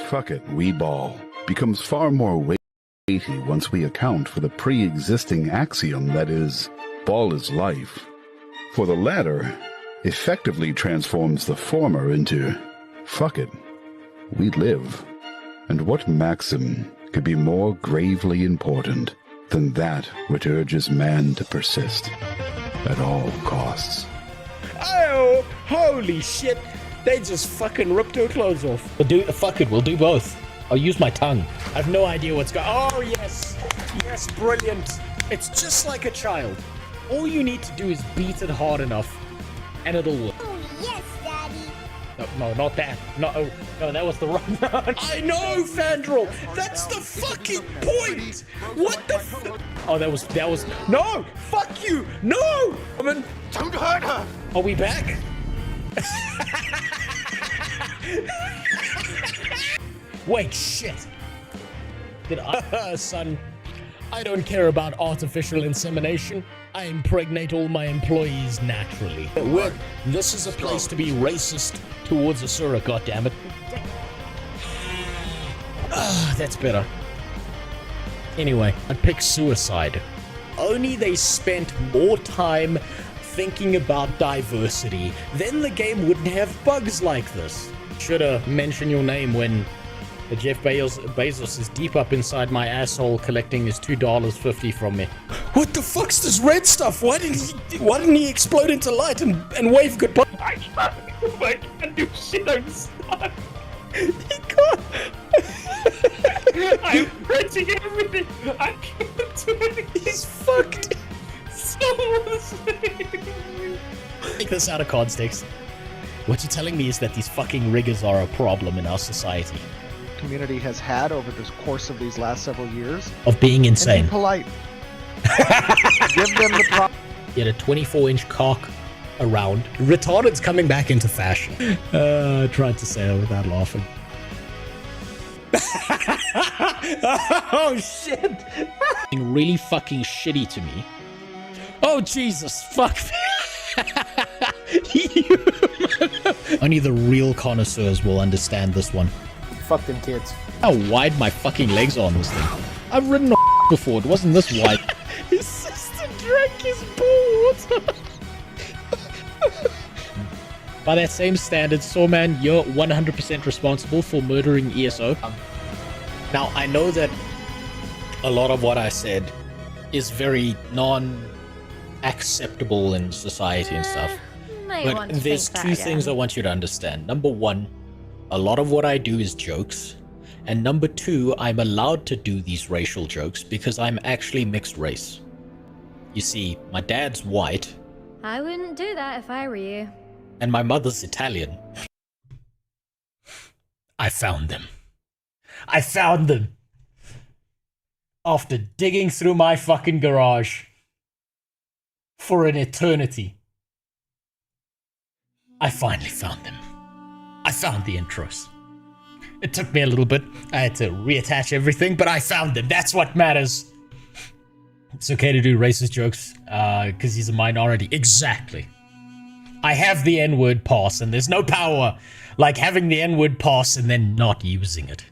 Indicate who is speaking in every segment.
Speaker 1: fuck it, we ball becomes far more weighty once we account for the pre-existing axiom that is, ball is life. For the latter effectively transforms the former into, fuck it, we live. And what maxim could be more gravely important than that which urges man to persist at all costs?
Speaker 2: Oh, holy shit. They just fucking ripped her clothes off. Fuck it, we'll do both. I'll use my tongue. I have no idea what's going on. Oh, yes. Yes, brilliant. It's just like a child. All you need to do is beat it hard enough, and it'll work.
Speaker 3: Oh, yes, Daddy.
Speaker 2: No, not that. No, that was the wrong one. I know, Fandral. That's the fucking point. What the fuck? Oh, that was. No, fuck you. No.
Speaker 4: Don't hurt her.
Speaker 2: Are we back? Wait, shit. Did I? Son, I don't care about artificial insemination. I impregnate all my employees naturally. This is a place to be racist towards Asura, goddammit. That's better. Anyway, I'd pick suicide. Only they spent more time thinking about diversity, then the game wouldn't have bugs like this. Shoulda mentioned your name when Jeff Bezos is deep up inside my asshole collecting his $2.50 from me. What the fuck's this red stuff? Why didn't he explode into light and wave goodbye? I can't do shit, I'm stuck. He can't. I'm pressing everything. I can't do it. He's fucked. Take this out of context. What you're telling me is that these fucking riggers are a problem in our society.
Speaker 5: Community has had over the course of these last several years
Speaker 2: of being insane.
Speaker 5: And be polite. Give them the
Speaker 2: Get a 24-inch cock around. Retarded's coming back into fashion. I tried to say it without laughing. Oh shit! Really fucking shitty to me. Oh Jesus, fuck. Only the real connoisseurs will understand this one.
Speaker 6: Fuck them kids.
Speaker 2: How wide my fucking legs are on this thing. I've ridden a before, it wasn't this wide. His sister drank his balls. By that same standard, Sawman, you're 100% responsible for murdering ESO. Now, I know that a lot of what I said is very non-acceptable in society and stuff. But there's two things I want you to understand. Number one, a lot of what I do is jokes. And number two, I'm allowed to do these racial jokes because I'm actually mixed race. You see, my dad's white.
Speaker 3: I wouldn't do that if I were you.
Speaker 2: And my mother's Italian. I found them. I found them. After digging through my fucking garage for an eternity. I finally found them. I found the intros. It took me a little bit. I had to reattach everything, but I found them. That's what matters. It's okay to do racist jokes, because he's a minority. Exactly. I have the N-word pass, and there's no power like having the N-word pass and then not using it.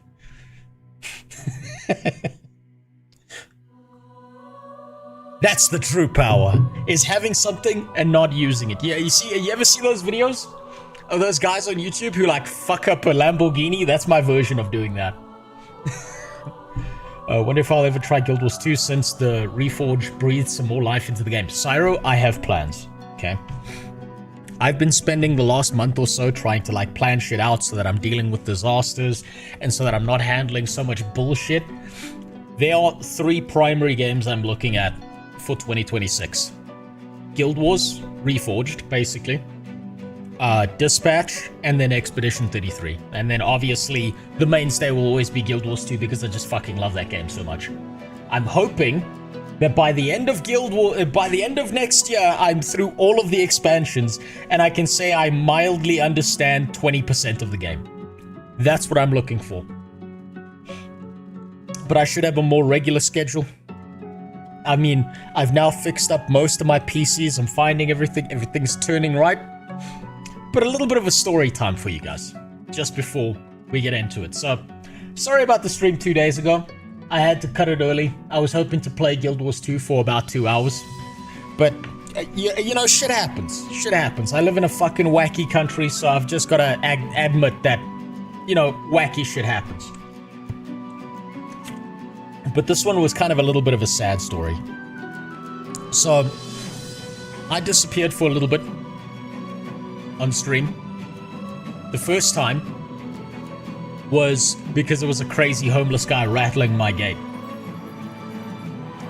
Speaker 2: That's the true power, is having something and not using it. Yeah, you ever see those videos of those guys on YouTube who like fuck up a Lamborghini? That's my version of doing that. Wonder if I'll ever try Guild Wars 2 since the Reforge breathed some more life into the game. Cyro, I have plans, okay? I've been spending the last month or so trying to like plan shit out so that I'm dealing with disasters and so that I'm not handling so much bullshit. There are 3 primary games I'm looking at for 2026. Guild Wars, Reforged, basically. Dispatch, and then Expedition 33. And then obviously the mainstay will always be Guild Wars 2 because I just fucking love that game so much. I'm hoping that by the end of by the end of next year, I'm through all of the expansions and I can say I mildly understand 20% of the game. That's what I'm looking for. But I should have a more regular schedule. I mean, I've now fixed up most of my PCs. I'm finding everything's turning right. But a little bit of a story time for you guys, just before we get into it. So, Sorry about the stream 2 days ago. I had to cut it early. I was hoping to play Guild Wars 2 for about 2 hours. But, you know, shit happens. Shit happens. I live in a fucking wacky country, so I've just got to admit that, you know, wacky shit happens. But this one was kind of a little bit of a sad story. So, I disappeared for a little bit on stream. The first time was because there was a crazy homeless guy rattling my gate.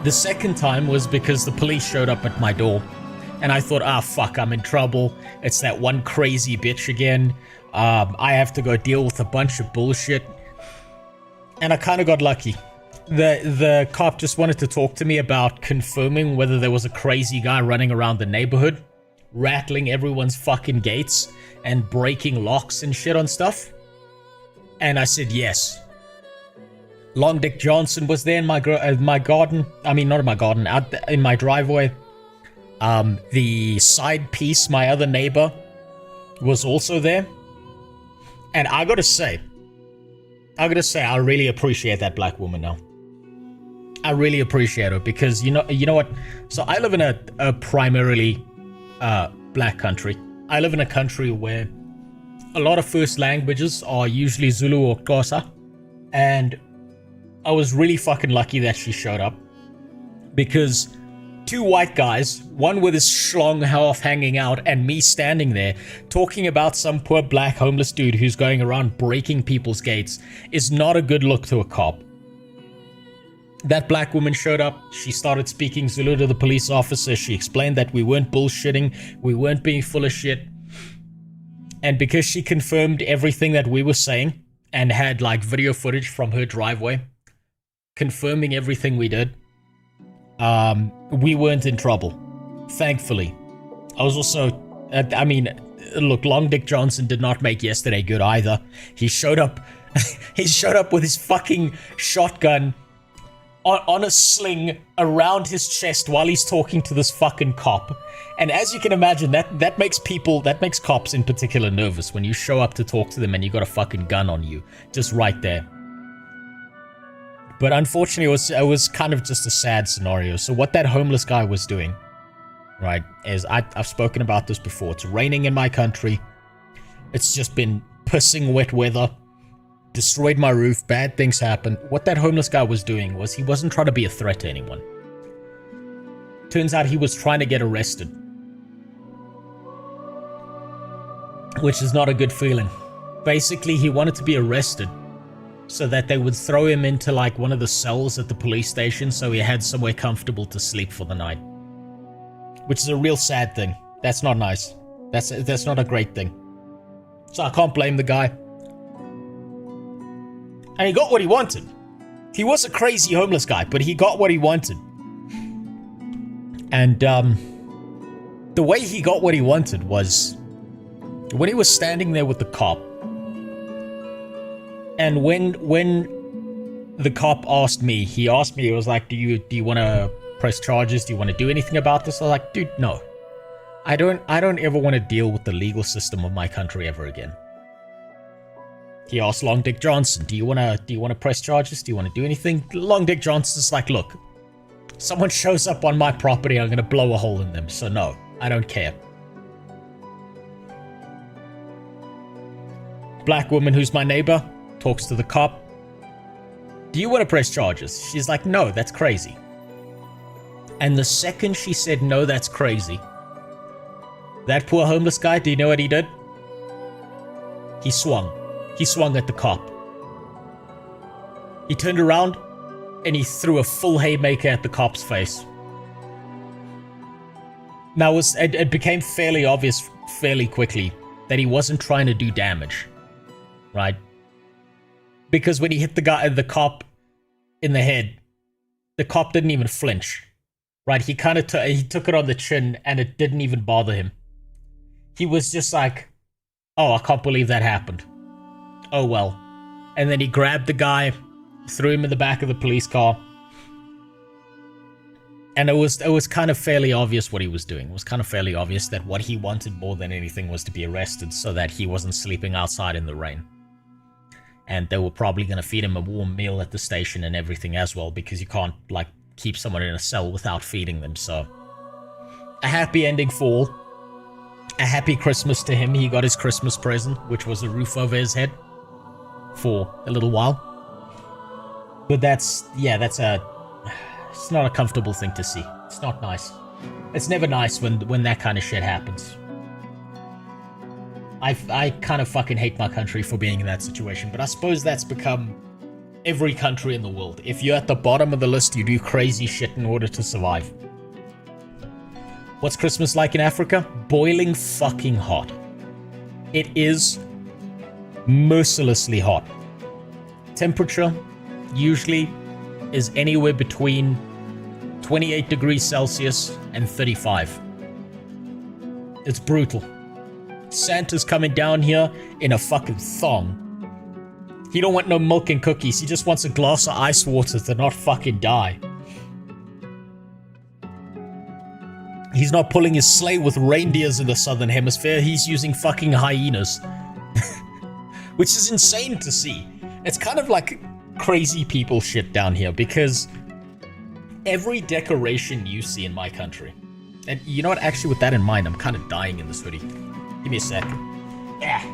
Speaker 2: The second time was because the police showed up at my door. And I thought, ah, fuck, I'm in trouble. It's that one crazy bitch again. I have to go deal with a bunch of bullshit. And I kind of got lucky. The cop just wanted to talk to me about confirming whether there was a crazy guy running around the neighborhood, rattling everyone's fucking gates and breaking locks and shit on stuff. And I said yes. Long Dick Johnson was there in my garden. I mean, not in my garden, out in my driveway. The side piece, my other neighbor, was also there. And I gotta say, I really appreciate that black woman now. I really appreciate her because you know what? So I live in a primarily black country. I live in a country where a lot of first languages are usually Zulu or Xhosa, and I was really fucking lucky that she showed up because two white guys, one with his schlong half hanging out, and me standing there talking about some poor black homeless dude who's going around breaking people's gates is not a good look to a cop. That black woman showed up. She started speaking Zulu to the police officer. She explained that we weren't bullshitting, we weren't being full of shit. And because she confirmed everything that we were saying and had like video footage from her driveway confirming everything we did, we weren't in trouble, thankfully. I was also, I mean, look, Long Dick Johnson did not make yesterday good either. He showed up, he showed up with his fucking shotgun on a sling around his chest while he's talking to this fucking cop. And as you can imagine, that makes cops in particular nervous when you show up to talk to them and you got a fucking gun on you, just right there. But unfortunately, it was kind of just a sad scenario. So what that homeless guy was doing, right, is I've spoken about this before. It's raining in my country. It's just been pissing wet weather. Destroyed my roof. Bad things happened. What that homeless guy was doing was he wasn't trying to be a threat to anyone. Turns out he was trying to get arrested. Which is not a good feeling. Basically, he wanted to be arrested so that they would throw him into like one of the cells at the police station so he had somewhere comfortable to sleep for the night. Which is a real sad thing. That's not nice. That's not a great thing. So I can't blame the guy. And he got what he wanted. He was a crazy homeless guy, but he got what he wanted. And the way he got what he wanted was when he was standing there with the cop, and when the cop asked me, he was like, do you want to press charges? Do you want to do anything about this? I was like, dude, no. I don't ever want to deal with the legal system of my country ever again. He asked Long Dick Johnson, do you want to press charges? Do you want to do anything? Long Dick Johnson's like, look, someone shows up on my property, I'm going to blow a hole in them. So no, I don't care. Black woman who's my neighbor talks to the cop. Do you want to press charges? She's like, no, that's crazy. And the second she said, no, that's crazy, that poor homeless guy, do you know what he did? He swung. He swung at the cop. He turned around and he threw a full haymaker at the cop's face. Now, it became fairly obvious fairly quickly that he wasn't trying to do damage, right? Because when he hit the cop in the head, the cop didn't even flinch, right? He kind of he took it on the chin and it didn't even bother him. He was just like, oh, I can't believe that happened. Oh well. And then he grabbed the guy, threw him in the back of the police car. And it was kind of fairly obvious what he was doing. It was kind of fairly obvious that what he wanted more than anything was to be arrested so that he wasn't sleeping outside in the rain. and they were probably going to feed him a warm meal at the station and everything as well, because you can't, like, keep someone in a cell without feeding them. So a happy ending for all. A happy Christmas to him. He got his Christmas present, which was a roof over his head for a little while. But it's not a comfortable thing to see. It's not nice. It's never nice when that kind of shit happens. I kind of fucking hate my country for being in that situation, but I suppose that's become every country in the world. If you're at the bottom of the list, you do crazy shit in order to survive. What's Christmas like in Africa? Boiling fucking hot. It is mercilessly hot. Temperature usually is anywhere between 28 degrees Celsius and 35. It's brutal. Santa's coming down here in a fucking thong. He don't want no milk and cookies. He just wants a glass of ice water to not fucking die. He's not pulling his sleigh with reindeers in the southern hemisphere. He's using fucking hyenas. Which is insane to see. It's kind of like crazy people shit down here, because every decoration you see in my country, and you know what, actually with that in mind, I'm kind of dying in this hoodie. Give me a sec. Yeah.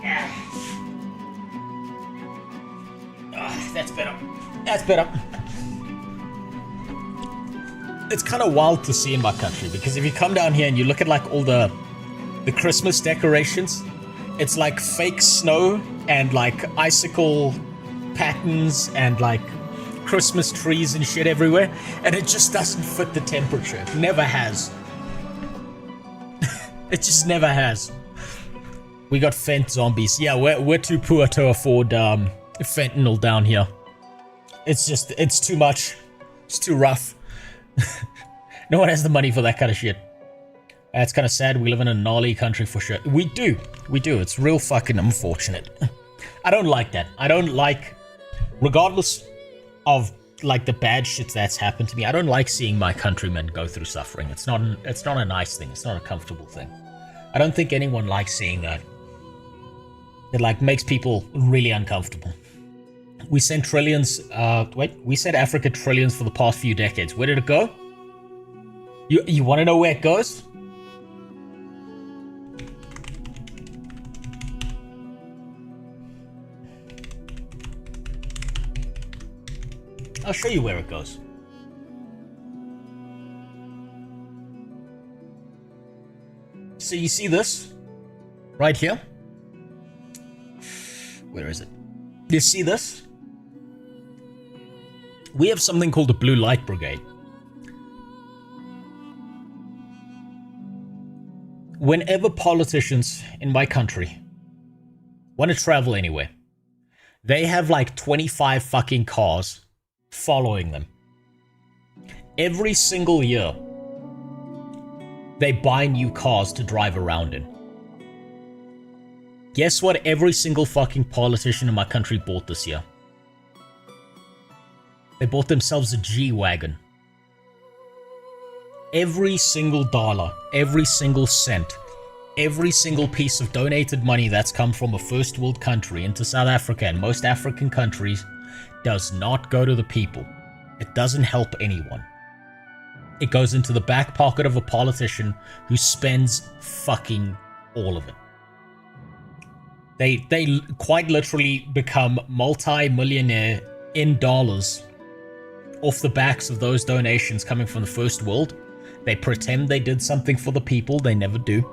Speaker 2: Yeah. That's better. That's better. It's kind of wild to see in my country, because if you come down here and you look at like all the Christmas decorations, it's like fake snow and like icicle patterns and like Christmas trees and shit everywhere, and it just doesn't fit the temperature. It never has. It just never has. We got fent zombies. Yeah, we're too poor to afford fentanyl down here. It's too much. It's too rough. No one has the money for that kind of shit. It's kind of sad. We live in a gnarly country for sure. We do. It's real fucking unfortunate. I don't like that. I don't like, regardless of like the bad shit that's happened to me, I don't like seeing my countrymen go through suffering. It's not a nice thing. It's not a comfortable thing. I don't think anyone likes seeing that. It like makes people really uncomfortable. We sent trillions, we sent Africa trillions for the past few decades. Where did it go? You want to know where it goes? I'll show you where it goes. So you see this? Right here? Where is it? You see this? We have something called the Blue Light Brigade. Whenever politicians in my country want to travel anywhere, they have like 25 fucking cars following them. Every single year, they buy new cars to drive around in. Guess what every single fucking politician in my country bought this year? They bought themselves a G-Wagon. Every single dollar, every single cent, every single piece of donated money that's come from a first world country into South Africa and most African countries does not go to the people. It doesn't help anyone. It goes into the back pocket of a politician who spends fucking all of it. They quite literally become multi-millionaire in dollars off the backs of those donations coming from the first world. They pretend they did something for the people, they never do,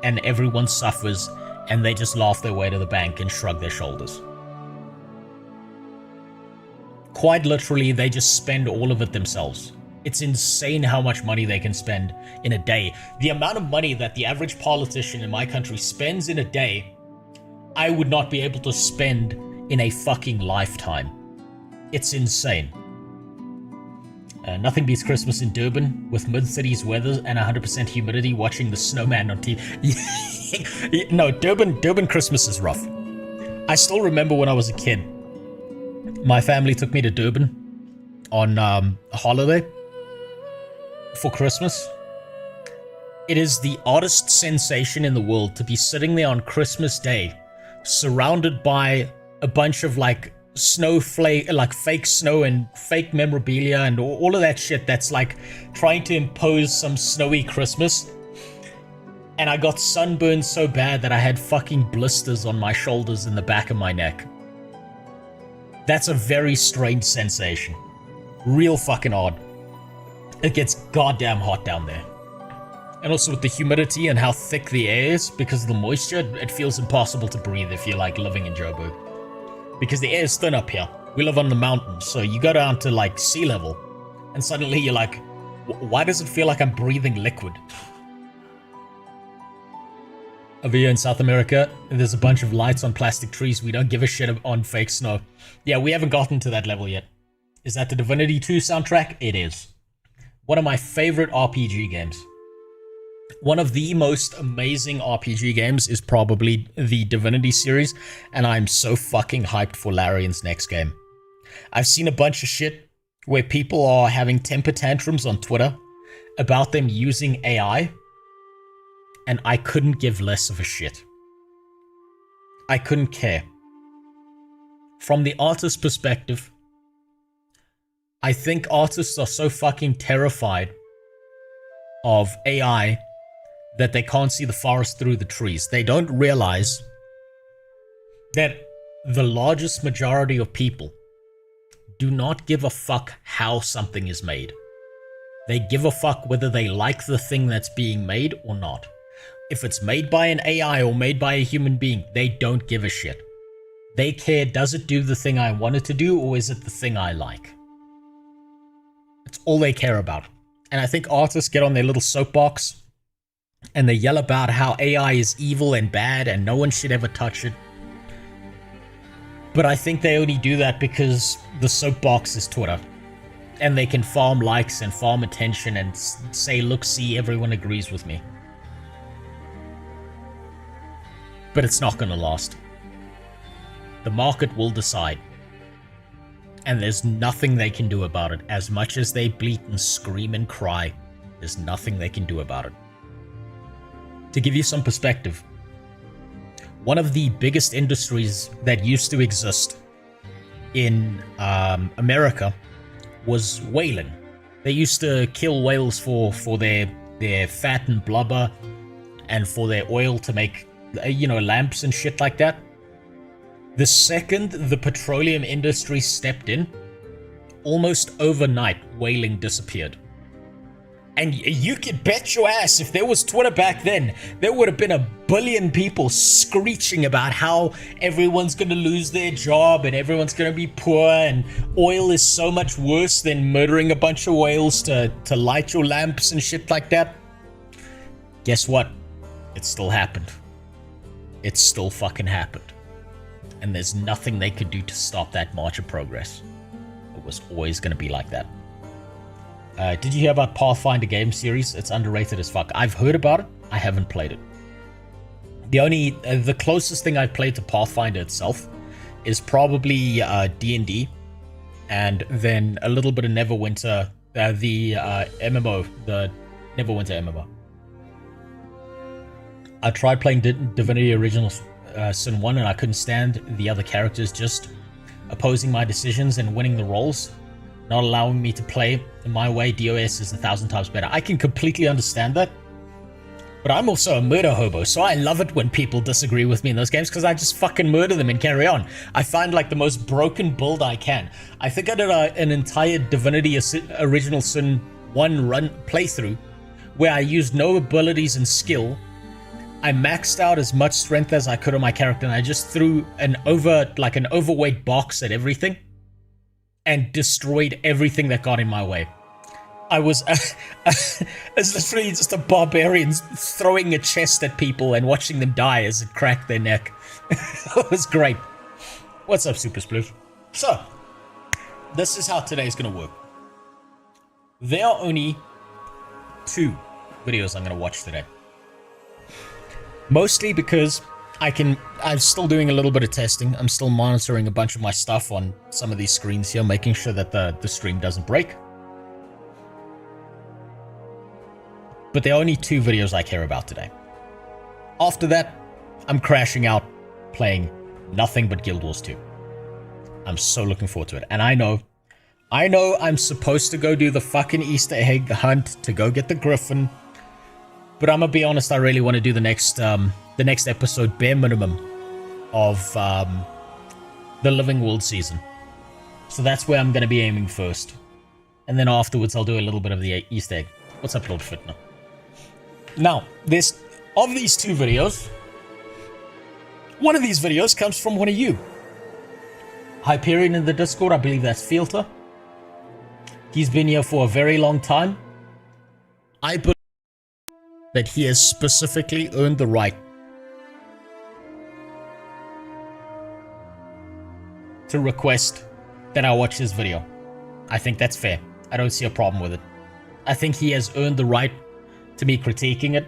Speaker 2: and everyone suffers, and they just laugh their way to the bank and shrug their shoulders. Quite literally, they just spend all of it themselves. It's insane how much money they can spend in a day. The amount of money that the average politician in my country spends in a day, I would not be able to spend in a fucking lifetime. It's insane. Nothing beats Christmas in Durban with mid-30s weather and 100% humidity watching the snowman on TV. No, Durban Christmas is rough. I still remember when I was a kid, my family took me to Durban on a holiday for Christmas. It is the oddest sensation in the world to be sitting there on Christmas Day, surrounded by a bunch of like snowflake, like fake snow and fake memorabilia and all of that shit that's like trying to impose some snowy Christmas. And I got sunburned so bad that I had fucking blisters on my shoulders and the back of my neck. That's a very strange sensation. Real fucking odd. It gets goddamn hot down there. And also with the humidity and how thick the air is, because of the moisture, it feels impossible to breathe if you're like living in Joburg. Because the air is thin up here. We live on the mountains, so you go down to like sea level, and suddenly you're like, why does it feel like I'm breathing liquid? Over here in South America, there's a bunch of lights on plastic trees. We don't give a shit on fake snow. Yeah, we haven't gotten to that level yet. Is that the Divinity 2 soundtrack? It is. One of my favorite RPG games. One of the most amazing RPG games is probably the Divinity series, and I'm so fucking hyped for Larian's next game. I've seen a bunch of shit where people are having temper tantrums on Twitter about them using AI, and I couldn't give less of a shit. I couldn't care. From the artist's perspective, I think artists are so fucking terrified of AI that they can't see the forest through the trees. They don't realize that the largest majority of people do not give a fuck how something is made. They give a fuck whether they like the thing that's being made or not. If it's made by an AI or made by a human being, they don't give a shit. They care, does it do the thing I want it to do, or is it the thing I like? It's all they care about. And I think artists get on their little soapbox and they yell about how AI is evil and bad and no one should ever touch it. But I think they only do that because the soapbox is Twitter. And they can farm likes and farm attention and say, look, see, everyone agrees with me. But it's not going to last. The market will decide. And there's nothing they can do about it. As much as they bleat and scream and cry, there's nothing they can do about it. To give you some perspective, one of the biggest industries that used to exist in America was whaling. They used to kill whales for their fat and blubber and for their oil to make, lamps and shit like that. The second the petroleum industry stepped in, almost overnight, whaling disappeared. And you could bet your ass, if there was Twitter back then, there would have been a billion people screeching about how everyone's going to lose their job and everyone's going to be poor and oil is so much worse than murdering a bunch of whales to light your lamps and shit like that. Guess what? It still happened. It still fucking happened. And there's nothing they could do to stop that march of progress. It was always going to be like that. Did you hear about Pathfinder game series? It's underrated as fuck. I've heard about it. I haven't played it. The closest thing I've played to Pathfinder itself is probably D&D, and then a little bit of Neverwinter, the MMO, the Neverwinter MMO. I tried playing Divinity Original Sin 1 and I couldn't stand the other characters just opposing my decisions and winning the roles, not allowing me to play my way. DOS is 1,000 times better. I can completely understand that, but I'm also a murder hobo, so I love it when people disagree with me in those games because I just fucking murder them and carry on. I find like the most broken build I can. I think I did an entire Divinity Original Sin 1 run playthrough where I used no abilities and skill. I maxed out as much strength as I could on my character, and I just threw an overweight box at everything and destroyed everything that got in my way. I was literally just a barbarian throwing a chest at people and watching them die as it cracked their neck. It was great. What's up, Super Spliff? So, this is how today's gonna work. There are only 2 videos I'm gonna watch today. Mostly because I'm still doing a little bit of testing. I'm still monitoring a bunch of my stuff on some of these screens here, making sure that the stream doesn't break. But there are only 2 videos I care about today. After that, I'm crashing out playing Nothing but Guild Wars 2. I'm so looking forward to it. And I know I'm supposed to go do the fucking Easter egg hunt to go get the Griffin. But I'm gonna be honest, I really want to do the next episode, bare minimum, of the Living World season. So that's where I'm gonna be aiming first. And then afterwards, I'll do a little bit of the Easter egg. What's up, Lord Fitner? Now, of these two videos, one of these videos comes from one of you. Hyperion in the Discord, I believe that's Filter. He's been here for a very long time. I believe that he has specifically earned the right to request that I watch his video. I think that's fair. I don't see a problem with it. I think he has earned the right to be critiquing it.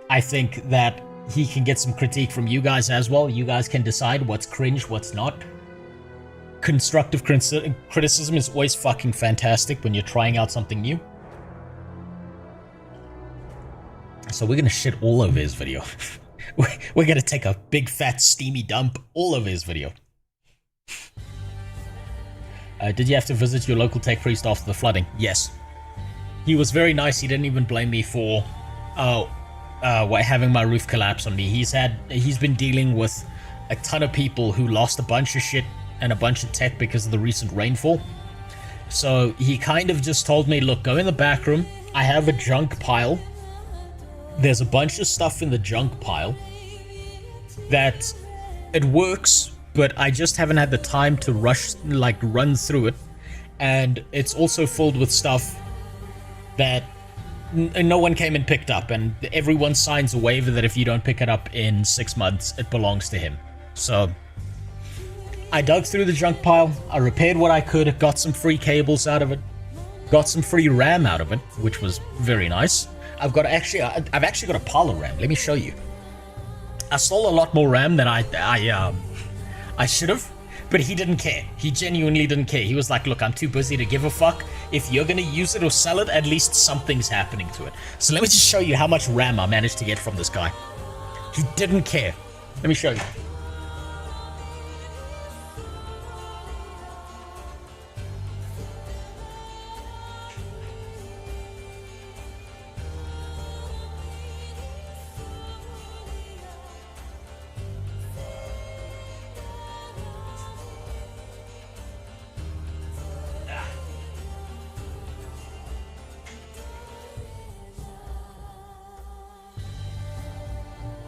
Speaker 2: I think that he can get some critique from you guys as well. You guys can decide what's cringe, what's not. Constructive criticism is always fucking fantastic when you're trying out something new. So we're gonna shit all over his video. We're gonna take a big fat steamy dump all over his video. Did you have to visit your local tech priest after the flooding? Yes. He was very nice. He didn't even blame me for having my roof collapse on me. He's been dealing with a ton of people who lost a bunch of shit and a bunch of tech because of the recent rainfall. So he kind of just told me, look, go in the back room. I have a junk pile. There's a bunch of stuff in the junk pile that it works, but I just haven't had the time to run through it. And it's also filled with stuff that no one came and picked up, and everyone signs a waiver that if you don't pick it up in 6 months, it belongs to him. So I dug through the junk pile, I repaired what I could, got some free cables out of it, got some free RAM out of it, which was very nice. I've actually got a pile of RAM. Let me show you. I stole a lot more RAM than I should have, but he didn't care. He genuinely didn't care. He was like, look, I'm too busy to give a fuck. If you're gonna use it or sell it, at least something's happening to it. So let me just show you how much RAM I managed to get from this guy. He didn't care. Let me show you.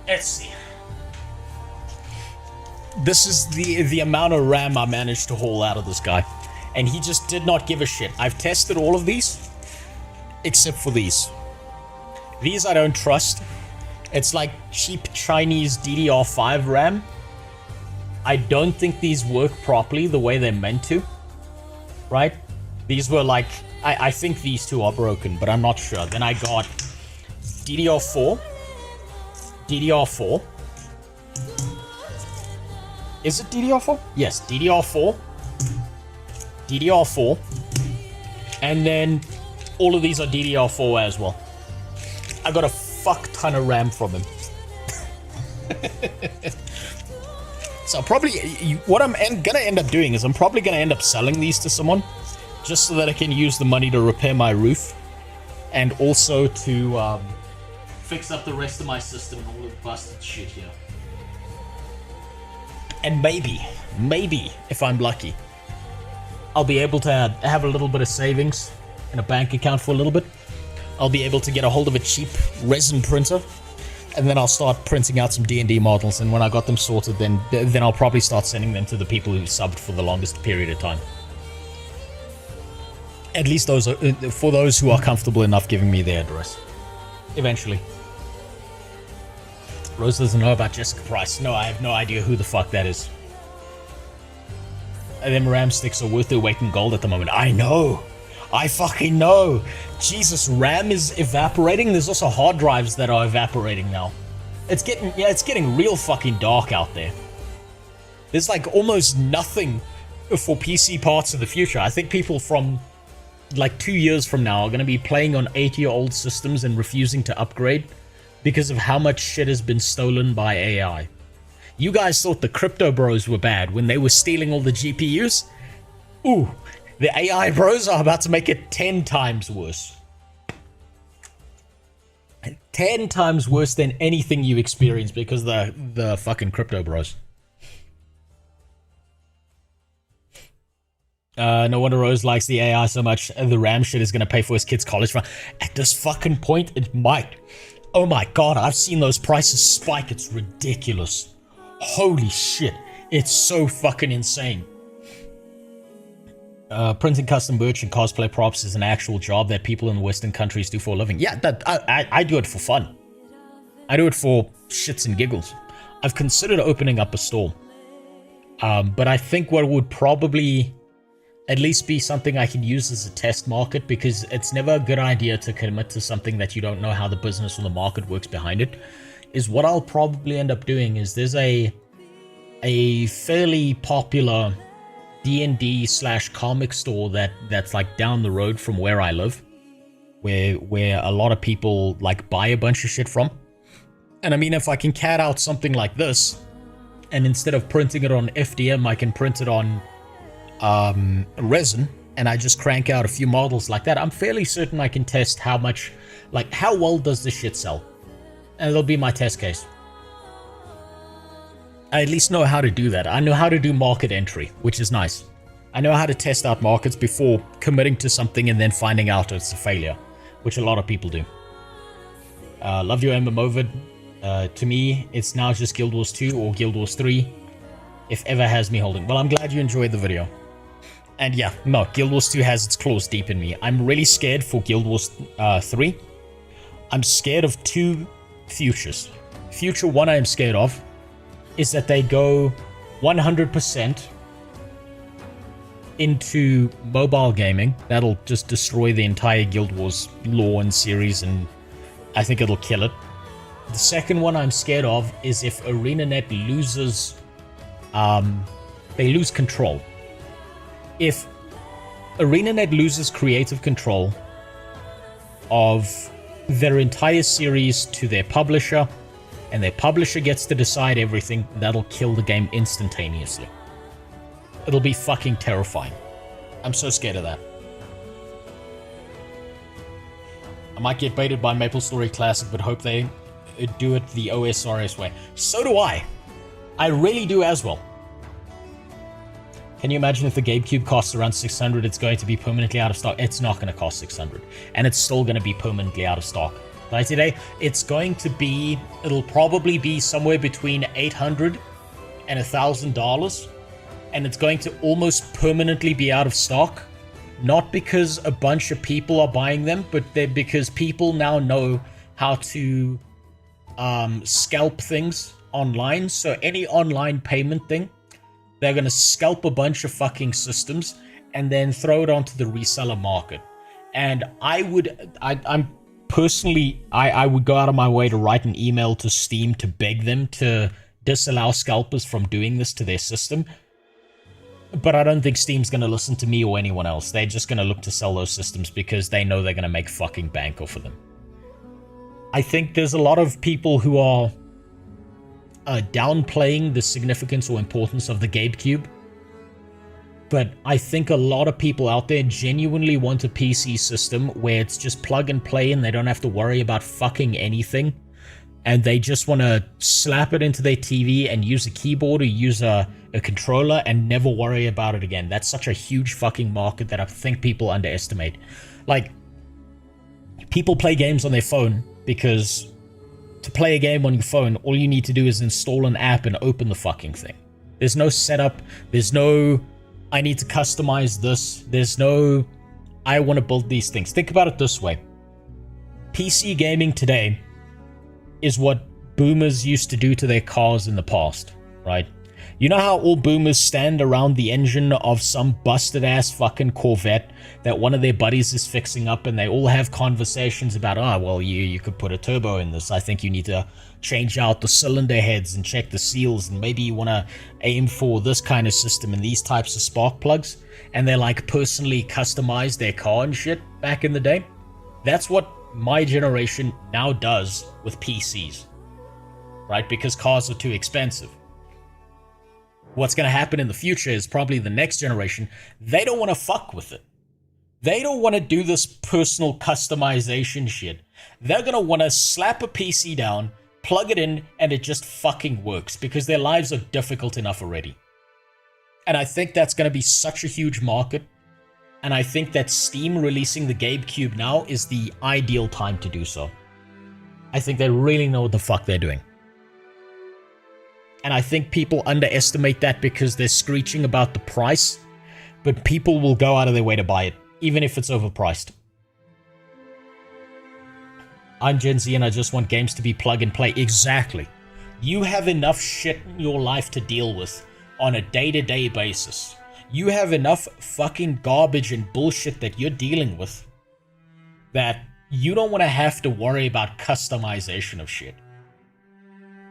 Speaker 2: Let's see. This is the amount of RAM I managed to haul out of this guy. And he just did not give a shit. I've tested all of these, except for these. These I don't trust. It's like cheap Chinese DDR5 RAM. I don't think these work properly the way they're meant to. Right? These were like... I think these two are broken, but I'm not sure. Then I got DDR4. DDR4. Is it DDR4? Yes, DDR4. DDR4. And then all of these are DDR4 as well. I got a fuck ton of RAM from him. So probably, what I'm gonna end up doing is I'm probably gonna end up selling these to someone just so that I can use the money to repair my roof and also to fix up the rest of my system and all the busted shit here. And maybe, if I'm lucky, I'll be able to have a little bit of savings in a bank account for a little bit. I'll be able to get a hold of a cheap resin printer, and then I'll start printing out some D&D models, and when I got them sorted, then I'll probably start sending them to the people who subbed for the longest period of time. At least those are, for those who are comfortable enough giving me their address. Eventually. Rose doesn't know about Jessica Price. No, I have no idea who the fuck that is. And them RAM sticks are worth their weight in gold at the moment. I know! I fucking know! Jesus, RAM is evaporating. There's also hard drives that are evaporating now. It's getting real fucking dark out there. There's like almost nothing for PC parts of the future. I think people from like 2 years from now are going to be playing on 8-year-old systems and refusing to upgrade because of how much shit has been stolen by AI. You guys thought the crypto bros were bad when they were stealing all the GPUs? Ooh, the AI bros are about to make it 10 times worse. 10 times worse than anything you experienced because the fucking crypto bros. No wonder Rose likes the AI so much. The RAM shit is gonna pay for his kid's college fund. At this fucking point, it might. Oh my god, I've seen those prices spike. It's ridiculous. Holy shit. It's so fucking insane. Printing custom merch and cosplay props is an actual job that people in Western countries do for a living. Yeah, I do it for fun. I do it for shits and giggles. I've considered opening up a store. But I think what would probably at least be something I can use as a test market, because it's never a good idea to commit to something that you don't know how the business or the market works behind it, is what I'll probably end up doing is there's a fairly popular D&D/comic store that's like down the road from where I live, where a lot of people like buy a bunch of shit from. And I mean, if I can cat out something like this, and instead of printing it on FDM, I can print it on resin, and I just crank out a few models like that, I'm fairly certain I can test how much, like, how well does this shit sell? And it'll be my test case. I at least know how to do that. I know how to do market entry, which is nice. I know how to test out markets before committing to something and then finding out it's a failure, which a lot of people do. Love your MMO vid. To me, it's now just Guild Wars 2 or Guild Wars 3, if ever has me holding. Well, I'm glad you enjoyed the video. And yeah, no, Guild Wars 2 has its claws deep in me. I'm really scared for Guild Wars 3. I'm scared of two futures. Future one I am scared of is that they go 100% into mobile gaming. That'll just destroy the entire Guild Wars lore and series, and I think it'll kill it. The second one I'm scared of is if ArenaNet loses, they lose control. If ArenaNet loses creative control of their entire series to their publisher, and their publisher gets to decide everything, that'll kill the game instantaneously. It'll be fucking terrifying. I'm so scared of that. I might get baited by MapleStory Classic, but hope they do it the OSRS way. So do I. I really do as well. Can you imagine if the GameCube costs around 600, it's going to be permanently out of stock? It's not going to cost 600, and it's still going to be permanently out of stock. By today, it's going to be, it'll probably be somewhere between $800 and $1,000, and it's going to almost permanently be out of stock. Not because a bunch of people are buying them, but because people now know how to scalp things online. So any online payment thing, they're going to scalp a bunch of fucking systems and then throw it onto the reseller market. And I would go out of my way to write an email to Steam to beg them to disallow scalpers from doing this to their system. But I don't think Steam's going to listen to me or anyone else. They're just going to look to sell those systems because they know they're going to make fucking bank off of them. I think there's a lot of people who are downplaying the significance or importance of the GameCube. But I think a lot of people out there genuinely want a PC system where it's just plug and play and they don't have to worry about fucking anything. And they just want to slap it into their TV and use a keyboard or use a controller and never worry about it again. That's such a huge fucking market that I think people underestimate. Like, people play games on their phone because to play a game on your phone, all you need to do is install an app and open the fucking thing. There's no setup. There's no, I need to customize this. There's no, I want to build these things. Think about it this way. PC gaming today is what boomers used to do to their cars in the past, right? You know how all boomers stand around the engine of some busted-ass fucking Corvette that one of their buddies is fixing up, and they all have conversations about, oh, well, you could put a turbo in this. I think you need to change out the cylinder heads and check the seals, and maybe you want to aim for this kind of system and these types of spark plugs, and they like personally customize their car and shit back in the day. That's what my generation now does with PCs, right? Because cars are too expensive. what's going to happen in the future is probably the next generation, they don't want to fuck with it. They don't want to do this personal customization shit. They're going to want to slap a PC down, plug it in, and it just fucking works because their lives are difficult enough already. And I think that's going to be such a huge market. And I think that Steam releasing the GameCube now is the ideal time to do so. I think they really know what the fuck they're doing. And I think people underestimate that because they're screeching about the price, but people will go out of their way to buy it, even if it's overpriced. I'm Gen Z and I just want games to be plug and play. Exactly. You have enough shit in your life to deal with on a day-to-day basis. You have enough fucking garbage and bullshit that you're dealing with that you don't want to have to worry about customization of shit.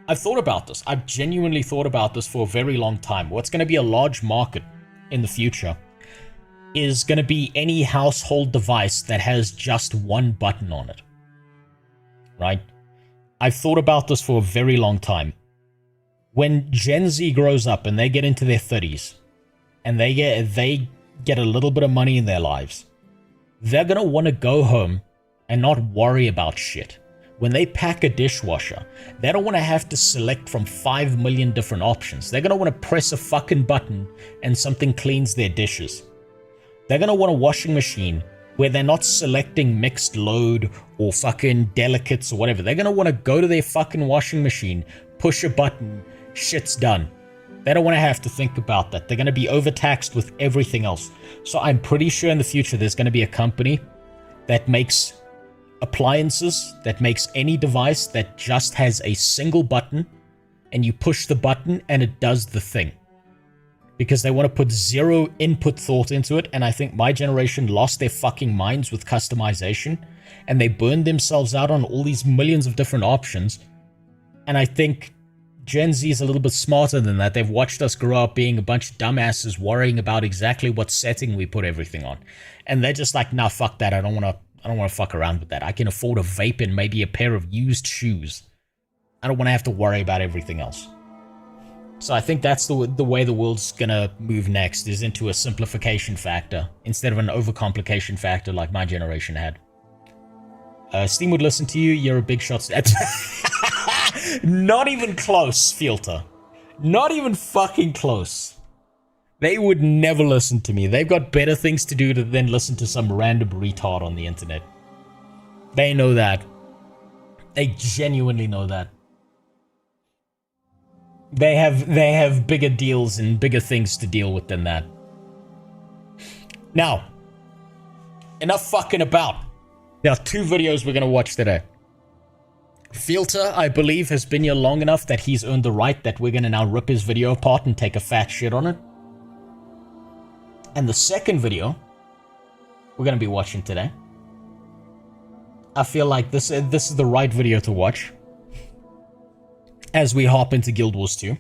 Speaker 2: I've thought about this. I've genuinely thought about this for a very long time. What's going to be a large market in the future is going to be any household device that has just one button on it. Right? I've thought about this for a very long time. When Gen Z grows up and they get into their 30s and they get a little bit of money in their lives, they're going to want to go home and not worry about shit. When they pack a dishwasher, they don't want to have to select from 5 million different options. They're going to want to press a fucking button and something cleans their dishes. They're going to want a washing machine where they're not selecting mixed load or fucking delicates or whatever. They're going to want to go to their fucking washing machine, push a button, shit's done. They don't want to have to think about that. They're going to be overtaxed with everything else. So I'm pretty sure in the future there's going to be a company that makes appliances, that makes any device that just has a single button and you push the button and it does the thing. Because they want to put zero input thought into it, and I think my generation lost their fucking minds with customization and they burned themselves out on all these millions of different options. And I think Gen Z is a little bit smarter than that. They've watched us grow up being a bunch of dumbasses worrying about exactly what setting we put everything on. And they're just like, nah, fuck that. I don't want to fuck around with that. I can afford a vape and maybe a pair of used shoes. I don't want to have to worry about everything else. So I think that's the way the world's gonna move next, is into a simplification factor instead of an overcomplication factor like my generation had. Steam would listen to you. You're a big shot. Not even close, Filter. Not even fucking close. They would never listen to me. They've got better things to do than listen to some random retard on the internet. They know that. They genuinely know that. They have bigger deals and bigger things to deal with than that. Now, enough fucking about. There are 2 videos we're going to watch today. Filter, I believe, has been here long enough that he's earned the right that we're going to now rip his video apart and take a fat shit on it. And the second video we're going to be watching today, I feel like this is the right video to watch as we hop into Guild Wars 2.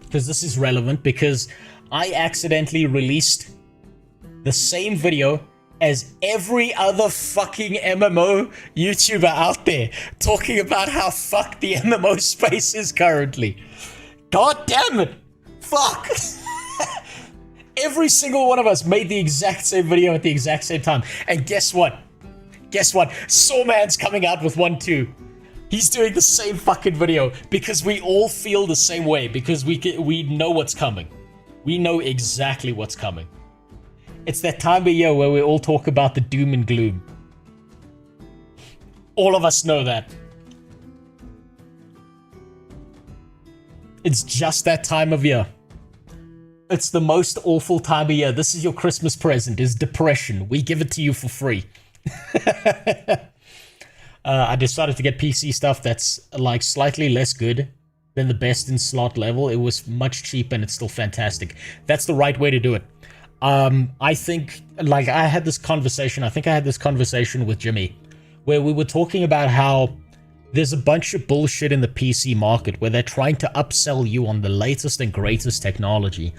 Speaker 2: Because this is relevant, because I accidentally released the same video as every other fucking MMO YouTuber out there talking about how fucked the MMO space is currently. God damn it! Fuck! Every single one of us made the exact same video at the exact same time. And guess what? Guess what? Sawman's coming out with one too. He's doing the same fucking video because we all feel the same way, because we know what's coming. We know exactly what's coming. It's that time of year where we all talk about the doom and gloom. All of us know that. It's just that time of year. It's the most awful time of year. This is your Christmas present, is depression. We give it to you for free. I decided to get PC stuff that's like slightly less good than the best in slot level. It was much cheaper and it's still fantastic. That's the right way to do it. I think, like, I had this conversation with Jimmy, where we were talking about how there's a bunch of bullshit in the PC market where they're trying to upsell you on the latest and greatest technology,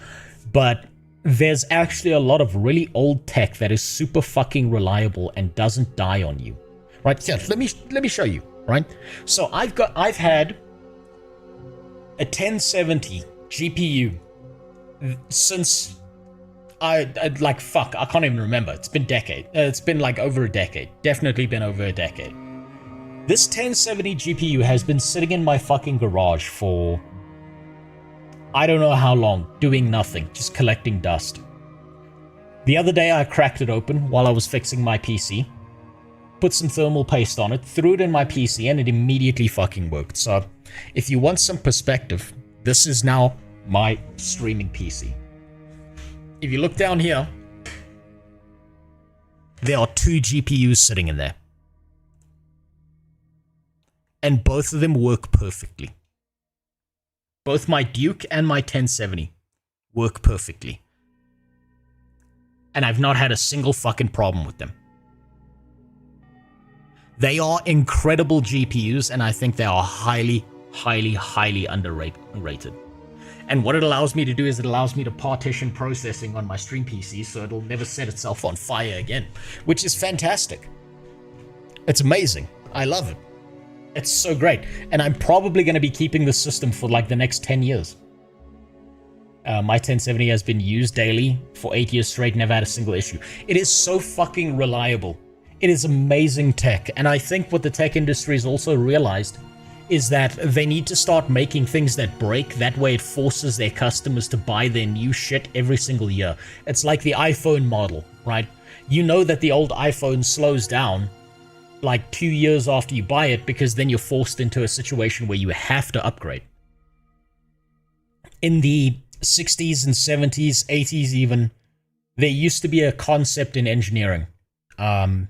Speaker 2: but there's actually a lot of really old tech that is super fucking reliable and doesn't die on you. Right? Yeah, let me show you, right? So I've had a 1070 GPU since I can't even remember. It's been it's been like over a decade. Definitely been over a decade. This 1070 GPU has been sitting in my fucking garage for I don't know how long, doing nothing, just collecting dust. The other day I cracked it open while I was fixing my PC, put some thermal paste on it, threw it in my PC, and it immediately fucking worked. So if you want some perspective, this is now my streaming PC. If you look down here, there are 2 GPUs sitting in there. And both of them work perfectly. Both my Duke and my 1070 work perfectly. And I've not had a single fucking problem with them. They are incredible GPUs, and I think they are highly, highly, highly underrated. And what it allows me to do is it allows me to partition processing on my stream PC so it'll never set itself on fire again, which is fantastic. It's amazing. I love it. It's so great. And I'm probably going to be keeping this system for like the next 10 years. My 1070 has been used daily for 8 years straight, never had a single issue. It is so fucking reliable. It is amazing tech. And I think what the tech industry has also realized is that they need to start making things that break. That way it forces their customers to buy their new shit every single year. It's like the iPhone model, right? You know that the old iPhone slows down like 2 years after you buy it because then you're forced into a situation where you have to upgrade. In the 60s and 70s, 80s even, there used to be a concept in engineering. And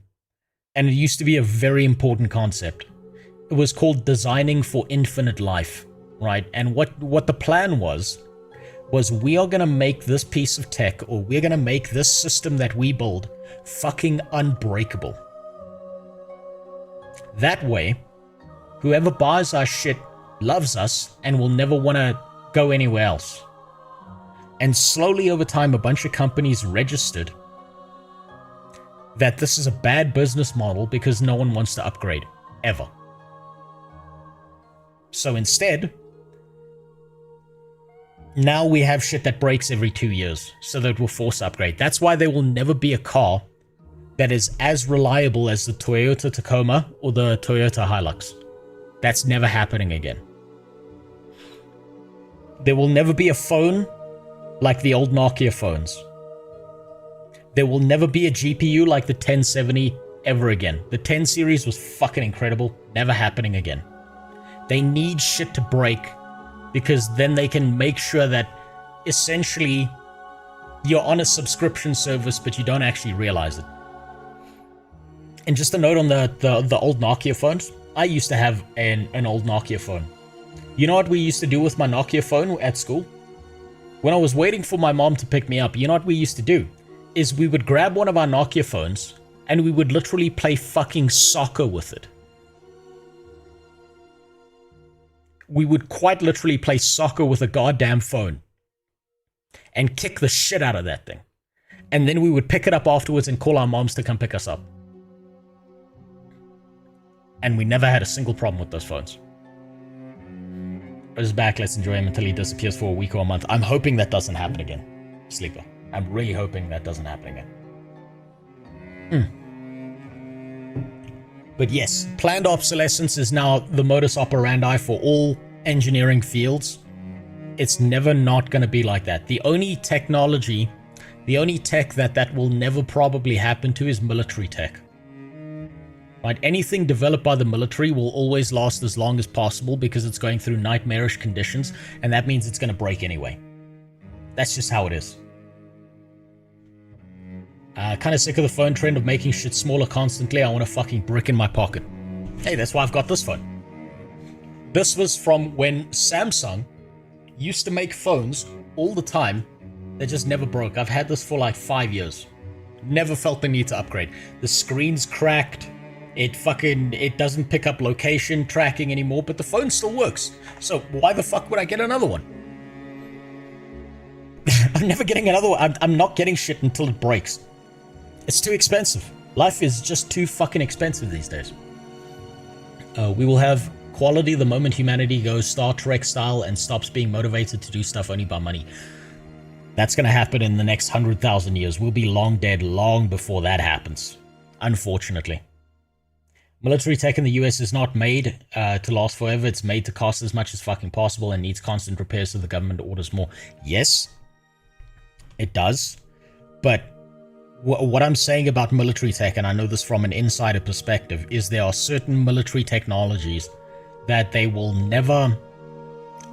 Speaker 2: it used to be a very important concept. It was called designing for infinite life, right? And what the plan was we are going to make this piece of tech, or we're going to make this system that we build fucking unbreakable. That way, whoever buys our shit loves us and will never want to go anywhere else. And slowly over time, a bunch of companies registered that this is a bad business model because no one wants to upgrade, ever. So instead, now we have shit that breaks every 2 years, so that we'll force upgrade. That's why there will never be a car that is as reliable as the Toyota Tacoma or the Toyota Hilux. That's never happening again. There will never be a phone like the old Nokia phones. There will never be a GPU like the 1070 ever again. The 10 series was fucking incredible. Never happening again. They need shit to break because then they can make sure that essentially you're on a subscription service but you don't actually realize it. And just a note on the old Nokia phones. I used to have an old Nokia phone. You know what we used to do with my Nokia phone at school? When I was waiting for my mom to pick me up, you know what we used to do? Is we would grab one of our Nokia phones and we would literally play fucking soccer with it. We would quite literally play soccer with a goddamn phone and kick the shit out of that thing. And then we would pick it up afterwards and call our moms to come pick us up. And we never had a single problem with those phones. He's back, let's enjoy him until he disappears for a week or a month. I'm hoping that doesn't happen again, Sleeper. I'm really hoping that doesn't happen again. But yes, planned obsolescence is now the modus operandi for all engineering fields. It's never not going to be like that. The only technology, the only tech that will never probably happen to is military tech. Right? Anything developed by the military will always last as long as possible because it's going through nightmarish conditions, and that means it's going to break anyway. That's just how it is. Kind of sick of the phone trend of making shit smaller constantly. I want a fucking brick in my pocket. Hey, that's why I've got this phone. This was from when Samsung used to make phones all the time that just never broke. I've had this for like 5 years. Never felt the need to upgrade. The screen's cracked. It doesn't pick up location tracking anymore, but the phone still works. So why the fuck would I get another one? I'm never getting another one. I'm not getting shit until it breaks. It's too expensive. Life is just too fucking expensive these days. We will have quality the moment humanity goes Star Trek style and stops being motivated to do stuff only by money. That's going to happen in the next 100,000 years. We'll be long dead long before that happens, unfortunately. Military tech in the US is not made to last forever. It's made to cost as much as fucking possible and needs constant repairs so the government orders more. Yes, it does. But what I'm saying about military tech, and I know this from an insider perspective, is there are certain military technologies that they will never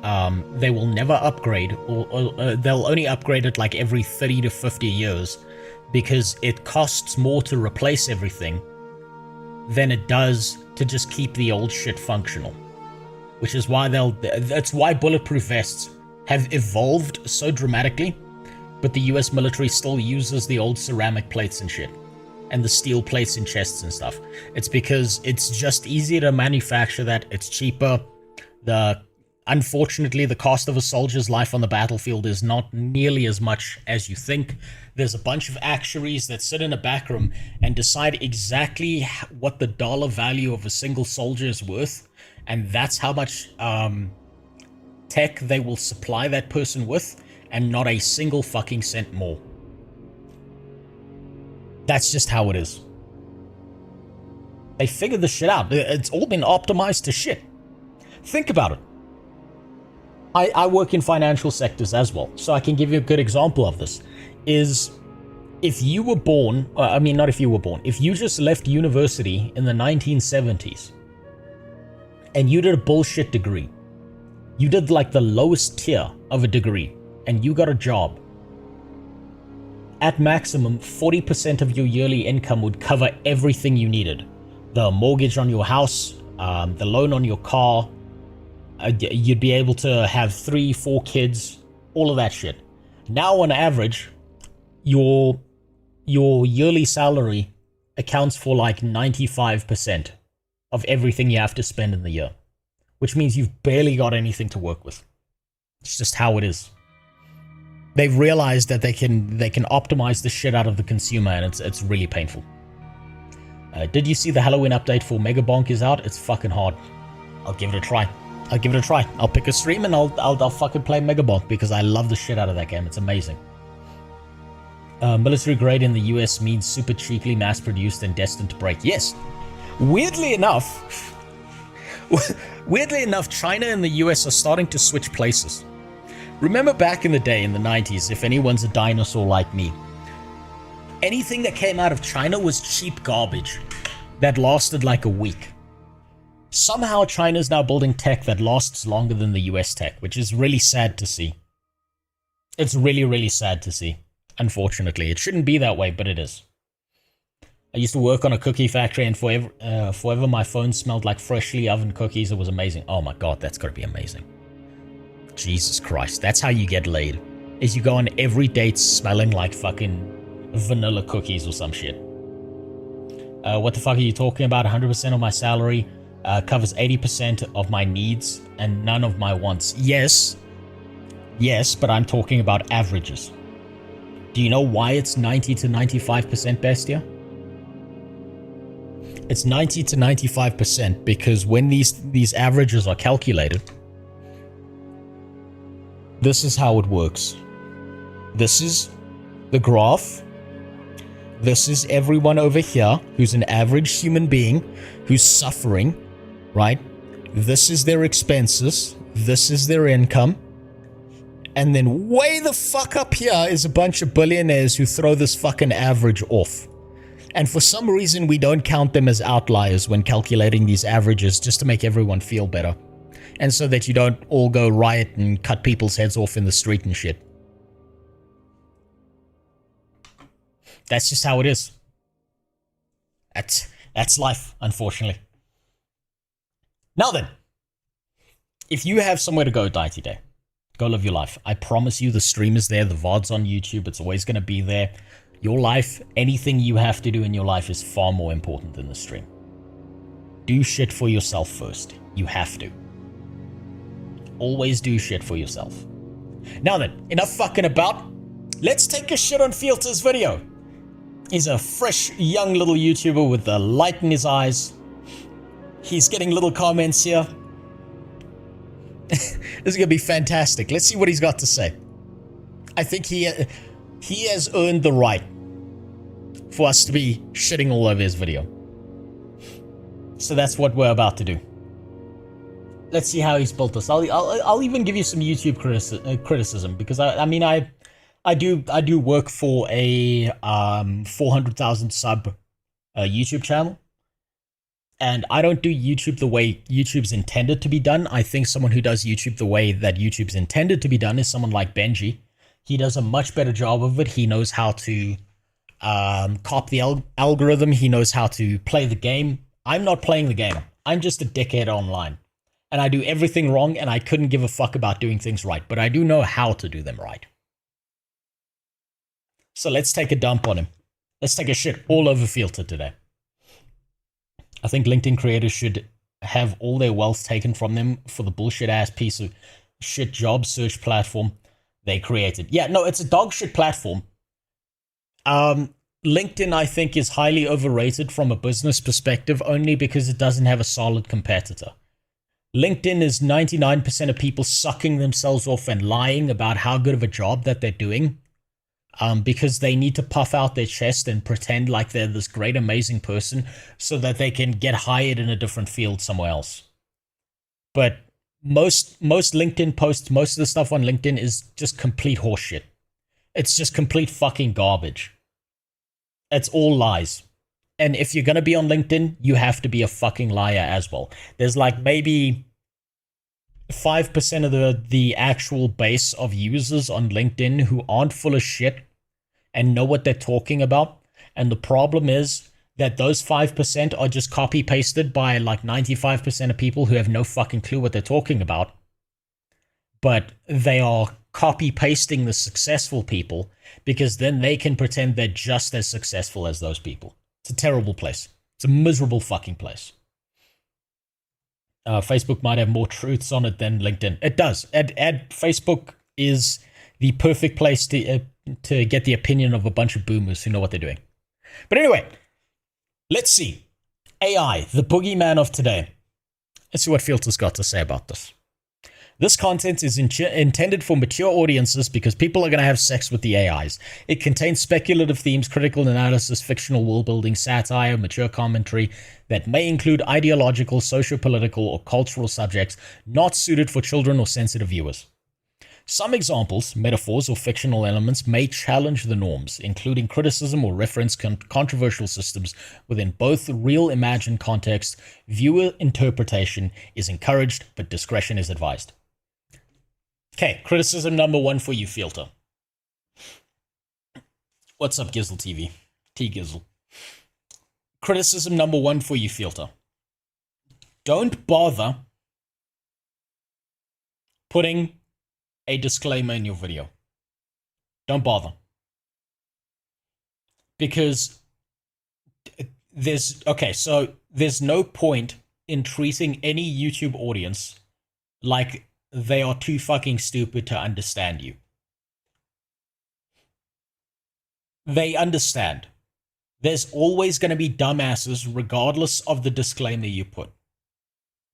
Speaker 2: upgrade, or they'll only upgrade it like every 30 to 50 years because it costs more to replace everything than it does to just keep the old shit functional. Which is why that's why bulletproof vests have evolved so dramatically, but the US military still uses the old ceramic plates and shit, and the steel plates in chests and stuff. It's because it's just easier to manufacture that, it's cheaper. Unfortunately, the cost of a soldier's life on the battlefield is not nearly as much as you think. There's a bunch of actuaries that sit in a back room and decide exactly what the dollar value of a single soldier is worth, and that's how much tech they will supply that person with, and not a single fucking cent more. That's just how it is. They figured this shit out. It's all been optimized to shit. Think about it. I work in financial sectors as well, so I can give you a good example of this. Is if you were born, I mean, not if you were born, if you just left university in the 1970s and you did a bullshit degree, you did like the lowest tier of a degree, and you got a job, at maximum 40% of your yearly income would cover everything you needed. The mortgage on your house, the loan on your car, you'd be able to have 3-4 kids, all of that shit. Now on average, your yearly salary accounts for like 95% of everything you have to spend in the year, which means you've barely got anything to work with. It's just how it is. They've realized that they can optimize the shit out of the consumer, and it's really painful. Did you see the Halloween update for Mega Bonk is out? It's fucking hard. I'll give it a try. I'll pick a stream and I'll fucking play Mega Bonk because I love the shit out of that game. It's amazing. Military grade in the US means super cheaply mass produced and destined to break. Yes. Weirdly enough, China and the US are starting to switch places. Remember back in the day, in the 90s, if anyone's a dinosaur like me, anything that came out of China was cheap garbage that lasted like a week. Somehow China's now building tech that lasts longer than the US tech, which is really sad to see. It's really, really sad to see. Unfortunately, it shouldn't be that way, but it is. I used to work on a cookie factory, and forever my phone smelled like freshly ovened cookies. It was amazing. Oh my god, that's gotta be amazing. Jesus Christ, that's how you get laid. Is you go on every date smelling like fucking vanilla cookies or some shit. What the fuck are you talking about? 100% of my salary covers 80% of my needs and none of my wants. Yes, but I'm talking about averages. Do you know why it's 90 to 95% bestia? It's 90 to 95% because when these averages are calculated, this is how it works. This is the graph. This is everyone over here who's an average human being who's suffering, right? This is their expenses. This is their income. And then way the fuck up here is a bunch of billionaires who throw this fucking average off. And for some reason, we don't count them as outliers when calculating these averages just to make everyone feel better. And so that you don't all go riot and cut people's heads off in the street and shit. That's just how it is. That's life, unfortunately. Now then, if you have somewhere to go die today, go live your life. I promise you the stream is there, the VOD's on YouTube, it's always going to be there. Your life, anything you have to do in your life is far more important than the stream. Do shit for yourself first. You have to. Always do shit for yourself. Now then, enough fucking about. Let's take a shit on Fielter's video. He's a fresh, young little YouTuber with the light in his eyes. He's getting little comments here. This is gonna be fantastic. Let's see what he's got to say. I think he has earned the right for us to be shitting all over his video. So that's what we're about to do. Let's see how he's built this. I'll even give you some YouTube criticism because I mean I do work for a 400,000 sub YouTube channel, and I don't do YouTube the way YouTube's intended to be done. I think someone who does YouTube the way that YouTube's intended to be done is someone like Benji. He does a much better job of it. He knows how to cop the algorithm. He knows how to play the game. I'm not playing the game. I'm just a dickhead online. And I do everything wrong, and I couldn't give a fuck about doing things right. But I do know how to do them right. So let's take a dump on him. Let's take a shit all over Filter today. I think LinkedIn creators should have all their wealth taken from them for the bullshit-ass piece of shit job search platform they created. Yeah, no, it's a dog shit platform. LinkedIn, I think, is highly overrated from a business perspective only because it doesn't have a solid competitor. LinkedIn is 99% of people sucking themselves off and lying about how good of a job that they're doing because they need to puff out their chest and pretend like they're this great, amazing person so that they can get hired in a different field somewhere else. But most LinkedIn posts, most of the stuff on LinkedIn is just complete horseshit. It's just complete fucking garbage. It's all lies. And if you're going to be on LinkedIn, you have to be a fucking liar as well. There's like maybe 5% of the actual base of users on LinkedIn who aren't full of shit and know what they're talking about. And the problem is that those 5% are just copy pasted by like 95% of people who have no fucking clue what they're talking about. But they are copy pasting the successful people because then they can pretend they're just as successful as those people. It's a terrible place. It's a miserable fucking place. Facebook might have more truths on it than LinkedIn. It does. Facebook is the perfect place to get the opinion of a bunch of boomers who know what they're doing. But anyway, let's see. AI, the boogeyman of today. Let's see what Filter's got to say about this. This content is intended for mature audiences because people are going to have sex with the AIs. It contains speculative themes, critical analysis, fictional world-building, satire, mature commentary that may include ideological, socio-political, or cultural subjects not suited for children or sensitive viewers. Some examples, metaphors, or fictional elements may challenge the norms, including criticism or reference controversial systems within both real imagined context. Viewer interpretation is encouraged, but discretion is advised. Okay, criticism number one for you, Filter. What's up, Gizzle TV? T-Gizzle. Criticism number one for you, Filter. Don't bother putting a disclaimer in your video. Don't bother. Because there's no point in treating any YouTube audience like they are too fucking stupid to understand you. They understand. There's always going to be dumbasses regardless of the disclaimer you put.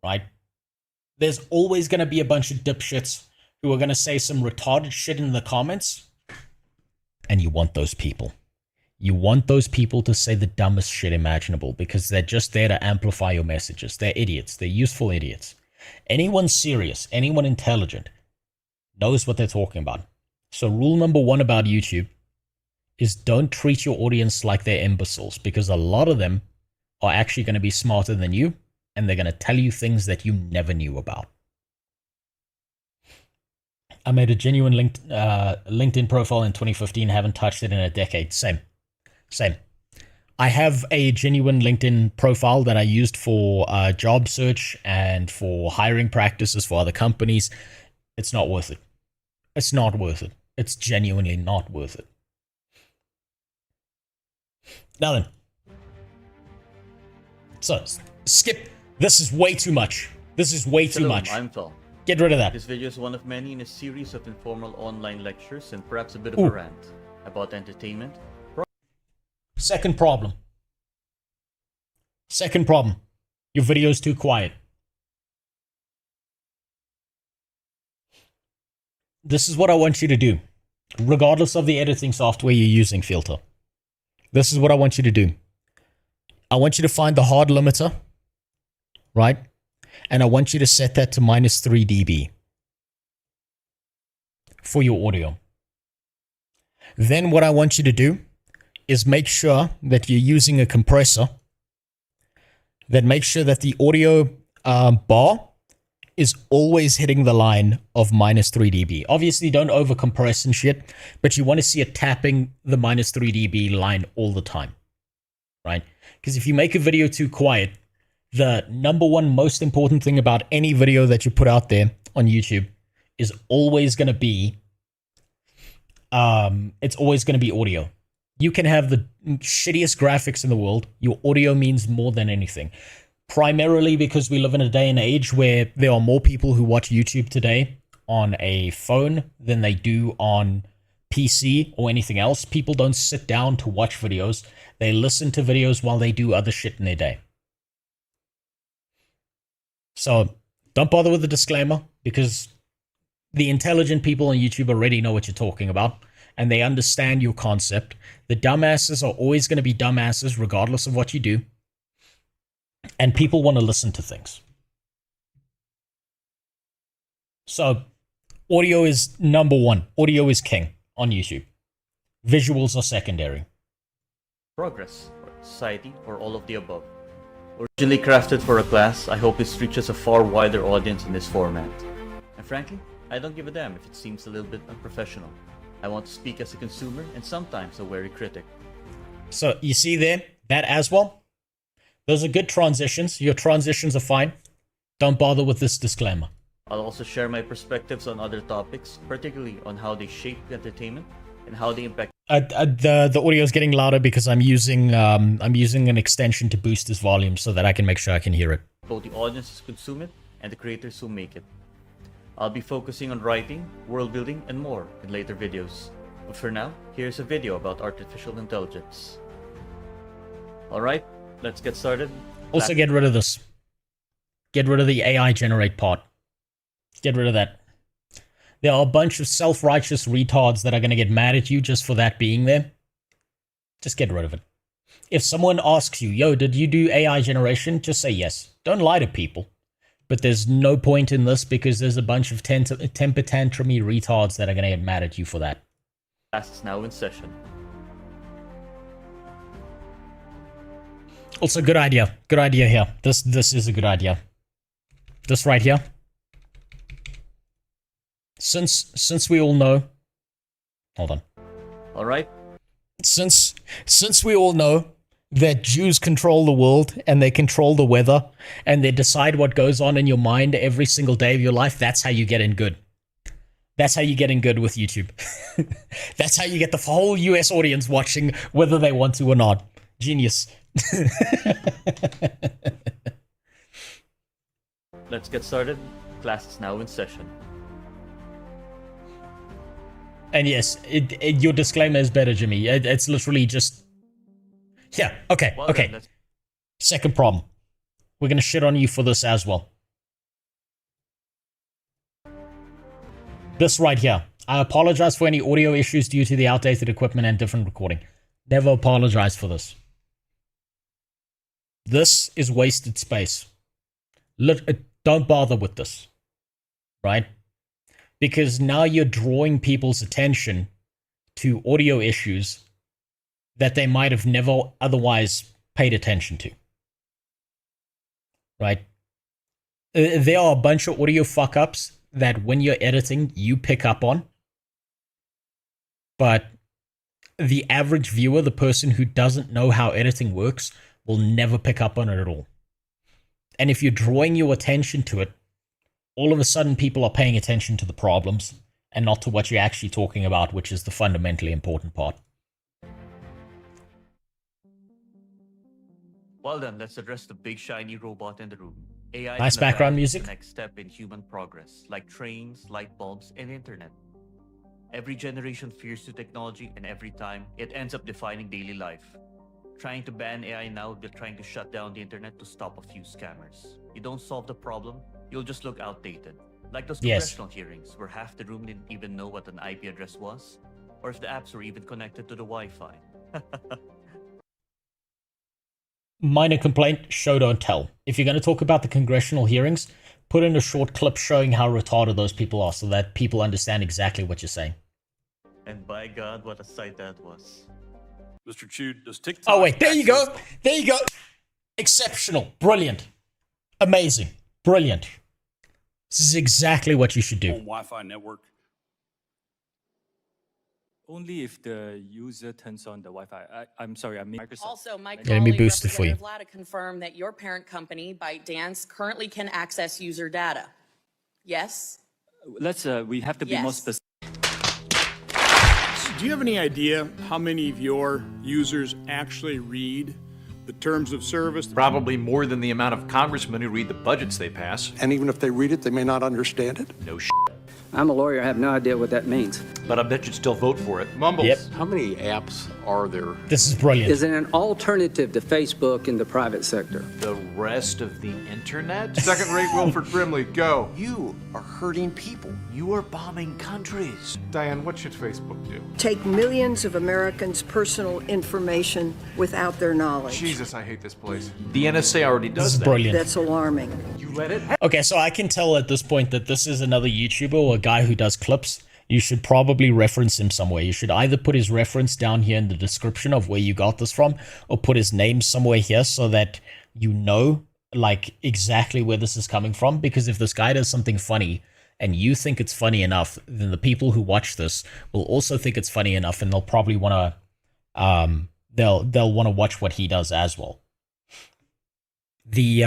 Speaker 2: Right? There's always going to be a bunch of dipshits who are going to say some retarded shit in the comments. And you want those people. You want those people to say the dumbest shit imaginable because they're just there to amplify your messages. They're idiots. They're useful idiots. Anyone serious, anyone intelligent knows what they're talking about. So rule number one about YouTube is don't treat your audience like they're imbeciles because a lot of them are actually going to be smarter than you and they're going to tell you things that you never knew about. I made a genuine LinkedIn profile in 2015, haven't touched it in a decade. Same. I have a genuine LinkedIn profile that I used for job search and for hiring practices for other companies. It's not worth it. It's not worth it. It's genuinely not worth it. Now then. So, skip. This is way too much. This is way too much.
Speaker 6: I'm Phil.
Speaker 2: Get rid of that.
Speaker 6: This video is one of many in a series of informal online lectures and perhaps a bit of a rant about entertainment.
Speaker 2: Second problem. Your video is too quiet. this is what I want you to do, regardless of the editing software you're using, Filter. This is what I want you to do. I want you to find the hard limiter, right? And I want you to set that to -3 dB for your audio. Then what I want you to do is make sure that you're using a compressor that makes sure that the audio bar is always hitting the line of -3 dB. Obviously, don't overcompress and shit, but you want to see it tapping the -3 dB line all the time, right? Because if you make a video too quiet, the number one most important thing about any video that you put out there on YouTube is always going to be, it's always going to be audio. You can have the shittiest graphics in the world. Your audio means more than anything. Primarily because we live in a day and age where there are more people who watch YouTube today on a phone than they do on PC or anything else. People don't sit down to watch videos. They listen to videos while they do other shit in their day. So don't bother with the disclaimer, because the intelligent people on YouTube already know what you're talking about and they understand your concept. The dumbasses are always going to be dumbasses regardless of what you do. And people want to listen to things. So audio is number one. Audio is king on YouTube. Visuals are secondary.
Speaker 6: Progress, or society, or all of the above. Originally crafted for a class, I hope this reaches a far wider audience in this format. And frankly, I don't give a damn if it seems a little bit unprofessional. I want to speak as a consumer and sometimes a wary critic.
Speaker 2: So you see there, that as well? Those are good transitions. Your transitions are fine. Don't bother with this disclaimer.
Speaker 6: I'll also share my perspectives on other topics, particularly on how they shape entertainment and how they impact.
Speaker 2: The audio is getting louder because I'm using an extension to boost this volume so that I can make sure I can hear it.
Speaker 6: Both the audiences who consume it and the creators who make it. I'll be focusing on writing, world building, and more in later videos. But for now, here's a video about artificial intelligence. Alright, let's get started.
Speaker 2: Also, get rid of this. Get rid of the AI generate part. Get rid of that. There are a bunch of self-righteous retards that are going to get mad at you just for that being there. Just get rid of it. If someone asks you, yo, did you do AI generation? Just say yes. Don't lie to people. But there's no point in this because there's a bunch of temper tantrumy retards that are going to get mad at you for that.
Speaker 6: Class is now in session.
Speaker 2: Also, good idea. Good idea here. This is a good idea. This right here. Since we all know, hold on.
Speaker 6: All right.
Speaker 2: Since we all know that Jews control the world and they control the weather and they decide what goes on in your mind every single day of your life, that's how you get in good. That's how you get in good with YouTube. That's how you get the whole US audience watching whether they want to or not. Genius.
Speaker 6: Let's get started. Class is now in session.
Speaker 2: And yes, your disclaimer is better, Jimmy. It's literally just... Yeah, okay,
Speaker 6: Well,
Speaker 2: okay.
Speaker 6: then,
Speaker 2: Second problem. We're going to shit on you for this as well. This right here. I apologize for any audio issues due to the outdated equipment and different recording. Never apologize for this. This is wasted space. Don't bother with this. Right? Because now you're drawing people's attention to audio issues that they might have never otherwise paid attention to. Right? There are a bunch of audio fuck-ups that when you're editing, you pick up on. But the average viewer, the person who doesn't know how editing works, will never pick up on it at all. And if you're drawing your attention to it, all of a sudden people are paying attention to the problems and not to what you're actually talking about, which is the fundamentally important part.
Speaker 6: Well then, let's address the big shiny robot in the room. AI
Speaker 2: Nice
Speaker 6: is
Speaker 2: background
Speaker 6: the
Speaker 2: music.
Speaker 6: next step in human progress, like trains, light bulbs, and internet. Every generation fears to technology, and every time, it ends up defining daily life. Trying to ban AI now would be trying to shut down the internet to stop a few scammers. You don't solve the problem, you'll just look outdated. Like those
Speaker 2: Yes.
Speaker 6: congressional hearings where half the room didn't even know what an IP address was, or if the apps were even connected to the Wi-Fi.
Speaker 2: Minor complaint, show don't tell. If you're going to talk about the congressional hearings, put in a short clip showing how retarded those people are so that people understand exactly what you're saying.
Speaker 6: And by God, what a sight that was.
Speaker 7: Mr. Chu, does TikTok...
Speaker 2: Oh, wait, there you go.
Speaker 7: access-
Speaker 2: There you go. Exceptional. Brilliant. Amazing. Brilliant. This is exactly what you should do.
Speaker 7: On Wi-Fi network.
Speaker 8: Only if the user turns on the Wi-Fi. I'm sorry, I mean Microsoft.
Speaker 9: Also, my
Speaker 2: Yeah, let me
Speaker 9: colleague,
Speaker 2: boost it for you.
Speaker 9: Representative Vlada, confirmed that your parent company, ByteDance, currently can access user data. Yes?
Speaker 8: We have to be more
Speaker 9: Yes.
Speaker 8: specific.
Speaker 10: Do you have any idea how many of your users actually read the terms of service?
Speaker 11: Probably more than the amount of congressmen who read the budgets they pass.
Speaker 4: And even if they read it, they may not understand it.
Speaker 11: No shit.
Speaker 12: I'm a lawyer, I have no idea what that means.
Speaker 11: But I bet you'd still vote for it. Mumbles.
Speaker 2: Yep.
Speaker 4: How many apps are there?
Speaker 2: This is brilliant.
Speaker 12: Is it an alternative to Facebook in the private sector?
Speaker 11: The rest of the internet?
Speaker 13: Second-rate Wilford Brimley, go.
Speaker 4: You are hurting people.
Speaker 11: You are bombing countries.
Speaker 13: Diane, what should Facebook do?
Speaker 14: Take millions of Americans' personal information without their knowledge.
Speaker 13: Jesus, I hate this place.
Speaker 11: The NSA already
Speaker 2: This
Speaker 11: does
Speaker 2: is
Speaker 11: that.
Speaker 2: brilliant.
Speaker 14: That's alarming.
Speaker 11: You let it
Speaker 2: Okay, so I can tell at this point that this is another YouTuber or a guy who does clips. You should probably reference him somewhere. You should either put his reference down here in the description of where you got this from, or put his name somewhere here so that you know, like, exactly where this is coming from. Because if this guy does something funny and you think it's funny enough, then the people who watch this will also think it's funny enough, and they'll probably want to, they'll want to watch what he does as well. The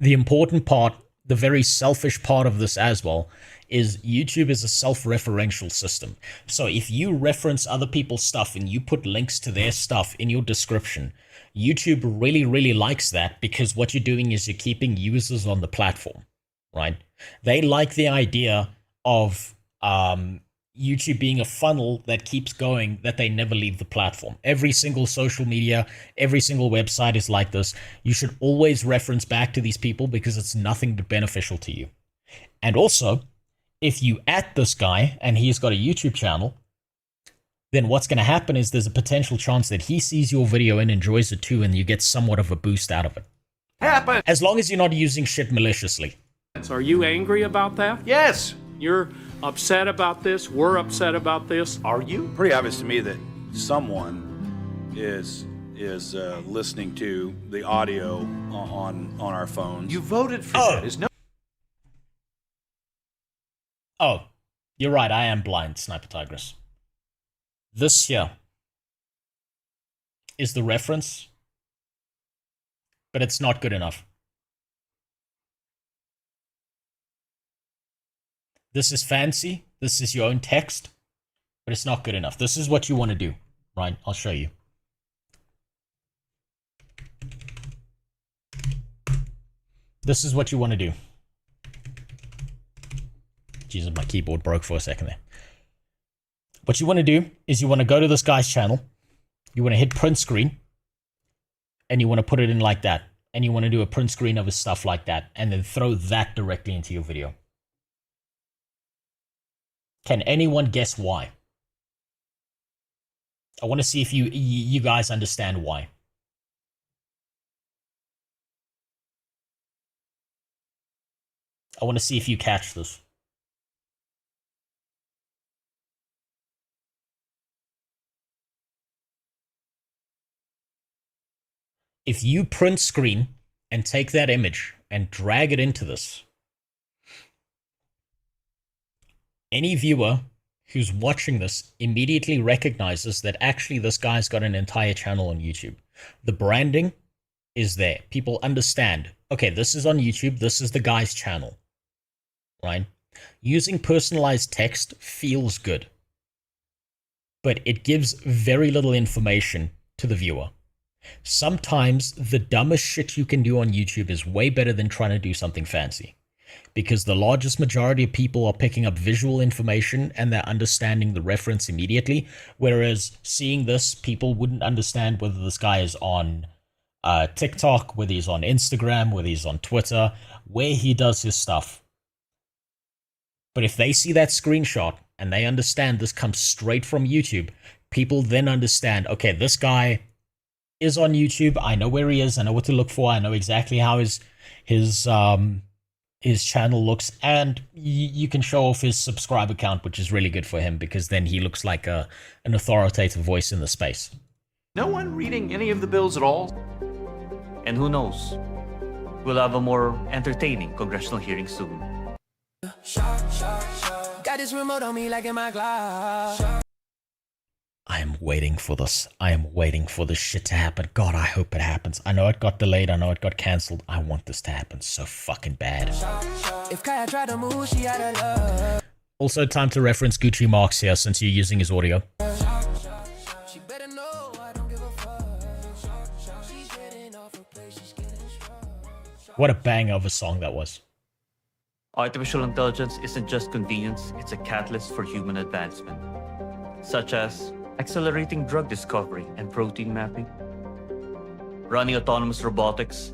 Speaker 2: important part, the very selfish part of this as well, is YouTube is a self-referential system. So if you reference other people's stuff and you put links to their stuff in your description, YouTube really, really likes that, because what you're doing is you're keeping users on the platform, right? They like the idea of YouTube being a funnel that keeps going, that they never leave the platform. Every single social media, every single website is like this. You should always reference back to these people because it's nothing but beneficial to you. And also, if you at this guy and he's got a YouTube channel, then what's going to happen is there's a potential chance that he sees your video and enjoys it too, and you get somewhat of a boost out of it.
Speaker 11: happen.
Speaker 2: As long as you're not using shit maliciously.
Speaker 10: Are you angry about that?
Speaker 11: Yes.
Speaker 10: You're upset about this? We're upset about this?
Speaker 11: Are you?
Speaker 7: Pretty obvious to me that someone is listening to the audio on our phones.
Speaker 11: You voted for that. Is no.
Speaker 2: Oh, you're right, I am blind, Sniper Tigress. This here is the reference, but it's not good enough. This is fancy, this is your own text, but it's not good enough. This is what you want to do, right? I'll show you. This is what you want to do. Jesus, my keyboard broke for a second there. What you want to do is you want to go to this guy's channel, you want to hit print screen, and you want to put it in like that. And you want to do a print screen of his stuff like that, and then throw that directly into your video. Can anyone guess why? I want to see if you guys understand why. I want to see if you catch this. If you print screen and take that image and drag it into this, any viewer who's watching this immediately recognizes that actually this guy's got an entire channel on YouTube. The branding is there. People understand, okay, this is on YouTube, this is the guy's channel, right? Using personalized text feels good, but it gives very little information to the viewer. Sometimes the dumbest shit you can do on YouTube is way better than trying to do something fancy, because the largest majority of people are picking up visual information and they're understanding the reference immediately, whereas seeing this, people wouldn't understand whether this guy is on TikTok, whether he's on Instagram, whether he's on Twitter, where he does his stuff. But if they see that screenshot and they understand this comes straight from YouTube, people then understand, okay, this guy is on YouTube. I know where he is. I know what to look for. I know exactly how his channel looks, and you can show off his subscriber count, which is really good for him because then he looks like an authoritative voice in the space.
Speaker 11: No one reading any of the bills at all?
Speaker 6: And who knows? We'll have a more entertaining congressional hearing soon.
Speaker 15: Got this remote on me like in my glass.
Speaker 2: I am waiting for this. I am waiting for this shit to happen. God, I hope it happens. I know it got delayed. I know it got cancelled. I want this to happen so fucking bad.
Speaker 15: If Kaya tried to move, she had a love.
Speaker 2: Also, time to reference Gucci Marks here since you're using his audio.
Speaker 15: She better know I don't give a fuck. She's getting off her place, she's getting strong.
Speaker 2: What a banger of a song that was.
Speaker 6: Artificial intelligence isn't just convenience, it's a catalyst for human advancement, such as accelerating drug discovery and protein mapping, running autonomous robotics,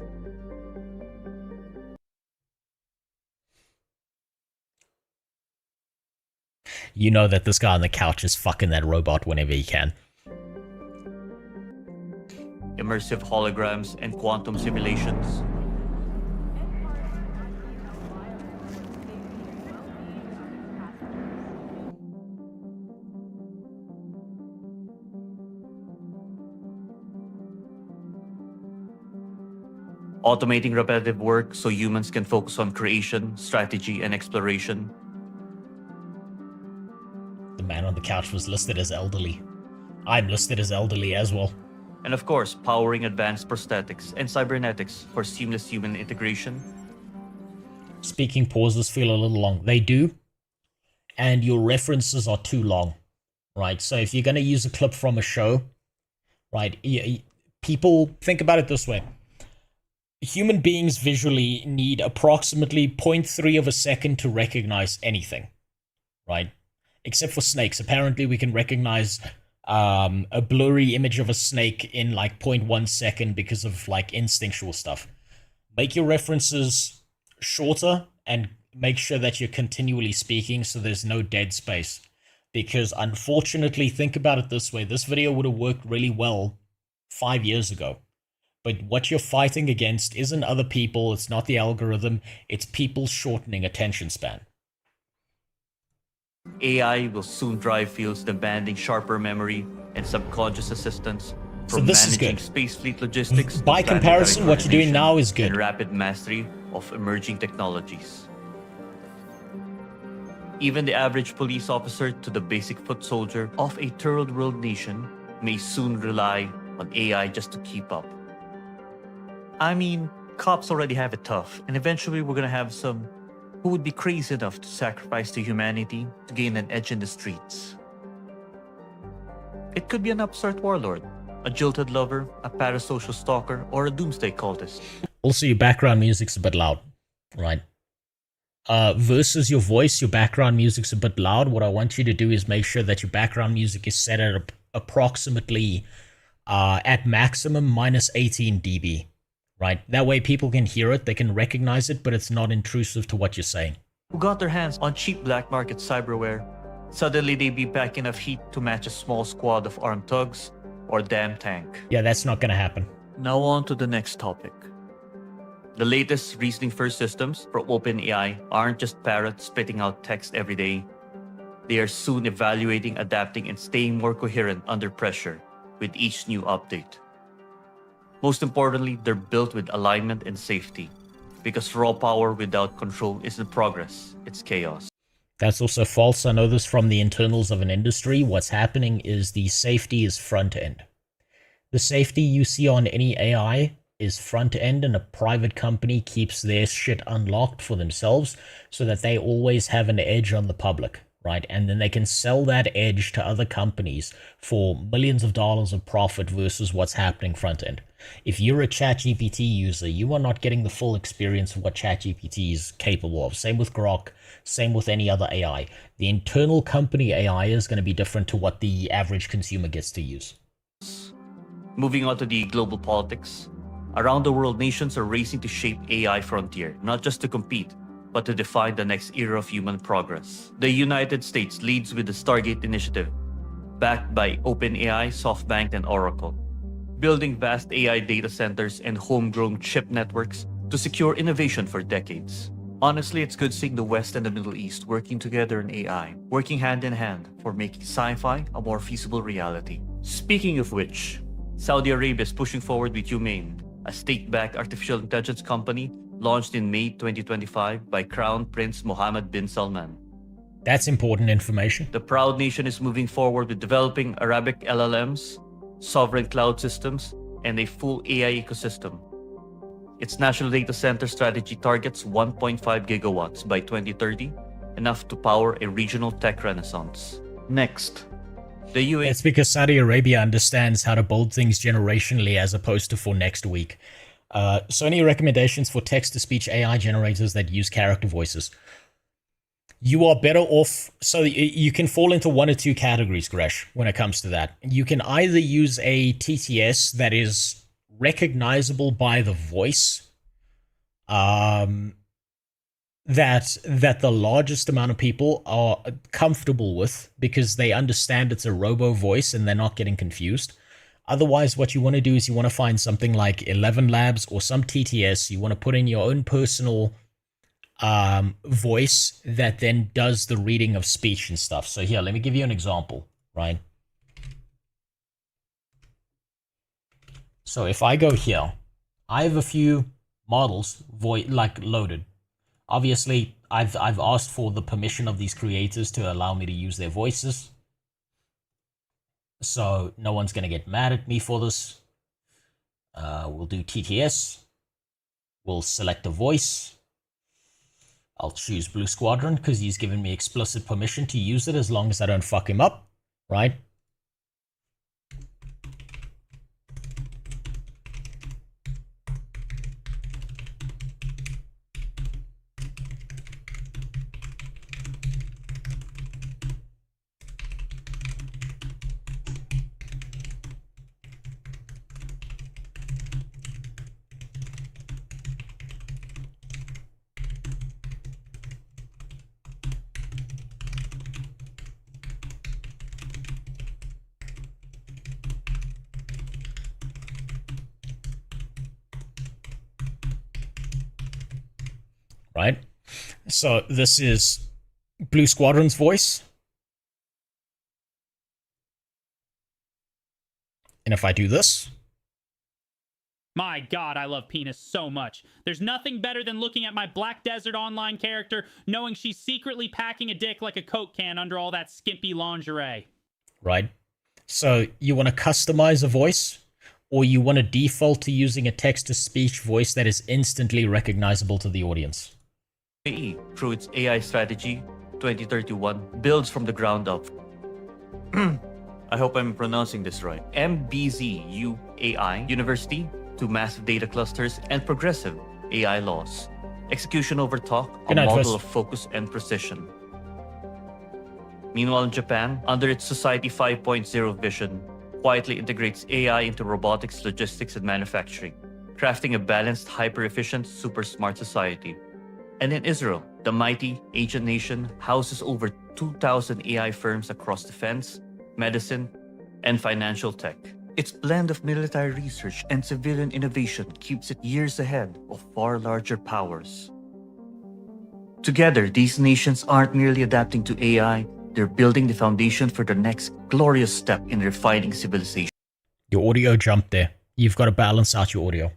Speaker 2: You know that this guy on the couch is fucking that robot whenever he can.
Speaker 6: immersive holograms, and quantum simulations. Automating repetitive work so humans can focus on creation, strategy, and exploration.
Speaker 2: The man on the couch was listed as elderly. I'm listed as elderly as well.
Speaker 6: And of course, powering advanced prosthetics and cybernetics for seamless human integration.
Speaker 2: Speaking pauses feel a little long. They do. And your references are too long, right? So if you're going to use a clip from a show, right, people think about it this way. Human beings visually need approximately 0.3 of a second to recognize anything, right? Except for snakes. Apparently we can recognize a blurry image of a snake in like 0.1 second because of like instinctual stuff. Make your references shorter and make sure that you're continually speaking so there's no dead space. Because unfortunately, think about it this way, this video would have worked really well 5 years ago. But what you're fighting against isn't other people, it's not the algorithm, it's people shortening attention span.
Speaker 6: AI will soon drive fields demanding sharper memory and subconscious assistance
Speaker 2: So
Speaker 6: from
Speaker 2: this is
Speaker 6: managing
Speaker 2: good.
Speaker 6: space fleet logistics.
Speaker 2: By
Speaker 6: to
Speaker 2: comparison,
Speaker 6: planetary
Speaker 2: what you're doing
Speaker 6: coordination
Speaker 2: now is good.
Speaker 6: And rapid mastery of emerging technologies. Even the average police officer to the basic foot soldier of a third world nation may soon rely on AI just to keep up. I mean, cops already have it tough, and eventually we're gonna have some who would be crazy enough to sacrifice to humanity to gain an edge in the streets. It could be an upstart warlord, a jilted lover, a parasocial stalker, or a doomsday cultist.
Speaker 2: Also, your background music's a bit loud, right? Versus your voice, your background music's a bit loud. What I want you to do is make sure that your background music is set at approximately, at maximum, minus 18 dB. Right? That way people can hear it, they can recognize it, but it's not intrusive to what you're saying.
Speaker 6: Who got their hands on cheap black market cyberware, suddenly they be back enough heat to match a small squad of armed thugs or damn tank.
Speaker 2: Yeah, that's not gonna happen.
Speaker 6: Now on to the next topic. The latest reasoning-first systems from OpenAI aren't just parrots spitting out text every day. They are soon evaluating, adapting, and staying more coherent under pressure with each new update. Most importantly, they're built with alignment and safety, because raw power without control isn't progress, it's chaos.
Speaker 2: That's also false. I know this from the internals of an industry. What's happening is the safety is front end. The safety you see on any AI is front end, and a private company keeps their shit unlocked for themselves so that they always have an edge on the public, right? And then they can sell that edge to other companies for millions of dollars of profit versus what's happening front end. If you're a ChatGPT user, you are not getting the full experience of what ChatGPT is capable of. Same with Grok, same with any other AI. The internal company AI is going to be different to what the average consumer gets to use.
Speaker 6: Moving on to the global politics. Around the world, nations are racing to shape AI frontier, not just to compete, but to define the next era of human progress. The United States leads with the Stargate initiative, backed by OpenAI, SoftBank, and Oracle, building vast AI data centers and homegrown chip networks to secure innovation for decades. Honestly, it's good seeing the West and the Middle East working together in AI, working hand in hand for making sci-fi a more feasible reality. Speaking of which, Saudi Arabia is pushing forward with Humane, a state-backed artificial intelligence company launched in May 2025 by Crown Prince Mohammed bin Salman.
Speaker 2: That's important information.
Speaker 6: The proud nation is moving forward with developing Arabic LLMs, sovereign cloud systems, and a full AI ecosystem. Its national data center strategy targets 1.5 gigawatts by 2030, enough to power a regional tech renaissance. Next, the UAE.
Speaker 2: It's because Saudi Arabia understands how to build things generationally as opposed to for next week. So any recommendations for text-to-speech AI generators that use character voices? You are better off, so you can fall into one or two categories, Gresh, when it comes to that. You can either use a TTS that is recognizable by the voice, that the largest amount of people are comfortable with because they understand it's a robo voice and they're not getting confused. Otherwise, what you want to do is you want to find something like 11 Labs or some TTS. You want to put in your own personal voice that then does the reading of speech and stuff. So here, let me give you an example, right? So if I go here, I have a few models loaded. Obviously, I've asked for the permission of these creators to allow me to use their voices. So no one's going to get mad at me for this. We'll do TTS. We'll select a voice. I'll choose Blue Squadron because he's given me explicit permission to use it as long as I don't fuck him up, right? Right? So this is Blue Squadron's voice. And if I do this,
Speaker 16: my God, I love Penis so much. There's nothing better than looking at my Black Desert Online character, knowing she's secretly packing a dick like a Coke can under all that skimpy lingerie.
Speaker 2: right? So you want to customize a voice, or you want to default to using a text-to-speech voice that is instantly recognizable to the audience.
Speaker 6: UAE, through its AI strategy 2031, builds from the ground up. I hope I'm pronouncing this right. MBZU AI University to massive data clusters and progressive AI laws. Execution over talk, a model of focus and precision. Meanwhile, in Japan, under its Society 5.0 vision, quietly integrates AI into robotics, logistics, and manufacturing, crafting a balanced, hyper-efficient, super-smart society. And in Israel, the mighty Asian nation houses over 2,000 AI firms across defense, medicine, and financial tech. Its blend of military research and civilian innovation keeps it years ahead of far larger powers. Together, these nations aren't merely adapting to AI, they're building the foundation for the next glorious step in refining civilization.
Speaker 2: Your audio jumped there. You've got to balance out your audio.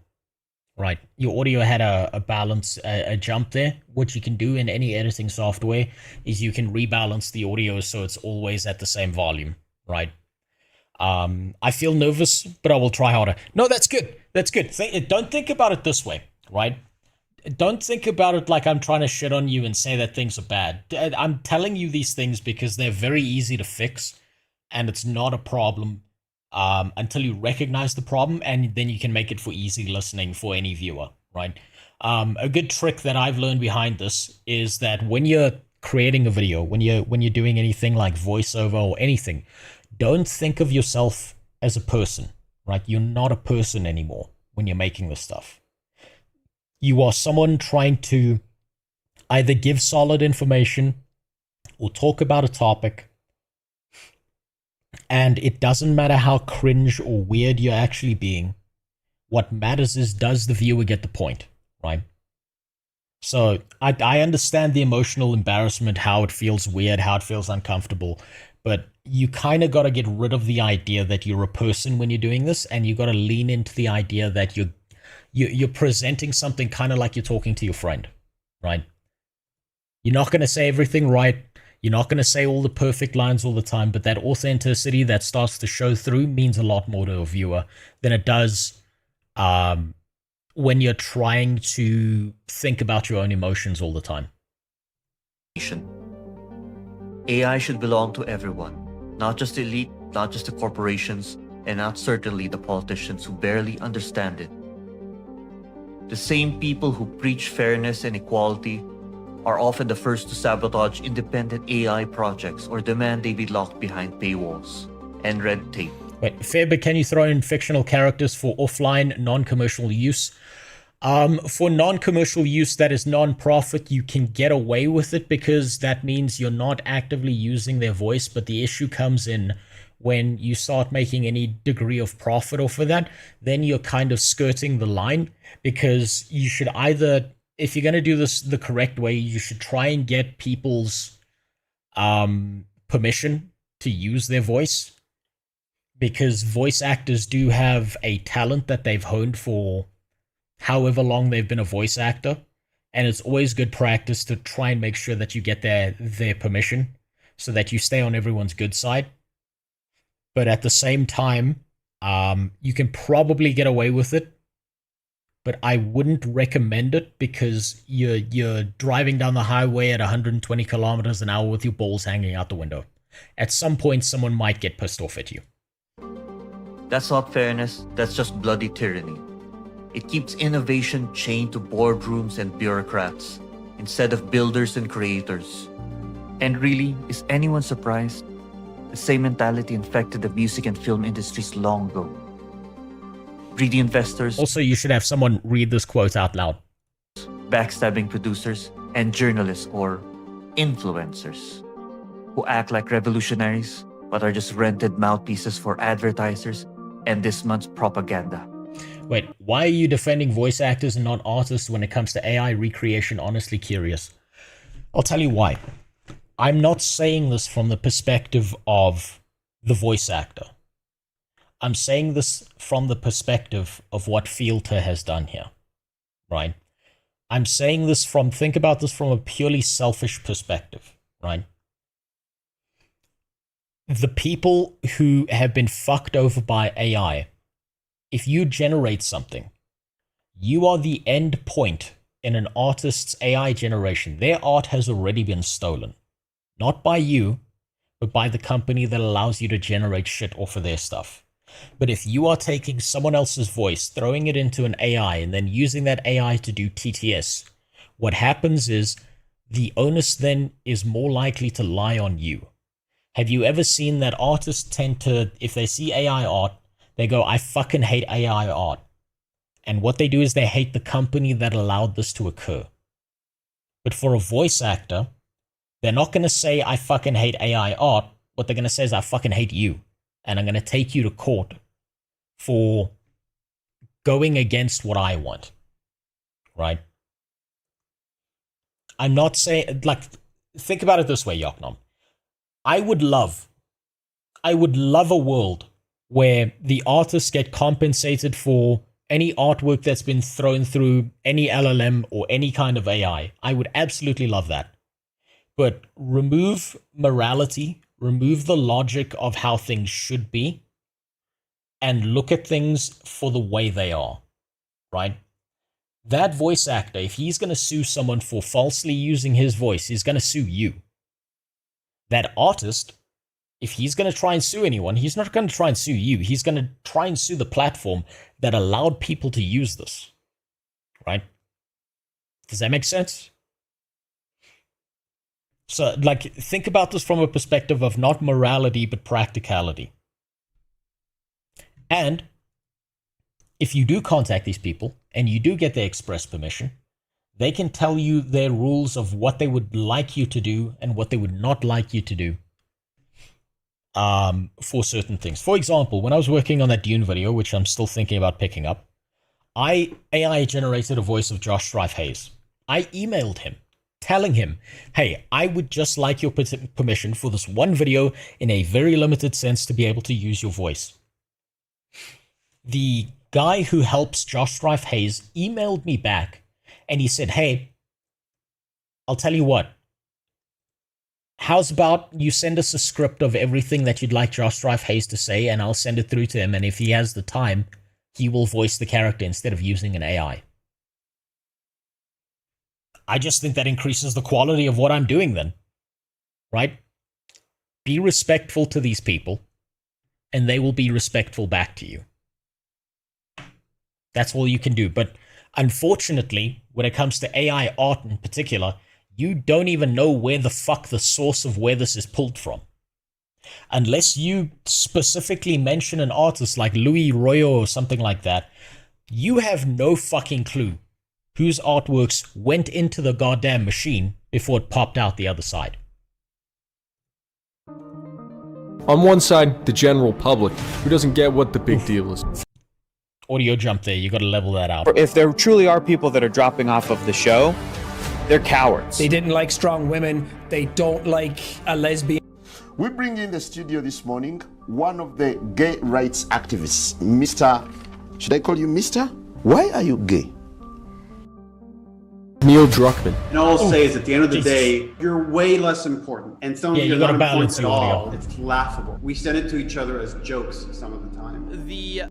Speaker 2: Right. Your audio had a jump there. What you can do in any editing software is you can rebalance the audio so it's always at the same volume. Right. I feel nervous, but I will try harder. No, that's good. That's good. Don't think about it this way, right? Don't think about it like I'm trying to shit on you and say that things are bad. I'm telling you these things because they're very easy to fix, and it's not a problem until you recognize the problem, and then you can make it for easy listening for any viewer, right? A good trick that I've learned behind this is that when you're creating a video, when you're doing anything like voiceover or anything, don't think of yourself as a person, right? You're not a person anymore when you're making this stuff. You are someone trying to Either give solid information or talk about a topic. And it doesn't matter how cringe or weird you're actually being. What matters is, does the viewer get the point, right? So I understand the emotional embarrassment, how it feels weird, how it feels uncomfortable, but you kind of got to get rid of the idea that you're a person when you're doing this, and you got to lean into the idea that you're presenting something kind of like you're talking to your friend, right? You're not going to say everything right. You're not going to say all the perfect lines all the time, but that authenticity that starts to show through means a lot more to a viewer than it does when you're trying to think about your own emotions all the time.
Speaker 6: AI should belong to everyone, not just the elite, not just the corporations, and not certainly the politicians who barely understand it. The same people who preach fairness and equality are often the first to sabotage independent AI projects or demand they be locked behind paywalls and red tape.
Speaker 2: Wait, fair, but can you throw in fictional characters for offline, non-commercial use? For non-commercial use that is non-profit, you can get away with it because that means you're not actively using their voice, but the issue comes in when you start making any degree of profit off of that. Then you're kind of skirting the line, because you should either, if you're going to do this the correct way, you should try and get people's permission to use their voice, because voice actors do have a talent that they've honed for however long they've been a voice actor, and it's always good practice to try and make sure that you get their permission so that you stay on everyone's good side. But at the same time, you can probably get away with it, but I wouldn't recommend it, because you're driving down the highway at 120 kilometers an hour with your balls hanging out the window. At some point, someone might get pissed off at you.
Speaker 6: That's not fairness, that's just bloody tyranny. It keeps innovation chained to boardrooms and bureaucrats, instead of builders and creators. And really, is anyone surprised? The same mentality infected the music and film industries long ago. Greedy investors...
Speaker 2: Also, you should have someone read this quote out loud.
Speaker 6: Backstabbing producers and journalists, or influencers, who act like revolutionaries but are just rented mouthpieces for advertisers and this month's propaganda.
Speaker 2: Wait, why are you defending voice actors and not artists when it comes to AI recreation? Honestly curious. I'll tell you why. I'm not saying this from the perspective of the voice actor. I'm saying this from the perspective of what Filter has done here, right? I'm saying this from, think about this from a purely selfish perspective, right? The people who have been fucked over by AI, if you generate something, you are the end point in an artist's AI generation. Their art has already been stolen. Not by you, but by the company that allows you to generate shit off of their stuff. But if you are taking someone else's voice, throwing it into an AI, and then using that AI to do TTS, what happens is the onus then is more likely to lie on you. Have you ever seen that artists tend to, if they see AI art, they go, I fucking hate AI art. And what they do is they hate the company that allowed this to occur. But for a voice actor, they're not going to say, I fucking hate AI art. What they're going to say is, I fucking hate you. And I'm going to take you to court for going against what I want. Right? I'm not saying, like, think about it this way, Yoknom. I would love a world where the artists get compensated for any artwork that's been thrown through any LLM or any kind of AI. I would absolutely love that. But remove morality, remove the logic of how things should be, and look at things for the way they are, right? That voice actor, if he's going to sue someone for falsely using his voice, he's going to sue you. That artist, if he's going to try and sue anyone, he's not going to try and sue you. He's going to try and sue the platform that allowed people to use this, right? Does that make sense? So, like, think about this from a perspective of not morality, but practicality. And if you do contact these people, and you do get their express permission, They can tell you their rules of what they would like you to do and what they would not like you to do for certain things. For example, when I was working on that Dune video, which I'm still thinking about picking up, I AI generated a voice of Josh Strife Hayes. I emailed him telling him, hey, I would just like your permission for this one video in a very limited sense to be able to use your voice. The guy who helps Josh Strife Hayes emailed me back and he said, hey, I'll tell you what. How's about you send us a script of everything that you'd like Josh Strife Hayes to say, and I'll send it through to him, and if he has the time, he will voice the character instead of using an AI. I just think that increases the quality of what I'm doing then. Right? Be respectful to these people, and they will be respectful back to you. That's all you can do. But unfortunately, when it comes to AI art in particular, you don't even know where the fuck the source of where this is pulled from. Unless you specifically mention an artist like Louis Royo or something like that, you have no fucking clue whose artworks went into the goddamn machine before it popped out the other side.
Speaker 17: On one side, the general public, who doesn't get what the big deal is.
Speaker 2: Audio jump there, you gotta level that out.
Speaker 18: If there truly are people that are dropping off of the show, they're cowards.
Speaker 19: They didn't like strong women. They don't like a lesbian.
Speaker 20: We bring in the studio this morning one of the gay rights activists, Mr. Should I call you Mr.? Why are you gay?
Speaker 17: Neil Druckmann.
Speaker 21: And all I'll say is at the end of the day, you're way less important. And some of you are not important at all. It's laughable. We send it to each other as jokes some of the time.
Speaker 6: The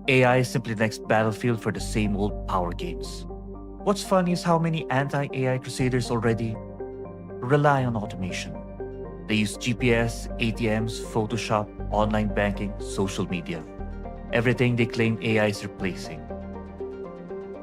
Speaker 6: AI is simply the next battlefield for the same old power games. What's funny is how many anti-AI crusaders already rely on automation. They use GPS, ATMs, Photoshop, online banking, social media. Everything they claim AI is replacing.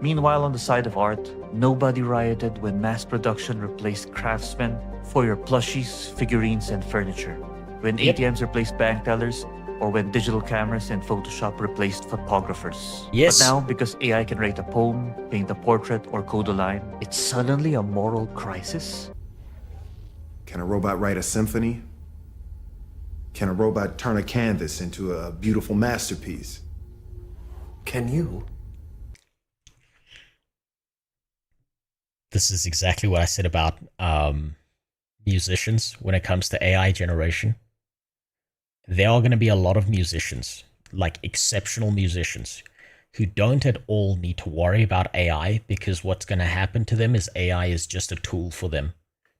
Speaker 6: Meanwhile, on the side of art, nobody rioted when mass production replaced craftsmen for your plushies, figurines, and furniture. When ATMs replaced bank tellers, or when digital cameras and Photoshop replaced photographers.
Speaker 2: Yes.
Speaker 6: But now, because AI can write a poem, paint a portrait, or code a line, it's suddenly a moral crisis?
Speaker 22: Can a robot write a symphony? Can a robot turn a canvas into a beautiful masterpiece? Can you?
Speaker 2: This is exactly what I said about musicians when it comes to AI generation. There are going to be a lot of musicians, like exceptional musicians, who don't at all need to worry about AI, because what's going to happen to them is AI is just a tool for them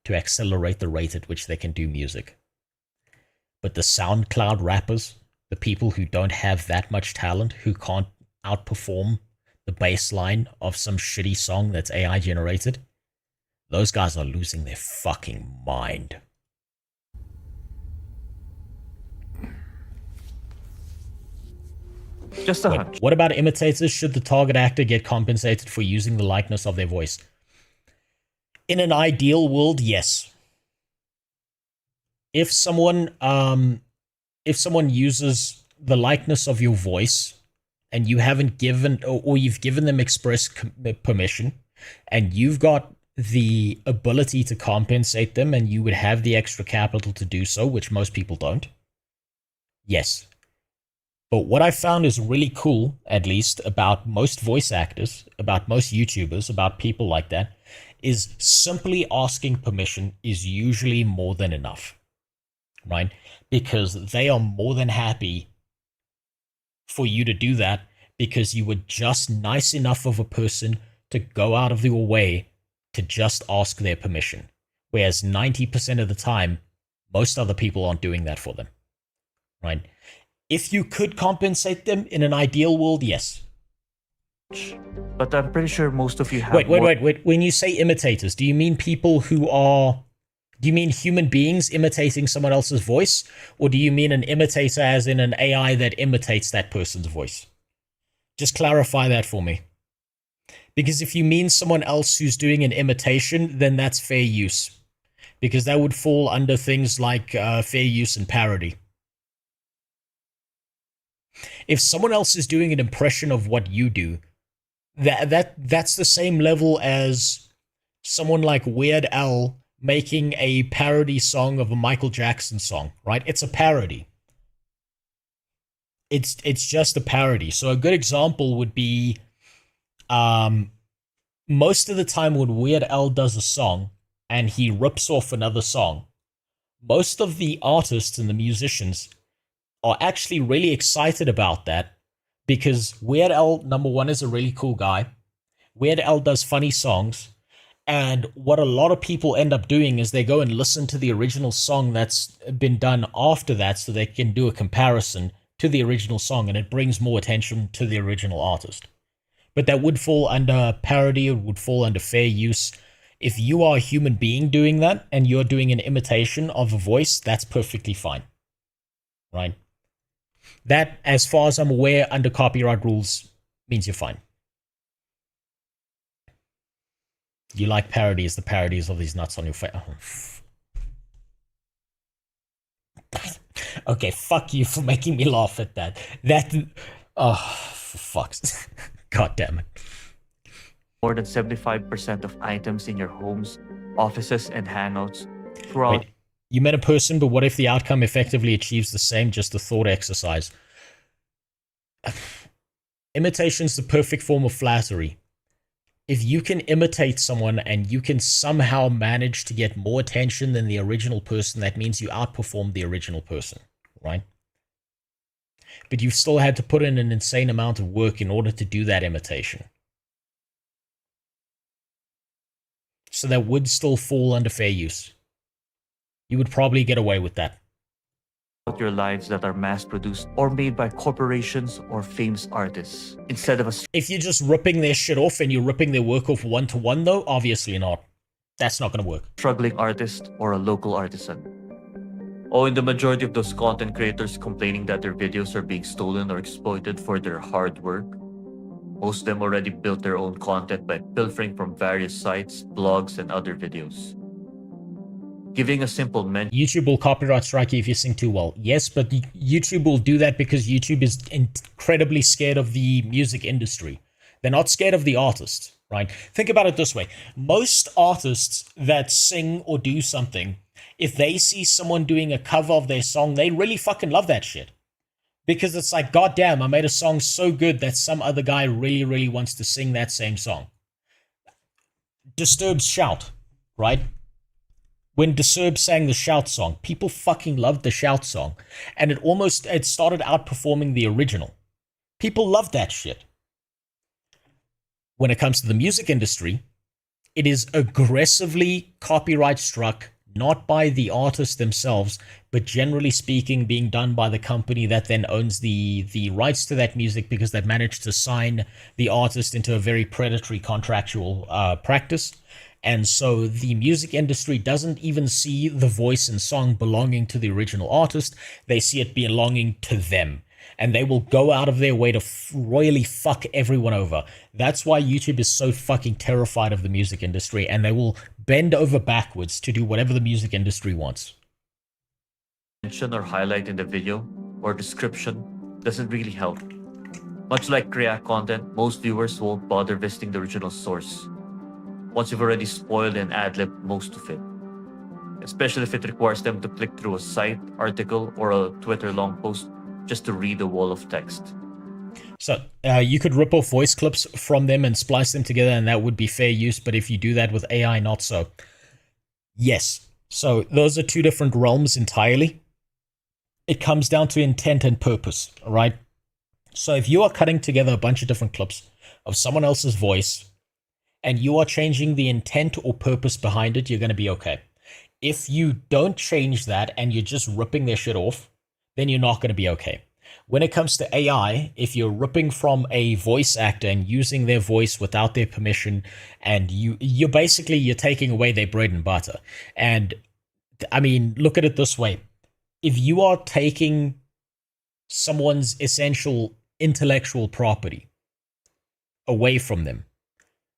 Speaker 2: to accelerate the rate at which they can do music. But the SoundCloud rappers, the people who don't have that much talent, who can't outperform the bass line of some shitty song that's AI generated, those guys are losing their fucking mind.
Speaker 6: Just a hunch.
Speaker 2: What about imitators? Should the target actor get compensated for using the likeness of their voice? In an ideal world, yes. If someone uses the likeness of your voice and you haven't given, or you've given them express permission, and you've got the ability to compensate them, and you would have the extra capital to do so, which most people don't, yes. But what I found is really cool, at least, about most voice actors, about most YouTubers, about people like that, is simply asking permission is usually more than enough, right? Because they are more than happy for you to do that, because you were just nice enough of a person to go out of your way to just ask their permission. Whereas 90% of the time, most other people aren't doing that for them, right? If you could compensate them in an ideal world, yes.
Speaker 6: But I'm pretty sure most of you have...
Speaker 2: Wait. When you say imitators, do you mean people who are... Do you mean human beings imitating someone else's voice? Or do you mean an imitator as in an AI that imitates that person's voice? Just clarify that for me. Because if you mean someone else who's doing an imitation, then that's fair use. Because that would fall under things like fair use and parody. If someone else is doing an impression of what you do, That's the same level as someone like Weird Al making a parody song of a Michael Jackson song, right? It's a parody. It's just a parody. So a good example would be, most of the time when Weird Al does a song and he rips off another song, most of the artists and the musicians are actually really excited about that because Weird Al, number one, is a really cool guy. Weird Al does funny songs. And what a lot of people end up doing is they go and listen to the original song that's been done after that so they can do a comparison to the original song, and it brings more attention to the original artist. But that would fall under parody, it would fall under fair use. If you are a human being doing that and you're doing an imitation of a voice, that's perfectly fine. Right? That, as far as I'm aware, under copyright rules, means you're fine. You like parodies, the parodies of these nuts on your face. Okay, fuck you for making me laugh at that. Oh, for fuck's... God damn it.
Speaker 6: More than 75% of items in your homes, offices, and hangouts throughout...
Speaker 2: Wait, you met a person, but what if the outcome effectively achieves the same, just a thought exercise? Imitation's the perfect form of flattery. If you can imitate someone and you can somehow manage to get more attention than the original person, that means you outperformed the original person, right? But you've still had to put in an insane amount of work in order to do that imitation. So that would still fall under fair use. You would probably get away with that.
Speaker 6: Your lives that are mass-produced or made by corporations or famous artists instead of a...
Speaker 2: If you're just ripping their shit off and you're ripping their work off one-to-one, though, obviously not. That's not going to work.
Speaker 6: Struggling artist or a local artisan. Oh, and the majority of those content creators complaining that their videos are being stolen or exploited for their hard work. Most of them already built their own content by pilfering from various sites, blogs, and other videos. Giving a simple mention.
Speaker 2: YouTube will copyright strike you if you sing too well. Yes, but YouTube will do that because YouTube is incredibly scared of the music industry. They're not scared of the artist, right? Think about it this way. Most artists that sing or do something, if they see someone doing a cover of their song, they really fucking love that shit. Because it's like, goddamn, I made a song so good that some other guy really, really wants to sing that same song. Disturbed's Shout, right? When Disturbed sang the Shout song, people fucking loved the Shout song. And it started outperforming the original. People loved that shit. When it comes to the music industry, it is aggressively copyright struck, not by the artists themselves, but generally speaking being done by the company that then owns the rights to that music because they've managed to sign the artist into a very predatory contractual practice. And so the music industry doesn't even see the voice and song belonging to the original artist. They see it belonging to them. And they will go out of their way to royally fuck everyone over. That's why YouTube is so fucking terrified of the music industry, and they will bend over backwards to do whatever the music industry wants.
Speaker 6: Mention or highlight in the video or description doesn't really help. Much like React content, most viewers won't bother visiting the original source once you've already spoiled and ad-libbed most of it. Especially if it requires them to click through a site, article, or a Twitter long post just to read a wall of text.
Speaker 2: So you could rip off voice clips from them and splice them together, and that would be fair use, but if you do that with AI, not so. Yes. So those are two different realms entirely. It comes down to intent and purpose, right? So if you are cutting together a bunch of different clips of someone else's voice, and you are changing the intent or purpose behind it, you're going to be okay. If you don't change that and you're just ripping their shit off, then you're not going to be okay. When it comes to AI, if you're ripping from a voice actor and using their voice without their permission, and you're taking away their bread and butter. And I mean, look at it this way. If you are taking someone's essential intellectual property away from them,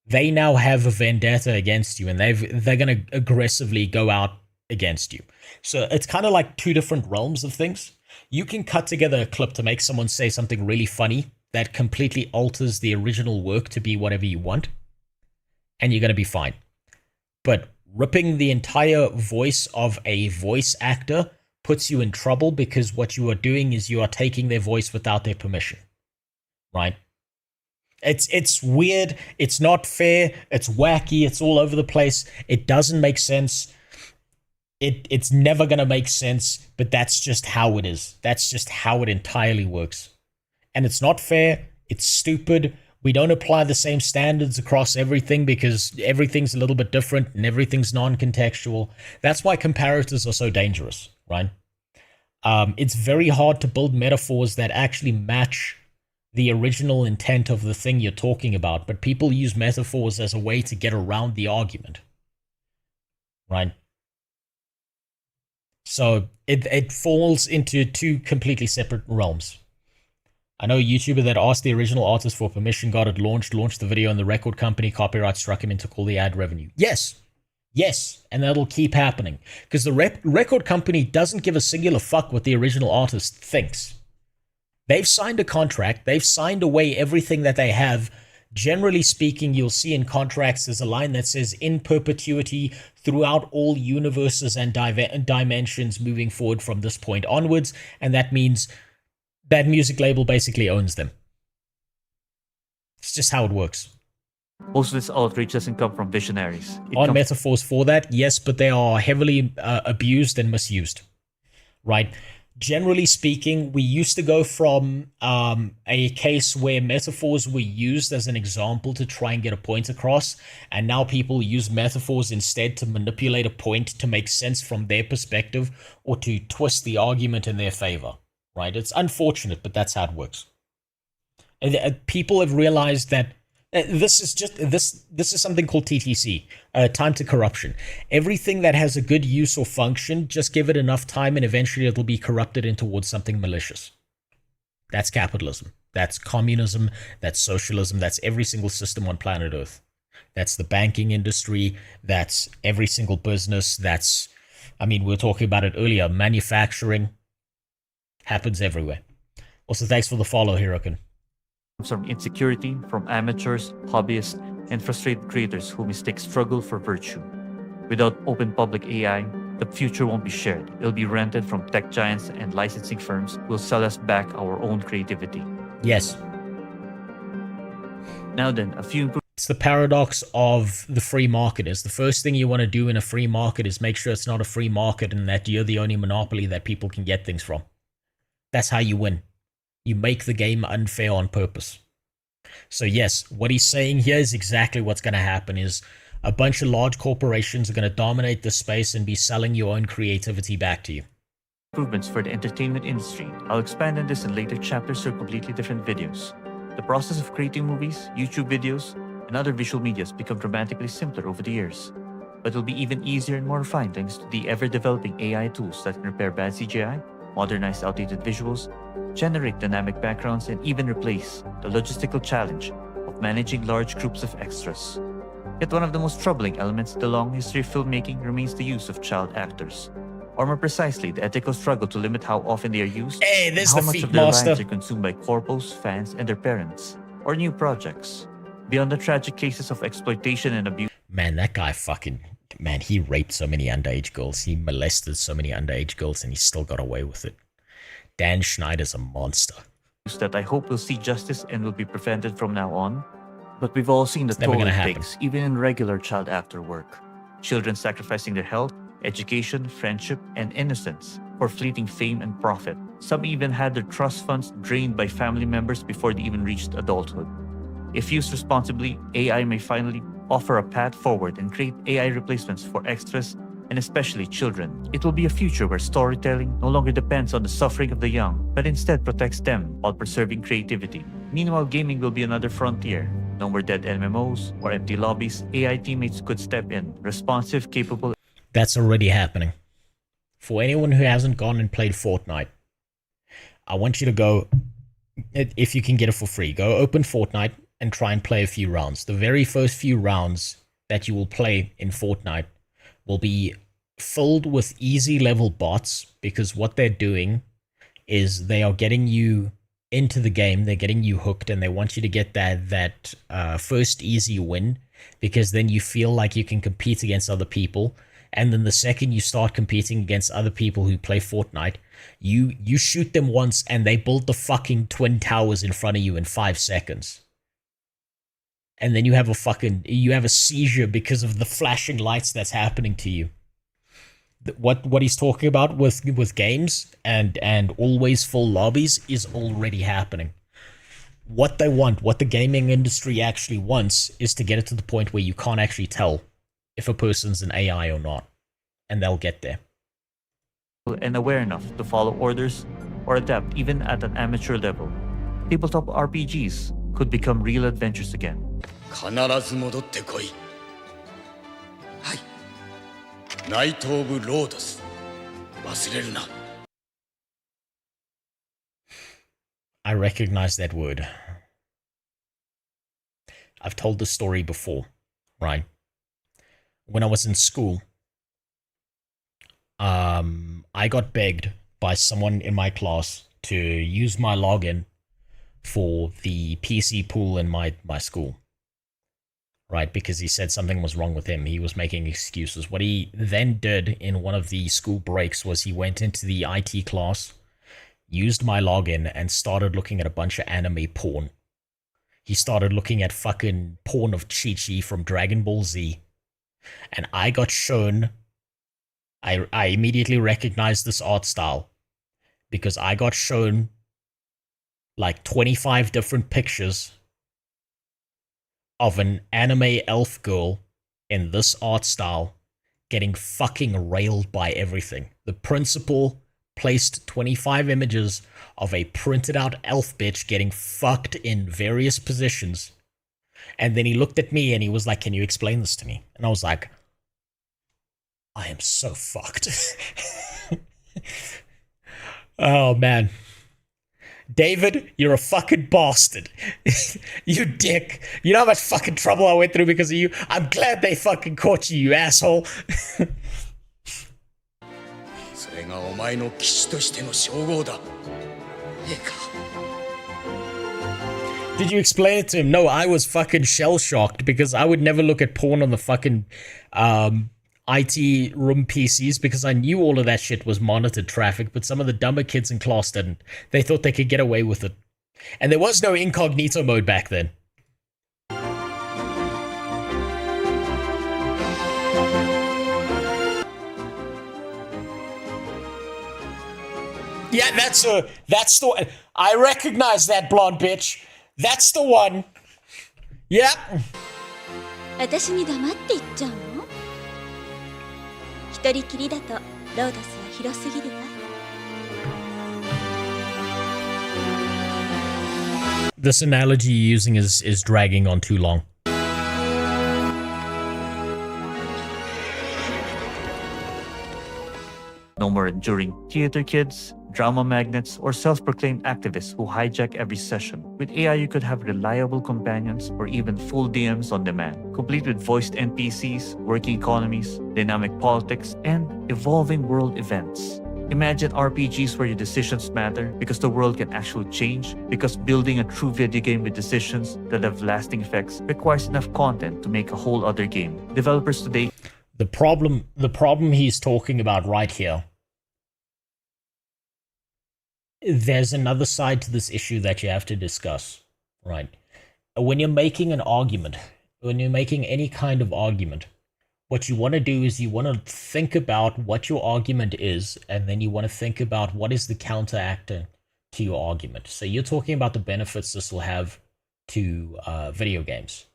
Speaker 2: they now have a vendetta against you, and they're going to aggressively go out against you. So it's kind of like two different realms of things. You can cut together a clip to make someone say something really funny that completely alters the original work to be whatever you want, and you're going to be fine. But ripping the entire voice of a voice actor puts you in trouble, because what you are doing is you are taking their voice without their permission, right? It's weird, it's not fair, it's wacky, it's all over the place, it doesn't make sense. It's never going to make sense, but that's just how it is. That's just how it entirely works. And it's not fair, it's stupid. We don't apply the same standards across everything because everything's a little bit different and everything's non-contextual. That's why comparators are so dangerous, right? It's very hard to build metaphors that actually match the original intent of the thing you're talking about, but people use metaphors as a way to get around the argument, right? So it falls into two completely separate realms. I know a YouTuber that asked the original artist for permission, got it launched the video, and the record company copyright struck him and took all the ad revenue. Yes, and that'll keep happening, because the record company doesn't give a singular fuck what the original artist thinks. They've signed a contract, they've signed away everything that they have. Generally speaking, you'll see in contracts there's a line that says in perpetuity throughout all universes and dimensions moving forward from this point onwards, and that means that music label basically owns them. It's just how it works.
Speaker 6: Most of this outreach doesn't come from visionaries.
Speaker 2: On metaphors for that, yes, but they are heavily abused and misused, right? Generally speaking, we used to go from a case where metaphors were used as an example to try and get a point across, and now people use metaphors instead to manipulate a point to make sense from their perspective or to twist the argument in their favor, right? It's unfortunate, but that's how it works. And people have realized that this is something called TTC, time to corruption. Everything that has a good use or function, just give it enough time and eventually it'll be corrupted in towards something malicious. That's capitalism. That's communism. That's socialism. That's every single system on planet Earth. That's the banking industry. That's every single business. That's, I mean, we were talking about it earlier. Manufacturing happens everywhere. Also, thanks for the follow, Hirokin.
Speaker 6: From insecurity, from amateurs, hobbyists, and frustrated creators who mistake struggle for virtue. Without open public AI, the future won't be shared. It'll be rented from tech giants and licensing firms who will sell us back our own creativity.
Speaker 2: Yes.
Speaker 6: Now then, a few improvements.
Speaker 2: It's the paradox of the free market. Is the first thing you want to do in a free market is make sure it's not a free market and that you're the only monopoly that people can get things from. That's how you win. You make the game unfair on purpose. So yes, what he's saying here is exactly what's going to happen is a bunch of large corporations are going to dominate this space and be selling your own creativity back to you.
Speaker 6: Improvements for the entertainment industry. I'll expand on this in later chapters or completely different videos. The process of creating movies, YouTube videos, and other visual media has become dramatically simpler over the years. But it'll be even easier and more refined thanks to the ever-developing AI tools that can repair bad CGI, modernize outdated visuals, generate dynamic backgrounds, and even replace the logistical challenge of managing large groups of extras. Yet one of the most troubling elements in the long history of filmmaking remains the use of child actors. Or more precisely, the ethical struggle to limit how often they are used, and how much of their lives are consumed by corpos, fans, and their parents, or new projects. Beyond the tragic cases of exploitation and abuse.
Speaker 2: Man, that guy he raped so many underage girls. He molested so many underage girls and he still got away with it. Dan Schneider's a monster.
Speaker 6: That I hope will see justice and will be prevented from now on. But we've all seen the toll it takes, even in regular child actor work. Children sacrificing their health, education, friendship, and innocence for fleeting fame and profit. Some even had their trust funds drained by family members before they even reached adulthood. If used responsibly, AI may finally offer a path forward and create AI replacements for extras and especially children. It will be a future where storytelling no longer depends on the suffering of the young, but instead protects them while preserving creativity. Meanwhile, gaming will be another frontier. No more dead MMOs or empty lobbies. AI teammates could step in, responsive, capable.
Speaker 2: That's already happening. For anyone who hasn't gone and played Fortnite, I want you to go, if you can get it for free, go open Fortnite and try and play a few rounds. The very first few rounds that you will play in Fortnite will be filled with easy level bots, because what they're doing is they are getting you into the game. They're getting you hooked, and they want you to get that first easy win, because then you feel like you can compete against other people. And then the second you start competing against other people who play Fortnite, you shoot them once and they build the fucking twin towers in front of you in 5 seconds. And then you have a seizure because of the flashing lights that's happening to you. What he's talking about with games and always full lobbies is already happening. What they want, what the gaming industry actually wants, is to get it to the point where you can't actually tell if a person's an AI or not. And they'll get there.
Speaker 6: And aware enough to follow orders or adapt even at an amateur level. Tabletop RPGs could become real adventures again.
Speaker 1: 必ず戻ってこい。はい。ナイト・オブ・ロードス。忘れるな。
Speaker 2: I recognize that word. I've told this story before, right? When I was in school, I got begged by someone in my class to use my login for the PC pool in my school. Right, because he said something was wrong with him. He was making excuses. What he then did in one of the school breaks was he went into the IT class, used my login, and started looking at a bunch of anime porn. He started looking at fucking porn of Chi-Chi from Dragon Ball Z. And I got shown... I immediately recognized this art style. Because I got shown like 25 different pictures of an anime elf girl in this art style getting fucking railed by everything. The principal placed 25 images of a printed out elf bitch getting fucked in various positions. And then he looked at me and he was like, "Can you explain this to me?" And I was like, I am so fucked. Oh, man. David, you're a fucking bastard. You dick. You know how much fucking trouble I went through because of you? I'm glad they fucking caught you, you asshole.
Speaker 1: それがお前の騎士としての称号だ。ええか。
Speaker 2: Did you explain it to him? No, I was fucking shell-shocked because I would never look at porn on the fucking IT room PCs because I knew all of that shit was monitored traffic, but some of the dumber kids in class didn't. They thought they could get away with it. And there was no incognito mode back then. Yeah, that's the one. I recognize that blonde bitch. That's the one. Yep.
Speaker 3: 私に黙って言っちゃうの？一人きりだとロードスは広すぎるわ。
Speaker 2: This analogy you're using is dragging on too long.
Speaker 6: No more enduring theater kids, drama magnets, or self-proclaimed activists who hijack every session. With AI, you could have reliable companions or even full DMs on demand, complete with voiced NPCs, working economies, dynamic politics, and evolving world events. Imagine RPGs where your decisions matter because the world can actually change, because building a true video game with decisions that have lasting effects requires enough content to make a whole other game. Developers today...
Speaker 2: The problem he's talking about right here, there's another side to this issue that you have to discuss, right? When you're making an argument, when you're making any kind of argument, what you want to do is you want to think about what your argument is, and then you want to think about what is the counteractor to your argument. So you're talking about the benefits this will have to video games.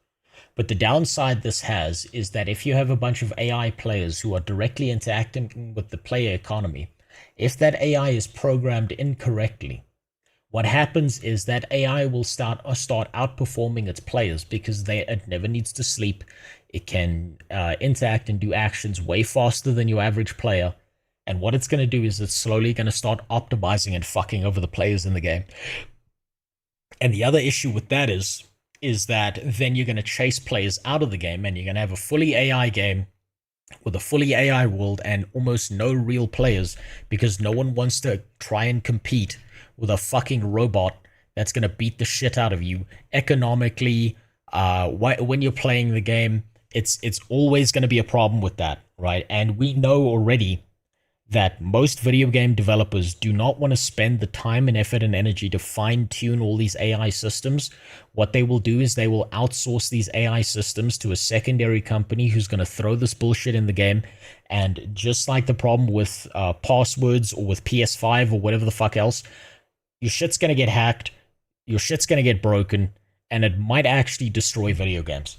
Speaker 2: But the downside this has is that if you have a bunch of AI players who are directly interacting with the player economy, if that AI is programmed incorrectly, what happens is that AI will start outperforming its players because it never needs to sleep. It can interact and do actions way faster than your average player. And what it's going to do is it's slowly going to start optimizing and fucking over the players in the game. And the other issue with that is that then you're going to chase players out of the game and you're going to have a fully AI game with a fully AI world and almost no real players because no one wants to try and compete with a fucking robot that's going to beat the shit out of you economically. When you're playing the game, it's always going to be a problem with that, right? And we know already that most video game developers do not want to spend the time and effort and energy to fine-tune all these AI systems. What they will do is they will outsource these AI systems to a secondary company who's going to throw this bullshit in the game. And just like the problem with passwords or with PS5 or whatever the fuck else, your shit's going to get hacked, your shit's going to get broken, and it might actually destroy video games.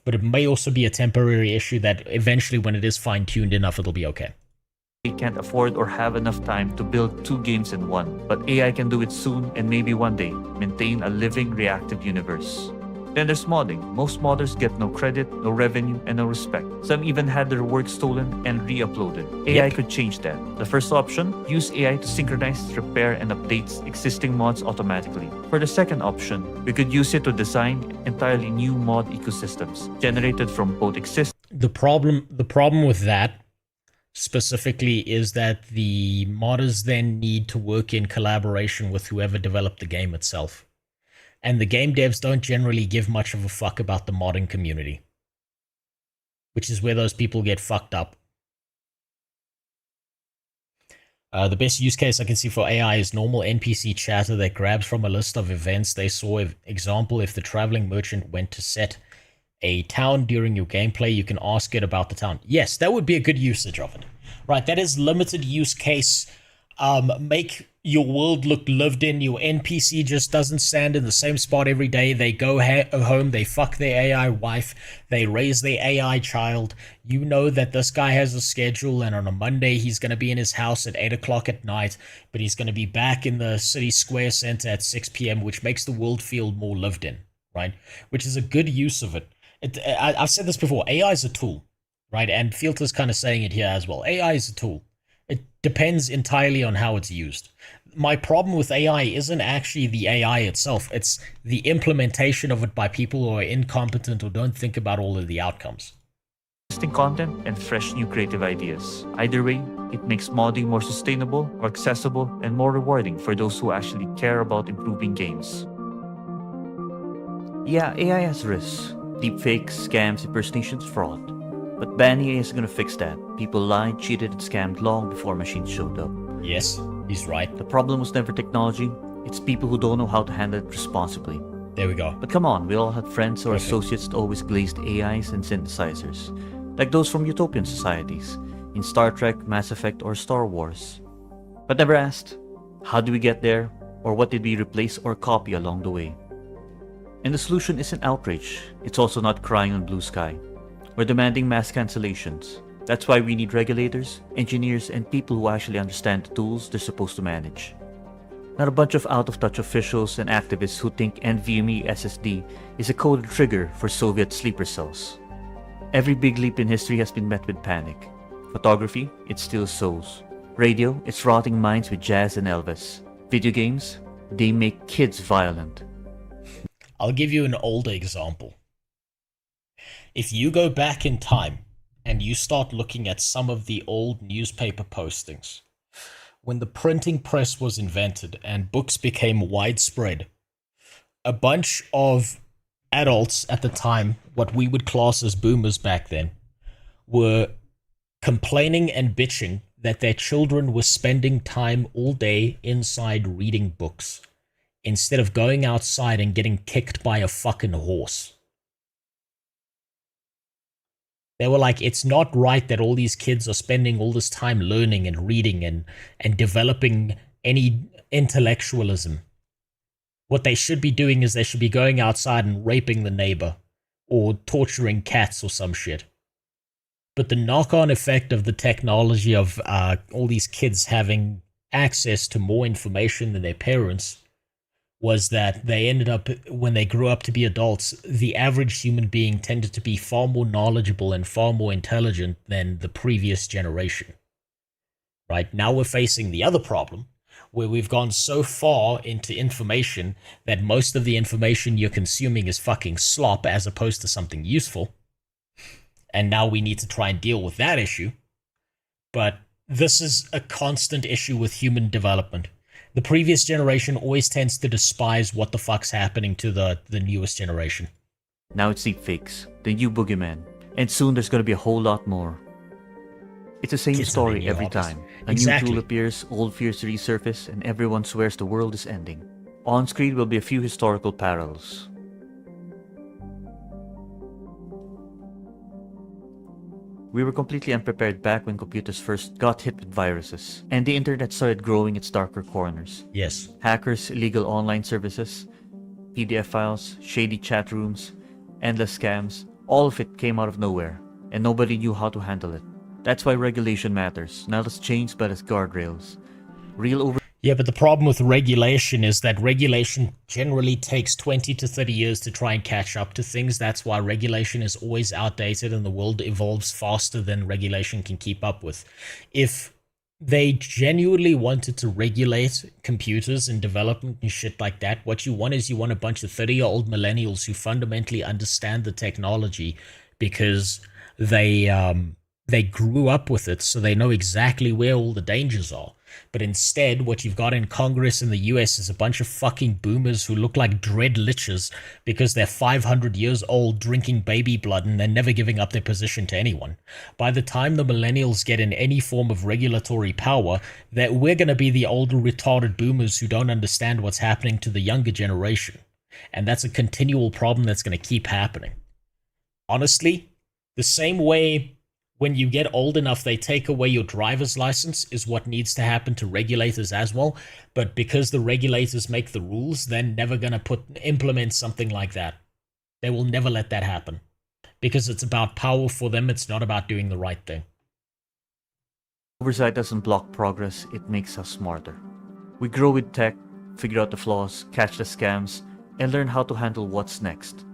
Speaker 2: But it may also be a temporary issue that eventually, when it is fine-tuned enough, it'll be okay.
Speaker 6: We can't afford or have enough time to build 2 games in one, but AI can do it soon and maybe one day maintain a living, reactive universe. Then there's modding. Most modders get no credit, no revenue, and no respect. Some even had their work stolen and re-uploaded. AI could change that. The first option, use AI to synchronize, repair, and update existing mods automatically. For the second option, we could use it to design entirely new mod ecosystems generated from both existing.
Speaker 2: The problem with that specifically is that the modders then need to work in collaboration with whoever developed the game itself. And the game devs don't generally give much of a fuck about the modding community, which is where those people get fucked up. The best use case I can see for AI is normal NPC chatter that grabs from a list of events they saw. Example, if the traveling merchant went to set a town during your gameplay, you can ask it about the town. Yes, that would be a good usage of it. Right, that is limited use case. Make your world look lived in. Your NPC just doesn't stand in the same spot every day. They go home, they fuck their AI wife, they raise their AI child. You know that this guy has a schedule, and on a Monday he's going to be in his house at 8 o'clock at night, but he's going to be back in the city square center at 6 p.m., which makes the world feel more lived in, right? Which is a good use of it. I've said this before, AI is a tool, right? And Fielter's kind of saying it here as well. AI is a tool. It depends entirely on how it's used. My problem with AI isn't actually the AI itself. It's the implementation of it by people who are incompetent or don't think about all of the outcomes.
Speaker 6: Existing content and fresh new creative ideas. Either way, it makes modding more sustainable, more accessible, and more rewarding for those who actually care about improving games. Yeah, AI has risks. Deepfakes, scams, impersonations, fraud. But banning AI is gonna fix that. People lied, cheated, and scammed long before machines showed up.
Speaker 2: Yes, he's right.
Speaker 6: The problem was never technology, it's people who don't know how to handle it responsibly.
Speaker 2: There we go.
Speaker 6: But come on, we all had friends or associates that always glazed AIs and synthesizers. Like those from utopian societies, in Star Trek, Mass Effect, or Star Wars. But never asked, how did we get there? Or what did we replace or copy along the way? And the solution isn't outrage, it's also not crying on blue sky. We're demanding mass cancellations. That's why we need regulators, engineers, and people who actually understand the tools they're supposed to manage. Not a bunch of out-of-touch officials and activists who think NVMe SSD is a coded trigger for Soviet sleeper cells. Every big leap in history has been met with panic. Photography, it steals souls. Radio, it's rotting minds with jazz and Elvis. Video games, they make kids violent.
Speaker 2: I'll give you an older example. If you go back in time and you start looking at some of the old newspaper postings, when the printing press was invented and books became widespread, a bunch of adults at the time, what we would class as boomers back then, were complaining and bitching that their children were spending time all day inside reading books instead of going outside and getting kicked by a fucking horse. They were like, it's not right that all these kids are spending all this time learning and reading and developing any intellectualism. What they should be doing is they should be going outside and raping the neighbor or torturing cats or some shit. But the knock-on effect of the technology of all these kids having access to more information than their parents was that they ended up, when they grew up to be adults, the average human being tended to be far more knowledgeable and far more intelligent than the previous generation. Right? Now we're facing the other problem, where we've gone so far into information that most of the information you're consuming is fucking slop as opposed to something useful. And now we need to try and deal with that issue. But this is a constant issue with human development. The previous generation always tends to despise what the fuck's happening to the newest generation.
Speaker 6: Now it's deepfakes, the new boogeyman, and soon there's gonna be a whole lot more. It's the same story every time. A new tool appears, old fears resurface, and everyone swears the world is ending. On screen will be a few historical parallels. We were completely unprepared back when computers first got hit with viruses, and the internet started growing its darker corners.
Speaker 2: Yes.
Speaker 6: Hackers, illegal online services, PDF files, shady chat rooms, endless scams, all of it came out of nowhere, and nobody knew how to handle it. That's why regulation matters, not as chains but as guardrails.
Speaker 2: Yeah, but the problem with regulation is that regulation generally takes 20 to 30 years to try and catch up to things. That's why regulation is always outdated and the world evolves faster than regulation can keep up with. If they genuinely wanted to regulate computers and development and shit like that, what you want is you want a bunch of 30-year-old millennials who fundamentally understand the technology because they grew up with it, so they know exactly where all the dangers are. But instead, what you've got in Congress in the US is a bunch of fucking boomers who look like dread liches because they're 500 years old drinking baby blood and they're never giving up their position to anyone. By the time the millennials get in any form of regulatory power, that we're going to be the older retarded boomers who don't understand what's happening to the younger generation. And that's a continual problem that's going to keep happening. Honestly, the same way when you get old enough, they take away your driver's license is what needs to happen to regulators as well. But because the regulators make the rules, they're never going to implement something like that. They will never let that happen. Because it's about power for them, it's not about doing the right thing.
Speaker 6: Oversight doesn't block progress, it makes us smarter. We grow with tech, figure out the flaws, catch the scams, and learn how to handle what's next.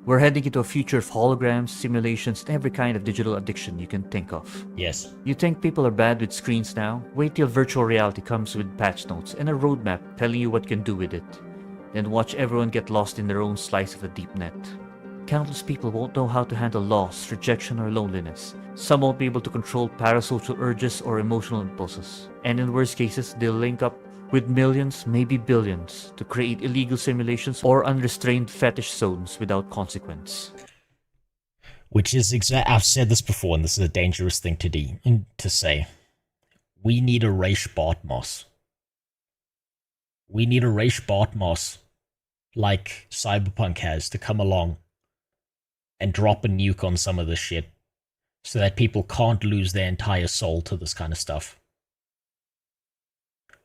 Speaker 6: We're heading into a future of holograms, simulations, and every kind of digital addiction you can think of.
Speaker 2: Yes.
Speaker 6: You think people are bad with screens now? Wait till virtual reality comes with patch notes and a roadmap telling you what you can do with it. Then watch everyone get lost in their own slice of the deep net. Countless people won't know how to handle loss, rejection, or loneliness. Some won't be able to control parasocial urges or emotional impulses. And in worst cases, they'll link up with millions, maybe billions, to create illegal simulations or unrestrained fetish zones without consequence.
Speaker 2: Which is I've said this before, and this is a dangerous thing to say. We need a Raish Bartmoss. We need a Raish Bartmoss like Cyberpunk has to come along and drop a nuke on some of this shit so that people can't lose their entire soul to this kind of stuff.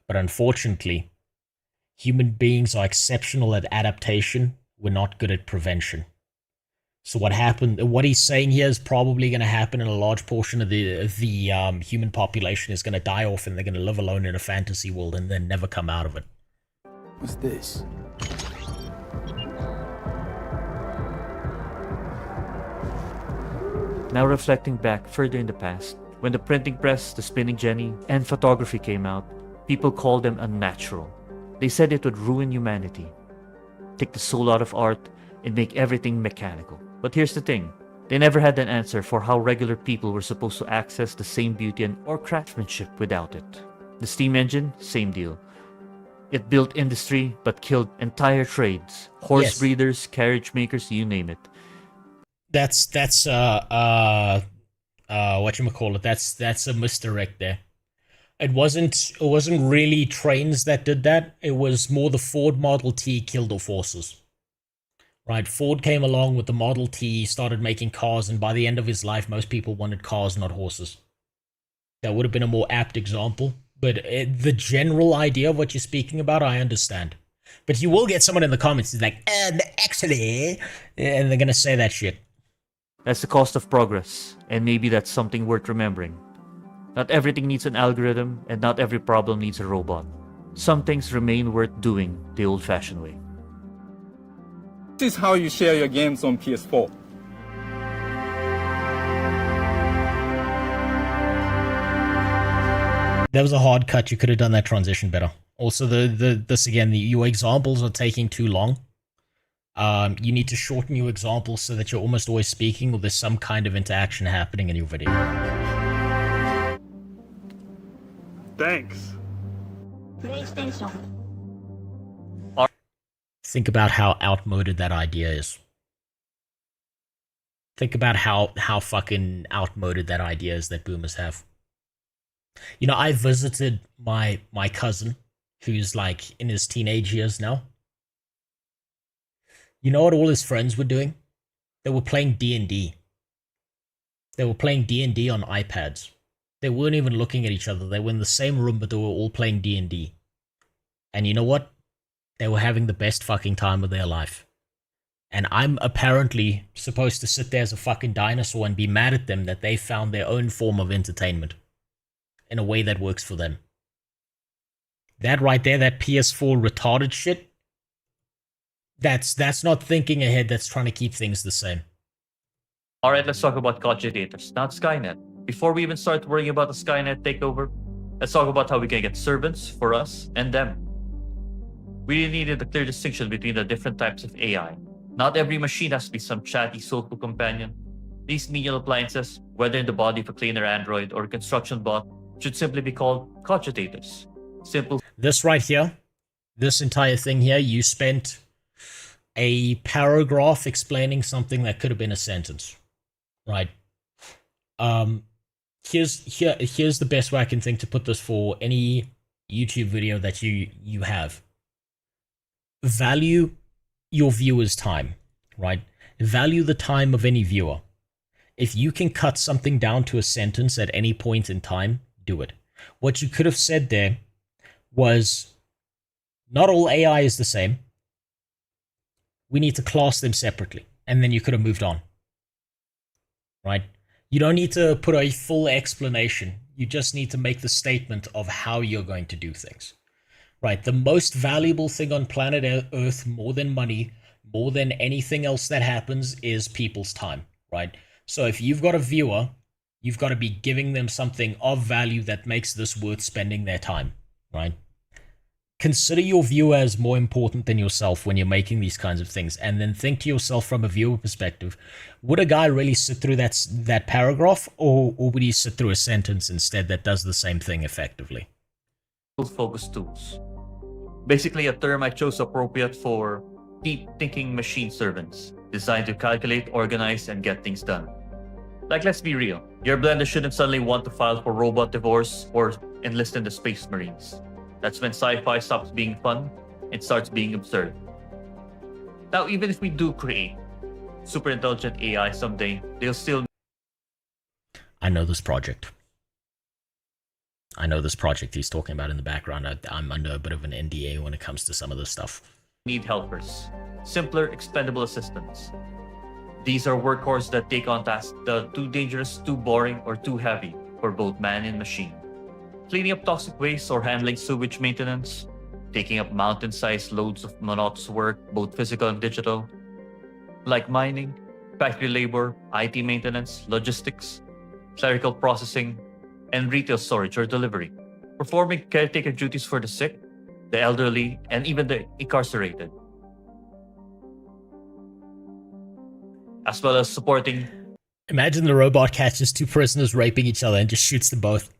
Speaker 2: But unfortunately, human beings are exceptional at adaptation. We're not good at prevention. So what he's saying here is probably going to happen, and a large portion of the human population is going to die off, and they're going to live alone in a fantasy world and then never come out of it.
Speaker 5: What's this?
Speaker 6: Now reflecting back further in the past, when the printing press, the spinning jenny, and photography came out, people called them unnatural. They said it would ruin humanity, take the soul out of art, and make everything mechanical. But here's the thing, they never had an answer for how regular people were supposed to access the same beauty or craftsmanship without it. The steam engine, same deal. It built industry, but killed entire trades. Horse breeders, carriage makers, you name it.
Speaker 2: That's whatchamacallit, that's a misdirect there. It wasn't really trains that did that. It was more the Ford Model T killed off horses. Right, Ford came along with the Model T, started making cars, and by the end of his life, most people wanted cars, not horses. That would have been a more apt example. But the general idea of what you're speaking about, I understand. But you will get someone in the comments who's like, actually, and they're going to say that shit.
Speaker 6: That's the cost of progress, and maybe that's something worth remembering. Not everything needs an algorithm, and not every problem needs a robot. Some things remain worth doing the old-fashioned way.
Speaker 5: This is how you share your games on PS4.
Speaker 2: That was a hard cut. You could have done that transition better. Also, your examples are taking too long. You need to shorten your examples so that you're almost always speaking, or there's some kind of interaction happening in your video.
Speaker 5: Thanks.
Speaker 2: Think about how outmoded that idea is. Think about how fucking outmoded that idea is that boomers have. You know, I visited my cousin, who's like in his teenage years now. You know what all his friends were doing? They were playing D&D. They were playing D&D on iPads. They weren't even looking at each other. They were in the same room, but they were all playing D&D. And you know what? They were having the best fucking time of their life. And I'm apparently supposed to sit there as a fucking dinosaur and be mad at them that they found their own form of entertainment in a way that works for them. That right there, that PS4 retarded shit, that's not thinking ahead, that's trying to keep things the same.
Speaker 6: Alright, let's talk about cogitators, not Skynet. Before we even start worrying about the Skynet takeover, let's talk about how we can get servants for us and them. We needed a clear distinction between the different types of AI. Not every machine has to be some chatty, soulful companion. These menial appliances, whether in the body of a cleaner android or a construction bot, should simply be called cogitators. Simple.
Speaker 2: This right here, this entire thing here, you spent a paragraph explaining something that could have been a sentence, right? Here's the best way I can think to put this for any YouTube video that you have. Value your viewer's time, right? Value the time of any viewer. If you can cut something down to a sentence at any point in time, do it. What you could have said there was, not all AI is the same. We need to class them separately. And then you could have moved on. Right? You don't need to put a full explanation. You just need to make the statement of how you're going to do things. Right? The most valuable thing on planet Earth, more than money, more than anything else that happens, is people's time. Right? So if you've got a viewer, you've got to be giving them something of value that makes this worth spending their time. Right? Consider your viewer as more important than yourself when you're making these kinds of things, and then think to yourself from a viewer perspective, would a guy really sit through that paragraph, or would he sit through a sentence instead that does the same thing effectively?
Speaker 6: Focus tools. Basically a term I chose appropriate for deep thinking machine servants, designed to calculate, organize, and get things done. Like, let's be real, your blender shouldn't suddenly want to file for robot divorce or enlist in the Space Marines. That's when sci-fi stops being fun and starts being absurd. Now, even if we do create super intelligent AI someday, they'll still...
Speaker 2: I know this project. I know this project he's talking about in the background. I'm under a bit of an NDA when it comes to some of this stuff.
Speaker 6: Need helpers. Simpler, expendable assistants. These are workhorses that take on tasks that are too dangerous, too boring, or too heavy for both man and machine. Cleaning up toxic waste or handling sewage maintenance, taking up mountain-sized loads of monotonous work, both physical and digital, like mining, factory labor, IT maintenance, logistics, clerical processing, and retail storage or delivery, performing caretaker duties for the sick, the elderly, and even the incarcerated, as well as supporting...
Speaker 2: Imagine the robot catches two prisoners raping each other and just shoots them both.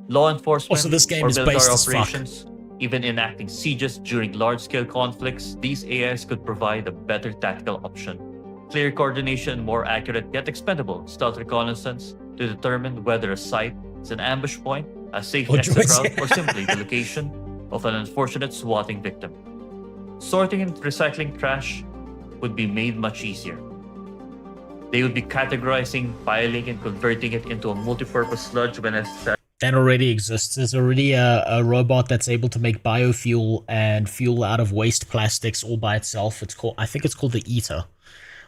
Speaker 6: Law enforcement,
Speaker 2: also, this game
Speaker 6: or
Speaker 2: is
Speaker 6: military
Speaker 2: based as
Speaker 6: operations, even enacting sieges during large-scale conflicts, these AIs could provide a better tactical option. Clear coordination, more accurate yet expendable stealth reconnaissance to determine whether a site is an ambush point, a safe exit route, or simply the location of an unfortunate swatting victim. Sorting and recycling trash would be made much easier. They would be categorizing, piling, and converting it into a multi-purpose sludge when necessary.
Speaker 2: That already exists. There's already a robot that's able to make biofuel and fuel out of waste plastics all by itself. I think it's called the Eater.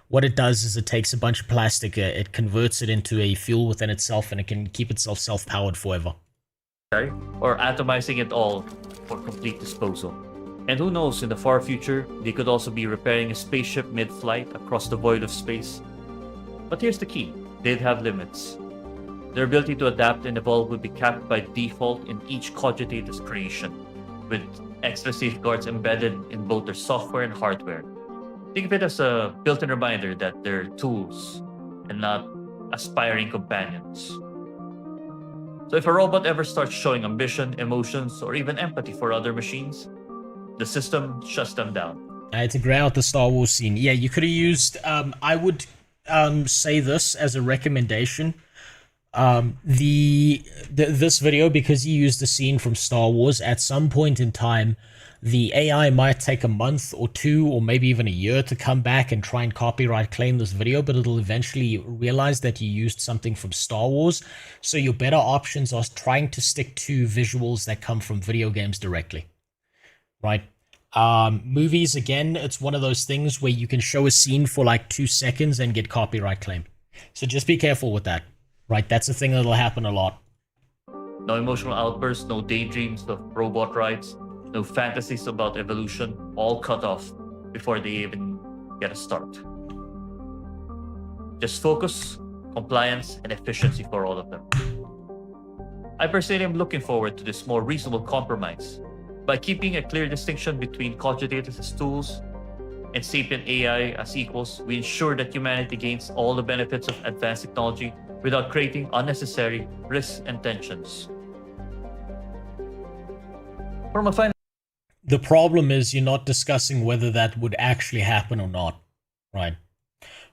Speaker 2: What it does is it takes a bunch of plastic, it converts it into a fuel within itself, and it can keep itself self-powered forever.
Speaker 6: Or atomizing it all for complete disposal. And who knows, in the far future, they could also be repairing a spaceship mid-flight across the void of space. But here's the key, they'd have limits. Their ability to adapt and evolve would be capped by default in each cogitator's creation, with extra safeguards embedded in both their software and hardware. Think of it as a built-in reminder that they're tools and not aspiring companions. So if a robot ever starts showing ambition, emotions, or even empathy for other machines, the system shuts them down.
Speaker 2: To grey out the Star Wars scene. Yeah, you could have used... I would say this as a recommendation. This video, because you used the scene from Star Wars, at some point in time, the AI might take a month or two, or maybe even a year to come back and try and copyright claim this video, but it'll eventually realize that you used something from Star Wars. So your better options are trying to stick to visuals that come from video games directly. Right? Movies, again, it's one of those things where you can show a scene for like 2 seconds and get copyright claim. So just be careful with that. Right? That's a thing that'll happen a lot.
Speaker 6: No emotional outbursts, no daydreams of robot rides, no fantasies about evolution, all cut off before they even get a start. Just focus, compliance, and efficiency for all of them. I personally am looking forward to this more reasonable compromise. By keeping a clear distinction between cogitators as tools and sapient AI as equals, we ensure that humanity gains all the benefits of advanced technology without creating unnecessary risks and tensions. From a final...
Speaker 2: The problem is you're not discussing whether that would actually happen or not, right?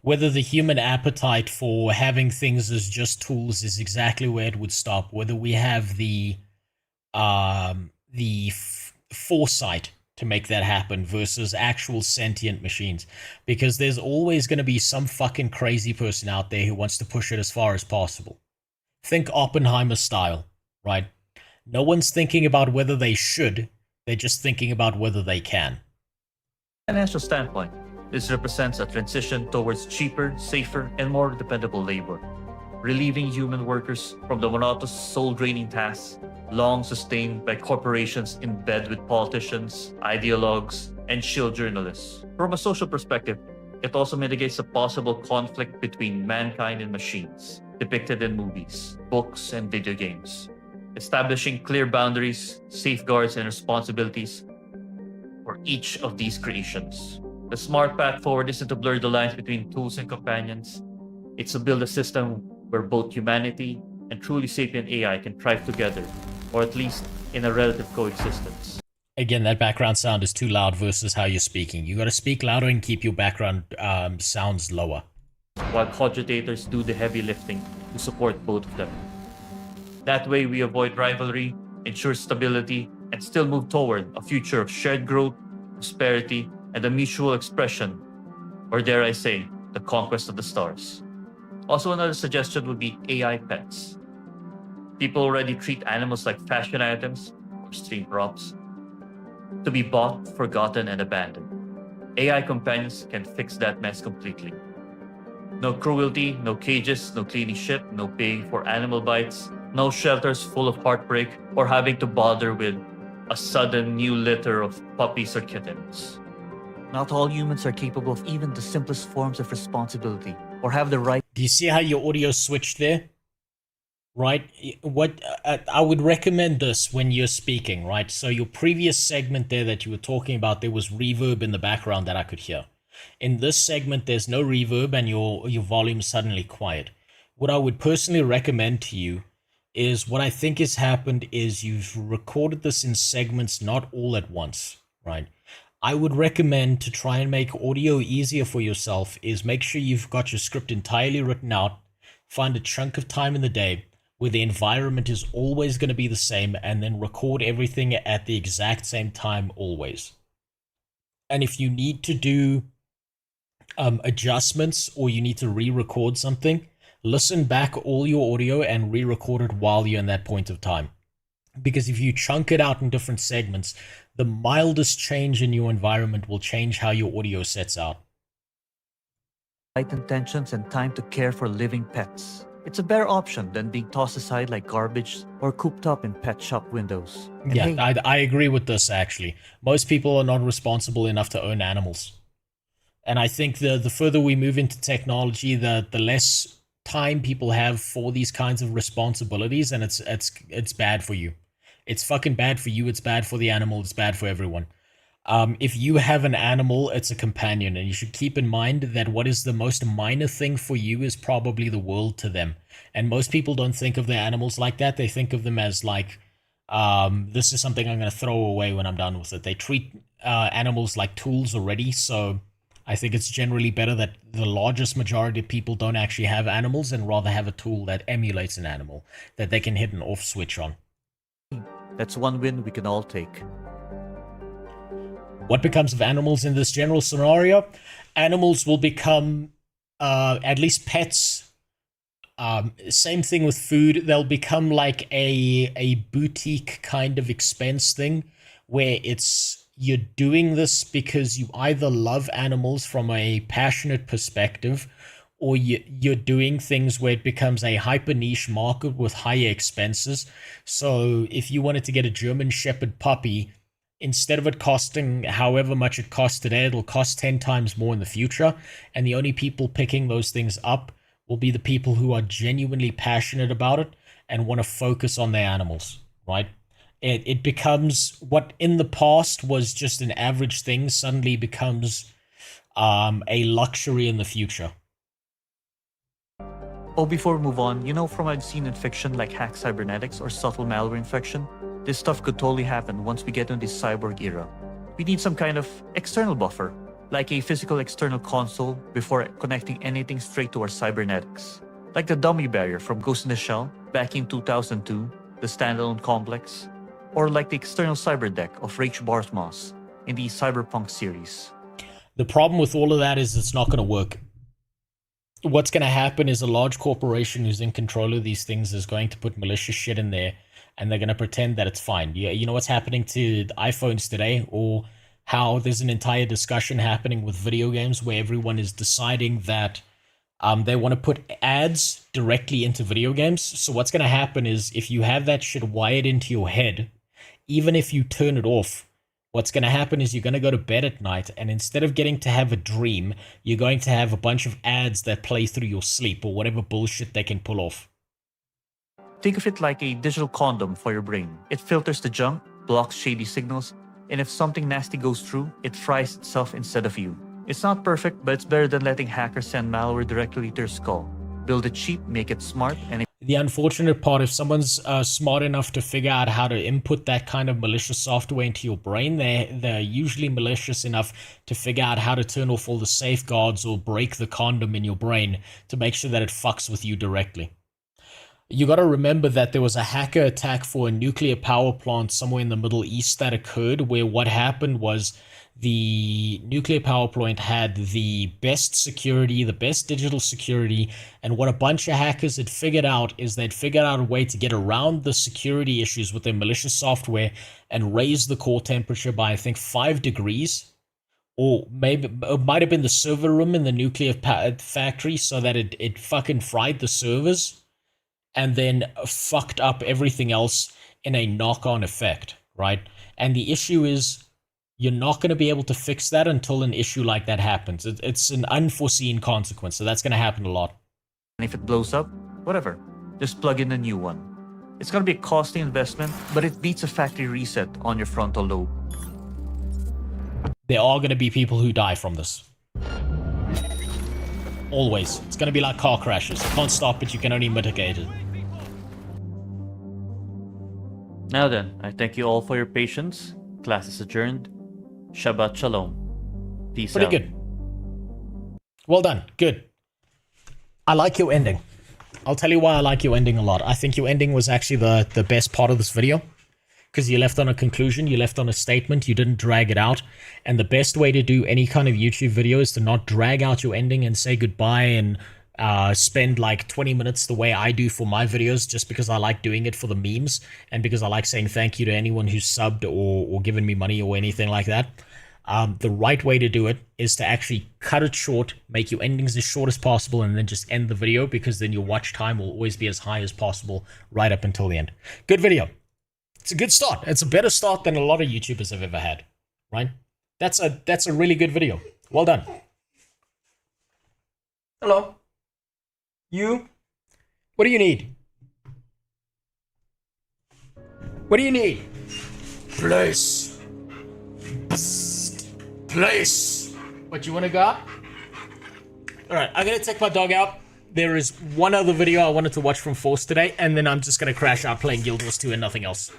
Speaker 2: Whether the human appetite for having things as just tools is exactly where it would stop. Whether we have the foresight to make that happen versus actual sentient machines. Because there's always going to be some fucking crazy person out there who wants to push it as far as possible. Think Oppenheimer style, right? No one's thinking about whether they should. They're just thinking about whether they can.
Speaker 6: Financial standpoint, this represents a transition towards cheaper, safer, and more dependable labor, relieving human workers from the monotonous, soul-draining tasks long sustained by corporations in bed with politicians, ideologues, and shield journalists. From a social perspective, it also mitigates a possible conflict between mankind and machines, depicted in movies, books, and video games, establishing clear boundaries, safeguards, and responsibilities for each of these creations. The smart path forward isn't to blur the lines between tools and companions. It's to build a system where both humanity and truly sapient AI can thrive together, or at least in a relative coexistence.
Speaker 2: Again, that background sound is too loud versus how you're speaking. You gotta speak louder and keep your background sounds lower.
Speaker 6: While cogitators do the heavy lifting to support both of them. That way we avoid rivalry, ensure stability, and still move toward a future of shared growth, prosperity, and a mutual expression, or dare I say, the conquest of the stars. Also, another suggestion would be AI pets. People already treat animals like fashion items or stream props, to be bought, forgotten, and abandoned. AI companions can fix that mess completely. No cruelty, no cages, no cleaning shit, no paying for animal bites, no shelters full of heartbreak, or having to bother with a sudden new litter of puppies or kittens. Not all humans are capable of even the simplest forms of responsibility, or have the right...
Speaker 2: Do you see how your audio switched there? Right? What I would recommend this when you're speaking, right? So your previous segment there that you were talking about, there was reverb in the background that I could hear. In this segment, there's no reverb and your volume's suddenly quiet. What I would personally recommend to you is what I think has happened is you've recorded this in segments, not all at once, right? I would recommend to try and make audio easier for yourself is make sure you've got your script entirely written out, find a chunk of time in the day where the environment is always going to be the same, and then record everything at the exact same time always. And if you need to do adjustments or you need to re-record something, listen back all your audio and re-record it while you're in that point of time. Because if you chunk it out in different segments, the mildest change in your environment will change how your audio sets out.
Speaker 6: Right intentions and time to care for living pets. It's a better option than being tossed aside like garbage or cooped up in pet shop windows. And
Speaker 2: yeah,
Speaker 6: hey,
Speaker 2: I agree with this actually. Most people are not responsible enough to own animals. And I think the further we move into technology, the less time people have for these kinds of responsibilities, and it's bad for you. It's fucking bad for you, it's bad for the animal, it's bad for everyone. If you have an animal, it's a companion, and you should keep in mind that what is the most minor thing for you is probably the world to them. And most people don't think of their animals like that. They think of them as like, this is something I'm going to throw away when I'm done with it. They treat animals like tools already, so I think it's generally better that the largest majority of people don't actually have animals and rather have a tool that emulates an animal that they can hit an off switch on.
Speaker 6: That's one win we can all take.
Speaker 2: What becomes of animals in this general scenario? Animals will become, at least pets, same thing with food. They'll become like a boutique kind of expense thing where you're doing this because you either love animals from a passionate perspective, or you're doing things where it becomes a hyper niche market with higher expenses. So if you wanted to get a German Shepherd puppy, instead of it costing however much it costs today, it'll cost 10 times more in the future. And the only people picking those things up will be the people who are genuinely passionate about it and want to focus on their animals, right? It becomes what in the past was just an average thing suddenly becomes a luxury in the future.
Speaker 6: Oh, before we move on, you know from I've seen in fiction like hack cybernetics or subtle malware infection? This stuff could totally happen once we get into this cyborg era. We need some kind of external buffer, like a physical external console before connecting anything straight to our cybernetics. Like the dummy barrier from Ghost in the Shell back in 2002, the standalone complex, or like the external cyber deck of Rach Barthmoss in the Cyberpunk series.
Speaker 2: The problem with all of that is it's not going to work. What's going to happen is a large corporation who's in control of these things is going to put malicious shit in there, and they're going to pretend that it's fine. You know what's happening to the iPhones today, or how there's an entire discussion happening with video games where everyone is deciding that they want to put ads directly into video games. So what's going to happen is if you have that shit wired into your head, even if you turn it off, what's going to happen is you're going to go to bed at night, and instead of getting to have a dream, you're going to have a bunch of ads that play through your sleep or whatever bullshit they can pull off.
Speaker 6: Think of it like a digital condom for your brain. It filters the junk, blocks shady signals, and if something nasty goes through, it fries itself instead of you. It's not perfect, but it's better than letting hackers send malware directly to your skull. Build it cheap, make it smart, and
Speaker 2: the unfortunate part, if someone's smart enough to figure out how to input that kind of malicious software into your brain, they're usually malicious enough to figure out how to turn off all the safeguards or break the condom in your brain to make sure that it fucks with you directly. You got to remember that there was a hacker attack for a nuclear power plant somewhere in the Middle East that occurred, where what happened was the nuclear power plant had the best security, the best digital security, and what a bunch of hackers had figured out is they'd figured out a way to get around the security issues with their malicious software and raise the core temperature by, I think, 5 degrees. Or maybe it might have been the server room in the nuclear factory so that it fucking fried the servers and then fucked up everything else in a knock-on effect, right? And the issue is, you're not going to be able to fix that until an issue like that happens. It's an unforeseen consequence, so that's going to happen a lot.
Speaker 6: if it blows up, whatever. Just plug in a new one. It's going to be a costly investment, but it beats a factory reset on your frontal lobe.
Speaker 2: There are going to be people who die from this. Always. It's going to be like car crashes. You can't stop it, you can only mitigate it.
Speaker 6: Now then, I thank you all for your patience. Class is adjourned. Shabbat Shalom. Peace out.
Speaker 2: Pretty good. Well done. Good. I like your ending. I'll tell you why I like your ending a lot. I think your ending was actually the best part of this video. Because you left on a conclusion, you left on a statement, you didn't drag it out. And the best way to do any kind of YouTube video is to not drag out your ending and say goodbye and spend like 20 minutes the way I do for my videos, just because I like doing it for the memes and because I like saying thank you to anyone who's subbed or given me money or anything like that. The right way to do it is to actually cut it short, make your endings as short as possible, and then just end the video, because then your watch time will always be as high as possible right up until the end. Good video. It's a good start. It's a better start than a lot of YouTubers have ever had, right? That's a really good video. Well done. Hello. You? What do you need? What do you need? Place. place. What, you want to go out? Alright, I'm going to take my dog out. There is one other video I wanted to watch from Force today, and then I'm just going to crash out playing Guild Wars 2 and nothing else.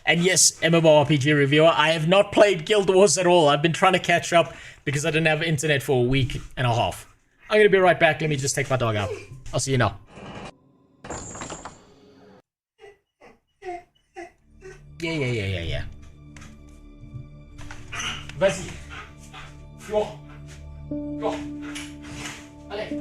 Speaker 2: And yes, MMORPG reviewer, I have not played Guild Wars at all. I've been trying to catch up because I didn't have internet for a week and a half. I'm going to be right back. Let me just take my dog out. I'll see you now. Yeah. Vas-y. Go. Allez.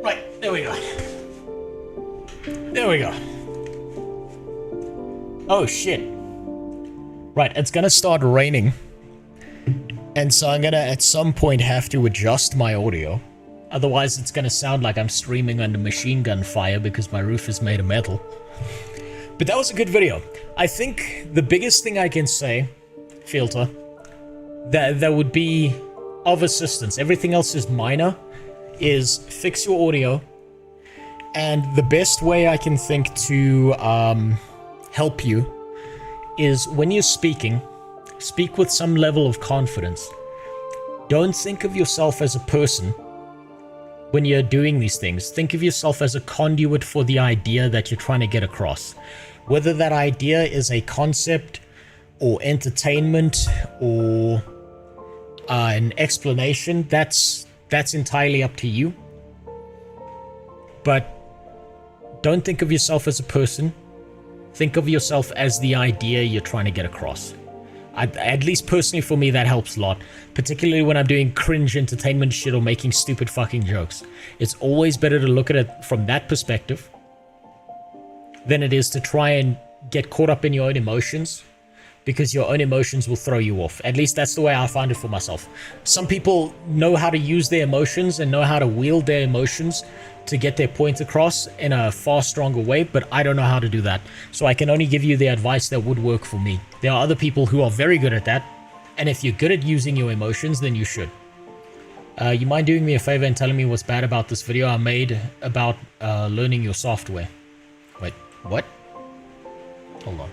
Speaker 2: Right, there we go. There we go. Oh shit. Right, it's gonna start raining. And so I'm gonna at some point have to adjust my audio. Otherwise it's gonna sound like I'm streaming under machine gun fire because my roof is made of metal. But that was a good video. I think the biggest thing I can say, Filter, that would be of assistance, everything else is minor, is fix your audio. And the best way I can think to help you is when you're speaking, speak with some level of confidence. Don't think of yourself as a person when you're doing these things. Think of yourself as a conduit for the idea that you're trying to get across. Whether that idea is a concept or entertainment or an explanation, that's entirely up to you. But don't think of yourself as a person. Think of yourself as the idea you're trying to get across. At least personally for me, that helps a lot. Particularly when I'm doing cringe entertainment shit or making stupid fucking jokes. It's always better to look at it from that perspective than it is to try and get caught up in your own emotions, because your own emotions will throw you off. At least that's the way I found it for myself. Some people know how to use their emotions and know how to wield their emotions to get their point across in a far stronger way, but I don't know how to do that. So I can only give you the advice that would work for me. There are other people who are very good at that, and if you're good at using your emotions, then you should. You mind doing me a favor and telling me what's bad about this video I made about learning your software? Wait, what? Hold on.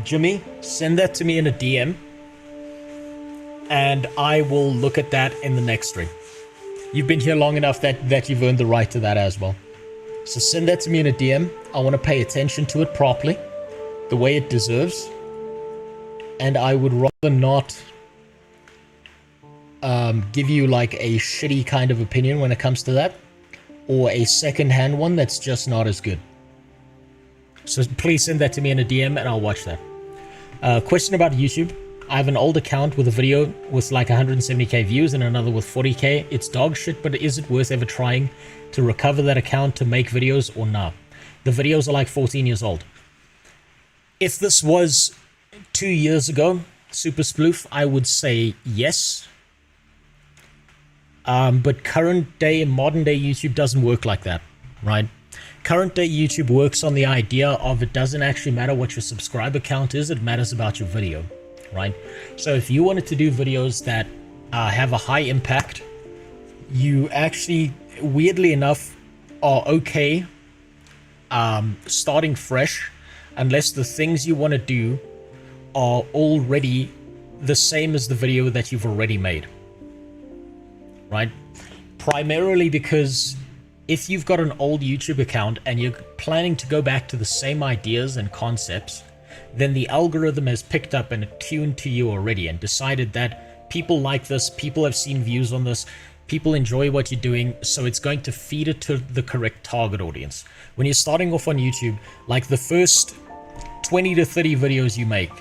Speaker 2: Jimmy, send that to me in a DM, and I will look at that in the next stream. You've been here long enough that you've earned the right to that as well. So send that to me in a DM. I want to pay attention to it properly, the way it deserves, and I would rather not give you like a shitty kind of opinion when it comes to that, or a second-hand one that's just not as good. So please send that to me in a DM and I'll watch that. Question about YouTube. I have an old account with a video with like 170k views and another with 40k. It's dog shit, but is it worth ever trying to recover that account to make videos or not? The videos are like 14 years old. If this was 2 years ago, Super Sploof, I would say yes. But current day, modern day YouTube doesn't work like that, right? Current day YouTube works on the idea of it doesn't actually matter what your subscriber count is, it matters about your video, right? So if you wanted to do videos that have a high impact, you actually, weirdly enough, are okay starting fresh, unless the things you want to do are already the same as the video that you've already made, right? Primarily because if you've got an old YouTube account and you're planning to go back to the same ideas and concepts, then the algorithm has picked up and attuned to you already and decided that people like this, people have seen views on this, people enjoy what you're doing, so it's going to feed it to the correct target audience. When you're starting off on YouTube, like the first 20 to 30 videos you make,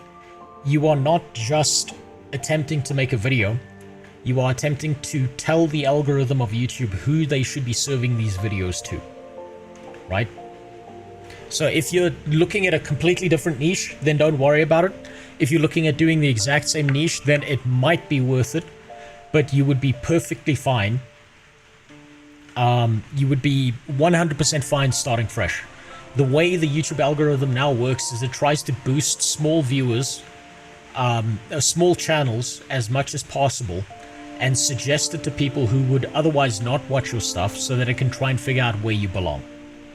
Speaker 2: you are not just attempting to make a video, you are attempting to tell the algorithm of YouTube who they should be serving these videos to, right? So if you're looking at a completely different niche, then don't worry about it. If you're looking at doing the exact same niche, then it might be worth it, but you would be perfectly fine. You would be 100% fine starting fresh. The way the YouTube algorithm now works is it tries to boost small viewers, small channels as much as possible, and suggest it to people who would otherwise not watch your stuff so that it can try and figure out where you belong.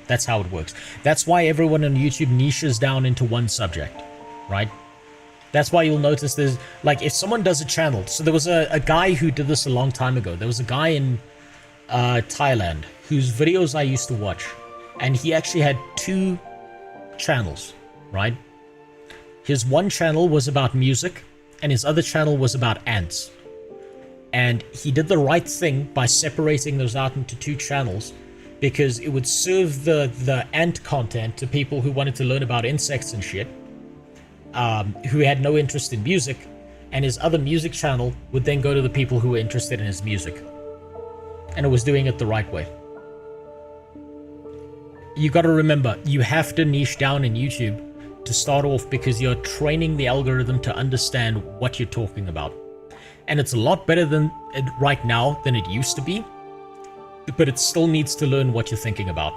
Speaker 2: That's how it works. That's why everyone on YouTube niches down into one subject, right? That's why you'll notice there's, like, if someone does a channel, so there was a guy who did this a long time ago. There was a guy in Thailand whose videos I used to watch, and he actually had 2 channels, right? His one channel was about music, and his other channel was about ants. And he did the right thing by separating those out into 2 channels, because it would serve the ant content to people who wanted to learn about insects and shit, who had no interest in music, and his other music channel would then go to the people who were interested in his music. And it was doing it the right way. You gotta remember, you have to niche down in YouTube to start off, because you're training the algorithm to understand what you're talking about. And it's a lot better than right now than it used to be, but it still needs to learn what you're thinking about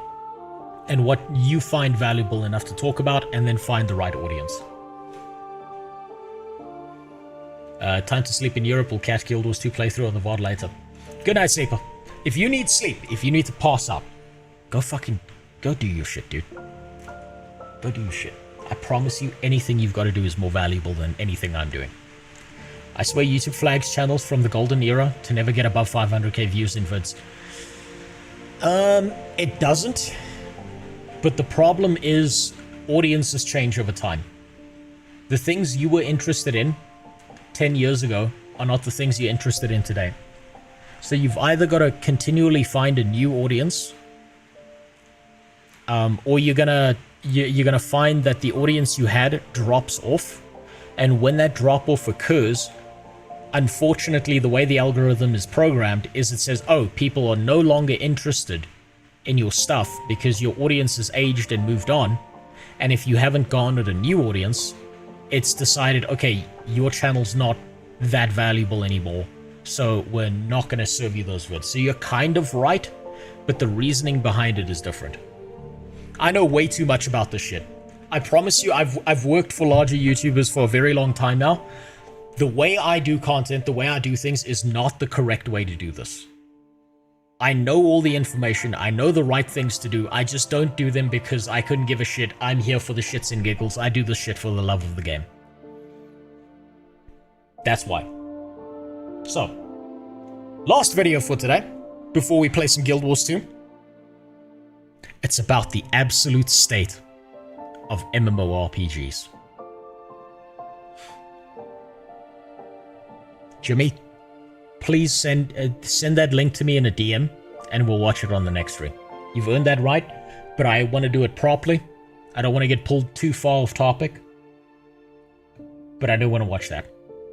Speaker 2: and what you find valuable enough to talk about, and then find the right audience. Time to sleep in Europe. Will catch Guild Wars 2 playthrough on the VOD later. Good night, sleeper. If you need sleep, if you need to pass out, go do your shit, dude. Go do your shit. I promise you, anything you've got to do is more valuable than anything I'm doing. I swear YouTube flags channels from the golden era to never get above 500k views in vids. It doesn't. But the problem is audiences change over time. The things you were interested in 10 years ago are not the things you're interested in today. So you've either got to continually find a new audience, or you're gonna find that the audience you had drops off, and when that drop off occurs, unfortunately, the way the algorithm is programmed is it says, oh, people are no longer interested in your stuff because your audience has aged and moved on. And if you haven't garnered a new audience, it's decided, okay, your channel's not that valuable anymore, so we're not going to serve you those vids. So you're kind of right, but the reasoning behind it is different. I know way too much about this shit. I promise you, I've worked for larger YouTubers for a very long time now. The way I do content, the way I do things is not the correct way to do this. I know all the information, I know the right things to do, I just don't do them because I couldn't give a shit. I'm here for the shits and giggles. I do this shit for the love of the game. That's why. So, last video for today, before we play some Guild Wars 2. It's about the absolute state of MMORPGs. Jimmy, please send that link to me in a DM, and we'll watch it on the next stream. You've earned that right, but I want to do it properly. I don't want to get pulled too far off topic, but I do want to watch that.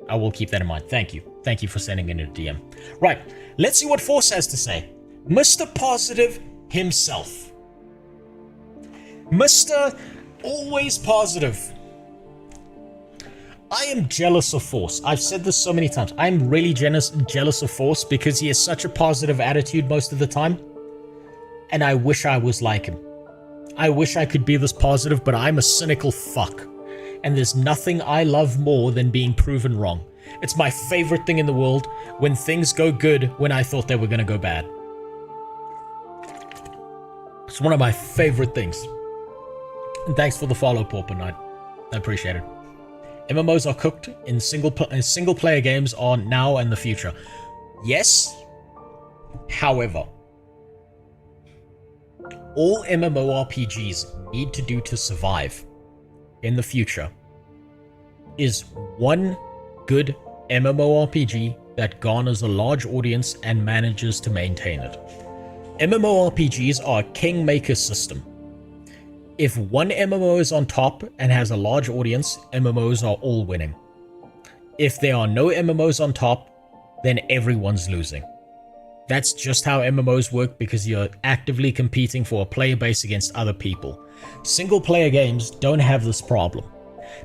Speaker 2: I will keep that in mind. Thank you. Thank you for sending in a DM. Right, let's see what Force has to say. Mr. Positive himself. Mr. Always Positive. I am jealous of Force. I've said this so many times. I'm really jealous of Force because he has such a positive attitude most of the time. And I wish I was like him. I wish I could be this positive, but I'm a cynical fuck. And there's nothing I love more than being proven wrong. It's my favorite thing in the world when things go good when I thought they were going to go bad. It's one of my favorite things. And thanks for the follow, Pauper Knight. I appreciate it. MMOs are cooked in single player games are now and the future. Yes. However, all MMORPGs need to do to survive in the future is one good MMORPG that garners a large audience and manages to maintain it. MMORPGs are a kingmaker system. If one MMO is on top and has a large audience, MMOs are all winning. If there are no MMOs on top, then everyone's losing. That's just how MMOs work because you're actively competing for a player base against other people. Single player games don't have this problem.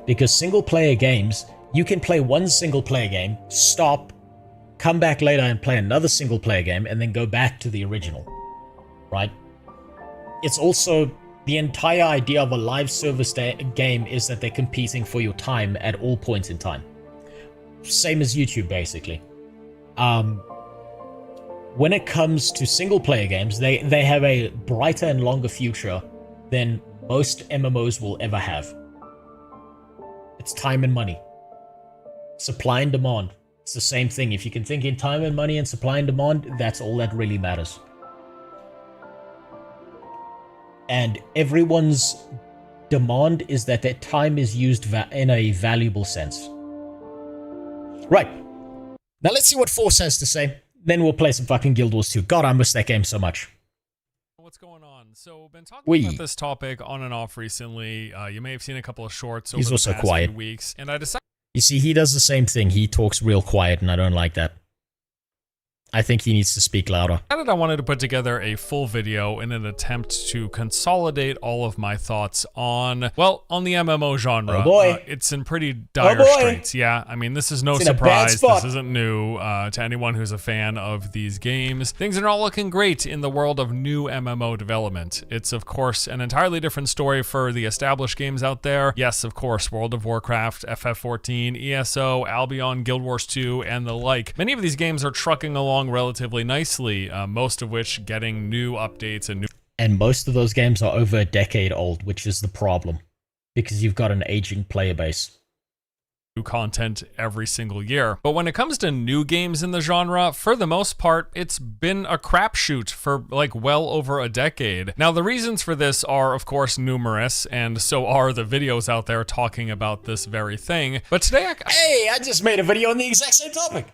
Speaker 2: Because single player games, you can play one single player game, stop, come back later and play another single player game, and then go back to the original. Right? It's also the entire idea of a live service game is that they're competing for your time at all points in time. Same as YouTube, basically. When it comes to single player games, they have a brighter and longer future than most MMOs will ever have. It's time and money. Supply and demand. It's the same thing. If you can think in time and money and supply and demand, that's all that really matters. And everyone's demand is that their time is used in a valuable sense. Right. Now let's see what Force has to say. Then we'll play some fucking Guild Wars 2. God, I miss that game so much.
Speaker 8: What's going on? So, been talking about this topic on and off recently. You may have seen a couple of shorts over the past few weeks, and I decided.
Speaker 2: You see, he does the same thing. He talks real quiet, and I don't like that. I think he needs to speak louder.
Speaker 8: I wanted to put together a full video in an attempt to consolidate all of my thoughts on, well, on the MMO genre.
Speaker 2: Oh boy.
Speaker 8: It's in pretty dire straits. Yeah, I mean, this is no surprise. This isn't new to anyone who's a fan of these games. Things are not looking great in the world of new MMO development. It's, of course, an entirely different story for the established games out there. Yes, of course, World of Warcraft, FF14, ESO, Albion, Guild Wars 2, and the like. Many of these games are trucking along relatively nicely, most of which getting new updates and new.
Speaker 2: And most of those games are over a decade old, which is the problem, because you've got an aging player base.
Speaker 8: New content every single year. But when it comes to new games in the genre, for the most part, it's been a crapshoot for like well over a decade. Now, the reasons for this are, of course, numerous, and so are the videos out there talking about this very thing. But today,
Speaker 2: I just made a video on the exact same topic.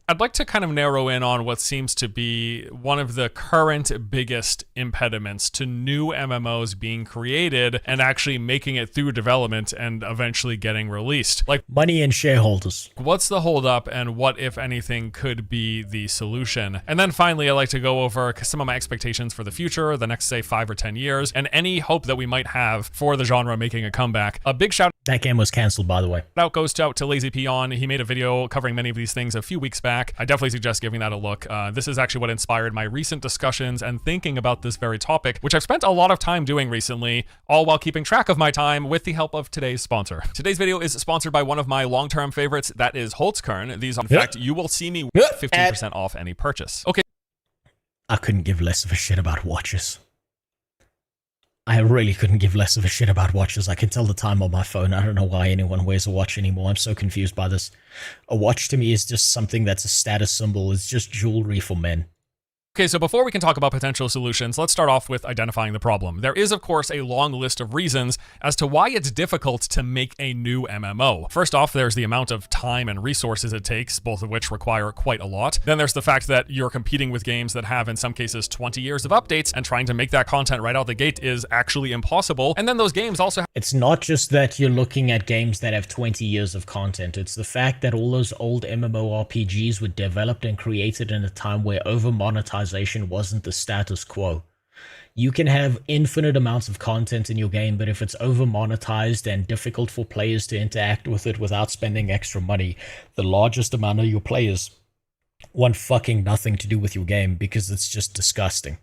Speaker 8: I'd like to kind of narrow in on what seems to be one of the current biggest impediments to new MMOs being created and actually making it through development and eventually getting released. Like
Speaker 2: money and shareholders.
Speaker 8: What's the holdup and what, if anything, could be the solution? And then finally, I'd like to go over some of my expectations for the future, the next, say, 5 or 10 years, and any hope that we might have for the genre making a comeback. A big shout.
Speaker 2: That game was cancelled, by the way.
Speaker 8: Out goes out to Lazy Peon. He made a video covering many of these things a few weeks back. I definitely suggest giving that a look. This is actually what inspired my recent discussions and thinking about this very topic, which I've spent a lot of time doing recently, all while keeping track of my time with the help of today's sponsor. Today's video is sponsored by one of my long-term favorites, that is Holtzkern. These, in fact, you will see me with 15% off any purchase. Okay.
Speaker 2: I couldn't give less of a shit about watches. I really couldn't give less of a shit about watches. I can tell the time on my phone. I don't know why anyone wears a watch anymore. I'm so confused by this. A watch to me is just something that's a status symbol. It's just jewelry for men.
Speaker 8: Okay, so before we can talk about potential solutions, let's start off with identifying the problem. There is, of course, a long list of reasons as to why it's difficult to make a new MMO. First off, there's the amount of time and resources it takes, both of which require quite a lot. Then there's the fact that you're competing with games that have, in some cases, 20 years of updates, and trying to make that content right out the gate is actually impossible. And then those games also
Speaker 2: It's not just that you're looking at games that have 20 years of content. It's the fact that all those old MMORPGs were developed and created in a time where over-monetization wasn't the status quo. You can have infinite amounts of content in your game, but if it's over monetized and difficult for players to interact with it without spending extra money, the largest amount of your players want fucking nothing to do with your game because it's just disgusting.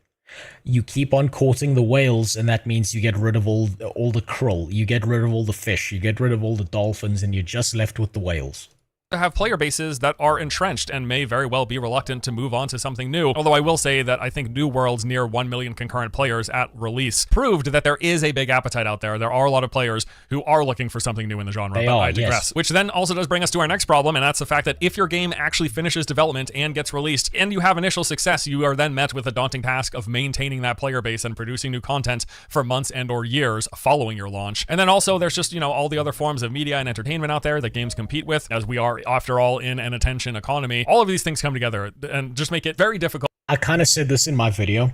Speaker 2: You keep on courting the whales, and that means you get rid of all the krill, you get rid of all the fish, you get rid of all the dolphins, and you're just left with the whales.
Speaker 8: Have player bases that are entrenched and may very well be reluctant to move on to something new. Although I will say that I think New World's near 1 million concurrent players at release proved that there is a big appetite out there. There are a lot of players who are looking for something new in the genre, but I digress. Yes. Which then also does bring us to our next problem, and that's the fact that if your game actually finishes development and gets released, and you have initial success, you are then met with a daunting task of maintaining that player base and producing new content for months and or years following your launch. And then also there's just, all the other forms of media and entertainment out there that games compete with, as we are, after all, in an attention economy. All of these things come together and just make it very difficult.
Speaker 2: I kind of said this in my video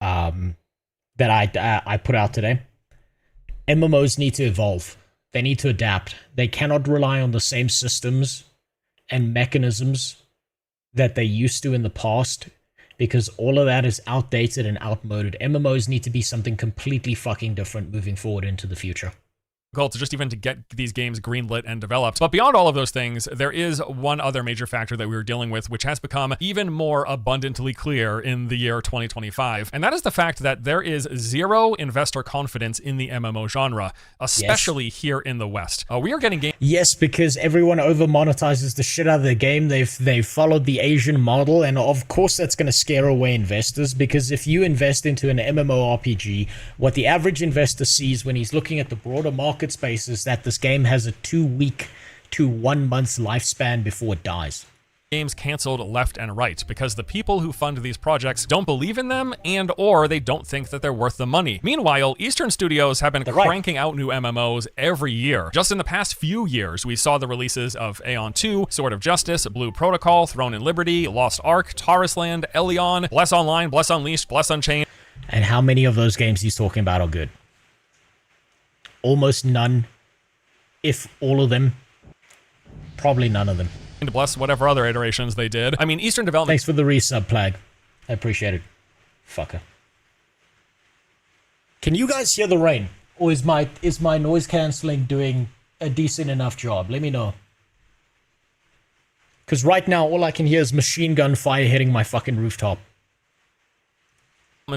Speaker 2: that I put out today. MMOs need to evolve. They need to adapt. They cannot rely on the same systems and mechanisms that they used to in the past, because all of that is outdated and outmoded. MMOs need to be something completely fucking different moving forward into the future.
Speaker 8: To just even to get these games greenlit and developed. But beyond all of those things, there is one other major factor that we were dealing with, which has become even more abundantly clear in the year 2025. And that is the fact that there is zero investor confidence in the MMO genre, especially here in the West. We are getting games.
Speaker 2: Yes, because everyone over monetizes the shit out of the game. They've followed the Asian model, and of course that's going to scare away investors, because if you invest into an MMORPG, what the average investor sees when he's looking at the broader market space is that this game has a 2-week to 1 month's lifespan before it dies.
Speaker 8: Games canceled left and right because the people who fund these projects don't believe in them and or they don't think that they're worth the money. Meanwhile, Eastern studios have been cranking out new MMOs every year. Just in the past few years, we saw the releases of Aeon 2, Sword of Justice, Blue Protocol, Throne and Liberty, Lost Ark, Taurusland, Elion, Bless Online, Bless Unleashed, Bless Unchained.
Speaker 2: And how many of those games he's talking about are good? Almost none, if all of them. Probably none of them.
Speaker 8: To bless whatever other iterations they did. I mean, Eastern Development...
Speaker 2: Thanks for the resub, Plag. I appreciate it. Fucker. Can you guys hear the rain? Or is my noise cancelling doing a decent enough job? Let me know. Because right now, all I can hear is machine gun fire hitting my fucking rooftop.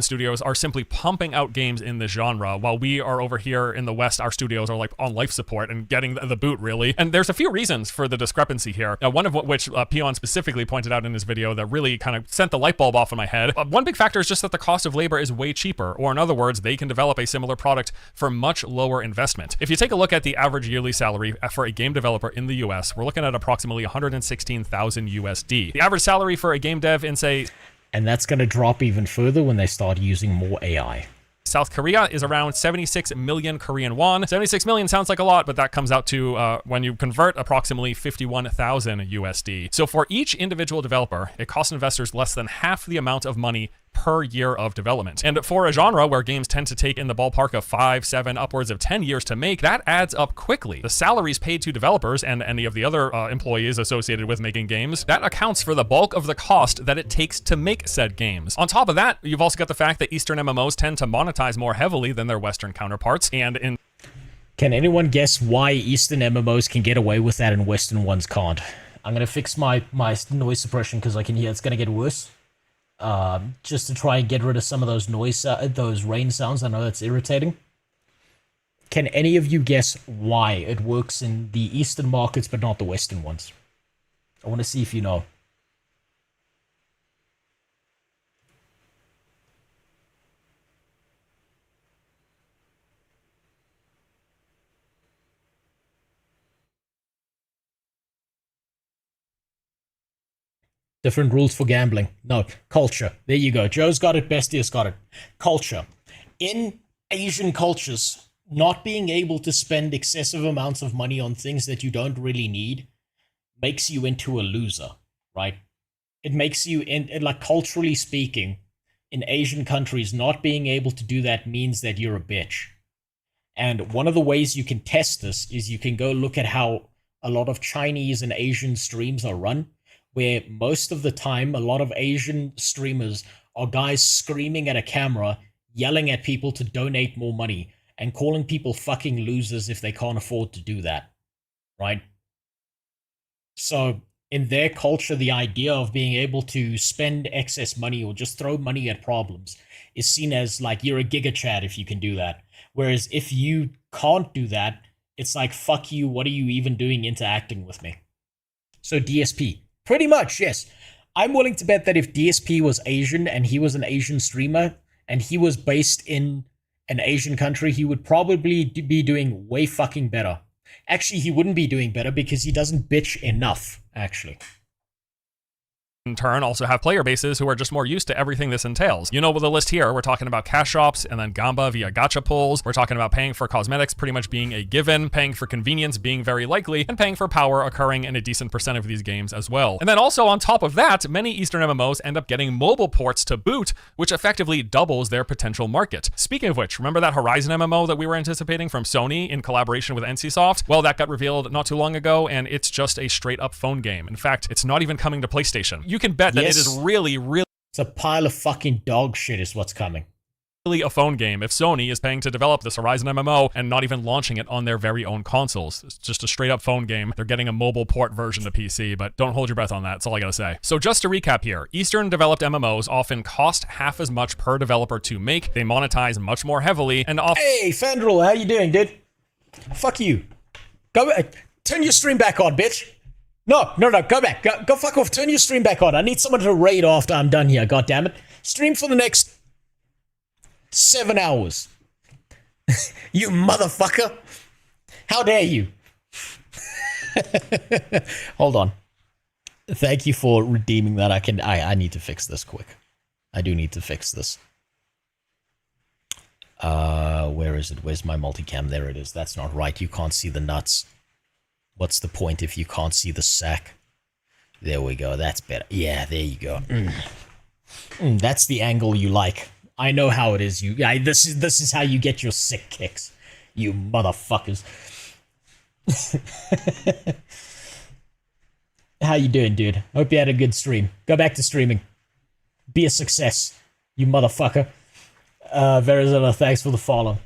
Speaker 8: Studios are simply pumping out games in this genre, while we are over here in the West, our studios are like on life support and getting the boot, really. And there's a few reasons for the discrepancy here. One of which Peon specifically pointed out in his video that really kind of sent the light bulb off in my head. One big factor is just that the cost of labor is way cheaper, or in other words, they can develop a similar product for much lower investment. If you take a look at the average yearly salary for a game developer in the US, we're looking at approximately 116,000 USD. The average salary for a game dev in, say...
Speaker 2: And that's going to drop even further when they start using more AI.
Speaker 8: South Korea is around 76 million Korean won. 76 million sounds like a lot, but that comes out to, when you convert, approximately 51,000 USD. So for each individual developer, it costs investors less than half the amount of money per year of development. And for a genre where games tend to take in the ballpark of 5, 7, upwards of 10 years to make, that adds up quickly. The salaries paid to developers and any of the other employees associated with making games, that accounts for the bulk of the cost that it takes to make said games. On top of that, you've also got the fact that Eastern MMOs tend to monetize more heavily than their Western counterparts, and in...
Speaker 2: Can anyone guess why Eastern MMOs can get away with that and Western ones can't? I'm going to fix my noise suppression because I can hear it's going to get worse. Just to try and get rid of some of those those rain sounds. I know that's irritating. Can any of you guess why it works in the Eastern markets but not the Western ones? I want to see if you know. Different rules for gambling. No, culture. There you go. Joe's got it. Bestia's got it. Culture. In Asian cultures, not being able to spend excessive amounts of money on things that you don't really need makes you into a loser, right? It makes you, like culturally speaking, in Asian countries, not being able to do that means that you're a bitch. And one of the ways you can test this is you can go look at how a lot of Chinese and Asian streams are run, where most of the time, a lot of Asian streamers are guys screaming at a camera, yelling at people to donate more money and calling people fucking losers if they can't afford to do that, right? So in their culture, the idea of being able to spend excess money or just throw money at problems is seen as like you're a giga chad if you can do that. Whereas if you can't do that, it's like, fuck you, what are you even doing interacting with me? So DSP, pretty much, yes. I'm willing to bet that if DSP was Asian and he was an Asian streamer and he was based in an Asian country, he would probably be doing way fucking better. Actually, he wouldn't be doing better because he doesn't bitch enough, actually.
Speaker 8: In turn, also have player bases who are just more used to everything this entails. You know, with the list here, we're talking about cash shops and then Gamba via gacha pulls. We're talking about paying for cosmetics pretty much being a given, paying for convenience being very likely, and paying for power occurring in a decent percent of these games as well. And then also on top of that, many Eastern MMOs end up getting mobile ports to boot, which effectively doubles their potential market. Speaking of which, remember that Horizon MMO that we were anticipating from Sony in collaboration with NCSoft? Well, that got revealed not too long ago, and it's just a straight up phone game. In fact, it's not even coming to PlayStation. You can bet that it is really
Speaker 2: it's a pile of fucking dog shit is what's coming.
Speaker 8: Really a phone game if Sony is paying to develop this Horizon MMO and not even launching it on their very own consoles. It's just a straight up phone game. They're getting a mobile port version to PC, but don't hold your breath on that. That's all I gotta say. So just to recap here, Eastern developed MMOs often cost half as much per developer to make. They monetize much more heavily and often—
Speaker 2: Hey, Fandral, how you doing, dude? Fuck you. Go turn your stream back on, bitch. No, go back. Go fuck off. Turn your stream back on. I need someone to raid after I'm done here, goddammit. Stream for the next 7 hours. You motherfucker. How dare you? Hold on. Thank you for redeeming that. I need to fix this quick. I do need to fix this. Where is it? Where's my multicam? There it is. That's not right. You can't see the nuts. What's the point if you can't see the sack? There we go. That's better. Yeah, there you go. That's the angle you like. I know how it is. This is how you get your sick kicks. You motherfuckers. How you doing, dude? Hope you had a good stream. Go back to streaming. Be a success, you motherfucker. Verizilla, thanks for the follow.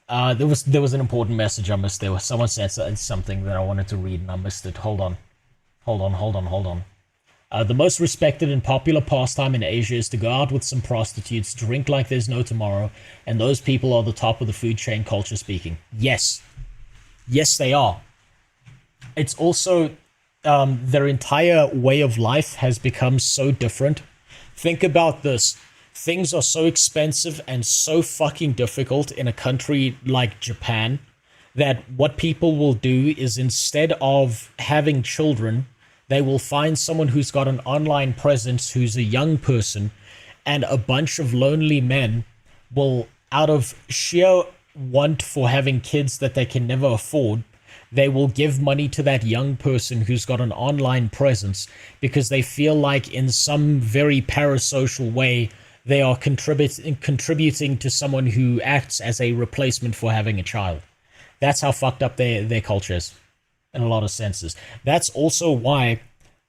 Speaker 2: There was an important message I missed. There was someone said something that I wanted to read and I missed it. Hold on. The most respected and popular pastime in Asia is to go out with some prostitutes, drink like there's no tomorrow, and those people are the top of the food chain, culture speaking. Yes, they are. It's also their entire way of life has become so different. Think about this. Things are so expensive and so fucking difficult in a country like Japan that what people will do is instead of having children, they will find someone who's got an online presence, who's a young person, and a bunch of lonely men will, out of sheer want for having kids that they can never afford, they will give money to that young person who's got an online presence because they feel like in some very parasocial way they are contributing to someone who acts as a replacement for having a child. That's how fucked up their culture is, in a lot of senses. That's also why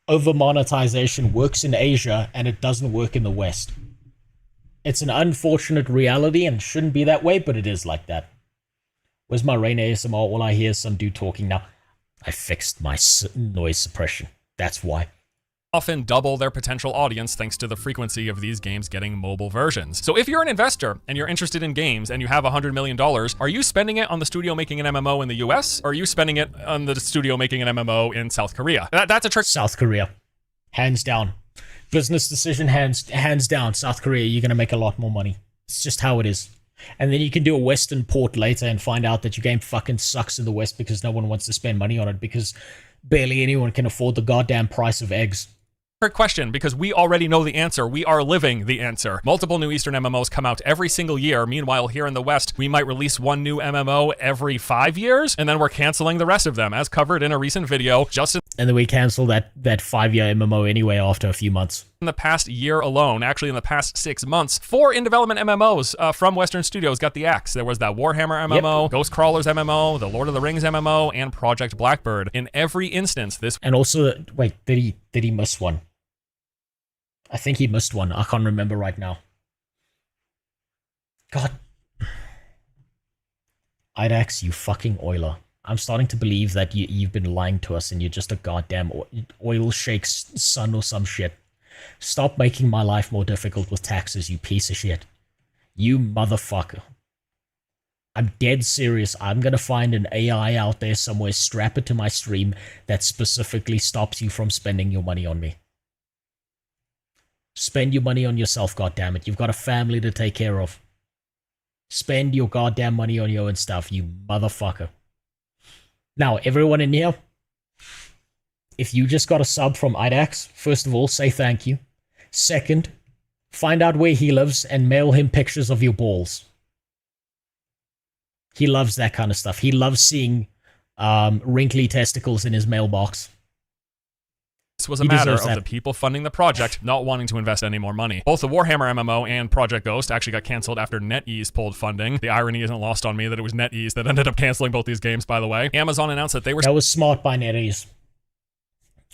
Speaker 2: over-monetization works in Asia and it doesn't work in the West. It's an unfortunate reality and it shouldn't be that way, but it is like that. Where's my Rain ASMR? All I hear is some dude talking now. I fixed my noise suppression. That's why.
Speaker 8: Often double their potential audience thanks to the frequency of these games getting mobile versions. So if you're an investor and you're interested in games and you have $100 million, are you spending it on the studio making an MMO in the US? Or are you spending it on the studio making an MMO in South Korea? That's a trick.
Speaker 2: South Korea. Hands down. Business decision, hands down. South Korea, you're going to make a lot more money. It's just how it is. And then you can do a Western port later and find out that your game fucking sucks in the West because no one wants to spend money on it because barely anyone can afford the goddamn price of eggs.
Speaker 8: Trick question, because we already know the answer. We are living the answer. Multiple new Eastern MMOs come out every single year. Meanwhile, here in the West, we might release one new MMO every 5 years, and then we're canceling the rest of them, as covered in a recent video.
Speaker 2: And then we cancel that 5-year MMO anyway after a few months.
Speaker 8: In the past year alone, actually in the past 6 months, 4 in-development MMOs from Western studios got the axe. There was that Warhammer MMO, Ghost Crawlers MMO, the Lord of the Rings MMO, and Project Blackbird. In every instance, this—
Speaker 2: And also, wait, did he miss one? I think he missed one. I can't remember right now. God. Idax, you fucking oiler. I'm starting to believe that you've been lying to us and you're just a goddamn oil shake's son or some shit. Stop making my life more difficult with taxes, you piece of shit. You motherfucker. I'm dead serious. I'm gonna find an AI out there somewhere, strap it to my stream that specifically stops you from spending your money on me. Spend your money on yourself, goddammit. You've got a family to take care of. Spend your goddamn money on your own stuff, you motherfucker. Now, everyone in here, if you just got a sub from Idax, first of all, say thank you. Second, find out where he lives and mail him pictures of your balls. He loves that kind of stuff. He loves seeing wrinkly testicles in his mailbox.
Speaker 8: This was a matter of the people funding the project not wanting to invest any more money. Both the Warhammer MMO and Project Ghost actually got cancelled after NetEase pulled funding. The irony isn't lost on me that it was NetEase that ended up cancelling both these games, by the way. Amazon announced that they were...
Speaker 2: That was smart by NetEase.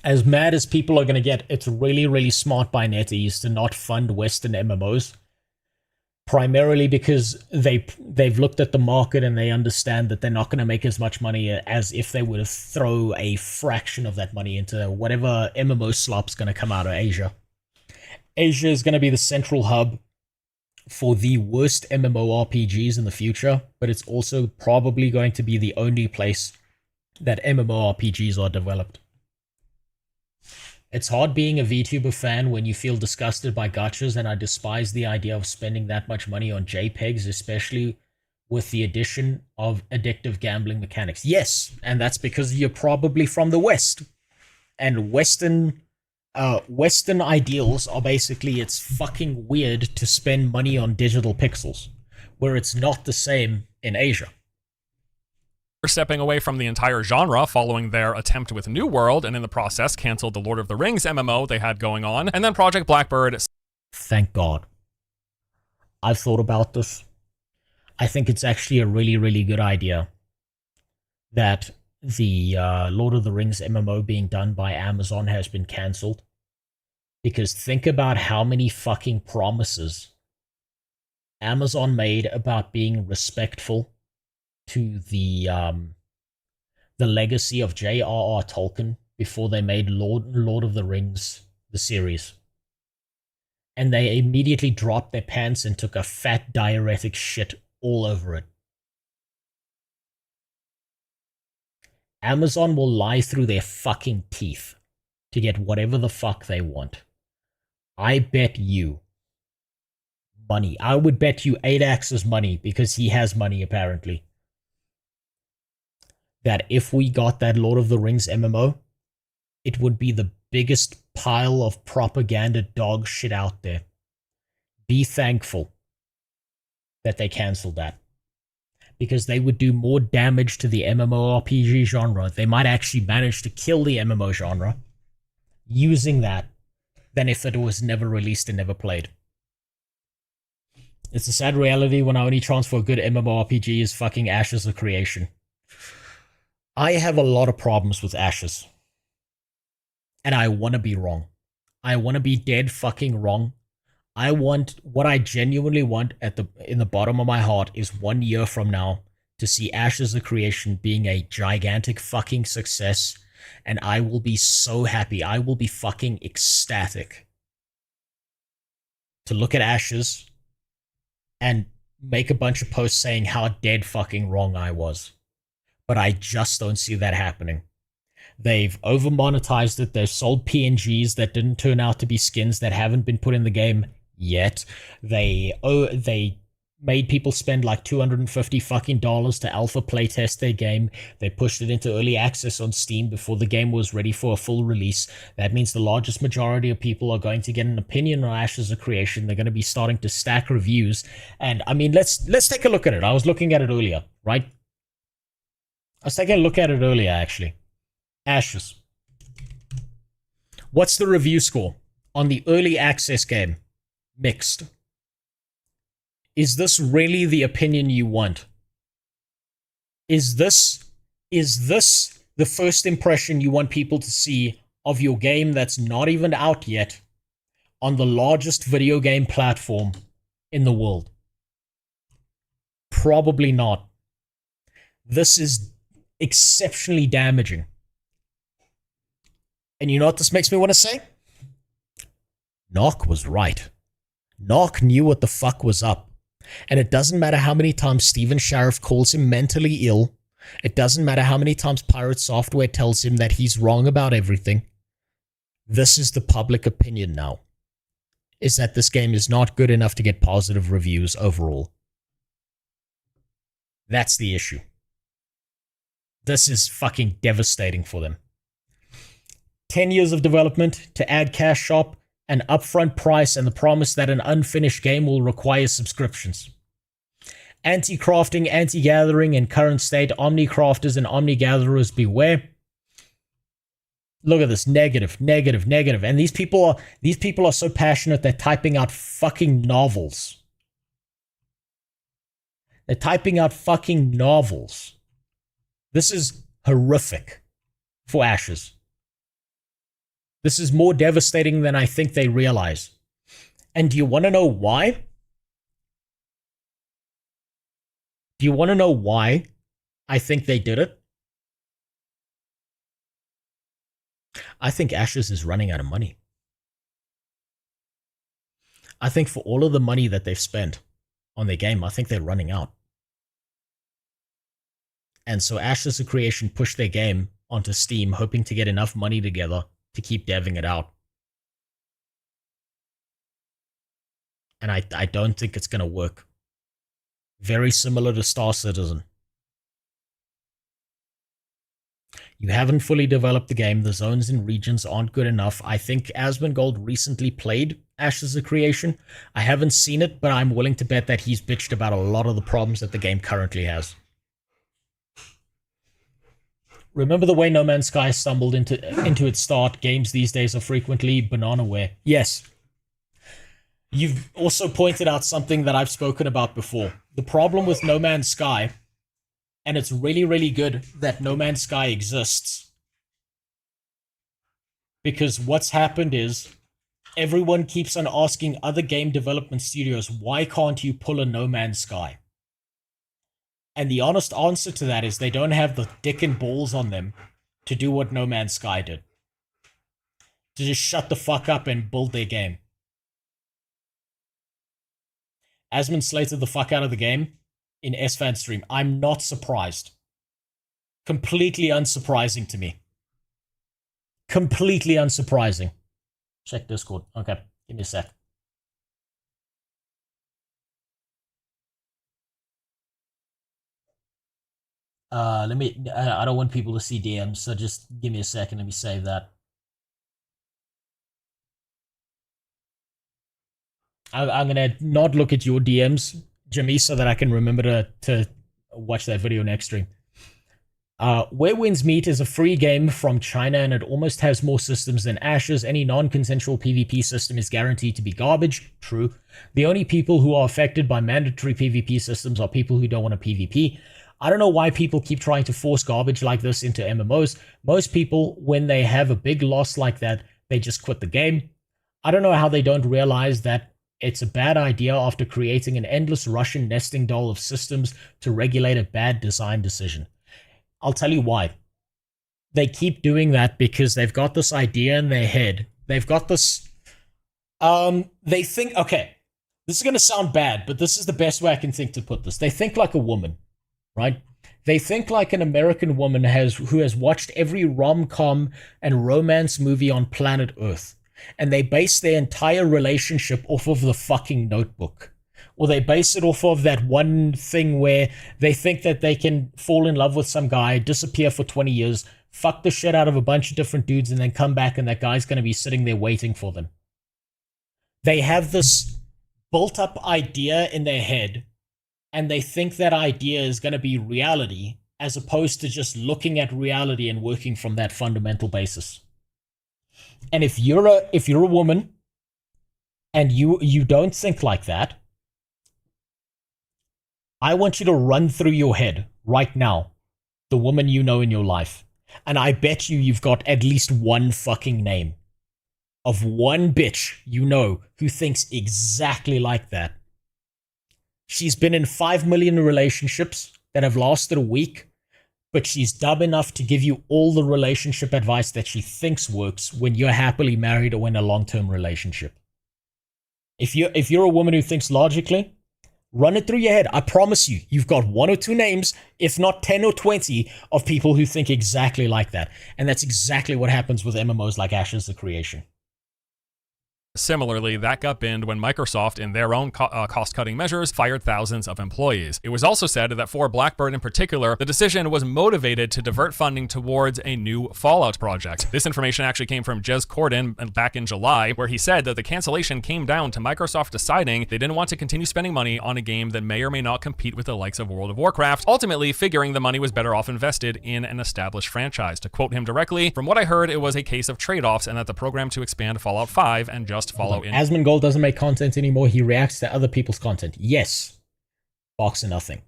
Speaker 2: As mad as people are going to get, it's really, really smart by NetEase to not fund Western MMOs. Primarily because they've looked at the market and they understand that they're not going to make as much money as if they were to throw a fraction of that money into whatever MMO slop's going to come out of Asia. Asia is going to be the central hub for the worst MMORPGs in the future, but it's also probably going to be the only place that MMORPGs are developed. It's hard being a VTuber fan when you feel disgusted by gachas, and I despise the idea of spending that much money on JPEGs, especially with the addition of addictive gambling mechanics. Yes, and that's because you're probably from the West. And Western ideals are basically, it's fucking weird to spend money on digital pixels, where it's not the same in Asia.
Speaker 8: Stepping away from the entire genre following their attempt with New World, and in the process canceled the Lord of the Rings MMO they had going on, and then Project Blackbird.
Speaker 2: Thank God. I've thought about this. I think it's actually a really, really good idea that the Lord of the Rings MMO being done by Amazon has been cancelled. Because think about how many fucking promises Amazon made about being respectful to the legacy of J.R.R. Tolkien before they made Lord of the Rings, the series. And they immediately dropped their pants and took a fat diuretic shit all over it. Amazon will lie through their fucking teeth to get whatever the fuck they want. I bet you money. I would bet you 8X's money, because he has money apparently, that if we got that Lord of the Rings MMO, it would be the biggest pile of propaganda dog shit out there. Be thankful that they cancelled that, because they would do more damage to the MMORPG genre. They might actually manage to kill the MMO genre using that than if it was never released and never played. It's a sad reality when our only chance for a good MMORPG is fucking Ashes of Creation. I have a lot of problems with Ashes. And I want to be wrong. I want to be dead fucking wrong. I want, what I genuinely want in the bottom of my heart is 1 year from now to see Ashes of Creation being a gigantic fucking success, and I will be so happy. I will be fucking ecstatic to look at Ashes and make a bunch of posts saying how dead fucking wrong I was. But I just don't see that happening. They've over-monetized it. They've sold PNGs that didn't turn out to be skins that haven't been put in the game yet. They made people spend like $250 fucking to alpha playtest their game. They pushed it into early access on Steam before the game was ready for a full release. That means the largest majority of people are going to get an opinion on Ashes of Creation. They're going to be starting to stack reviews. And I mean, let's take a look at it. I was looking at it earlier, right? I was taking a look at it earlier, actually. Ashes. What's the review score on the early access game? Mixed. Is this really the opinion you want? Is this the first impression you want people to see of your game that's not even out yet on the largest video game platform in the world? Probably not. This is exceptionally damaging. And you know what this makes me want to say? Knock was right. Knock knew what the fuck was up. And it doesn't matter how many times Steven Sheriff calls him mentally ill. It doesn't matter how many times Pirate Software tells him that he's wrong about everything. This is the public opinion now. Is that this game is not good enough to get positive reviews overall. That's the issue. This is fucking devastating for them. 10 years of development to add cash shop, an upfront price, and the promise that an unfinished game will require subscriptions. Anti-crafting, anti-gathering in current state, omni-crafters and omni-gatherers beware. Look at this, negative, negative, negative. And these people are so passionate they're typing out fucking novels. They're typing out fucking novels. This is horrific for Ashes. This is more devastating than I think they realize. And do you want to know why? Do you want to know why I think they did it? I think Ashes is running out of money. I think for all of the money that they've spent on their game, I think they're running out. And so Ashes of Creation pushed their game onto Steam, hoping to get enough money together to keep deving it out. And I don't think it's going to work. Very similar to Star Citizen. You haven't fully developed the game. The zones and regions aren't good enough. I think Asmongold recently played Ashes of Creation. I haven't seen it, but I'm willing to bet that he's bitched about a lot of the problems that the game currently has. Remember the way No Man's Sky stumbled into its start? Games these days are frequently bananaware. Yes. You've also pointed out something that I've spoken about before. The problem with No Man's Sky, and it's really, really good that No Man's Sky exists, because what's happened is everyone keeps on asking other game development studios, why can't you pull a No Man's Sky? And the honest answer to that is they don't have the dick and balls on them to do what No Man's Sky did. To just shut the fuck up and build their game. Asmon slated the fuck out of the game in SFAN stream. I'm not surprised. Completely unsurprising to me. Completely unsurprising. Check Discord. Okay, give me a sec. I don't want people to see DMs, so just give me a second. Let me save that. I'm gonna not look at your DMs, Jimmy, so that I can remember to watch that video next stream. Where Winds Meet is a free game from China, and it almost has more systems than Ashes. Any non-consensual PvP system is guaranteed to be garbage. True. The only people who are affected by mandatory PvP systems are people who don't want to PvP. I don't know why people keep trying to force garbage like this into MMOs. Most people, when they have a big loss like that, they just quit the game. I don't know how they don't realize that it's a bad idea after creating an endless Russian nesting doll of systems to regulate a bad design decision. I'll tell you why. They keep doing that because they've got this idea in their head. They've got this... they think... Okay, this is going to sound bad, but this is the best way I can think to put this. They think like a woman. Right? They think like an American woman who has watched every rom-com and romance movie on planet Earth. And they base their entire relationship off of the fucking Notebook. Or they base it off of that one thing where they think that they can fall in love with some guy, disappear for 20 years, fuck the shit out of a bunch of different dudes, and then come back and that guy's going to be sitting there waiting for them. They have this built-up idea in their head, and they think that idea is going to be reality, as opposed to just looking at reality and working from that fundamental basis. And if you're a woman and you don't think like that, I want you to run through your head right now the woman you know in your life, and I bet you've got at least one fucking name of one bitch you know who thinks exactly like that. She's been in 5 million relationships that have lasted a week, but she's dumb enough to give you all the relationship advice that she thinks works when you're happily married or in a long-term relationship. If you're a woman who thinks logically, run it through your head. I promise you, you've got 1 or 2 names, if not 10 or 20, of people who think exactly like that. And that's exactly what happens with MMOs like Ashes the Creation.
Speaker 8: Similarly, that got binned when Microsoft, in their own cost-cutting measures, fired thousands of employees. It was also said that for Blackbird in particular, the decision was motivated to divert funding towards a new Fallout project. This information actually came from Jez Corden back in July, where he said that the cancellation came down to Microsoft deciding they didn't want to continue spending money on a game that may or may not compete with the likes of World of Warcraft, ultimately figuring the money was better off invested in an established franchise. To quote him directly, "From what I heard, it was a case of trade-offs and that the program to expand Fallout 5 and just follow in."
Speaker 2: Asmongold doesn't make content anymore. He reacts to other people's content. Yes, box or nothing.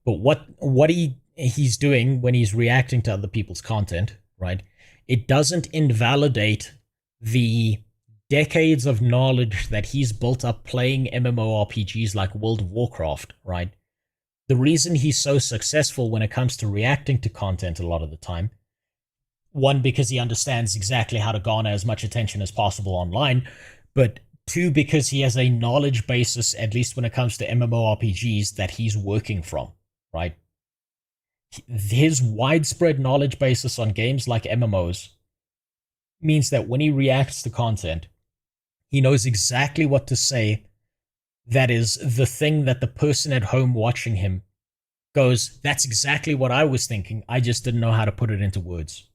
Speaker 2: But what he's doing when he's reacting to other people's content, right? It doesn't invalidate the decades of knowledge that he's built up playing MMORPGs like World of Warcraft, right? The reason he's so successful when it comes to reacting to content a lot of the time, one, because he understands exactly how to garner as much attention as possible online, but 2, because he has a knowledge basis, at least when it comes to MMORPGs, that he's working from, right? His widespread knowledge basis on games like MMOs means that when he reacts to content, he knows exactly what to say that is the thing that the person at home watching him goes, that's exactly what I was thinking, I just didn't know how to put it into words.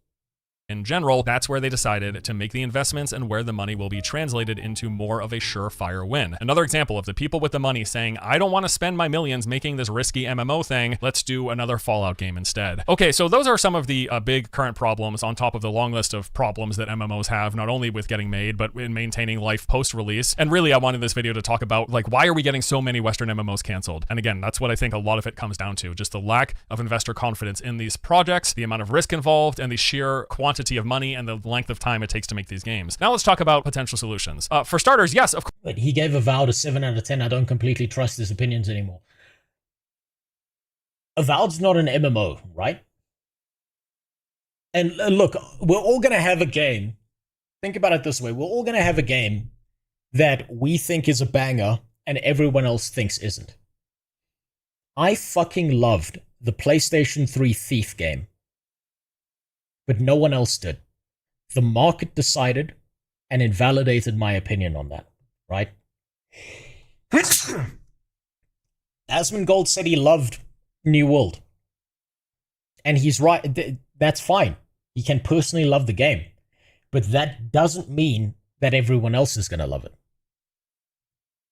Speaker 8: In general, that's where they decided to make the investments and where the money will be translated into more of a surefire win. Another example of the people with the money saying, I don't want to spend my millions making this risky MMO thing, let's do another Fallout game instead. Okay, so those are some of the big current problems on top of the long list of problems that MMOs have, not only with getting made, but in maintaining life post-release. And really, I wanted this video to talk about, like, why are we getting so many Western MMOs canceled? And again, that's what I think a lot of it comes down to, just the lack of investor confidence in these projects, the amount of risk involved, and the sheer quantity of money and the length of time it takes to make these games. Now let's talk about potential solutions. For starters, yes, of course.
Speaker 2: But he gave Avowed a 7 out of 10. I don't completely trust his opinions anymore. Avowed's not an MMO, right? And look, we're all going to have a game. Think about it this way. We're all going to have a game that we think is a banger and everyone else thinks isn't. I fucking loved the PlayStation 3 Thief game, but no one else did. The market decided and invalidated my opinion on that, right? Asmongold said he loved New World. And he's right. That's fine. He can personally love the game. But that doesn't mean that everyone else is going to love it.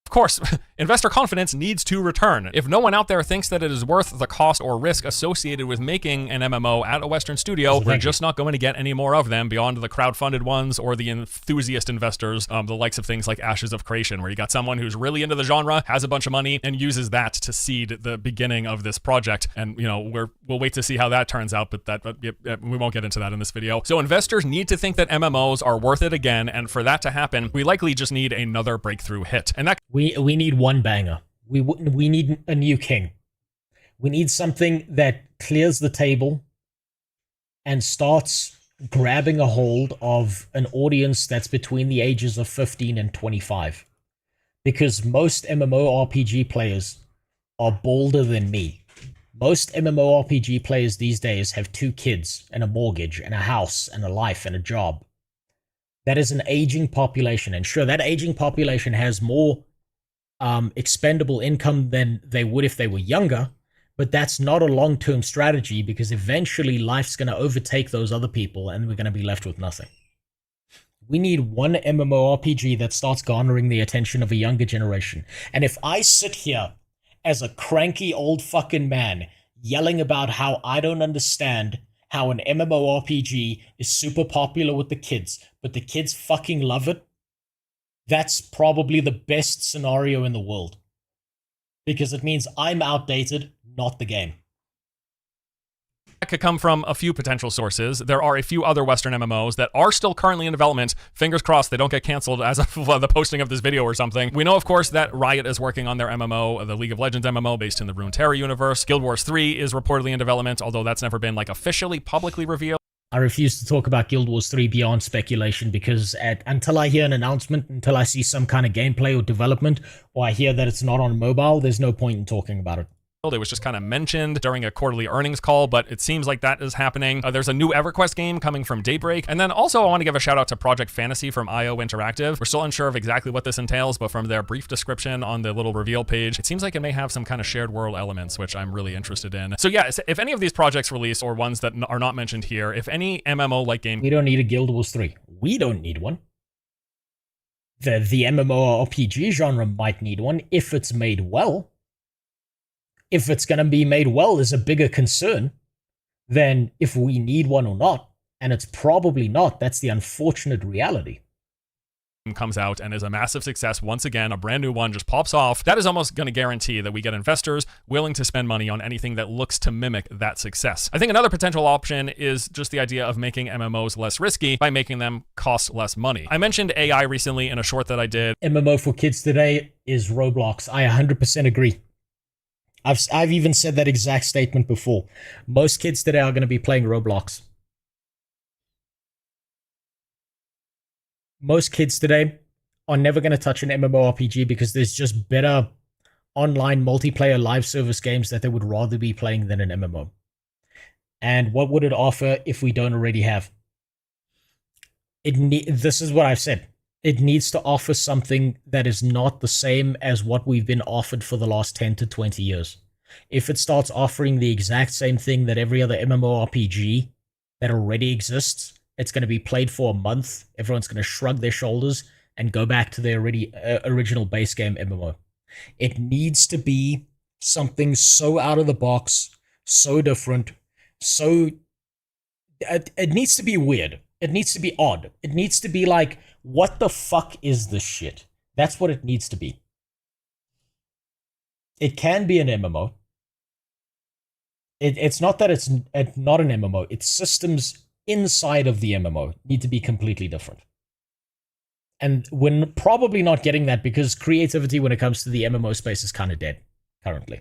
Speaker 8: Of course, investor confidence needs to return. If no one out there thinks that it is worth the cost or risk associated with making an MMO at a Western studio, we're just not going to get any more of them beyond the crowd-funded ones or the enthusiast investors, the likes of things like Ashes of Creation, where you got someone who's really into the genre, has a bunch of money, and uses that to seed the beginning of this project. And, you know, we'll wait to see how that turns out, but we won't get into that in this video. So investors need to think that MMOs are worth it again, and for that to happen, we likely just need another breakthrough hit. And that
Speaker 2: we need one banger. We need a new king. We need something that clears the table and starts grabbing a hold of an audience that's between the ages of 15 and 25. Because most MMORPG players are bolder than me. Most MMORPG players these days have 2 kids and a mortgage and a house and a life and a job. That is an aging population. And sure, that aging population has more expendable income than they would if they were younger, but that's not a long-term strategy because eventually life's going to overtake those other people and we're going to be left with nothing. We need one MMORPG that starts garnering the attention of a younger generation. And if I sit here as a cranky old fucking man yelling about how I don't understand how an MMORPG is super popular with the kids, but the kids fucking love it, that's probably the best scenario in the world. Because it means I'm outdated, not the game.
Speaker 8: That could come from a few potential sources. There are a few other Western MMOs that are still currently in development. Fingers crossed they don't get canceled as of the posting of this video or something. We know, of course, that Riot is working on their MMO, the League of Legends MMO based in the Runeterra universe. Guild Wars 3 is reportedly in development, although that's never been like officially publicly revealed.
Speaker 2: I refuse to talk about Guild Wars 3 beyond speculation because until I hear an announcement, until I see some kind of gameplay or development, or I hear that it's not on mobile, there's no point in talking about it.
Speaker 8: It was just kind of mentioned during a quarterly earnings call, but it seems like that is happening. There's a new EverQuest game coming from Daybreak. And then also I want to give a shout out to Project Fantasy from IO Interactive. We're still unsure of exactly what this entails, but from their brief description on the little reveal page, it seems like it may have some kind of shared world elements, which I'm really interested in. So yeah, if any of these projects release or ones that are not mentioned here, if any MMO-like game...
Speaker 2: We don't need a Guild Wars 3. We don't need one. The MMORPG genre might need one if it's made well. If it's going to be made well is a bigger concern than if we need one or not. And it's probably not. That's the unfortunate reality.
Speaker 8: Comes out and is a massive success once again, a brand new one just pops off. That is almost going to guarantee that we get investors willing to spend money on anything that looks to mimic that success. I think another potential option is just the idea of making MMOs less risky by making them cost less money. I mentioned AI recently in a short that I did.
Speaker 2: MMO for kids today is Roblox. I 100% agree. I've even said that exact statement before. Most kids today are going to be playing Roblox. Most kids today are never going to touch an MMORPG because there's just better online multiplayer live service games that they would rather be playing than an MMO. And what would it offer if we don't already have? This is what I've said. It needs to offer something that is not the same as what we've been offered for the last 10 to 20 years. If it starts offering the exact same thing that every other MMORPG that already exists, it's going to be played for a month. Everyone's going to shrug their shoulders and go back to their original base game MMO. It needs to be something so out of the box, so different, so... It needs to be weird. It needs to be odd. It needs to be like, what the fuck is this shit? That's what it needs to be. It can be an MMO. It's not that it's not an MMO. It's systems inside of the MMO need to be completely different. And we're probably not getting that because creativity when it comes to the MMO space is kind of dead currently.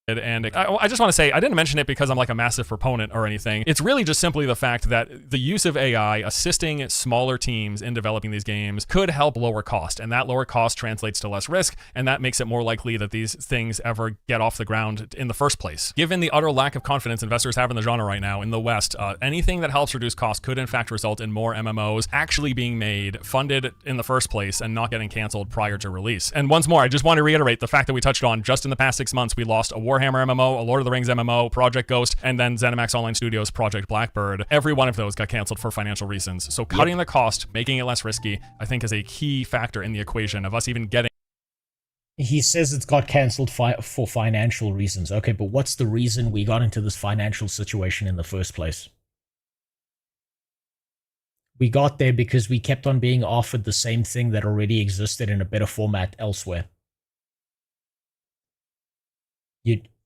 Speaker 8: And I just want to say, I didn't mention it because I'm like a massive proponent or anything. It's really just simply the fact that the use of AI assisting smaller teams in developing these games could help lower cost. And that lower cost translates to less risk. And that makes it more likely that these things ever get off the ground in the first place. Given the utter lack of confidence investors have in the genre right now in the West, anything that helps reduce cost could in fact result in more MMOs actually being made, funded in the first place, and not getting canceled prior to release. And once more, I just want to reiterate the fact that we touched on just in the past 6 months, we lost a Warhammer MMO, a Lord of the Rings MMO, Project Ghost, and then ZeniMax Online Studios' Project Blackbird. Every one of those got canceled for financial reasons. So cutting the cost, making it less risky, I think is a key factor in the equation of us even getting...
Speaker 2: He says it's got cancelled for financial reasons. Okay, but what's the reason we got into this financial situation in the first place? We got there because we kept on being offered the same thing that already existed in a better format elsewhere.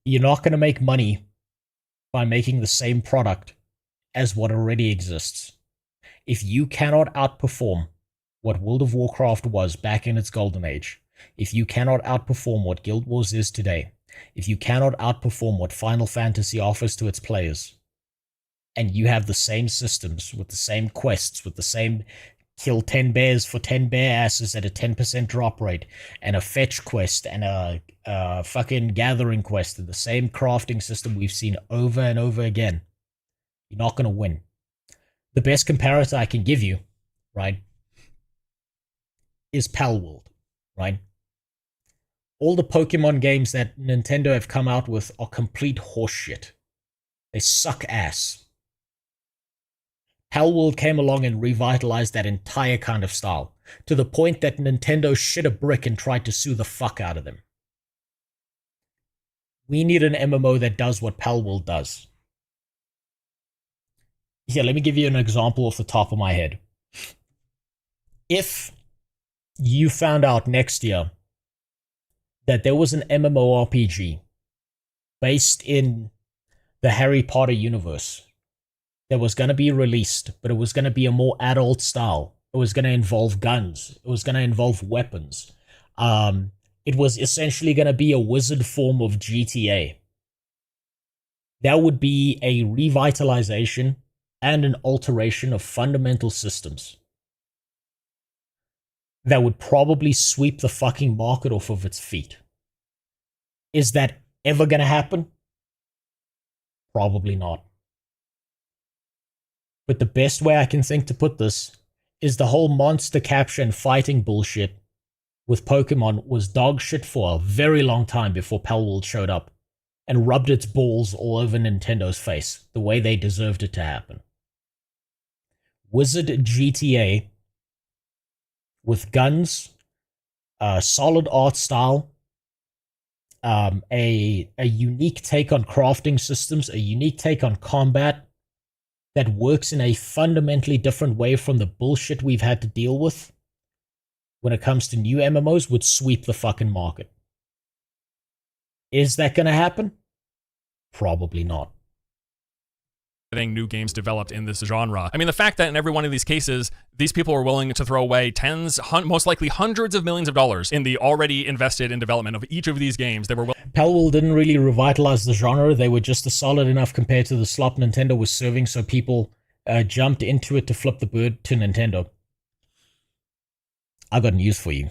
Speaker 2: You're not going to make money by making the same product as what already exists. If you cannot outperform what World of Warcraft was back in its golden age, if you cannot outperform what Guild Wars is today, if you cannot outperform what Final Fantasy offers to its players, and you have the same systems with the same quests, with the same kill 10 bears for 10 bear asses at a 10% drop rate, and a fetch quest, and a fucking gathering quest, and the same crafting system we've seen over and over again, you're not going to win. The best comparator I can give you, right, is Palworld, right? All the Pokemon games that Nintendo have come out with are complete horseshit. They suck ass. Palworld came along and revitalized that entire kind of style, to the point that Nintendo shit a brick and tried to sue the fuck out of them. We need an MMO that does what Palworld does. Here, let me give you an example off the top of my head. If you found out next year that there was an MMORPG based in the Harry Potter universe that was going to be released, but it was going to be a more adult style. It was going to involve guns. It was going to involve weapons. It was essentially going to be a wizard form of GTA. That would be a revitalization and an alteration of fundamental systems that would probably sweep the fucking market off of its feet. Is that ever going to happen? Probably not. But the best way I can think to put this is the whole monster capture and fighting bullshit with Pokemon was dog shit for a very long time before Palworld showed up and rubbed its balls all over Nintendo's face, the way they deserved it to happen. Wizard GTA with guns, solid art style, a unique take on crafting systems, a unique take on combat that works in a fundamentally different way from the bullshit we've had to deal with when it comes to new MMOs would sweep the fucking market. Is that going to happen? Probably not.
Speaker 8: Getting new games developed in this genre. I mean, the fact that in every one of these cases, these people were willing to throw away most likely hundreds of millions of dollars in the already invested in development of each of these games. They were
Speaker 2: Palworld didn't really revitalize the genre. They were just solid enough compared to the slop Nintendo was serving, so people jumped into it to flip the bird to Nintendo. I got news for you.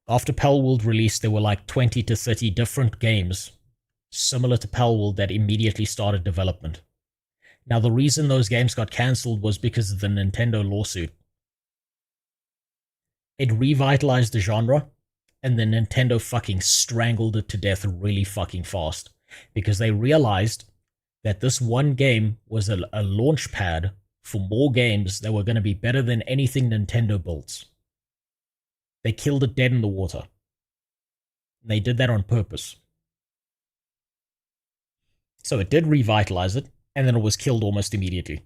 Speaker 2: After Palworld released, there were like 20 to 30 different games similar to Palworld that immediately started development. Now, the reason those games got cancelled was because of the Nintendo lawsuit. It revitalized the genre, and then Nintendo fucking strangled it to death really fucking fast, because they realized that this one game was a launch pad for more games that were going to be better than anything Nintendo built. They killed it dead in the water. They did that on purpose. So it did revitalize it, and then it was killed almost immediately.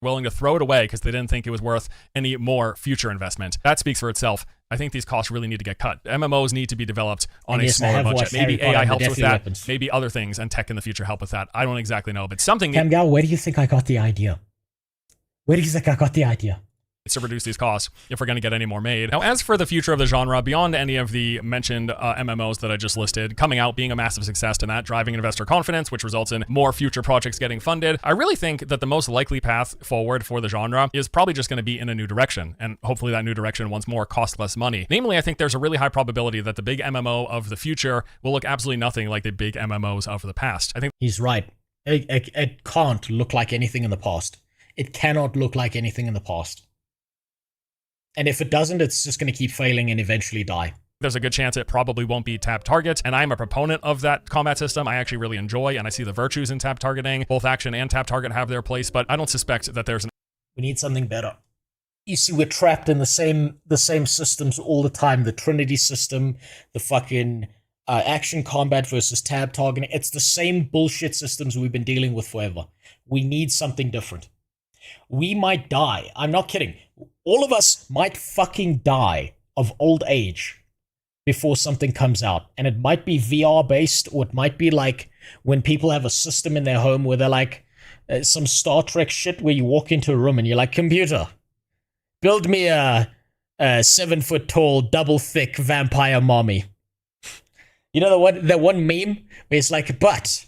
Speaker 8: Willing to throw it away because they didn't think it was worth any more future investment. That speaks for itself. I think these costs really need to get cut. MMOs need to be developed on a smaller budget. Maybe AI helps with that. Weapons. Maybe other things and tech in the future help with that. I don't exactly know, but something...
Speaker 2: Camgal, where do you think I got the idea? Where do you think I got the idea?
Speaker 8: To reduce these costs if we're going to get any more made. Now, as for the future of the genre, beyond any of the mentioned MMOs that I just listed, coming out being a massive success and that driving investor confidence, which results in more future projects getting funded, I really think that the most likely path forward for the genre is probably just going to be in a new direction, and hopefully that new direction once more costs less money. Namely, I think there's a really high probability that the big MMO of the future will look absolutely nothing like the big MMOs of the past. I think
Speaker 2: he's right. It can't look like anything in the past. It cannot look like anything in the past. And if it doesn't, it's just going to keep failing and eventually die.
Speaker 8: There's a good chance it probably won't be tap target, and I'm a proponent of that combat system. I actually really enjoy, and I see the virtues in tap targeting. Both action and tap target have their place, but I don't suspect that there's
Speaker 2: We need something better. You see, we're trapped in the same systems all the time. The Trinity system, the fucking action combat versus tab targeting. It's the same bullshit systems we've been dealing with forever. We need something different. We might die. I'm not kidding. All of us might fucking die of old age before something comes out. And it might be VR based, or it might be like when people have a system in their home where they're like some Star Trek shit where you walk into a room and you're like, computer, build me a 7 foot tall, double thick vampire mommy. You know that one meme where it's like, but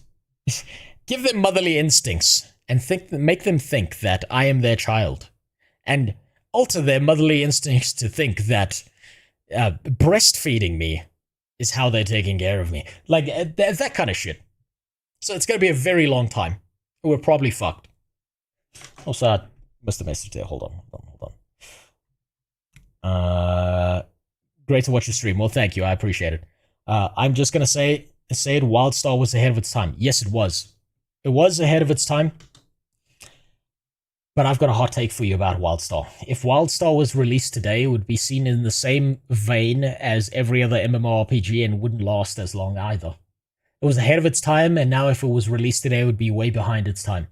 Speaker 2: give them motherly instincts and make them think that I am their child, and alter their motherly instincts to think that breastfeeding me is how they're taking care of me. Like, that kind of shit. So it's going to be a very long time. We're probably fucked. Also, I missed a message there. Hold on. Great to watch your stream. Well, thank you. I appreciate it. I'm just going to say it. WildStar was ahead of its time. Yes, it was. It was ahead of its time. But I've got a hot take for you about WildStar. If WildStar was released today, it would be seen in the same vein as every other MMORPG and wouldn't last as long either. It was ahead of its time, and now if it was released today, it would be way behind its time.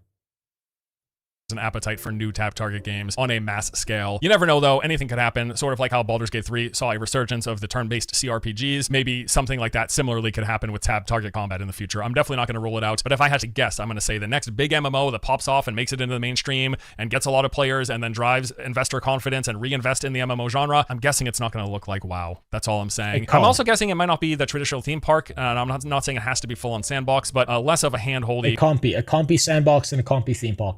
Speaker 8: an appetite for new tap target games on a mass scale. You never know though, anything could happen, sort of like how Baldur's Gate 3 saw a resurgence of the turn-based CRPGs. Maybe something like that similarly could happen with tab target combat in the future. I'm definitely not going to rule it out, but if I had to guess, I'm going to say the next big MMO that pops off and makes it into the mainstream and gets a lot of players and then drives investor confidence and reinvest in the MMO genre, I'm guessing it's not going to look like WoW. That's all I'm saying. I'm also guessing it might not be the traditional theme park, and I'm not saying it has to be full on sandbox, but less of a hand-holdy.
Speaker 2: It can't be sandbox and it can't be theme park.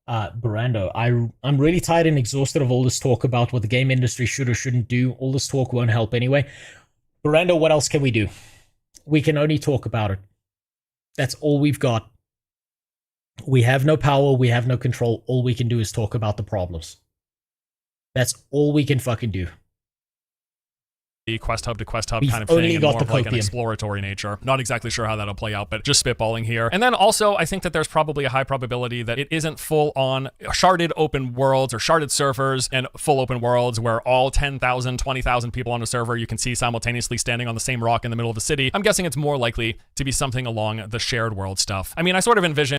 Speaker 2: Barando, I'm really tired and exhausted of all this talk about what the game industry should or shouldn't do. All this talk won't help anyway. Barando, what else can we do? We can only talk about it. That's all we've got. We have no power. We have no control. All we can do is talk about the problems. That's all we can fucking do.
Speaker 8: Quest hub to quest hub kind of thing, and more of like an exploratory nature. Not exactly sure how that'll play out, but just spitballing here. And then also, I think that there's probably a high probability that it isn't full on sharded open worlds or sharded servers and full open worlds where all 10,000, 20,000 people on a server you can see simultaneously standing on the same rock in the middle of the city. I'm guessing it's more likely to be something along the shared world stuff. I mean, I sort of envision...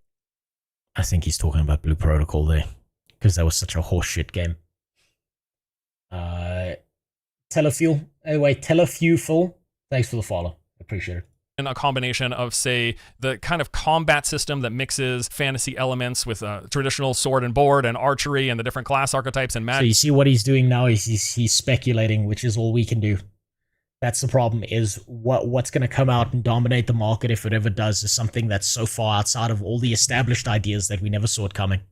Speaker 2: I think he's talking about Blue Protocol there, because that was such a horseshit game. Telefuel. Anyway, Telefewful. Thanks for the follow. Appreciate it.
Speaker 8: And a combination of, say, the kind of combat system that mixes fantasy elements with traditional sword and board and archery and the different class archetypes and magic.
Speaker 2: So you see what he's doing now is he's speculating, which is all we can do. That's the problem, is what's going to come out and dominate the market, if it ever does, is something that's so far outside of all the established ideas that we never saw it coming.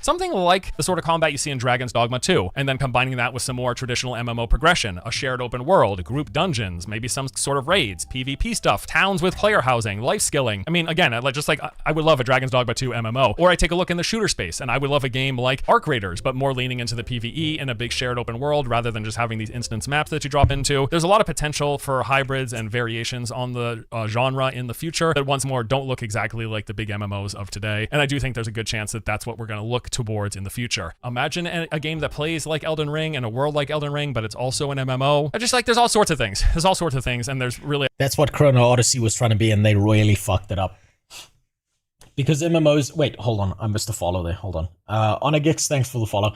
Speaker 8: Something like the sort of combat you see in Dragon's Dogma 2, and then combining that with some more traditional MMO progression, a shared open world, group dungeons, maybe some sort of raids, PvP stuff, towns with player housing, life skilling. I mean, again, I would love a Dragon's Dogma 2 MMO, or I take a look in the shooter space, and I would love a game like Arc Raiders, but more leaning into the PvE in a big shared open world rather than just having these instance maps that you drop into. There's a lot of potential for hybrids and variations on the genre in the future that once more don't look exactly like the big MMOs of today, and I do think there's a good chance that that's what we're going to look towards in the future. Imagine a game that plays like Elden Ring and a world like Elden Ring, but it's also an MMO. I just like, there's all sorts of things. There's all sorts of things, and there's really...
Speaker 2: That's what Chrono Odyssey was trying to be, and they royally fucked it up. Because MMOs... Wait, hold on. I missed a follow there. Hold on. Onagix, thanks for the follow.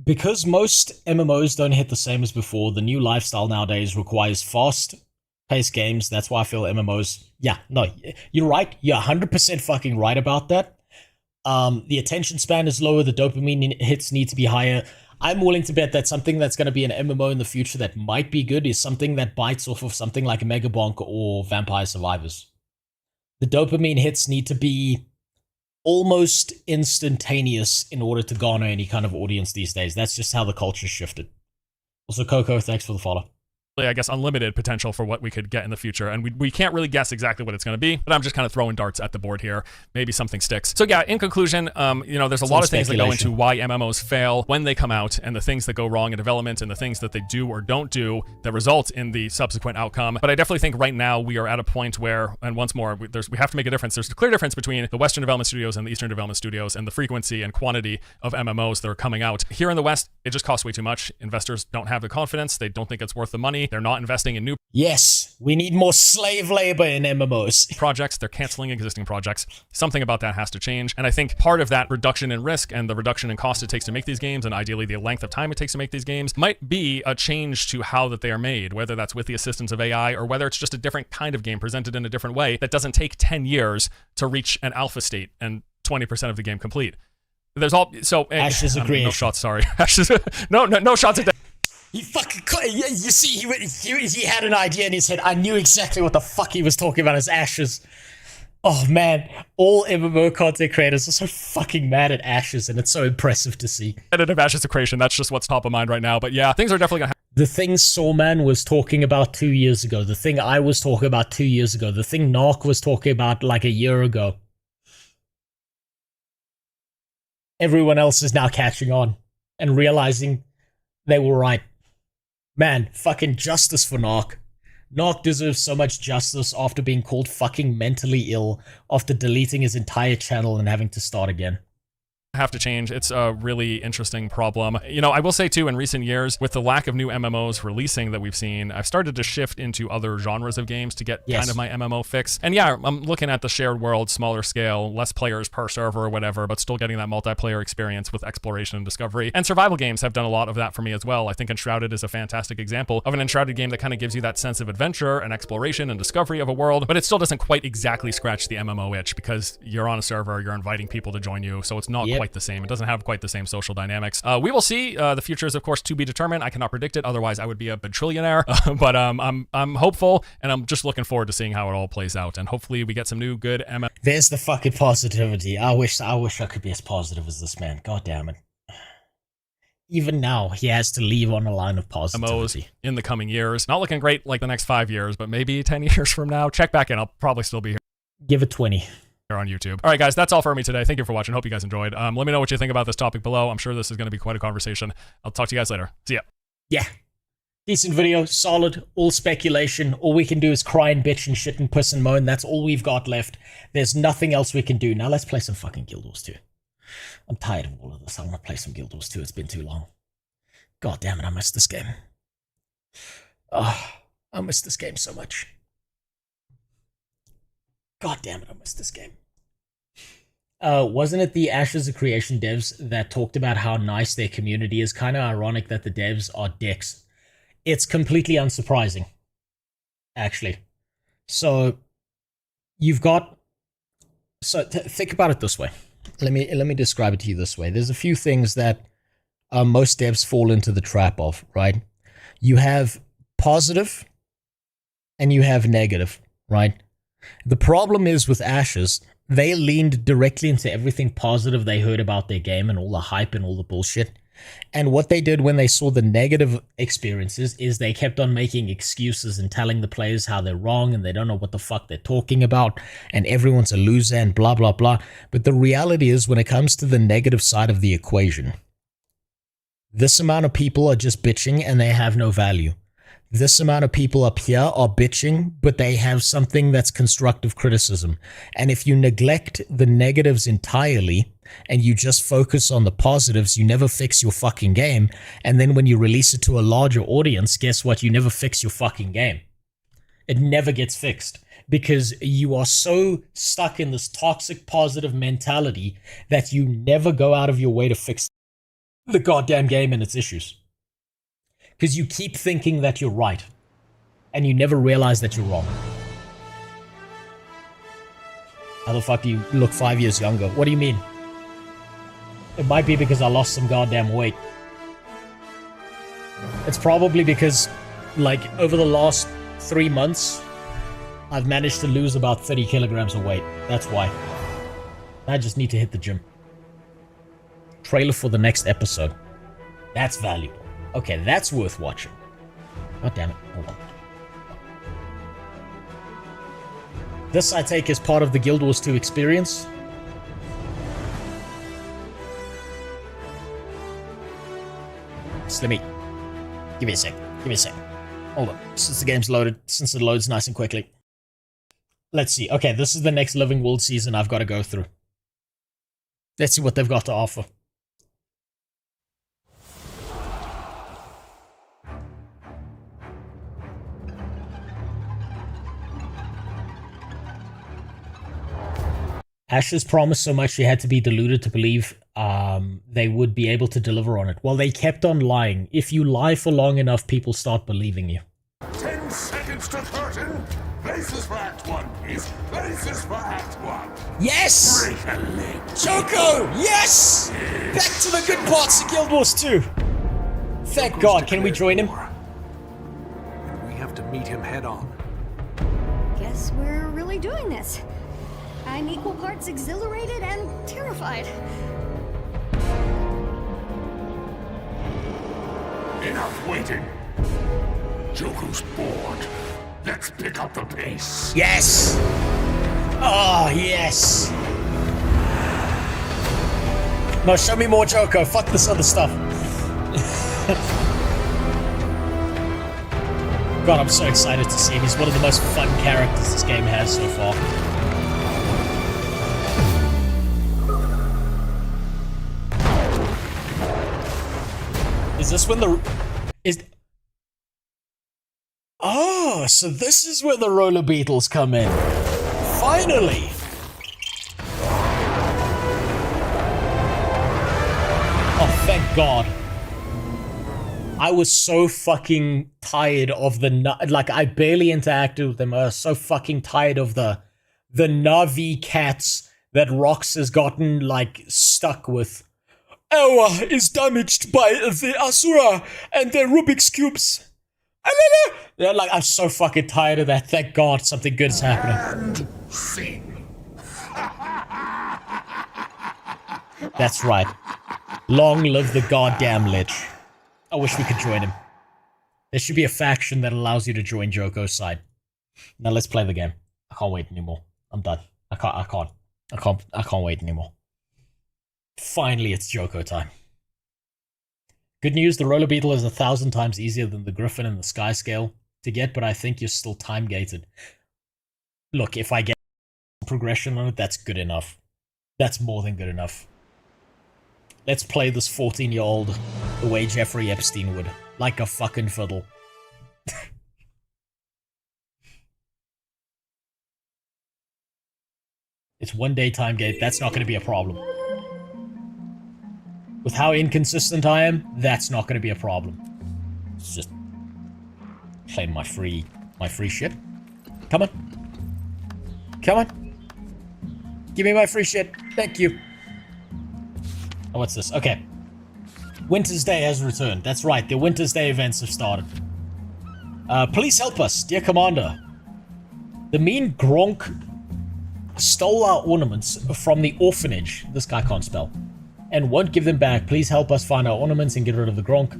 Speaker 2: Because most MMOs don't hit the same as before, the new lifestyle nowadays requires fast-paced games. That's why I feel MMOs... Yeah, no, you're right. You're 100% fucking right about that. The attention span is lower, the dopamine hits need to be higher. I'm willing to bet that something that's going to be an MMO in the future that might be good is something that bites off of something like a Megabonk or Vampire Survivors. The dopamine hits need to be almost instantaneous in order to garner any kind of audience these days. That's just how the culture's shifted. Also, Coco, thanks for the follow.
Speaker 8: I guess unlimited potential for what we could get in the future, and we can't really guess exactly what it's going to be, but I'm just kind of throwing darts at the board here. Maybe something sticks. So yeah, in conclusion, there's a lot of things that go into why MMOs fail when they come out, and the things that go wrong in development, and the things that they do or don't do that result in the subsequent outcome. But I definitely think right now we are at a point where, and once more, we have to make a difference. There's a clear difference between the Western development studios and the Eastern development studios, and the frequency and quantity of MMOs that are coming out. Here in the West, it just costs way too much. Investors don't have the confidence. They don't think it's worth the money. They're not investing in new...
Speaker 2: Yes, we need more slave labor in MMOs.
Speaker 8: Projects, they're canceling existing projects. Something about that has to change. And I think part of that reduction in risk and the reduction in cost it takes to make these games, and ideally the length of time it takes to make these games, might be a change to how that they are made, whether that's with the assistance of AI or whether it's just a different kind of game presented in a different way that doesn't take 10 years to reach an alpha state and 20% of the game complete. There's all... So...
Speaker 2: Ashes agree.
Speaker 8: No shots, sorry. Ashes... No shots at that.
Speaker 2: He fucking... You see, he had an idea in his head. I knew exactly what the fuck he was talking about as Ashes. Oh, man. All MMO content creators are so fucking mad at Ashes, and it's so impressive to see.
Speaker 8: Edit of Ashes Creation, that's just what's top of mind right now. But yeah, things are definitely gonna
Speaker 2: the thing Sawman was talking about 2 years ago, the thing I was talking about 2 years ago, the thing Narc was talking about like a year ago. Everyone else is now catching on and realizing they were right. Man, fucking justice for Narc. Narc deserves so much justice after being called fucking mentally ill, after deleting his entire channel and having to start again.
Speaker 8: have to change. It's a really interesting problem. You know, I will say too, in recent years, with the lack of new MMOs releasing that we've seen, I've started to shift into other genres of games to get kind of my MMO fix. And yeah, I'm looking at the shared world, smaller scale, less players per server or whatever, but still getting that multiplayer experience with exploration and discovery. And survival games have done a lot of that for me as well. I think Enshrouded is a fantastic example of an Enshrouded game that kind of gives you that sense of adventure and exploration and discovery of a world, but it still doesn't quite exactly scratch the MMO itch because you're on a server, you're inviting people to join you, so it's not quite the same. It doesn't have quite the same social dynamics. We will see. The future is, of course, to be determined. I cannot predict it. Otherwise, I would be a bajillionaire. But I'm hopeful, and I'm just looking forward to seeing how it all plays out. And hopefully, we get some new good MMO.
Speaker 2: There's the fucking positivity. I wish I could be as positive as this man. God damn it. Even now, he has to leave on a line of positivity.
Speaker 8: In the coming years. Not looking great like the next 5 years, but maybe 10 years from now. Check back in. I'll probably still be here.
Speaker 2: Give it 20.
Speaker 8: On YouTube. All right, guys, that's all for me today. Thank you for watching. Hope you guys enjoyed. Let me know what you think about this topic below. I'm sure this is going to be quite a conversation. I'll talk to you guys later. See ya.
Speaker 2: Yeah. Decent video, solid, all speculation. All we can do is cry and bitch and shit and piss and moan. That's all we've got left. There's nothing else we can do. Now let's play some fucking Guild Wars 2. I'm tired of all of this. I want to play some Guild Wars 2. It's been too long. God damn it, I missed this game. Oh, I missed this game so much. God damn it, I missed this game. Wasn't it the Ashes of Creation devs that talked about how nice their community is? Kind of ironic that the devs are dicks. It's completely unsurprising, actually. So, you've got... So, think about it this way. Let me describe it to you this way. There's a few things that most devs fall into the trap of, right? You have positive and you have negative, right? The problem is with Ashes, they leaned directly into everything positive they heard about their game and all the hype and all the bullshit. And what they did when they saw the negative experiences is they kept on making excuses and telling the players how they're wrong and they don't know what the fuck they're talking about and everyone's a loser and blah, blah, blah. But the reality is when it comes to the negative side of the equation, this amount of people are just bitching and they have no value. This amount of people up here are bitching, but they have something that's constructive criticism. And if you neglect the negatives entirely and you just focus on the positives, you never fix your fucking game. And then when you release it to a larger audience, guess what? You never fix your fucking game. It never gets fixed because you are so stuck in this toxic positive mentality that you never go out of your way to fix the goddamn game and its issues. Because you keep thinking that you're right, and you never realize that you're wrong. How the fuck do you look 5 years younger? What do you mean? It might be because I lost some goddamn weight. It's probably because, like, over the last 3 months, I've managed to lose about 30 kilograms of weight. That's why. I just need to hit the gym. Trailer for the next episode. That's valuable. Okay, that's worth watching. God damn it. Hold on. This, I take, is part of the Guild Wars 2 experience. Slimmy. Give me a sec. Give me a sec. Hold on. Since the game's loaded, since it loads nice and quickly. Let's see. Okay, this is the next Living World season I've got to go through. Let's see what they've got to offer. Ashes promised so much she had to be deluded to believe they would be able to deliver on it. Well, they kept on lying. If you lie for long enough, people start believing you.
Speaker 9: 10 seconds to curtain. Places for Act 1, please. Places for Act 1.
Speaker 2: Yes!
Speaker 9: Break a leg.
Speaker 2: Choco! Yes! Back to the good parts of Guild Wars 2. Thank God. Can we join him?
Speaker 9: And we have to meet him head on.
Speaker 12: Guess we're really doing this. I'm equal parts exhilarated and terrified.
Speaker 9: Enough waiting. Joko's bored. Let's pick up the pace.
Speaker 2: Yes! Oh, yes! No, show me more Joko. Fuck this other stuff. God, I'm so excited to see him. He's one of the most fun characters this game has so far. Is this when the... Oh, so this is where the roller beetles come in. Finally! Oh, thank God. I was so fucking tired of the... Like, I barely interacted with them. I was so fucking tired of the Navi cats that Rox has gotten, like, stuck with. Awa is damaged by the Asura and their Rubik's Cubes. They're like, I'm so fucking tired of that. Thank God something good is happening.
Speaker 9: And scene.
Speaker 2: That's right. Long live the goddamn Lich. I wish we could join him. There should be a faction that allows you to join Joko's side. Now let's play the game. I can't wait anymore. I'm done. I can't wait anymore. Finally, it's Joko time. Good news, the roller beetle is 1,000 times easier than the griffin and the sky scale to get, but I think you're still time gated. Look, if I get progression on it, that's good enough. That's more than good enough. Let's play this 14-year-old the way Jeffrey Epstein would. Like a fucking fiddle. It's 1 day time gate, that's not going to be a problem. With how inconsistent I am, that's not going to be a problem. It's just claim my free shit. Come on. Come on. Give me my free shit. Thank you. Oh, what's this? Okay. Winter's Day has returned. That's right, the Winter's Day events have started. Please help us, dear Commander. The mean Gronk stole our ornaments from the orphanage. This guy can't spell. And won't give them back. Please help us find our ornaments and get rid of the Gronk.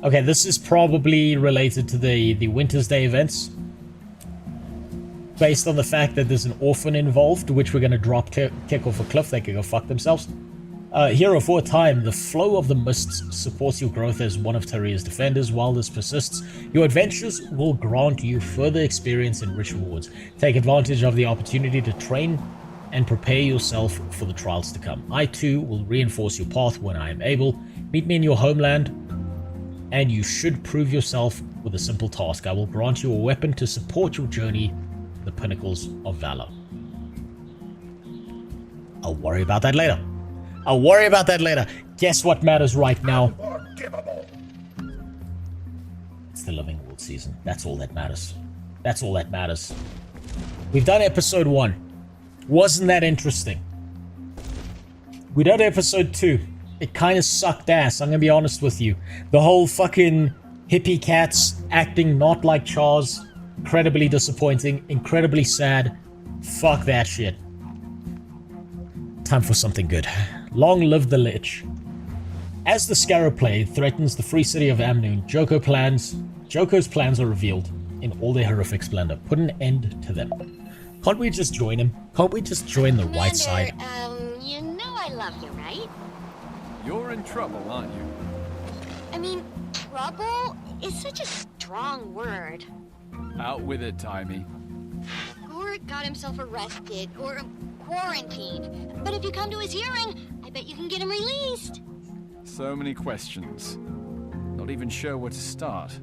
Speaker 2: Okay, this is probably related to the Winter's Day events. Based on the fact that there's an orphan involved, which we're going to drop kick off a cliff. They can go fuck themselves. Hero, for a time, the flow of the mists supports your growth as one of Taria's defenders. While this persists, your adventures will grant you further experience and rich rewards. Take advantage of the opportunity to train and prepare yourself for the trials to come. I too will reinforce your path when I am able. Meet me in your homeland, and you should prove yourself with a simple task. I will grant you a weapon to support your journey to the pinnacles of valor. I'll worry about that later. I'll worry about that later. Guess what matters right now? It's the Living World season. That's all that matters. That's all that matters. We've done episode 1. Wasn't that interesting? We did episode 2. It kind of sucked ass, I'm gonna be honest with you. The whole fucking hippie cats acting not like Chars. Incredibly disappointing, incredibly sad. Fuck that shit. Time for something good. Long live the Lich. As the Scarab Blade threatens the free city of Amnoon, Joko's plans are revealed in all their horrific splendor. Put an end to them. Can't we just join him? Can't we just join the white side?
Speaker 4: You know I love you, right?
Speaker 11: You're in trouble, aren't you?
Speaker 4: I mean, trouble is such a strong word.
Speaker 11: Out with it, Timey.
Speaker 4: Gort got himself arrested or quarantined. But if you come to his hearing, I bet you can get him released.
Speaker 11: So many questions. Not even sure where to start.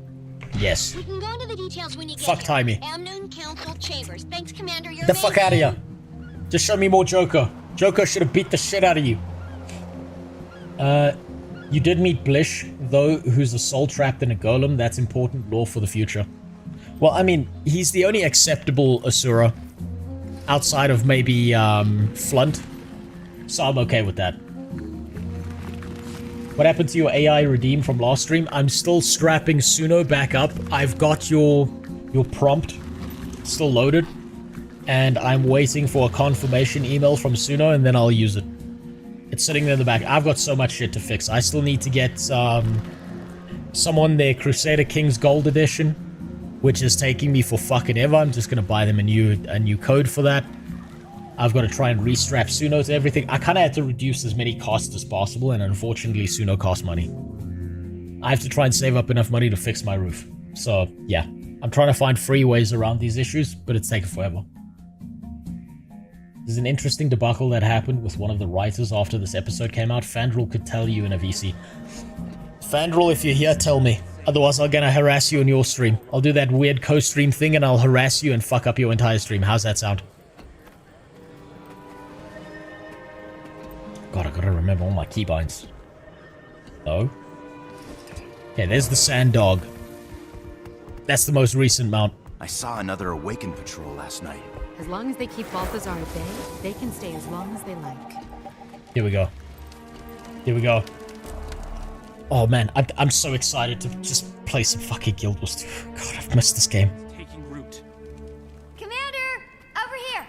Speaker 2: Yes.
Speaker 4: We can go into the details when you get
Speaker 2: Fuck
Speaker 4: here.
Speaker 2: Timey.
Speaker 4: Amnoon Council Chambers. Thanks, Commander. You're
Speaker 2: Get the fuck out of
Speaker 4: amazing.
Speaker 2: here. Just show me more Joko. Joko should have beat the shit out of you. You did meet Blish, though, who's a soul trapped in a golem. That's important lore for the future. Well, I mean, he's the only acceptable Asura. Outside of maybe, Flunt. So I'm okay with that. What happened to your AI redeem from last stream? I'm still strapping Suno back up. I've got your prompt still loaded. And I'm waiting for a confirmation email from Suno, and then I'll use it. It's sitting there in the back. I've got so much shit to fix. I still need to get someone their Crusader Kings Gold Edition, which is taking me for fucking ever. I'm just gonna buy them a new code for that. I've got to try and restrap Suno to everything. I kind of had to reduce as many costs as possible, and unfortunately Suno costs money. I have to try and save up enough money to fix my roof. So, yeah. I'm trying to find free ways around these issues, but it's taken forever. There's an interesting debacle that happened with one of the writers after this episode came out. Fandral could tell you in a VC. Fandral, if you're here, tell me. Otherwise, I'm gonna harass you on your stream. I'll do that weird co-stream thing and I'll harass you and fuck up your entire stream. How's that sound? God, I gotta remember all my keybinds. Oh. Okay, there's the sand dog. That's the most recent mount.
Speaker 13: I saw another Awakened patrol last night.
Speaker 14: As long as they keep Balthazar at bay, they can stay as long as they like.
Speaker 2: Here we go. Here we go. Oh man, I'm so excited to just play some fucking Guild Wars 2. God, I've missed this game.
Speaker 13: Taking root.
Speaker 12: Commander, over here.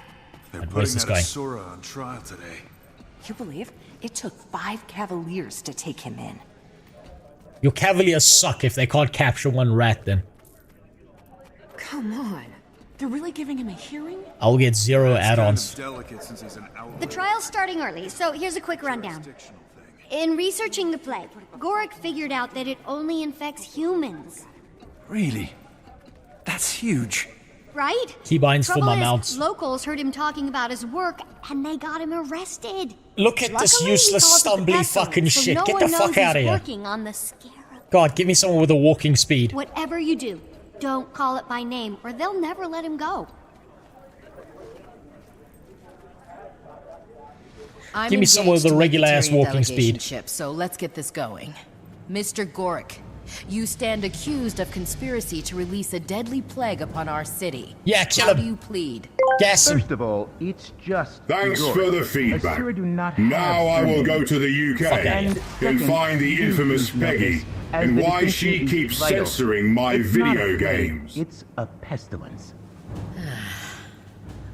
Speaker 13: They're
Speaker 2: Where's this guy?
Speaker 13: Asura on trial today.
Speaker 23: You believe it took 5 Cavaliers to take him in?
Speaker 2: Your Cavaliers suck if they can't capture one rat then.
Speaker 23: Come on. They're really giving him a hearing?
Speaker 2: I'll get 0 add-ons.
Speaker 12: The trial's starting early, so here's a quick rundown. In researching the plague, Gorick figured out that it only infects humans.
Speaker 11: Really? That's huge.
Speaker 12: Right?
Speaker 2: Keybinds for my
Speaker 12: Trouble is,
Speaker 2: mounts.
Speaker 12: locals heard him talking about his work, and they got him arrested.
Speaker 2: Look at this
Speaker 12: Luckily,
Speaker 2: useless,
Speaker 12: he calls it the
Speaker 2: stumbly
Speaker 12: pestilence,
Speaker 2: fucking
Speaker 12: so
Speaker 2: shit.
Speaker 12: no
Speaker 2: Get
Speaker 12: one
Speaker 2: the
Speaker 12: knows
Speaker 2: fuck out of
Speaker 12: he's
Speaker 2: here.
Speaker 12: working on the scarab.
Speaker 2: God, give me someone with a walking speed.
Speaker 12: Whatever you do, don't call it by name, or they'll never let him go.
Speaker 24: I'm
Speaker 2: Give me someone with a
Speaker 24: engaged to
Speaker 2: regular-ass
Speaker 24: Vegetarian
Speaker 2: walking speed.
Speaker 24: delegation ship, so let's get this going. Mr. Gorick, you stand accused of conspiracy to release a deadly plague upon our city.
Speaker 2: Yeah, kill
Speaker 24: How
Speaker 2: him.
Speaker 24: do you plead?
Speaker 2: Gas him.
Speaker 25: First of all, it's just
Speaker 9: Thanks
Speaker 25: Gorick.
Speaker 9: for the feedback.
Speaker 25: Asura do not have
Speaker 9: Now I will
Speaker 25: enemies.
Speaker 9: go to the UK and find the infamous Peggy and why she keeps censoring my
Speaker 25: It's not a
Speaker 9: video
Speaker 25: plague,
Speaker 9: games.
Speaker 25: It's a pestilence.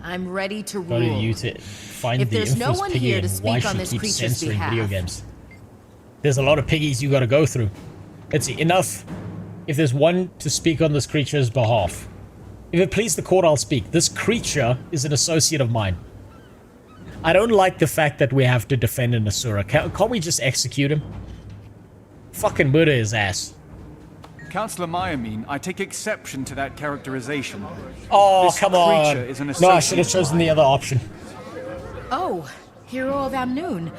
Speaker 24: I'm ready to
Speaker 2: Go to
Speaker 24: rule.
Speaker 2: you to find
Speaker 24: If
Speaker 2: the
Speaker 24: there's no
Speaker 2: infamous
Speaker 24: one
Speaker 2: piggy
Speaker 24: here to
Speaker 2: and why
Speaker 24: speak on
Speaker 2: she
Speaker 24: this
Speaker 2: keeps
Speaker 24: creature's
Speaker 2: censoring video
Speaker 24: behalf.
Speaker 2: games. There's a lot of piggies you gotta go through. Let's see, enough. If there's one to speak on this creature's behalf. If it please the court, I'll speak. This creature is an associate of mine. I don't like the fact that we have to defend an Asura. Can't we just execute him? Fucking murder his ass.
Speaker 11: Councillor Myamine, I take exception to that characterization.
Speaker 2: Oh,
Speaker 11: This
Speaker 2: come on.
Speaker 11: creature is an
Speaker 2: No, I should have
Speaker 11: associate of
Speaker 2: chosen the other option.
Speaker 24: Oh, hero of Amnoon.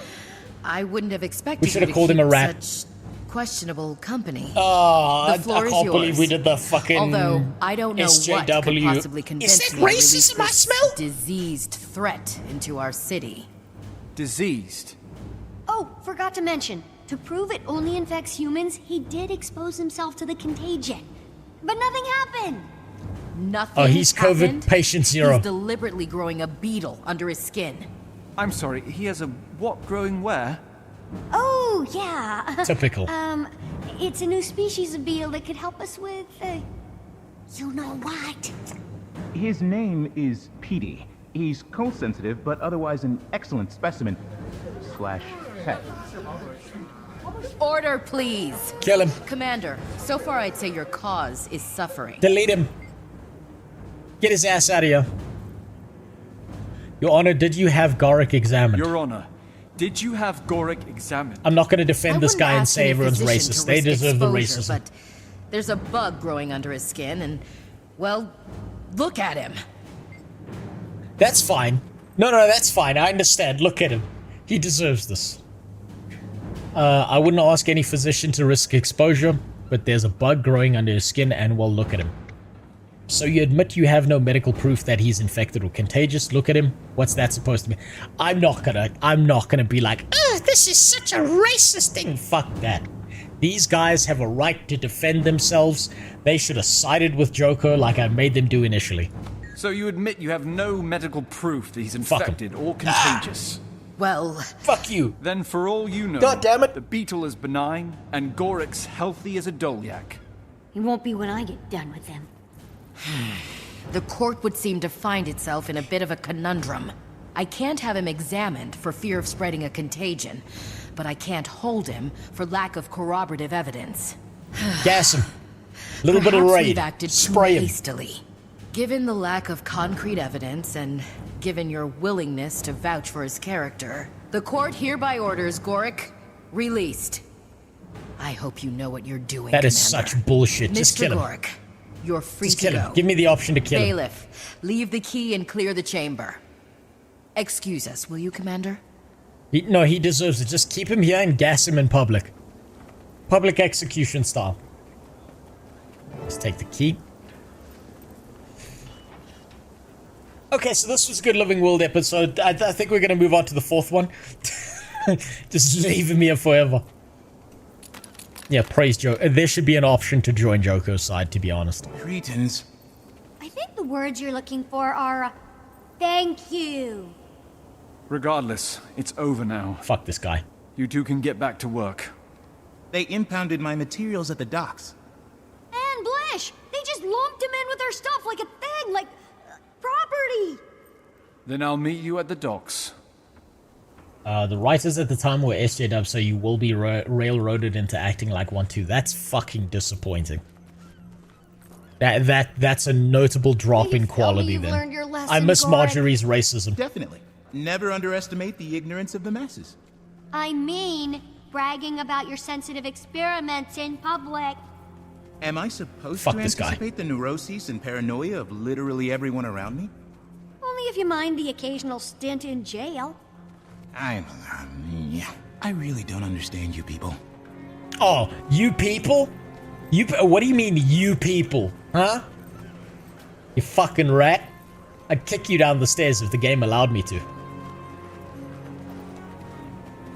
Speaker 24: I wouldn't have expected
Speaker 2: We should have
Speaker 24: you to
Speaker 2: called him a
Speaker 24: keep
Speaker 2: rat.
Speaker 24: Such questionable company.
Speaker 2: Oh,
Speaker 24: The
Speaker 2: I
Speaker 24: floor is
Speaker 2: can't
Speaker 24: yours.
Speaker 2: believe we did the fucking
Speaker 24: Although I don't know what could
Speaker 2: SJW.
Speaker 24: possibly convince
Speaker 2: Is that
Speaker 24: me to release
Speaker 2: racism I
Speaker 24: this
Speaker 2: smell?
Speaker 24: diseased threat into our city.
Speaker 11: Diseased?
Speaker 12: Oh, forgot to mention. To prove it only infects humans, he did expose himself to the contagion. But nothing happened.
Speaker 24: Nothing
Speaker 2: Oh, he's COVID
Speaker 24: happened.
Speaker 2: patient 0.
Speaker 24: He's deliberately growing a beetle under his skin.
Speaker 11: I'm sorry, he has a what growing where?
Speaker 12: Oh, yeah.
Speaker 2: Typical.
Speaker 12: It's a new species of beetle that could help us with, you know what?
Speaker 25: His name is Petey. He's cold-sensitive, but otherwise an excellent specimen. / pet.
Speaker 24: Order, please.
Speaker 2: Kill him.
Speaker 24: Commander, so far I'd say your cause is suffering.
Speaker 2: Delete him. Get his ass out of here. Your Honor, did you have Gorick examined?
Speaker 11: Your Honor, did you have Gorick examined?
Speaker 2: I'm not going to defend this
Speaker 24: wouldn't
Speaker 2: guy and
Speaker 24: ask
Speaker 2: say
Speaker 24: any
Speaker 2: everyone's
Speaker 24: physician
Speaker 2: racist.
Speaker 24: to
Speaker 2: They
Speaker 24: risk
Speaker 2: deserve the
Speaker 24: exposure,
Speaker 2: racism.
Speaker 24: But there's a bug growing under his skin, and, well, look at him.
Speaker 2: That's fine. No, that's fine. I understand. Look at him. He deserves this. I wouldn't ask any physician to risk exposure, but there's a bug growing under his skin, and well, look at him. So you admit you have no medical proof that he's infected or contagious. Look at him. What's that supposed to be? I'm not gonna be like, oh, this is such a racist thing. Fuck that. These guys have a right to defend themselves. They should have sided with Joker like I made them do initially.
Speaker 11: So you admit you have no medical proof that he's
Speaker 2: Fuck him.
Speaker 11: infected or contagious?
Speaker 24: Well...
Speaker 2: Fuck you.
Speaker 11: Then for all you know,
Speaker 2: God damn it.
Speaker 11: the beetle is benign and Gorick's healthy as a Dolyak.
Speaker 12: He won't be when I get done with him.
Speaker 24: The court would seem to find itself in a bit of a conundrum. I can't have him examined for fear of spreading a contagion, but I can't hold him for lack of corroborative evidence.
Speaker 2: Gas him. Little bit of
Speaker 24: Perhaps
Speaker 2: raid.
Speaker 24: we've acted
Speaker 2: Spray
Speaker 24: too
Speaker 2: him.
Speaker 24: hastily. Given the lack of concrete evidence and given your willingness to vouch for his character, the court hereby orders Gorick released. I hope you know what you're doing,
Speaker 2: That is
Speaker 24: Commander.
Speaker 2: such bullshit. Just
Speaker 24: Mr.
Speaker 2: kill him.
Speaker 24: Gorick, you're free
Speaker 2: Just
Speaker 24: to
Speaker 2: kill him.
Speaker 24: go.
Speaker 2: Give me the option to kill him.
Speaker 24: Bailiff, leave the key and clear the chamber. Excuse us, will you, Commander?
Speaker 2: No, he deserves it. Just keep him here and gas him in public. Public execution style. Let's take the key. Okay, so this was a good Living World episode. I think we're going to move on to the fourth one. Just leaving me here forever. Yeah, praise Joe. There should be an option to join Joko's side, to be honest.
Speaker 13: Greetings.
Speaker 12: I think the words you're looking for are, thank you.
Speaker 11: Regardless, it's over now.
Speaker 2: Fuck this guy.
Speaker 11: You two can get back to work.
Speaker 13: They impounded my materials at the docks.
Speaker 12: And Blish, they just lumped him in with their stuff like a thing, like property.
Speaker 11: Then I'll meet you at the docks.
Speaker 2: The writers at the time were SJW, so you will be railroaded into acting like one too. That's fucking disappointing. That's a notable drop in quality then. I miss Marjorie's racism.
Speaker 13: Definitely. Never underestimate the ignorance of the masses.
Speaker 12: I mean, bragging about your sensitive experiments in public.
Speaker 13: Am I supposed
Speaker 2: Fuck
Speaker 13: to
Speaker 2: this guy.
Speaker 13: anticipate the neuroses and paranoia of literally everyone around me?
Speaker 12: Only if you mind the occasional stint in jail.
Speaker 13: I really don't understand you people.
Speaker 2: Oh, you people? What do you mean, you people? Huh? You fucking rat. I'd kick you down the stairs if the game allowed me to.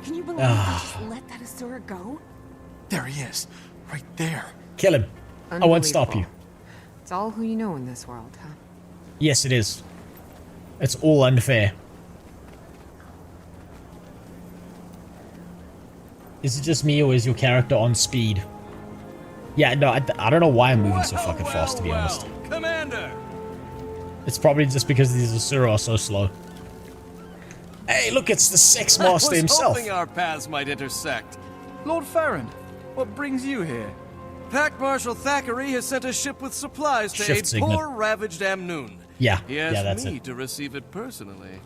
Speaker 23: Can you believe I just let that Asura go?
Speaker 13: There he is, right there.
Speaker 2: Kill him. I won't stop you.
Speaker 14: It's all who you know in this world, huh?
Speaker 2: Yes, it is. It's all unfair. Is it just me, or is your character on speed? Yeah, no, I don't know why I'm moving so fucking fast, to be honest.
Speaker 7: Commander!
Speaker 2: It's probably just because these Asura are so slow. Hey, look, it's the Sex Master himself.
Speaker 7: I was hoping our paths might intersect.
Speaker 11: Lord Farron, what brings you here?
Speaker 7: Pack Marshal Thackeray has sent a ship with supplies to
Speaker 2: Shift
Speaker 7: aid
Speaker 2: signal.
Speaker 7: poor ravaged Amnoon.
Speaker 2: Yeah,
Speaker 7: He asked
Speaker 2: that's
Speaker 7: me
Speaker 2: it.
Speaker 7: to receive it personally.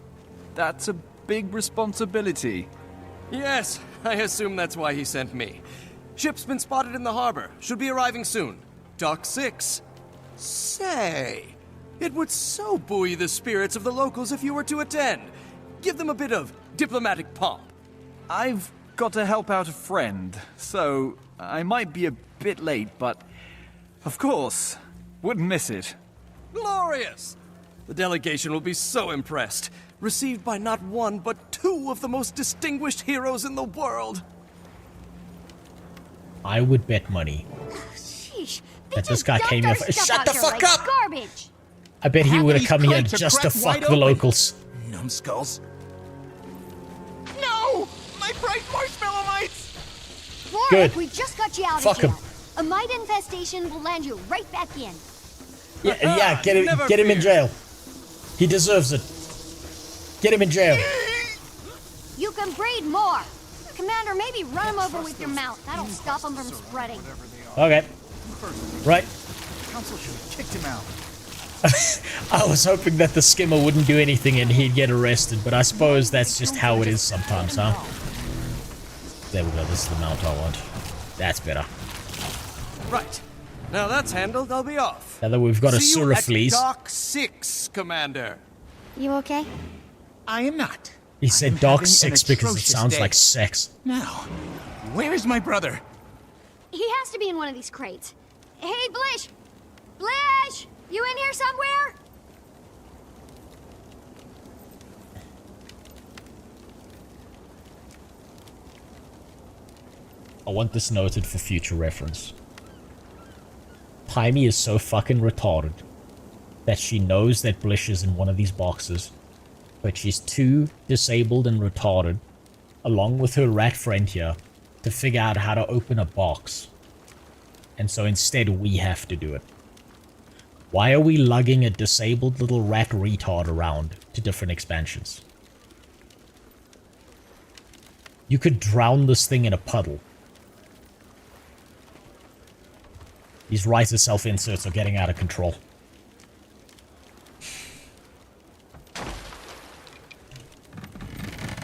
Speaker 11: That's a big responsibility.
Speaker 7: Yes, I assume that's why he sent me. Ship's been spotted in the harbor. Should be arriving soon. Dock 6. Say, it would so buoy the spirits of the locals if you were to attend. Give them a bit of diplomatic pomp.
Speaker 11: I've got to help out a friend, so I might be a bit late, but of course, wouldn't miss it.
Speaker 7: Glorious! The delegation will be so impressed. Received by not one, but two of the most distinguished heroes in the world.
Speaker 2: I would bet money
Speaker 12: Sheesh,
Speaker 2: that this guy came here for— Shut the fuck up!
Speaker 12: Garbage.
Speaker 2: I bet he would have come here
Speaker 13: crates are
Speaker 2: just to
Speaker 13: cracked
Speaker 2: fuck
Speaker 13: wide
Speaker 2: the
Speaker 13: open.
Speaker 2: locals.
Speaker 13: Numbskulls. No! My bright marshmallow mites!
Speaker 12: Warwick,
Speaker 2: Good.
Speaker 12: we just got you out
Speaker 2: Fuck
Speaker 12: of jail.
Speaker 2: him.
Speaker 12: A mite infestation will land you right back in.
Speaker 2: Yeah, get him in jail. He deserves it. Get him in jail.
Speaker 12: You can breed more. Commander, maybe run him over with your mouth. That'll stop him from spreading.
Speaker 2: Okay. Right.
Speaker 13: Council should have kicked him out.
Speaker 2: I was hoping that the skimmer wouldn't do anything and he'd get arrested, but I suppose that's just how it is sometimes, huh? There we go, this is the mount I want. That's better.
Speaker 7: Right. Now that's handled, I'll be off.
Speaker 2: Now that we've got a
Speaker 7: See you
Speaker 2: Sura
Speaker 7: at
Speaker 2: fleece.
Speaker 7: Dock 6, Commander.
Speaker 12: You okay?
Speaker 13: I am not.
Speaker 2: He said
Speaker 13: I'm
Speaker 2: Dock
Speaker 13: having
Speaker 2: 6
Speaker 13: an
Speaker 2: because it
Speaker 13: atrocious
Speaker 2: sounds
Speaker 13: day.
Speaker 2: like sex.
Speaker 13: Now, where is my brother?
Speaker 12: He has to be in one of these crates. Hey, Blish! Blish! You in here somewhere?
Speaker 2: I want this noted for future reference. Timey is so fucking retarded that she knows that Blish is in one of these boxes, but she's too disabled and retarded, along with her rat friend here, to figure out how to open a box. And so instead we have to do it. Why are we lugging a disabled little rat retard around to different expansions? You could drown this thing in a puddle. These writer self-inserts are getting out of control.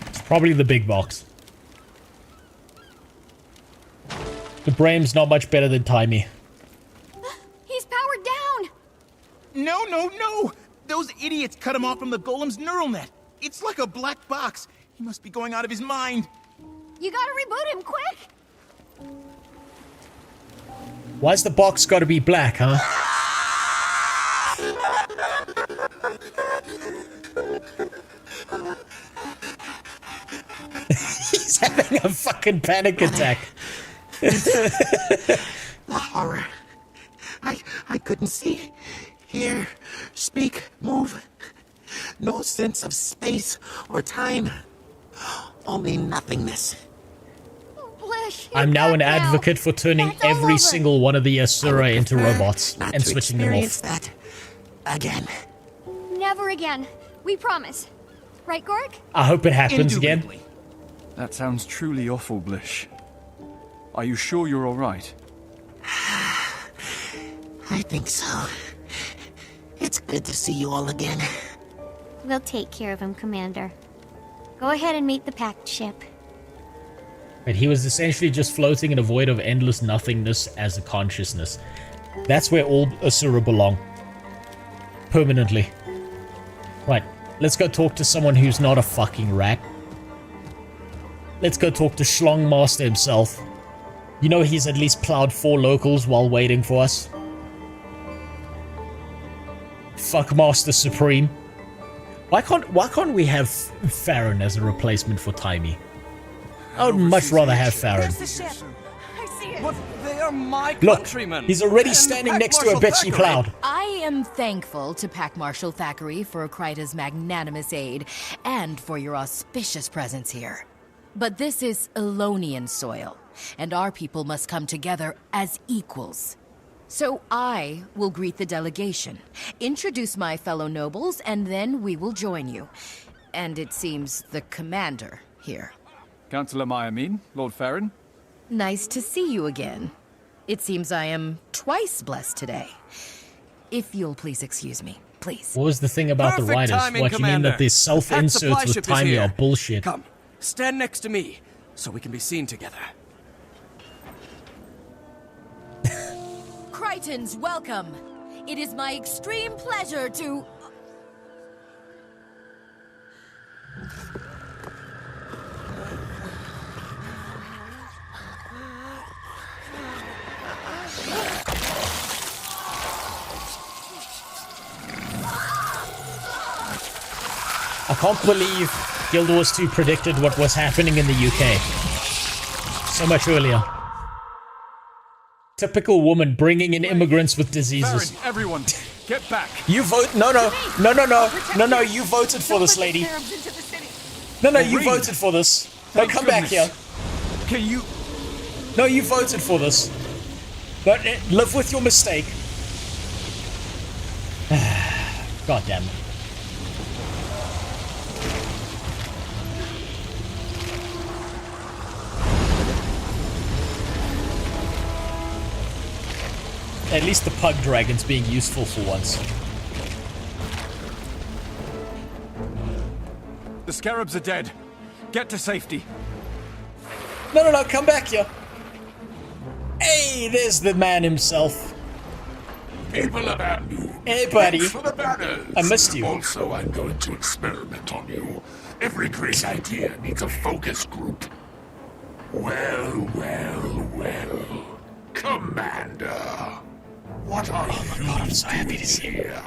Speaker 2: It's probably the big box. The brain's not much better than Timey.
Speaker 12: He's powered down!
Speaker 13: No, no, no! Those idiots cut him off from the golem's neural net. It's like a black box. He must be going out of his mind.
Speaker 12: You gotta reboot him, quick!
Speaker 2: Why's the box gotta be black, huh? He's having a fucking panic attack.
Speaker 13: The horror. I couldn't see, hear, speak, move. No sense of space or time. Only nothingness.
Speaker 2: I'm now an advocate for turning every single one of the Asura into robots and switching them off.
Speaker 13: That again.
Speaker 12: Never again. We promise. Right, Gork?
Speaker 2: I hope it happens again.
Speaker 11: That sounds truly awful, Blish. Are you sure you're alright?
Speaker 13: I think so. It's good to see you all again.
Speaker 12: We'll take care of him, Commander. Go ahead and meet the packed ship.
Speaker 2: But he was essentially just floating in a void of endless nothingness as a consciousness. That's where all Asura belong. Permanently. Right, let's go talk to someone who's not a fucking rat. Let's go talk to Schlong Master himself. You know he's at least plowed 4 locals while waiting for us. Fuck Master Supreme. Why can't we have Farron as a replacement for Timey? I would much rather have Farron.
Speaker 7: But they are my
Speaker 2: Look,
Speaker 7: countrymen.
Speaker 2: he's already standing next to a bitchy cloud.
Speaker 24: I am thankful to Pack Marshal Thackeray for Kryta's magnanimous aid and for your auspicious presence here. But this is Elonian soil, and our people must come together as equals. So I will greet the delegation, introduce my fellow nobles, and then we will join you. And it seems the commander here.
Speaker 11: Councillor Myamin, Lord Farron.
Speaker 24: Nice to see you again. It seems I am twice blessed today. If you'll please excuse me, please.
Speaker 2: What was the thing about the writers? What, you mean that these self-inserts with Timey are bullshit?
Speaker 7: Come, stand next to me, so we can be seen together.
Speaker 24: Krytans, welcome. It is my extreme pleasure to...
Speaker 2: I can't believe Guild Wars 2 predicted what was happening in the UK so much earlier. Typical woman bringing in immigrants with diseases.
Speaker 11: Farron, everyone, get back.
Speaker 2: You vote. No, you voted for this, lady. No, you voted for this. No, come back here.
Speaker 11: Can you...
Speaker 2: No, you voted for this. But live with your mistake. God damn it. At least the pug dragon's being useful for once.
Speaker 11: The scarabs are dead. Get to safety.
Speaker 2: No, come back here. Hey, there's the man himself.
Speaker 9: People about you.
Speaker 2: Hey, buddy.
Speaker 9: Thanks for the banners.
Speaker 2: I missed you.
Speaker 9: Also, I'm going to experiment on you. Every great idea needs a focus group. Well. Commander. What are you
Speaker 2: so happy to see
Speaker 9: here?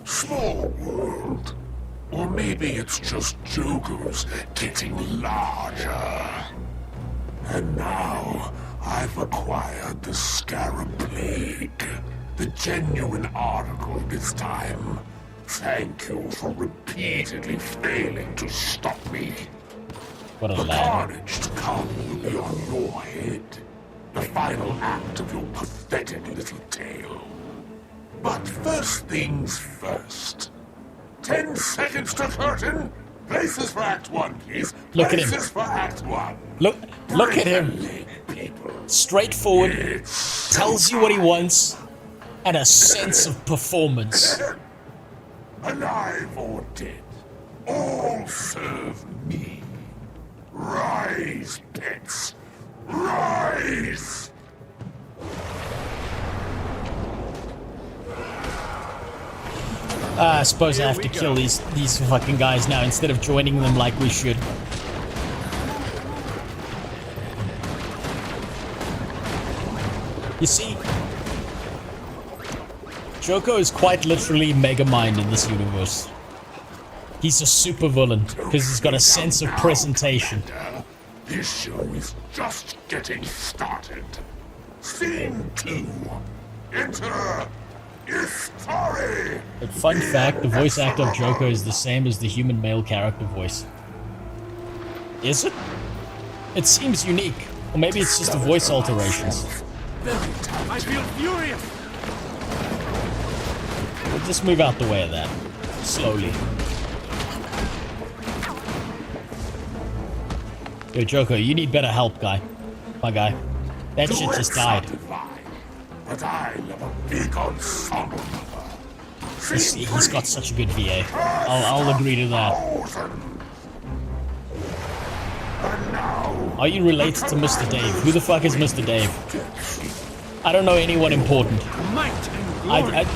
Speaker 9: Small world. Or maybe it's just jokers getting larger. And now, I've acquired the Scarab Plague. The genuine article this time. Thank you for repeatedly failing to stop me.
Speaker 2: What a
Speaker 9: the
Speaker 2: lad.
Speaker 9: carnage to come will be on your head. The final act of your pathetic little tale. But first things first. 10 seconds to curtain. Places for Act 1, please.
Speaker 2: Look at him.
Speaker 9: Places for Act 1.
Speaker 2: Look at him. Straightforward. Tells you what he wants. And a sense of performance.
Speaker 9: Alive or dead, all serve me. Rise, pets. Rise!
Speaker 2: I suppose I have to kill these fucking guys now instead of joining them like we should. You see, Joko is quite literally Megamind in this universe. He's a super villain because he's got a sense of presentation.
Speaker 9: This show is just getting started. Scene 2. Enter Istari.
Speaker 2: But fun fact, the voice actor of Joko is the same as the human male character voice. Is it? It seems unique. Or maybe it's just the voice alterations.
Speaker 9: I feel furious.
Speaker 2: We'll just move out the way of that. Slowly. Yo, Joko, you need better help, guy. My guy. That shit just died.
Speaker 9: But I love a big ensemble.
Speaker 2: He's got such a good VA. I'll agree to that. Are you related to Mr. Dave? Who the fuck is Mr. Dave? I don't know anyone important.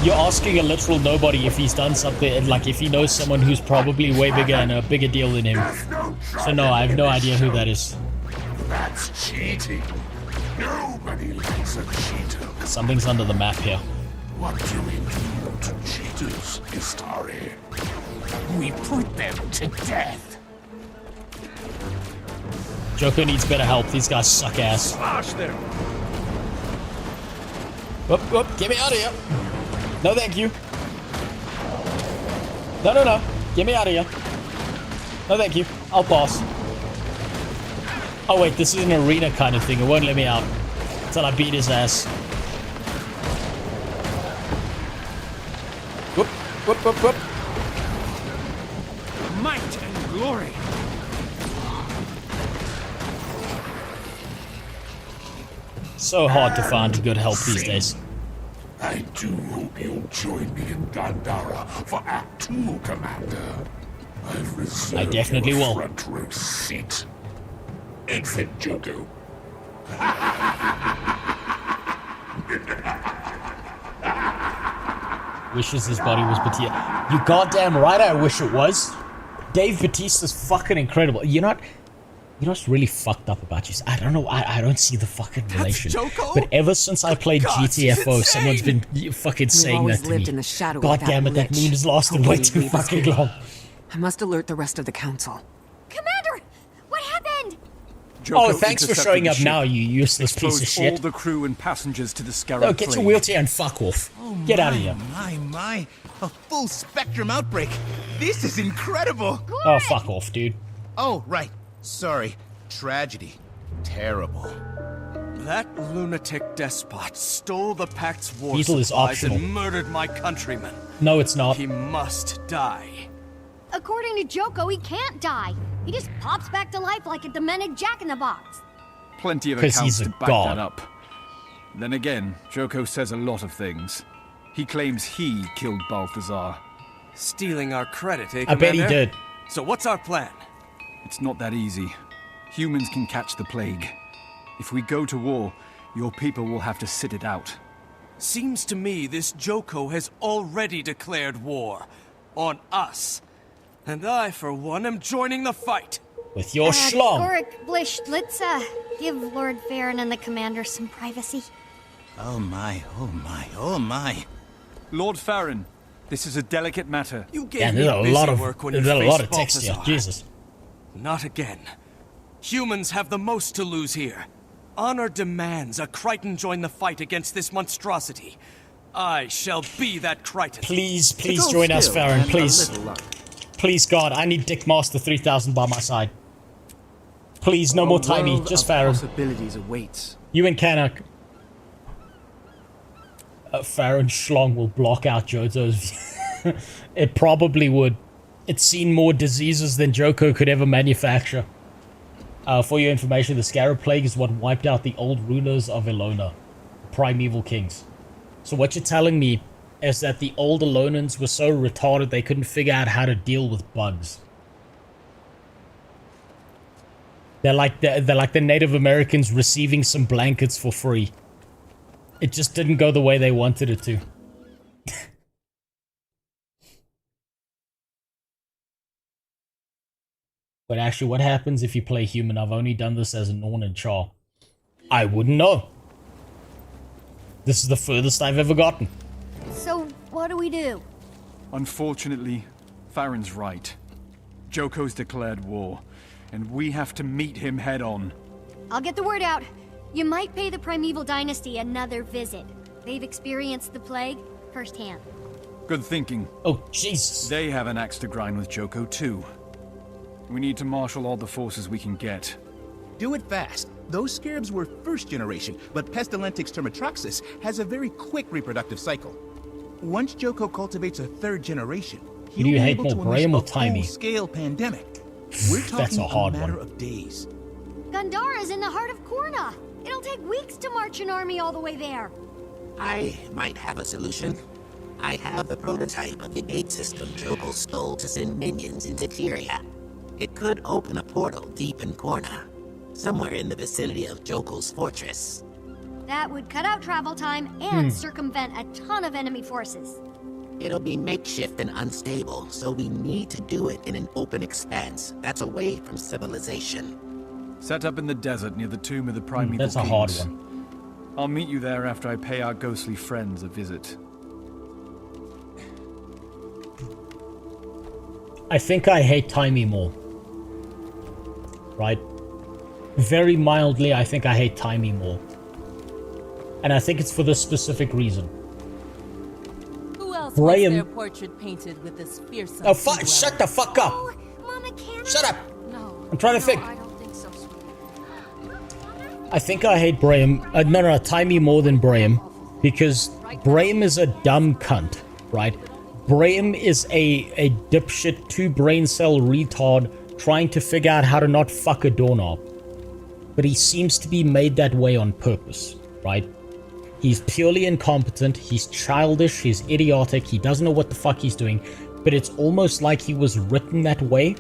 Speaker 2: You're asking a literal nobody if he's done something, like if he knows someone who's probably way bigger and a bigger deal than him. So no, I have no idea who that is.
Speaker 9: That's cheating. Nobody likes a cheater.
Speaker 2: Something's under the map here.
Speaker 9: What do we do to cheaters, Istari? We put them to death.
Speaker 2: Joko needs better help. These guys suck ass.
Speaker 9: Slash them.
Speaker 2: Whoop, whoop, get me out of here. No, thank you. No. Get me out of here. No, thank you. I'll pass. Oh, wait, this is an arena kind of thing. It won't let me out until I beat his ass. Whoop, whoop, whoop, whoop.
Speaker 9: Might and glory.
Speaker 2: So hard to find good help these days.
Speaker 9: I do hope you'll join me in Gandhara for Act 2, Commander. I've reserved
Speaker 2: I definitely will.
Speaker 9: front row seat. Exit Joko.
Speaker 2: Wishes his body was Batista. You goddamn right I wish it was. Dave Batista's fucking incredible. You know what? You know what's really fucked up about you? I don't know. I don't see the fucking relation. But ever since I played GTFO, someone's been fucking saying that to me. God damn it, that meme has lasted way too fucking long.
Speaker 14: I must alert the rest of the council.
Speaker 12: Commander, what happened?
Speaker 2: Oh, thanks for showing up now, you useless piece of shit.
Speaker 11: All the crew and passengers to the Scarab
Speaker 2: No, get your wheelchair and fuck off. Get out of here.
Speaker 13: My. A full spectrum outbreak. This is incredible.
Speaker 2: Oh, fuck off, dude.
Speaker 13: Oh, right. Sorry. Tragedy. Terrible.
Speaker 7: That lunatic despot stole the Pact's war
Speaker 2: Beetle is
Speaker 7: supplies
Speaker 2: optional.
Speaker 7: and murdered my countrymen.
Speaker 2: No, it's not.
Speaker 7: He must die.
Speaker 12: According to Joko, he can't die. He just pops back to life like a demented jack-in-the-box.
Speaker 11: Plenty of
Speaker 2: 'Cause
Speaker 11: accounts
Speaker 2: he's a
Speaker 11: to back
Speaker 2: god.
Speaker 11: that up. Then again, Joko says a lot of things. He claims he killed Balthazar.
Speaker 7: Stealing our credit, eh,
Speaker 2: I bet he
Speaker 7: Commander?
Speaker 2: did.
Speaker 7: So what's our plan?
Speaker 11: It's not that easy. Humans can catch the plague. If we go to war, your people will have to sit it out.
Speaker 7: Seems to me this Joko has already declared war. On us. And I, for one, am joining the fight.
Speaker 2: With your schlong.
Speaker 12: Gorik, Blish, let's give Lord Farron and the commander some privacy.
Speaker 13: Oh my.
Speaker 11: Lord Farron, this is a delicate matter.
Speaker 7: You gave
Speaker 2: Damn,
Speaker 7: me
Speaker 2: there's a
Speaker 7: busy
Speaker 2: lot of
Speaker 7: work when you
Speaker 2: there's a lot
Speaker 7: faced
Speaker 2: of text here.
Speaker 7: Balthazar.
Speaker 2: Jesus.
Speaker 7: Not again. Humans have the most to lose here. Honor demands a Crichton join the fight against this monstrosity. I shall be that Crichton.
Speaker 2: Please join us, Farron. Please. Please, God, I need Dick Master 3000 by my side. Please, no more Timey, just Farron.
Speaker 10: Possibilities awaits.
Speaker 2: You and Kanak. Farron Schlong will block out Jojo's. It probably would. It's seen more diseases than Joko could ever manufacture. For your information, the Scarab Plague is what wiped out the old rulers of Elona, primeval kings. So what you're telling me is that the old Elonans were so retarded they couldn't figure out how to deal with bugs. They're like the Native Americans receiving some blankets for free. It just didn't go the way they wanted it to. But actually, what happens if you play human? I've only done this as a Norn and Char. I wouldn't know. This is the furthest I've ever gotten.
Speaker 12: So, what do we do?
Speaker 11: Unfortunately, Farron's right. Joko's declared war, and we have to meet him head on.
Speaker 12: I'll get the word out. You might pay the Primeval Dynasty another visit. They've experienced the plague firsthand.
Speaker 11: Good thinking.
Speaker 2: Oh, Jesus.
Speaker 11: They have an axe to grind with Joko, too. We need to marshal all the forces we can get.
Speaker 13: Do it fast. Those scarabs were first generation, but Pestilentix termitroxis has a very quick reproductive cycle. Once Joko cultivates a third generation,
Speaker 2: do you hate more, Graham or Timey?
Speaker 13: Full-scale pandemic. We're talking
Speaker 2: That's a hard
Speaker 13: matter
Speaker 2: one.
Speaker 13: of days.
Speaker 12: Gandhara's in the heart of Korna. It'll take weeks to march an army all the way there.
Speaker 10: I might have a solution. I have the prototype of the gate system Joko stole to send minions into Kyria. It could open a portal deep in Korna, somewhere in the vicinity of Joko's fortress.
Speaker 12: That would cut out travel time and circumvent a ton of enemy forces.
Speaker 10: It'll be makeshift and unstable, so we need to do it in an open expanse that's away from civilization.
Speaker 11: Set up in the desert near the tomb of the Primeval
Speaker 2: That's a
Speaker 11: Kings.
Speaker 2: hard one.
Speaker 11: I'll meet you there after I pay our ghostly friends a visit.
Speaker 2: I think I hate Timey more. Right? Very mildly, I think I hate Timey more. And I think it's for this specific reason.
Speaker 15: Who else
Speaker 2: Graham.
Speaker 15: wants their portrait painted with this fearsome...
Speaker 2: Oh, fuck! Shut the fuck up! Shut up!
Speaker 15: No.
Speaker 2: I'm trying to think.
Speaker 15: I don't think so, sweetie.
Speaker 2: I think I hate Brahim. No, Timey more than Brahim. Because Brahim is a dumb cunt, right? Brahim is a dipshit, two-brain cell retard trying to figure out how to not fuck a doorknob. But he seems to be made that way on purpose, right? He's purely incompetent, he's childish, he's idiotic, he doesn't know what the fuck he's doing, but it's almost like he was written that way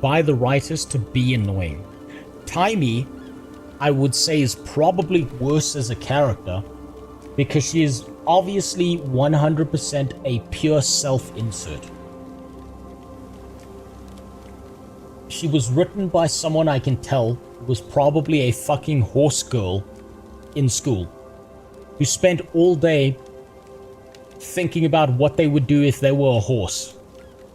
Speaker 2: by the writers to be annoying. Timey, I would say, is probably worse as a character because she is obviously 100% a pure self-insert. She was written by someone I can tell was probably a fucking horse girl in school who spent all day thinking about what they would do if they were a horse.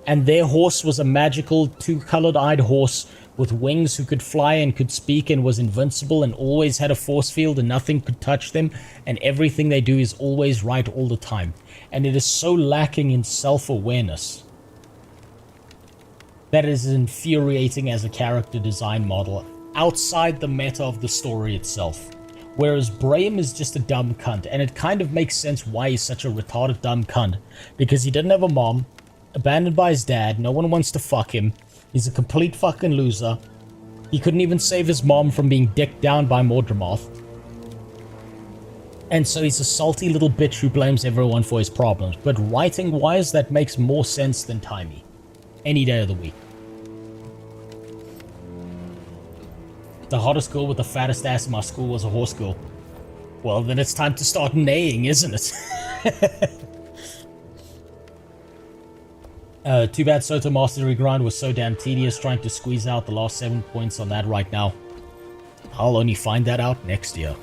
Speaker 2: And their horse was a magical two-colored-eyed horse with wings who could fly and could speak and was invincible and always had a force field and nothing could touch them, and everything they do is always right all the time. And it is so lacking in self-awareness that it is infuriating as a character design model outside the meta of the story itself. Whereas Brahim is just a dumb cunt, and it kind of makes sense why he's such a retarded dumb cunt. Because he didn't have a mom, abandoned by his dad, no one wants to fuck him, he's a complete fucking loser, he couldn't even save his mom from being dicked down by Mordramoth. And so he's a salty little bitch who blames everyone for his problems. But writing-wise, that makes more sense than Timey. Any day of the week. The hottest girl with the fattest ass in my school was a horse girl. Well, then it's time to start neighing, isn't it? Too bad Soto Mastery Grind was so damn tedious trying to squeeze out the last 7 points on that right now. I'll only find that out next year.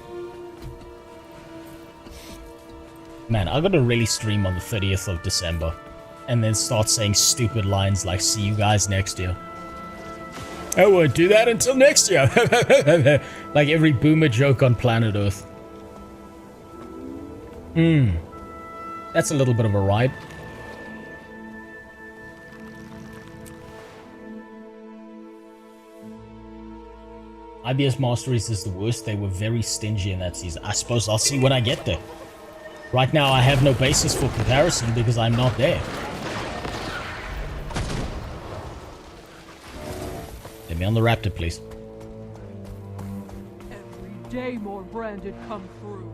Speaker 2: Man, I gotta really stream on the 30th of December. And then start saying stupid lines like, see you guys next year. I won't do that until next year. Like every boomer joke on planet Earth. That's a little bit of a ride. IBS Masteries is the worst. They were very stingy in that season. I suppose I'll see when I get there. Right now I have no basis for comparison because I'm not there. Get me on the Raptor, please.
Speaker 15: Every day more branded come through.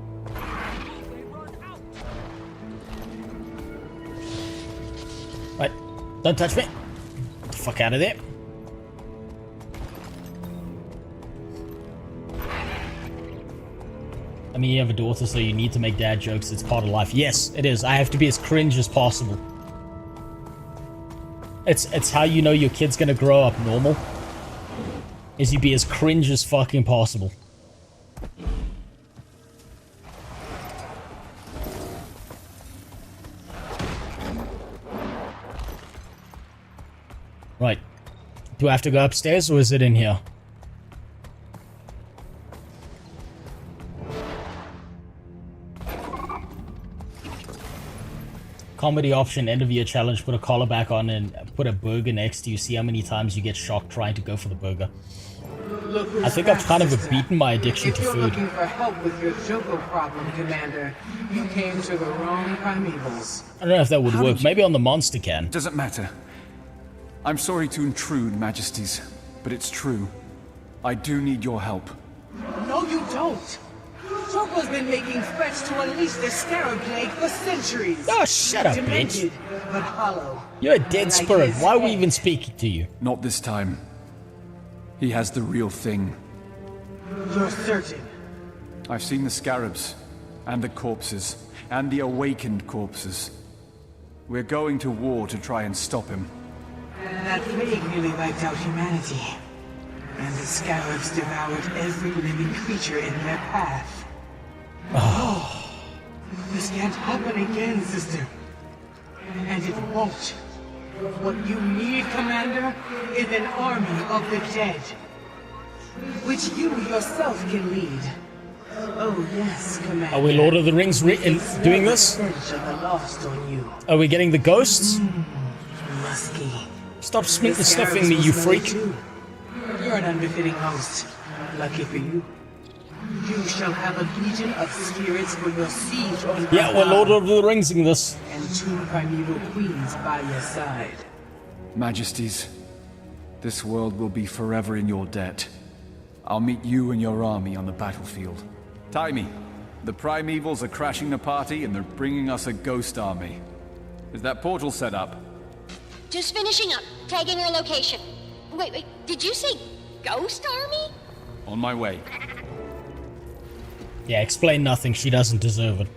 Speaker 2: Right, don't touch me. Get the fuck out of there. I mean, you have a daughter, so you need to make dad jokes. It's part of life. Yes, it is. I have to be as cringe as possible. It's how you know your kid's gonna grow up normal. Is you be as cringe as fucking possible. Right. Do I have to go upstairs or is it in here? Comedy option, end of year challenge, put a collar back on and put a burger next to you. See how many times you get shocked trying to go for the burger. I think I've kind of beaten my addiction to
Speaker 16: If you're
Speaker 2: food.
Speaker 16: looking for help with your Joko problem, Commander, you came to the wrong primevals.
Speaker 2: I don't know if that would work. Maybe on the monster can.
Speaker 11: Doesn't matter. I'm sorry to intrude, Majesties, but it's true. I do need your help.
Speaker 16: No, you don't. Joko's been making threats to unleash the Scarab Plague for centuries.
Speaker 2: Oh, shut up,
Speaker 16: Demented,
Speaker 2: bitch.
Speaker 16: but hollow.
Speaker 2: You're a dead spirit. Why are we even speaking to you?
Speaker 11: Not this time. He has the real thing.
Speaker 16: You're certain?
Speaker 11: I've seen the scarabs, and the corpses, and the awakened corpses. We're going to war to try and stop him.
Speaker 16: That plague really wiped out humanity. And the scarabs devoured every living creature in their path. Oh. This can't happen again, sister. And it won't. What you need, Commander, is an army of the dead. Which you yourself can lead. Oh yes, Commander.
Speaker 2: Are we Lord of the Rings doing this?
Speaker 16: The lost on you.
Speaker 2: Are we getting the ghosts?
Speaker 16: Musky.
Speaker 2: Stop sniffing me, you freak.
Speaker 16: You're an unbefitting host. Lucky for you. You shall have a legion of spirits for your siege on
Speaker 2: Yeah, we're Lord of the Ringsing this.
Speaker 16: and 2 primeval queens by your side.
Speaker 11: Majesties, this world will be forever in your debt. I'll meet you and your army on the battlefield. Timey, the primevals are crashing the party and they're bringing us a ghost army. Is that portal set up?
Speaker 4: Just finishing up, tagging our location. Wait, did you say ghost army?
Speaker 11: On my way.
Speaker 2: Yeah, explain nothing. She doesn't deserve it.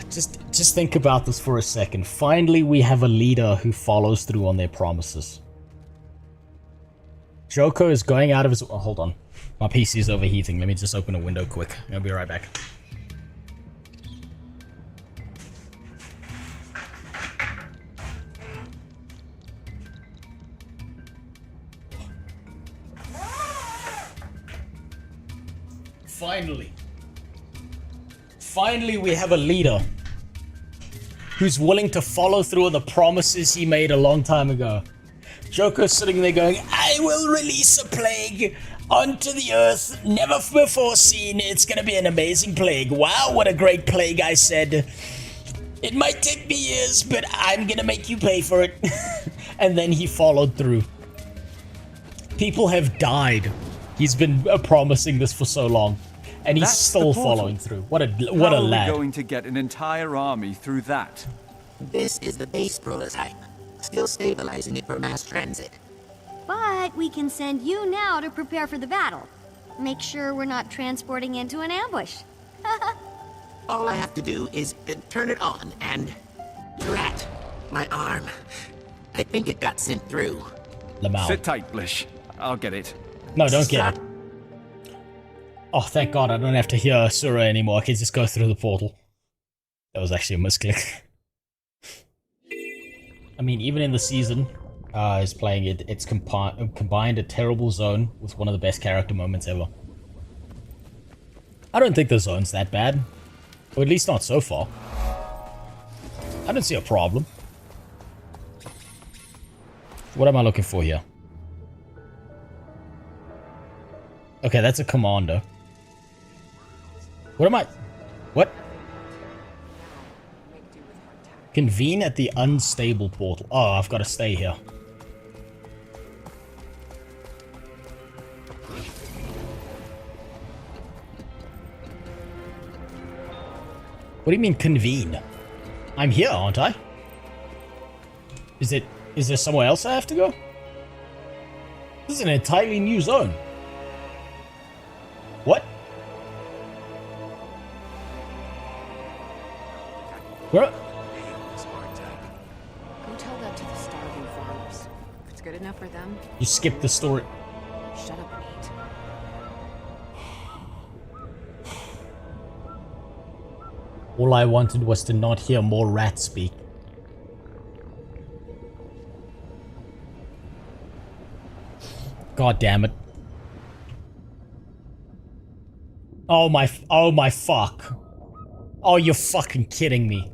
Speaker 2: Just think about this for a second. Finally, we have a leader who follows through on their promises. Joko is going out of his... Oh, hold on. My PC is overheating. Let me just open a window quick. I'll be right back. Finally, we have a leader who's willing to follow through on the promises he made a long time ago. Joker's sitting there going, I will release a plague onto the earth, never before seen. It's gonna be an amazing plague. Wow, what a great plague, I said. It might take me years, but I'm gonna make you pay for it. And then he followed through. People have died. He's been promising this for so long. And he's still following through. What a lad.
Speaker 11: How are we going to get an entire army through that?
Speaker 10: This is the base prototype. Still stabilizing it for mass transit.
Speaker 12: But we can send you now to prepare for the battle. Make sure we're not transporting into an ambush.
Speaker 10: All I have to do is turn it on and... Drat! My arm. I think it got sent through.
Speaker 11: Sit tight, Blish. I'll get it.
Speaker 2: No, don't get it. Oh, thank God, I don't have to hear Sura anymore. I can just go through the portal. That was actually a misclick. I mean, even in the season, is playing it, it's combined a terrible zone with one of the best character moments ever. I don't think the zone's that bad. Or at least not so far. I don't see a problem. What am I looking for here? Okay, that's a commander. What am I... What? Convene at the unstable portal. Oh, I've got to stay here. What do you mean, convene? I'm here, aren't I? Is there somewhere else I have to go? This is an entirely new zone. What? Where?
Speaker 14: Go tell that to the starving farmers. If it's good enough for them,
Speaker 2: You skipped the story.
Speaker 14: shut up and eat.
Speaker 2: All I wanted was to not hear more rats speak. God damn it. Oh my fuck. Oh, you're fucking kidding me.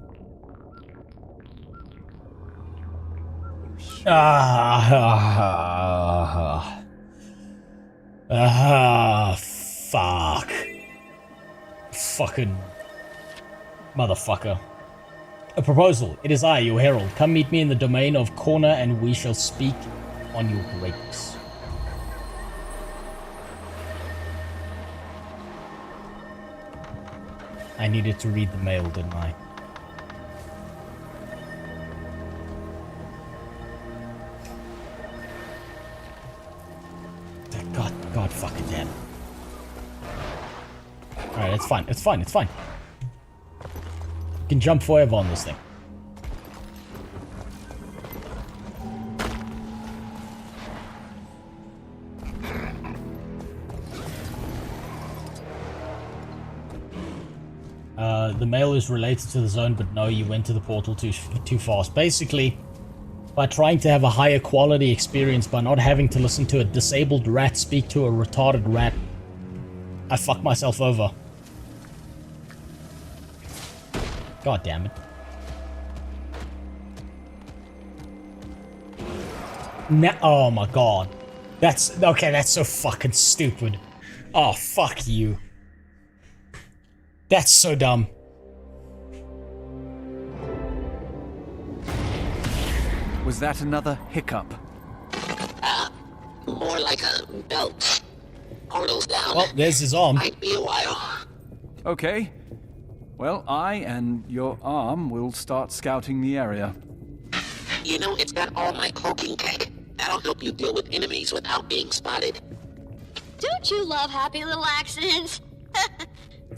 Speaker 2: Fuck. Fucking motherfucker. A proposal. It is I, your herald. Come meet me in the domain of Corner and we shall speak on your greatness. I needed to read the mail, didn't I? God fucking damn it. Alright, it's fine, it's fine, it's fine. You can jump forever on this thing. The mail is related to the zone, but no, you went to the portal too fast. Basically, by trying to have a higher quality experience, by not having to listen to a disabled rat speak to a retarded rat, I fucked myself over. God damn it. Oh my god. That's... okay, that's so fucking stupid. Oh, fuck you. That's so dumb.
Speaker 11: Was that another hiccup?
Speaker 10: More like a belt. Portal's down.
Speaker 2: Well, there's his arm.
Speaker 10: Might be a while.
Speaker 11: Okay. Well, I and your arm will start scouting the area.
Speaker 10: You know, it's got all my cloaking tech. That'll help you deal with enemies without being spotted.
Speaker 4: Don't you love happy little accidents?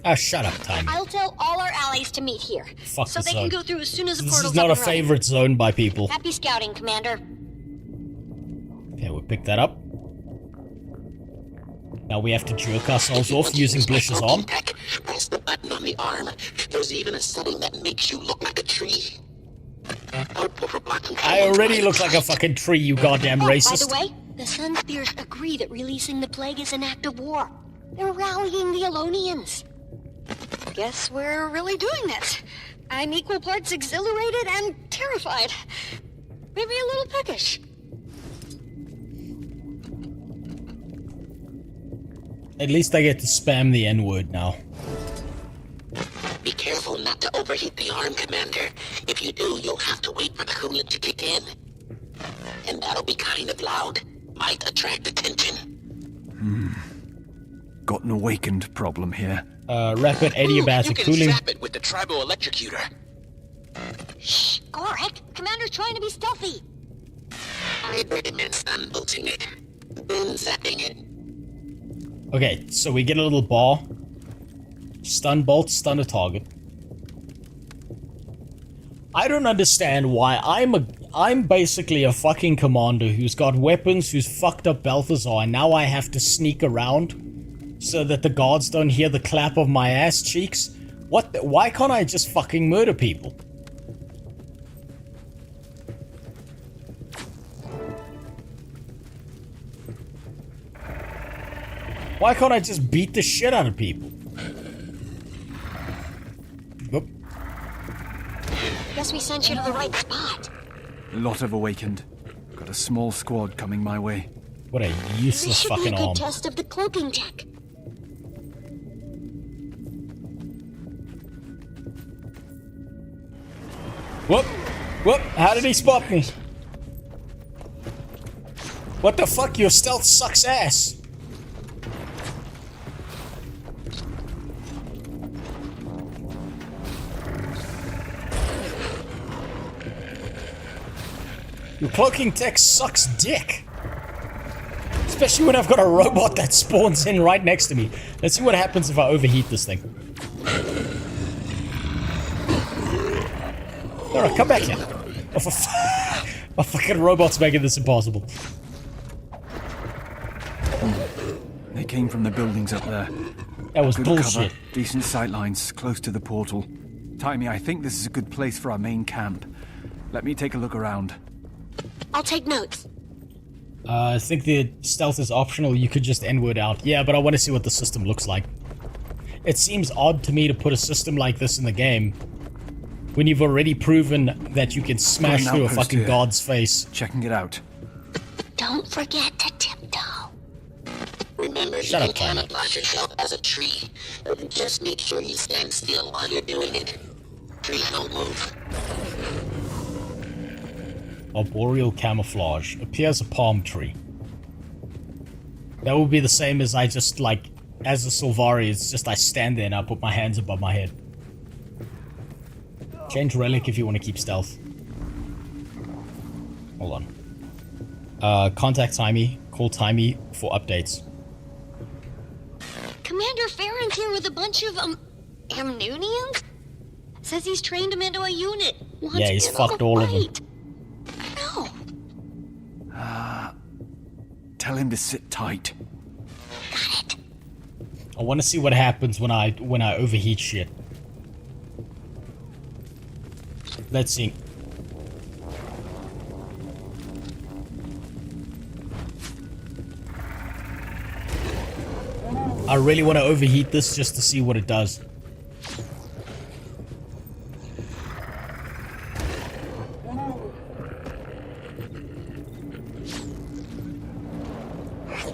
Speaker 2: Ah, shut up, Tiny.
Speaker 4: I'll tell all our allies to meet here.
Speaker 2: Fuck
Speaker 4: so
Speaker 2: this
Speaker 4: they
Speaker 2: zone.
Speaker 4: can go through as soon as the
Speaker 2: This
Speaker 4: portal's
Speaker 2: is not a
Speaker 4: up and running.
Speaker 2: favorite zone by people.
Speaker 4: Happy scouting, Commander.
Speaker 2: Okay, we'll pick that up. Now we have to jerk ourselves off using Blish's arm.
Speaker 10: Press the button on the arm. There's even a setting that makes you look like a tree.
Speaker 2: I already look like a fucking tree, you goddamn racist.
Speaker 4: By the way, the Sun Spears agree that releasing the plague is an act of war. They're rallying the Elonians. Guess we're really doing this. I'm equal parts exhilarated and terrified. Maybe a little peckish.
Speaker 2: At least I get to spam the N-word now.
Speaker 10: Be careful not to overheat the arm, Commander. If you do, you'll have to wait for the coolant to kick in. And that'll be kind of loud. Might attract attention.
Speaker 11: Got an awakened problem here.
Speaker 2: Rapid adiabatic cooling.
Speaker 10: Zap it with the tribal electrocutor.
Speaker 4: Shh, Gorik. Commander's trying to be stealthy.
Speaker 10: I'd recommend stun-bolting it. Then zapping it.
Speaker 2: Okay, so we get a little bar. Stun bolt, stun a target. I don't understand why I'm basically a fucking commander who's got weapons, who's fucked up Balthazar, and now I have to sneak around so that the guards don't hear the clap of my ass cheeks. Why can't I just fucking murder people? Why can't I just beat the shit out of people? Oop.
Speaker 4: Guess we sent you to the right spot.
Speaker 11: A lot of awakened. Got a small squad coming my way.
Speaker 2: What a useless fucking
Speaker 4: This should be a
Speaker 2: arm.
Speaker 4: good test of the cloaking tech.
Speaker 2: Whoop! Whoop! How did he spot me? What the fuck? Your stealth sucks ass. Your cloaking tech sucks dick. Especially when I've got a robot that spawns in right next to me. Let's see what happens if I overheat this thing. Alright, come back here. Oh, my fucking robot's making this impossible.
Speaker 11: They came from the buildings up there.
Speaker 2: That was
Speaker 11: good
Speaker 2: bullshit.
Speaker 11: Cover, decent sightlines, close to the portal. Timey, I think this is a good place for our main camp. Let me take a look around.
Speaker 4: I'll take notes.
Speaker 2: I think the stealth is optional. You could just N-word out. Yeah, but I want to see what the system looks like. It seems odd to me to put a system like this in the game when you've already proven that you can smash through a fucking god's face.
Speaker 11: Checking it out.
Speaker 4: Don't forget to tiptoe. Remember,
Speaker 2: Shut
Speaker 4: you
Speaker 2: up,
Speaker 4: can
Speaker 2: Tiny.
Speaker 4: camouflage yourself as a tree. Just make sure you stand still while you're doing it. Trees don't move.
Speaker 2: Arboreal camouflage. Appears a palm tree. That would be the same as I just, like, as a Sylvari, it's just I stand there and I put my hands above my head. Change relic if you want to keep stealth. Hold on. Contact Timey. Call Timey for updates.
Speaker 4: Commander Farron's here with a bunch of, Amnunians? Says he's trained him into a unit. Wants
Speaker 2: Yeah, he's
Speaker 4: in
Speaker 2: fucked
Speaker 4: on a
Speaker 2: all of them.
Speaker 4: fight. No.
Speaker 11: Tell him to sit tight.
Speaker 2: I want to see what happens when I overheat shit. Let's see. I really want to overheat this just to see what it does.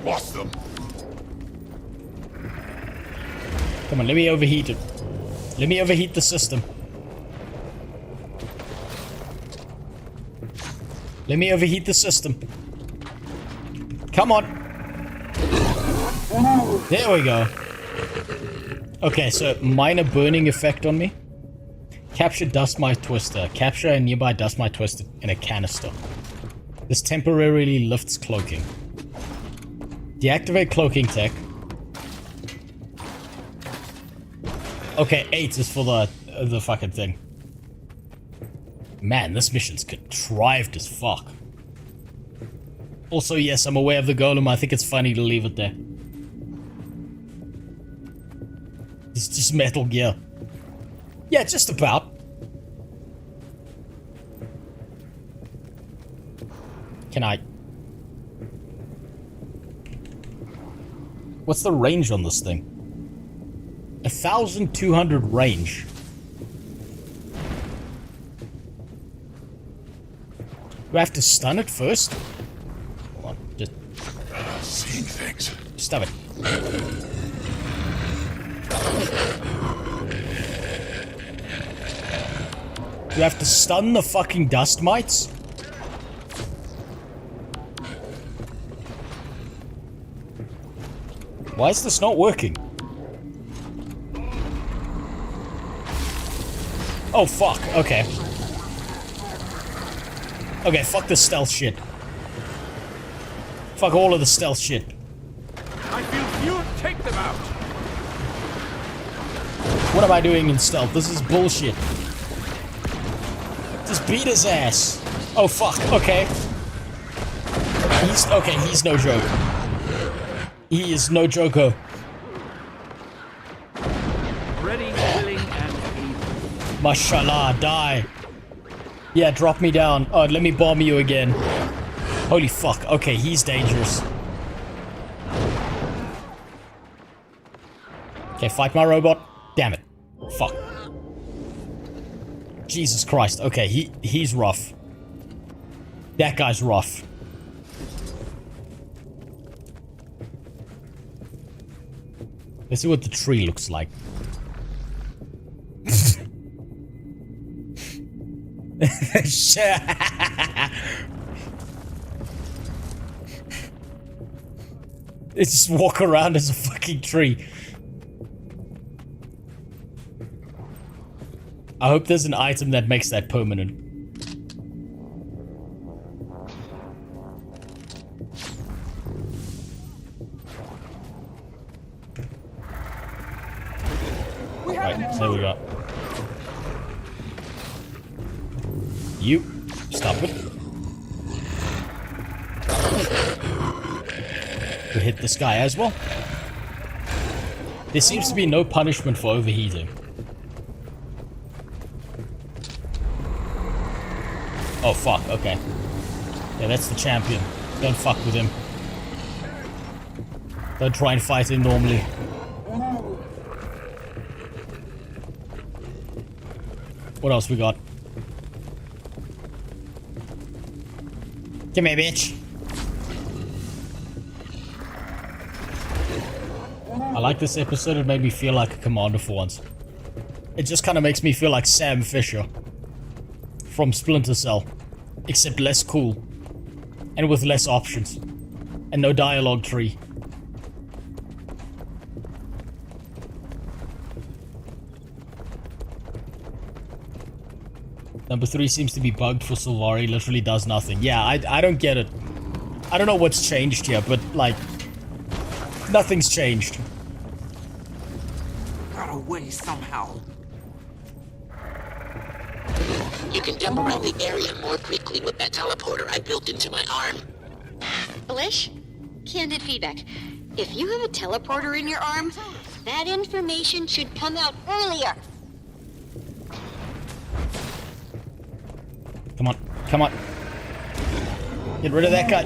Speaker 9: Lost them.
Speaker 2: Come on, let me overheat it. Let me overheat the system. Let me overheat the system. Come on. There we go. Okay, so minor burning effect on me. Capture dust mite twister. Capture a nearby dust mite twister in a canister. This temporarily lifts cloaking. Deactivate cloaking tech. Okay, 8 is for the fucking thing. Man, this mission's contrived as fuck. Also, yes, I'm aware of the golem. I think it's funny to leave it there. It's just Metal Gear. Yeah, just about. Can I... What's the range on this thing? 1,200 range. Do I have to stun it first? Hold on, just...
Speaker 9: Seeing things.
Speaker 2: Stop it. Do you have to stun the fucking dust mites? Why is this not working? Oh fuck, okay. Okay, fuck the stealth shit. Fuck all of the stealth shit.
Speaker 9: I feel you take them out.
Speaker 2: What am I doing in stealth? This is bullshit. Just beat his ass. Oh fuck, okay. He's no joke. He is no joker.
Speaker 9: Ready, willing, and able.
Speaker 2: Mashallah, die. Yeah, drop me down. Oh, let me bomb you again. Holy fuck. Okay, he's dangerous. Okay, fight my robot. Damn it. Fuck. Jesus Christ. Okay, he's rough. That guy's rough. Let's see what the tree looks like. They just walk around as a fucking tree. I hope there's an item that makes that permanent. Right, there we go. You, stop it. We hit this guy as well. There seems to be no punishment for overheating. Oh fuck, okay. Yeah, that's the champion. Don't fuck with him. Don't try and fight him normally. What else we got? Come here, bitch. I like this episode. It made me feel like a commander for once. It just kind of makes me feel like Sam Fisher from Splinter Cell, except less cool and with less options and no dialogue tree. Number 3 seems to be bugged for Sylvari, literally does nothing. Yeah, I don't get it. I don't know what's changed here, but, like, nothing's changed.
Speaker 10: Got away somehow. You can jump around the area more quickly with that teleporter I built into my arm.
Speaker 4: Blish, candid feedback. If you have a teleporter in your arm, that information should come out earlier.
Speaker 2: Come on, come on. Get rid of that guy.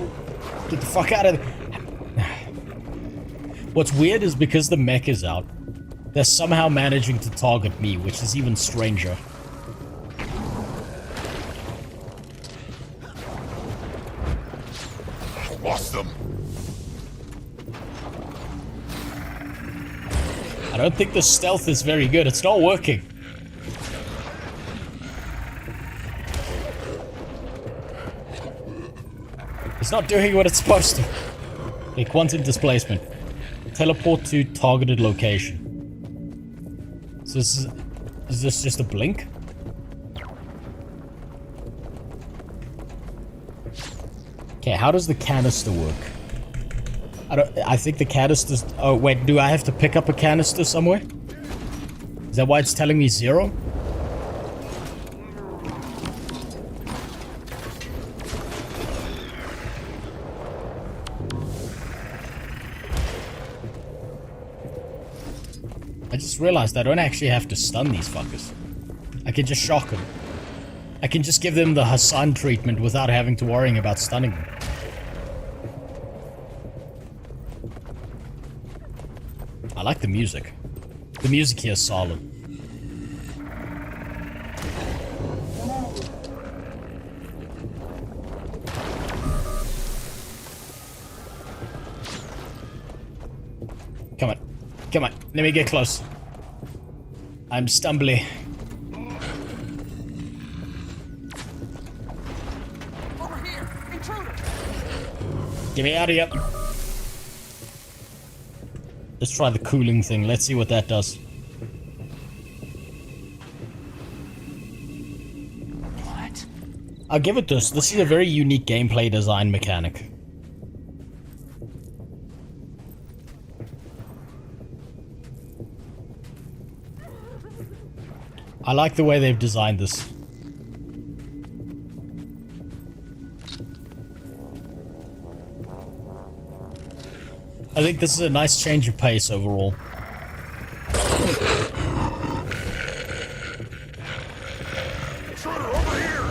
Speaker 2: Get the fuck out of there. What's weird is because the mech is out, they're somehow managing to target me, which is even stranger.
Speaker 9: I lost them.
Speaker 2: I don't think the stealth is very good. It's not working. It's not doing what it's supposed to. Okay, quantum displacement. Teleport to targeted location. So is this just a blink? Okay, how does the canister work? I think the canisters... Oh, wait, do I have to pick up a canister somewhere? Is that why it's telling me 0? I just realized I don't actually have to stun these fuckers. I can just shock them. I can just give them the Hassan treatment without having to worry about stunning them. I like the music. The music here is solid. Come on. Come on. Let me get close. I'm stumbly.
Speaker 15: Over here! Intruder!
Speaker 2: Get me out of here. Let's try the cooling thing. Let's see what that does.
Speaker 15: What?
Speaker 2: I'll give it this. This is a very unique gameplay design mechanic. I like the way they've designed this. I think this is a nice change of pace overall.
Speaker 9: Intruder, over here!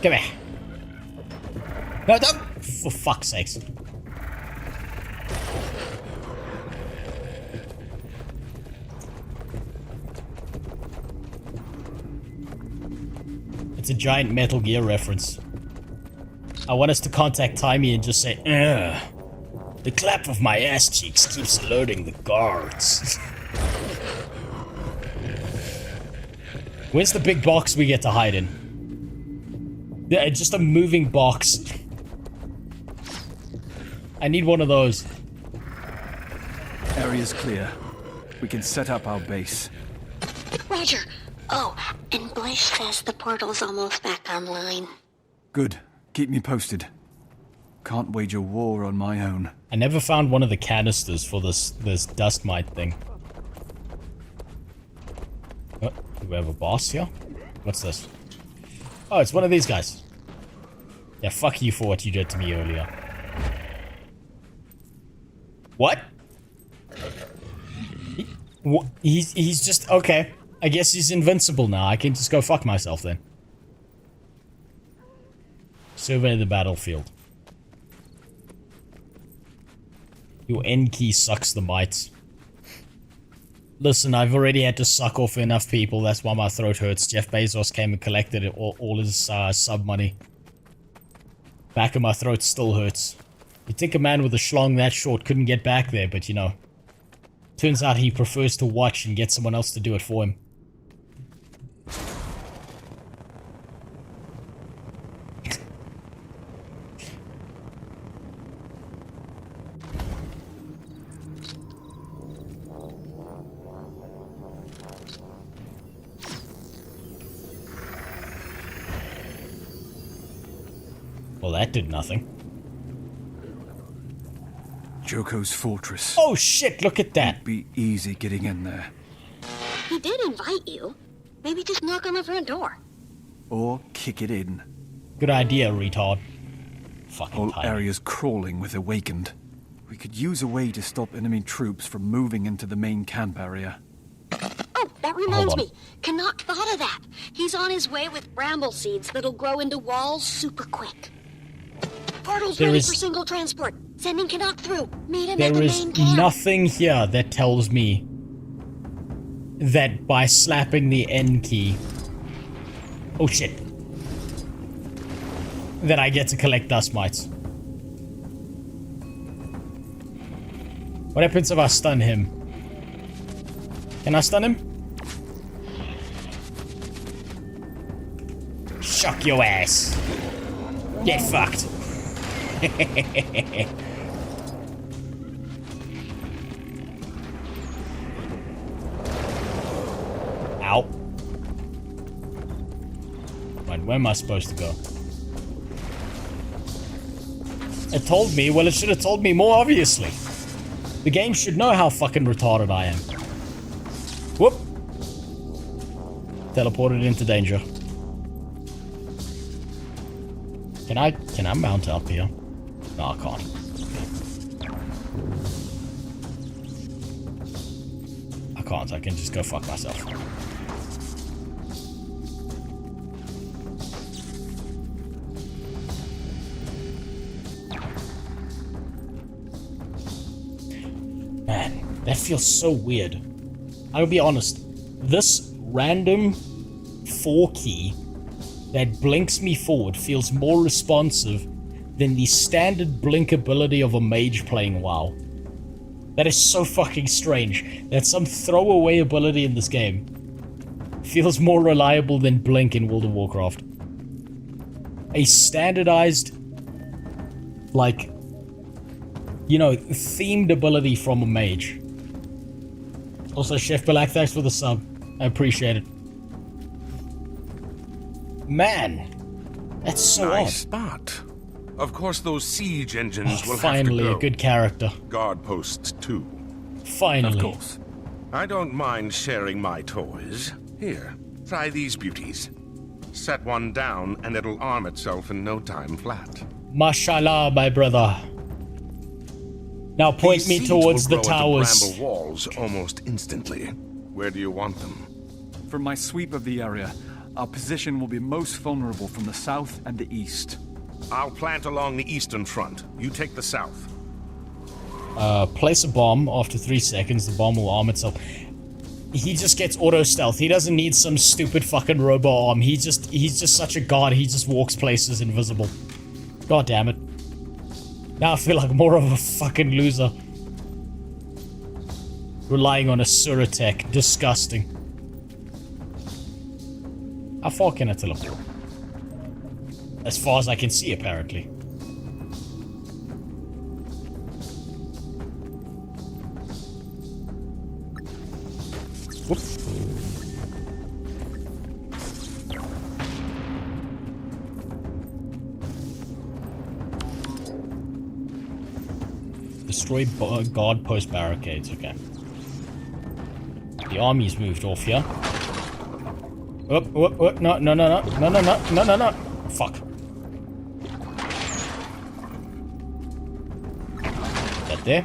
Speaker 2: Come here. No, don't! For fuck's sakes. It's a giant Metal Gear reference. I want us to contact Timey and just say, ugh. The clap of my ass cheeks keeps alerting the guards. Where's the big box we get to hide in? Yeah, just a moving box. I need one of those.
Speaker 11: Area's clear. We can set up our base.
Speaker 4: Roger. Oh, and Blish says the portal's almost back online.
Speaker 11: Good. Keep me posted. Can't wage a war on my own.
Speaker 2: I never found one of the canisters for this dust mite thing. Oh, do we have a boss here? What's this? Oh, it's one of these guys. Yeah, fuck you for what you did to me earlier. What? He's just... Okay. I guess he's invincible now. I can just go fuck myself then. Survey the battlefield. Your N key sucks the mites. Listen, I've already had to suck off enough people. That's why my throat hurts. Jeff Bezos came and collected all his sub money. Back of my throat still hurts. You'd think a man with a schlong that short couldn't get back there, but you know. Turns out he prefers to watch and get someone else to do it for him. Well, that did nothing.
Speaker 11: Joko's fortress.
Speaker 2: Oh shit, look at that.
Speaker 11: It'd be easy getting in there.
Speaker 4: He did invite you. Maybe just knock on the front door.
Speaker 11: Or kick it in.
Speaker 2: Good idea, retard. Fucking
Speaker 11: Whole
Speaker 2: tiny.
Speaker 11: area's crawling with Awakened. We could use a way to stop enemy troops from moving into the main camp area.
Speaker 4: Oh, that reminds me. Canuck thought of that. He's on his way with bramble seeds that'll grow into walls super quick. Portal's ready for single transport. Sending Canuck through. Meet him at the
Speaker 2: There is
Speaker 4: main camp.
Speaker 2: nothing here that tells me that by slapping the N key... Oh shit. That I get to collect dust mites. What happens if I stun him? Can I stun him? Shuck your ass. Get fucked. Ow. Right, where am I supposed to go? It told me, well, it should have told me more obviously. The game should know how fucking retarded I am. Whoop. Teleported into danger. Can I mount up here? No, I can't. I can't, I can just go fuck myself. Man, that feels so weird. I'll be honest, this random 4 key that blinks me forward feels more responsive than the standard blink ability of a mage playing WoW. That is so fucking strange that some throwaway ability in this game feels more reliable than blink in World of Warcraft. A standardized, like, you know, themed ability from a mage. Also, Chef Black, thanks for the sub. I appreciate it. Man, that's so
Speaker 9: nice
Speaker 2: odd.
Speaker 9: spot. Of course, those siege engines will
Speaker 2: finally,
Speaker 9: have to go.
Speaker 2: a good character.
Speaker 9: Guard posts too.
Speaker 2: Finally.
Speaker 9: Of course. I don't mind sharing my toys. Here, try these beauties. Set one down and it'll arm itself in no time flat.
Speaker 2: Mashallah, my brother. Now point
Speaker 9: These
Speaker 2: me
Speaker 9: seeds
Speaker 2: towards
Speaker 9: will
Speaker 2: the
Speaker 9: grow at
Speaker 2: towers.
Speaker 9: bramble walls almost instantly. Where do you want them?
Speaker 11: From my sweep of the area, our position will be most vulnerable from the south and the east.
Speaker 9: I'll plant along the eastern front. You take the south.
Speaker 2: Place a bomb. After 3 seconds, the bomb will arm itself. He just gets auto stealth. He doesn't need some stupid fucking robo arm. He's just such a god. He just walks places invisible. God damn it. Now I feel like more of a fucking loser. Relying on a Suratech. Disgusting. How far can I teleport? As far as I can see, apparently. Whoop. Destroy guard post barricades, okay. The army's moved off here. Whoop, no. Fuck. That there.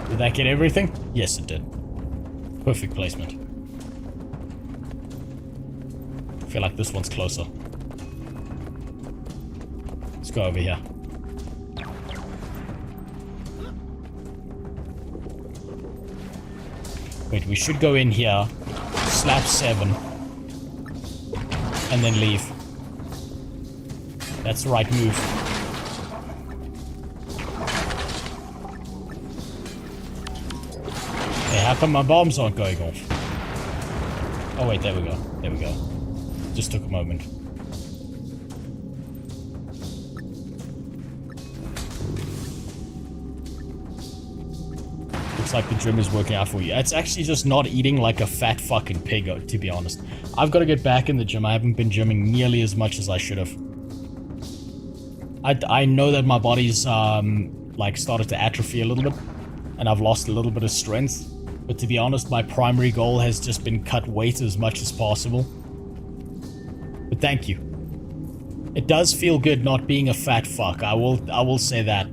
Speaker 2: Did that get everything? Yes, it did. Perfect placement. feel like this one's closer. Let's go over here. Wait, we should go in here, slap 7, and then leave. That's the right move. Hey, how come my bombs aren't going off? Oh wait, there we go. There we go. Just took a moment. Looks like the gym is working out for you. It's actually just not eating like a fat fucking pig, to be honest. I've got to get back in the gym. I haven't been gymming nearly as much as I should have. I know that my body's like started to atrophy a little bit, and I've lost a little bit of strength. But to be honest, my primary goal has just been cut weight as much as possible. But thank you. It does feel good not being a fat fuck. I will say that.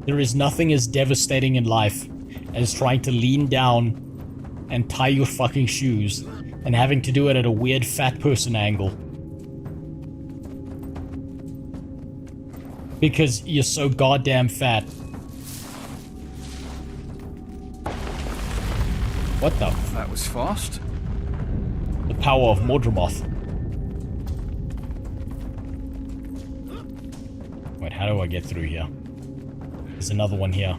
Speaker 2: There is nothing as devastating in life as trying to lean down and tie your fucking shoes and having to do it at a weird fat person angle. Because you're so goddamn fat. What the?
Speaker 11: That was fast.
Speaker 2: The power of Mordramoth. Wait, how do I get through here? There's another one here.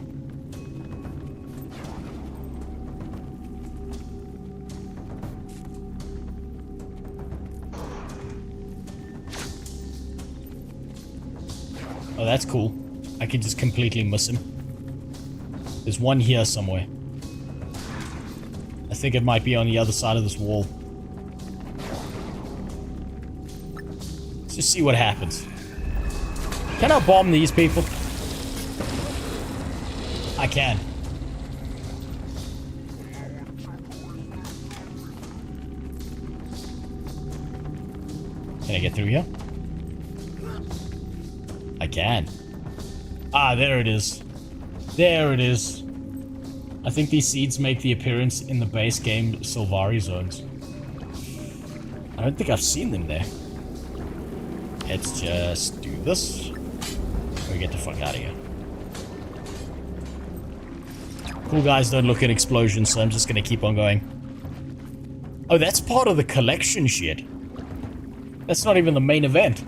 Speaker 2: Oh, that's cool. I can just completely miss him. There's one here somewhere. I think it might be on the other side of this wall. Let's just see what happens. Can I bomb these people? I can. Can I get through here? I can. Ah, there it is. There it is. I think these seeds make the appearance in the base game Sylvari zones. I don't think I've seen them there. Let's just do this. We get the fuck out of here. Cool guys don't look at explosions, so I'm just gonna keep on going. Oh, that's part of the collection shit. That's not even the main event.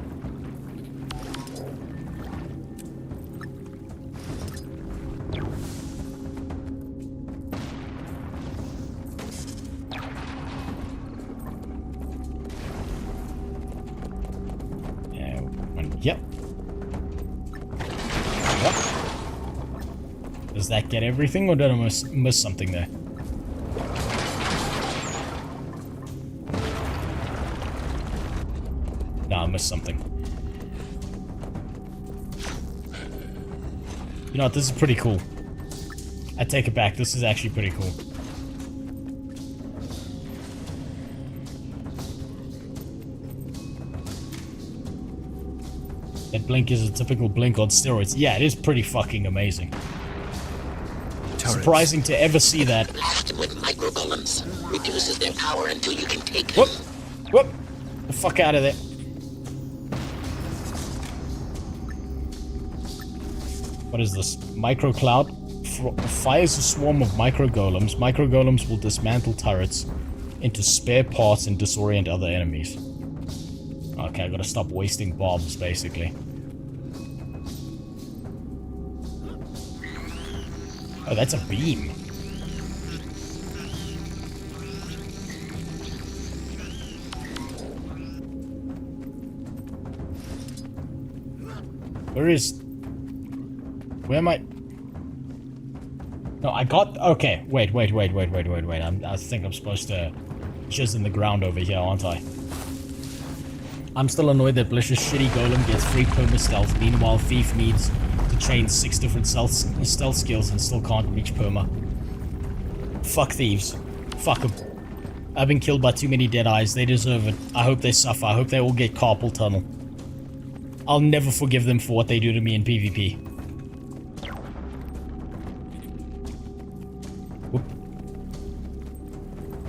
Speaker 2: Yep. Yep. Does that get everything, or did I miss something there? No, I missed something. You know what, this is pretty cool. I take it back, this is actually pretty cool. That blink is a typical blink on steroids. Yeah, it is pretty fucking amazing. Turrets. Surprising to ever see that.
Speaker 10: Blasted with micro golems. Reduces their power until you can take them.
Speaker 2: Whoop! Whoop! The fuck out of there. What is this? Micro cloud? Fires a swarm of micro golems. Micro golems will dismantle turrets into spare parts and disorient other enemies. Okay, I gotta stop wasting bombs, basically. Oh, that's a beam. Where am I? No, I got... Okay, wait. I think I'm supposed to jizz in the ground over here, aren't I? I'm still annoyed that Blish's shitty golem gets free perma-stealth, meanwhile Thief needs to chain 6 different stealth skills and still can't reach perma. Fuck thieves. Fuck them. I've been killed by too many dead eyes. They deserve it. I hope they suffer. I hope they all get carpal tunnel. I'll never forgive them for what they do to me in PvP. Whoop.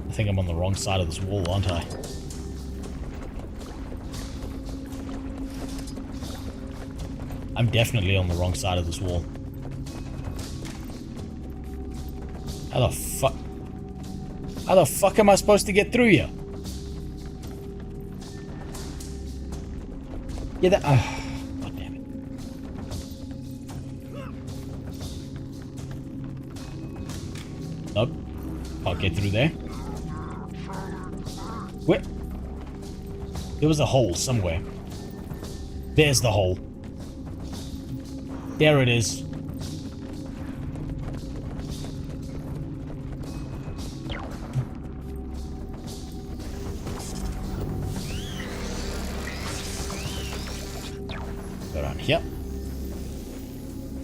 Speaker 2: I think I'm on the wrong side of this wall, aren't I? I'm definitely on the wrong side of this wall. How the fuck am I supposed to get through here? Yeah, that... God damn it. Nope. Can't get through there. Where? There was a hole somewhere. There's the hole. There it is. Around here.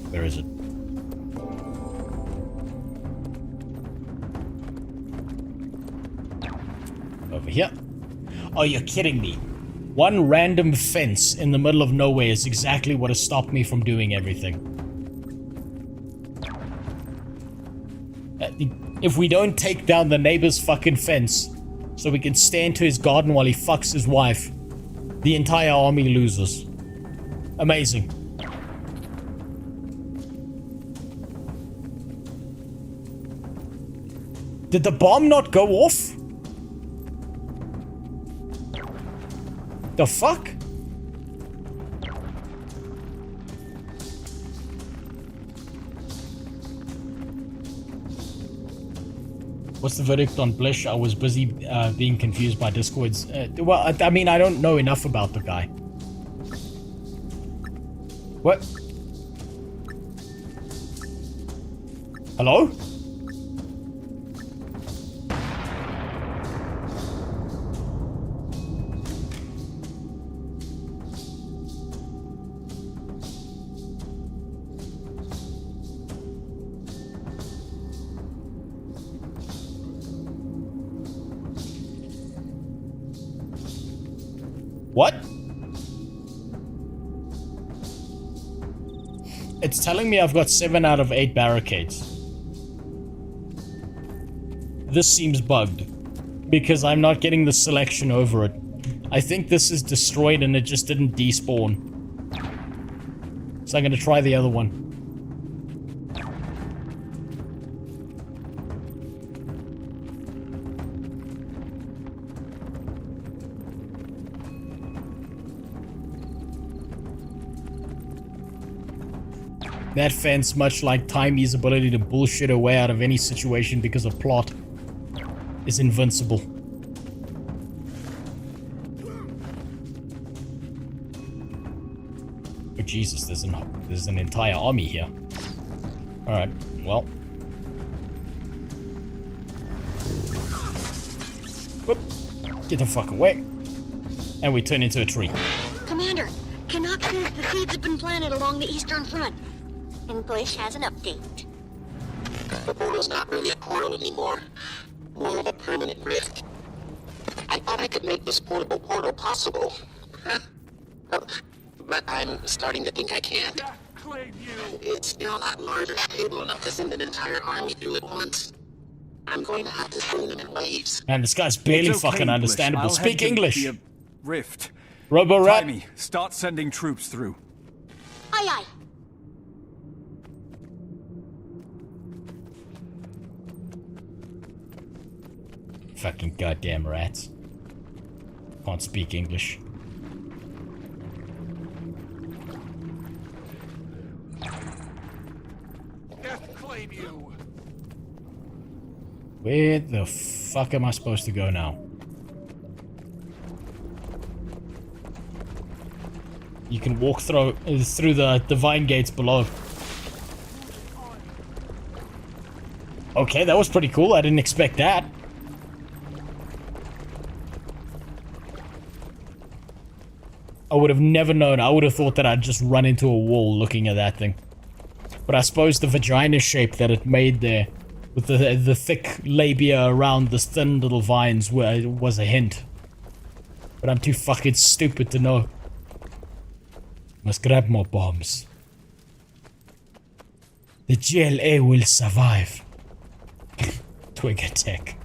Speaker 2: Where is it? Over here. Oh, you're kidding me. One random fence in the middle of nowhere is exactly what has stopped me from doing everything. If we don't take down the neighbor's fucking fence so we can stand to his garden while he fucks his wife, the entire army loses. Amazing. Did the bomb not go off? The fuck? What's the verdict on Blish? I was busy being confused by Discords. Well, I mean, I don't know enough about the guy. What? Hello? What? It's telling me I've got 7 out of 8 barricades. This seems bugged, because I'm not getting the selection over it. I think this is destroyed and it just didn't despawn. So I'm gonna try the other one. That fence, much like Timey's ability to bullshit her way out of any situation because of plot, is invincible. Oh Jesus, there's an entire army here. Alright, well. Whoop. Get the fuck away. And we turn into a tree.
Speaker 4: Commander, Canuck says the seeds have been planted along the eastern front. And Blish has an update.
Speaker 10: The portal's not really a portal anymore. More of a permanent rift. I thought I could make this portable portal possible. But I'm starting to think I can't. It's still not large or stable enough to send an entire army through at once. I'm going to have to send them in waves.
Speaker 2: Man, this guy's barely fucking understandable. Speak English.
Speaker 11: Rift.
Speaker 2: Robo-Rat.
Speaker 11: Timey, start sending troops through.
Speaker 4: Aye aye.
Speaker 2: Fucking goddamn rats. Can't speak English.
Speaker 15: Death claim you.
Speaker 2: Where the fuck am I supposed to go now? You can walk through the divine gates below. Okay, that was pretty cool. I didn't expect that. I would have never known. I would have thought that I'd just run into a wall looking at that thing. But I suppose the vagina shape that it made there, with the thick labia around the thin little vines, was a hint. But I'm too fucking stupid to know. Must grab more bombs. The GLA will survive. Twig attack.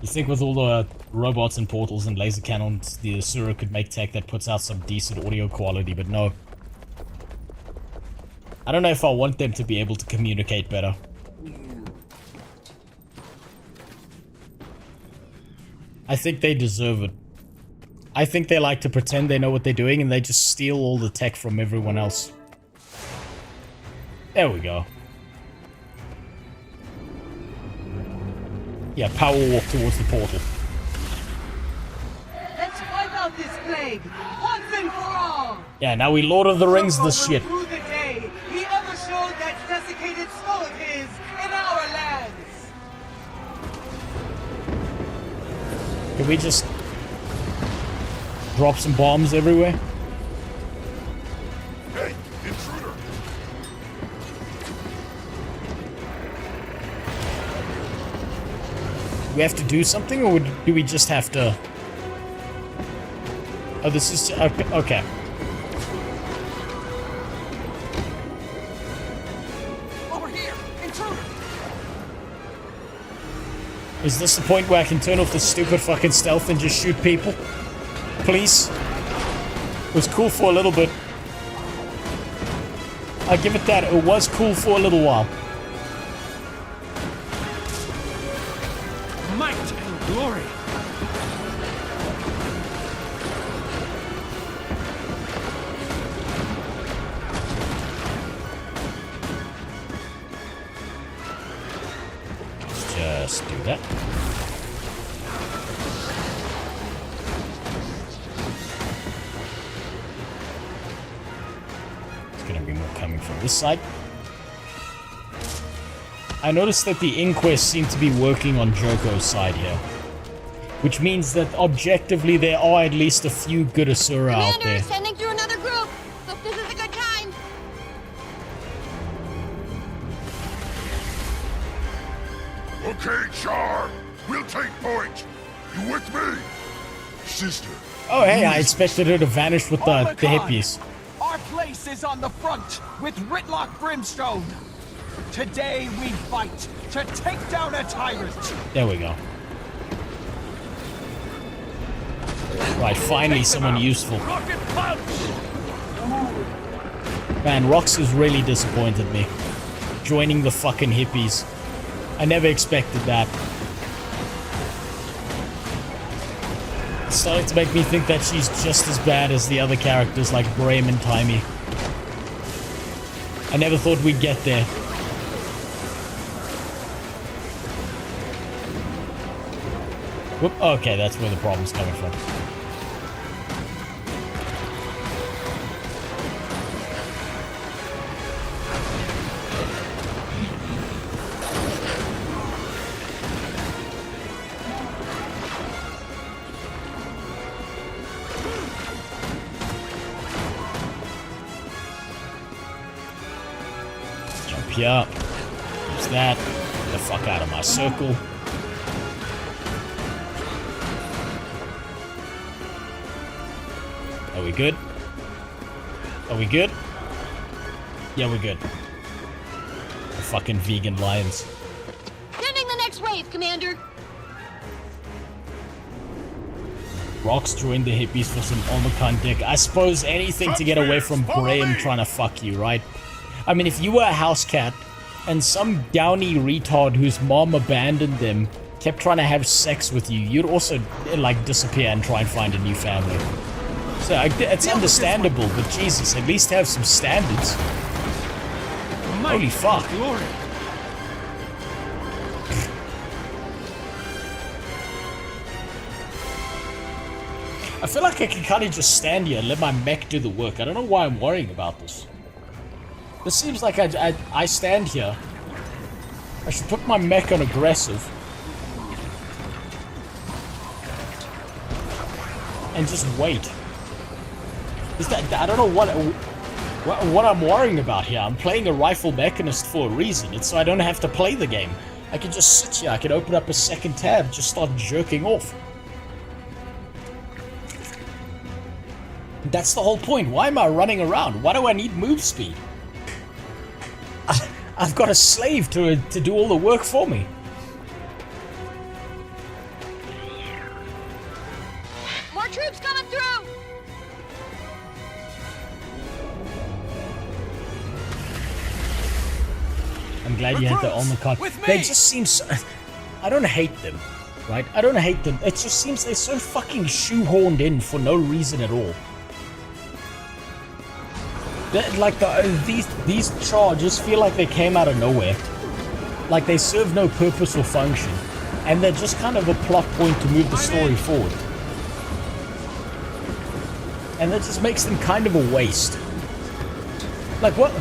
Speaker 2: You think with all the robots and portals and laser cannons, the Asura could make tech that puts out some decent audio quality, but no. I don't know if I want them to be able to communicate better. I think they deserve it. I think they like to pretend they know what they're doing and they just steal all the tech from everyone else. There we go. Yeah, power walk towards the portal.
Speaker 16: Let's wipe out this plague once and for all.
Speaker 2: Yeah, now we Lord of the Rings this shit.
Speaker 16: Through the day, he ever showed that desiccated skull of his in our lands.
Speaker 2: Can we just drop some bombs everywhere?
Speaker 9: Hey, intruder!
Speaker 2: Do we have to do something, or do we just have to... Oh, this is... Okay.
Speaker 16: Over here, intruder!
Speaker 2: Is this the point where I can turn off the stupid fucking stealth and just shoot people? Please? It was cool for a little bit. I'll give it that. It was cool for a little while.
Speaker 16: Might and glory.
Speaker 2: Let's just do that. There's gonna be more coming from this side. I noticed that the Inquest seem to be working on Joko's side here. Which means that objectively there are at least a few good Asura out there.
Speaker 4: Sending through another group. Hope this is a good time.
Speaker 9: Okay, Char. We'll take point. You with me? Sister.
Speaker 2: Oh hey, I expected her to vanish with the hippies.
Speaker 16: Our place is on the front with Ritlock Brimstone. Today we fight to take down a tyrant.
Speaker 2: There we go. Right, finally someone useful. Man, Rox has really disappointed me. Joining the fucking hippies. I never expected that. It's starting to make me think that she's just as bad as the other characters like Brahim and Timey. I never thought we'd get there. Whoop, okay, that's where the problem's coming from. Jump here. Use that. Get the fuck out of my circle. Are we good? Are we good? Yeah, we're good. The fucking vegan lions.
Speaker 4: Sending the next wave, Commander.
Speaker 2: Rox joined the hippies for some Omicron dick. I suppose anything to get away from Brahim trying to fuck you, right? I mean, if you were a house cat and some downy retard whose mom abandoned them kept trying to have sex with you, you'd also, like, disappear and try and find a new family. So, it's understandable, but Jesus, at least have some standards. Holy fuck. I feel like I can kind of just stand here and let my mech do the work. I don't know why I'm worrying about this. This seems like I stand here. I should put my mech on aggressive. And just wait. I don't know what I'm worrying about here. I'm playing a rifle mechanist for a reason. It's so I don't have to play the game. I can just sit here. I can open up a second tab, just start jerking off. That's the whole point. Why am I running around? Why do I need move speed? I've got a slave to do all the work for me.
Speaker 4: More troops coming through!
Speaker 2: I'm glad you had the Omicron. They just seem so... I don't hate them, right? I don't hate them. It just seems they're so fucking shoehorned in for no reason at all. Like, these charges feel like they came out of nowhere. Like, they serve no purpose or function. And they're just kind of a plot point to move the story forward. And that just makes them kind of a waste. Like, what?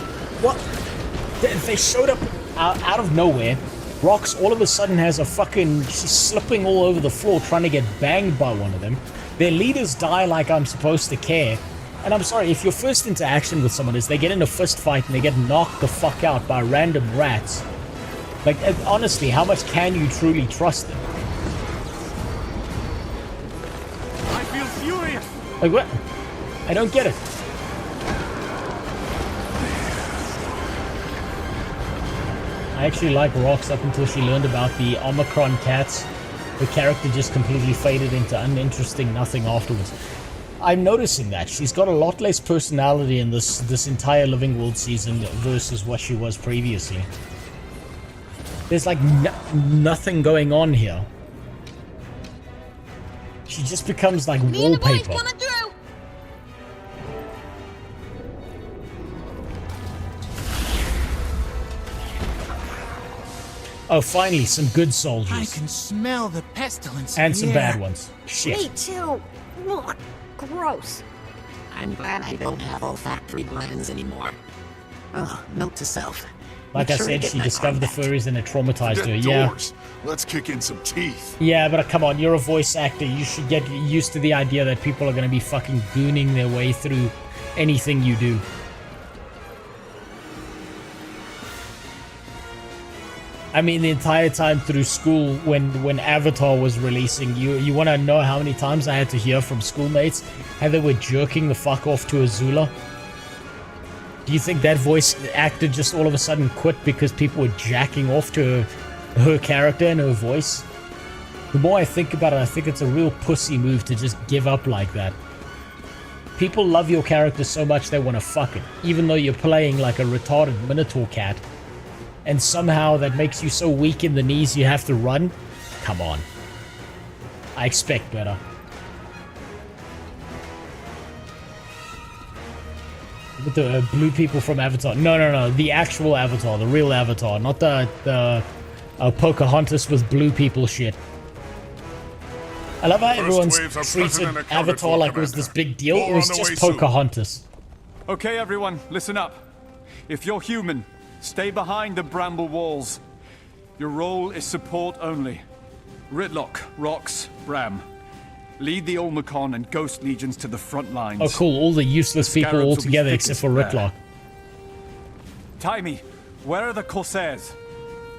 Speaker 2: They showed up out of nowhere. Rox all of a sudden has a fucking... She's slipping all over the floor trying to get banged by one of them. Their leaders die like I'm supposed to care. And I'm sorry, if your first interaction with someone is they get in a fist fight and they get knocked the fuck out by random rats... Like, honestly, how much can you truly trust them?
Speaker 15: I feel furious!
Speaker 2: Like, what? I don't get it. I actually like Rox up until she learned about the Omicron cats. Her character just completely faded into uninteresting nothing afterwards. I'm noticing that. She's got a lot less personality in this entire Living World season versus what she was previously. There's like nothing going on here. She just becomes like wallpaper. Oh, finally, some good soldiers.
Speaker 13: I can smell the pestilence.
Speaker 2: And some bad ones. Shit.
Speaker 4: Me too. Ugh, gross.
Speaker 10: I'm glad I don't have olfactory glands anymore. Oh, note to self.
Speaker 2: Like I said, she discovered the furries and it traumatized her. Yeah.
Speaker 9: Let's kick in some teeth.
Speaker 2: Yeah, but come on, you're a voice actor. You should get used to the idea that people are going to be fucking gooning their way through anything you do. I mean, the entire time through school, when Avatar was releasing, you want to know how many times I had to hear from schoolmates how they were jerking the fuck off to Azula? Do you think that voice actor just all of a sudden quit because people were jacking off to her character and her voice? The more I think about it, I think it's a real pussy move to just give up like that. People love your character so much they want to fuck it, even though you're playing like a retarded Minotaur cat. And somehow that makes you so weak in the knees you have to run? Come on. I expect better. With the blue people from Avatar. No. The actual Avatar. The real Avatar. Not the Pocahontas with blue people shit. I love how everyone's treated Avatar like it was this big deal. It was just Pocahontas.
Speaker 11: Okay, everyone, listen up. If you're human, stay behind the bramble walls. Your role is support only. Ritlock, Rox, Bram. Lead the Olmecon and Ghost Legions to the front lines.
Speaker 2: Oh cool, all the useless people all together except for Ritlock.
Speaker 11: Taimi, where are the Corsairs?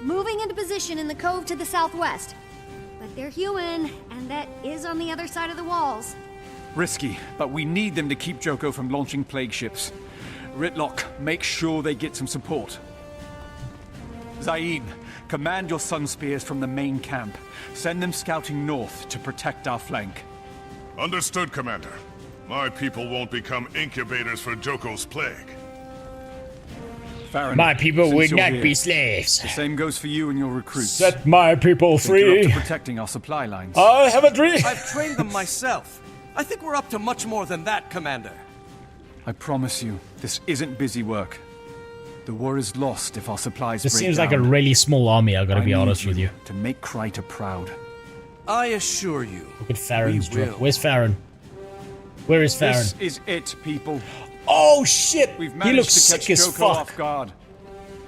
Speaker 12: Moving into position in the cove to the southwest. But they're human, and that is on the other side of the walls.
Speaker 11: Risky, but we need them to keep Joko from launching plague ships. Ritlock, make sure they get some support. Zain, command your sun spears from the main camp. Send them scouting north to protect our flank.
Speaker 9: Understood, Commander. My people won't become incubators for Joko's plague.
Speaker 11: Farron,
Speaker 2: my people
Speaker 11: since
Speaker 2: would
Speaker 11: you're
Speaker 2: not
Speaker 11: here,
Speaker 2: be slaves.
Speaker 11: The same goes for you and your recruits.
Speaker 2: Set my people
Speaker 11: Think you're up
Speaker 2: free.
Speaker 11: to protecting our supply lines.
Speaker 2: I have a dream.
Speaker 7: I've trained them myself. I think we're up to much more than that, Commander.
Speaker 11: I promise you, this isn't busy work. The war is lost if our supplies
Speaker 2: This
Speaker 11: break
Speaker 2: seems
Speaker 11: down.
Speaker 2: like a really small army, I gotta be
Speaker 11: need
Speaker 2: honest with you.
Speaker 11: To make Kryta proud.
Speaker 7: I assure you.
Speaker 2: Look at Farron's
Speaker 7: we will.
Speaker 2: drip. Where's Farron? Where is Farron?
Speaker 11: This is it, people.
Speaker 2: Oh shit!
Speaker 11: We've
Speaker 2: He
Speaker 11: managed
Speaker 2: looks
Speaker 11: to
Speaker 2: sick
Speaker 11: catch
Speaker 2: as
Speaker 11: Joko
Speaker 2: fuck.
Speaker 11: off guard.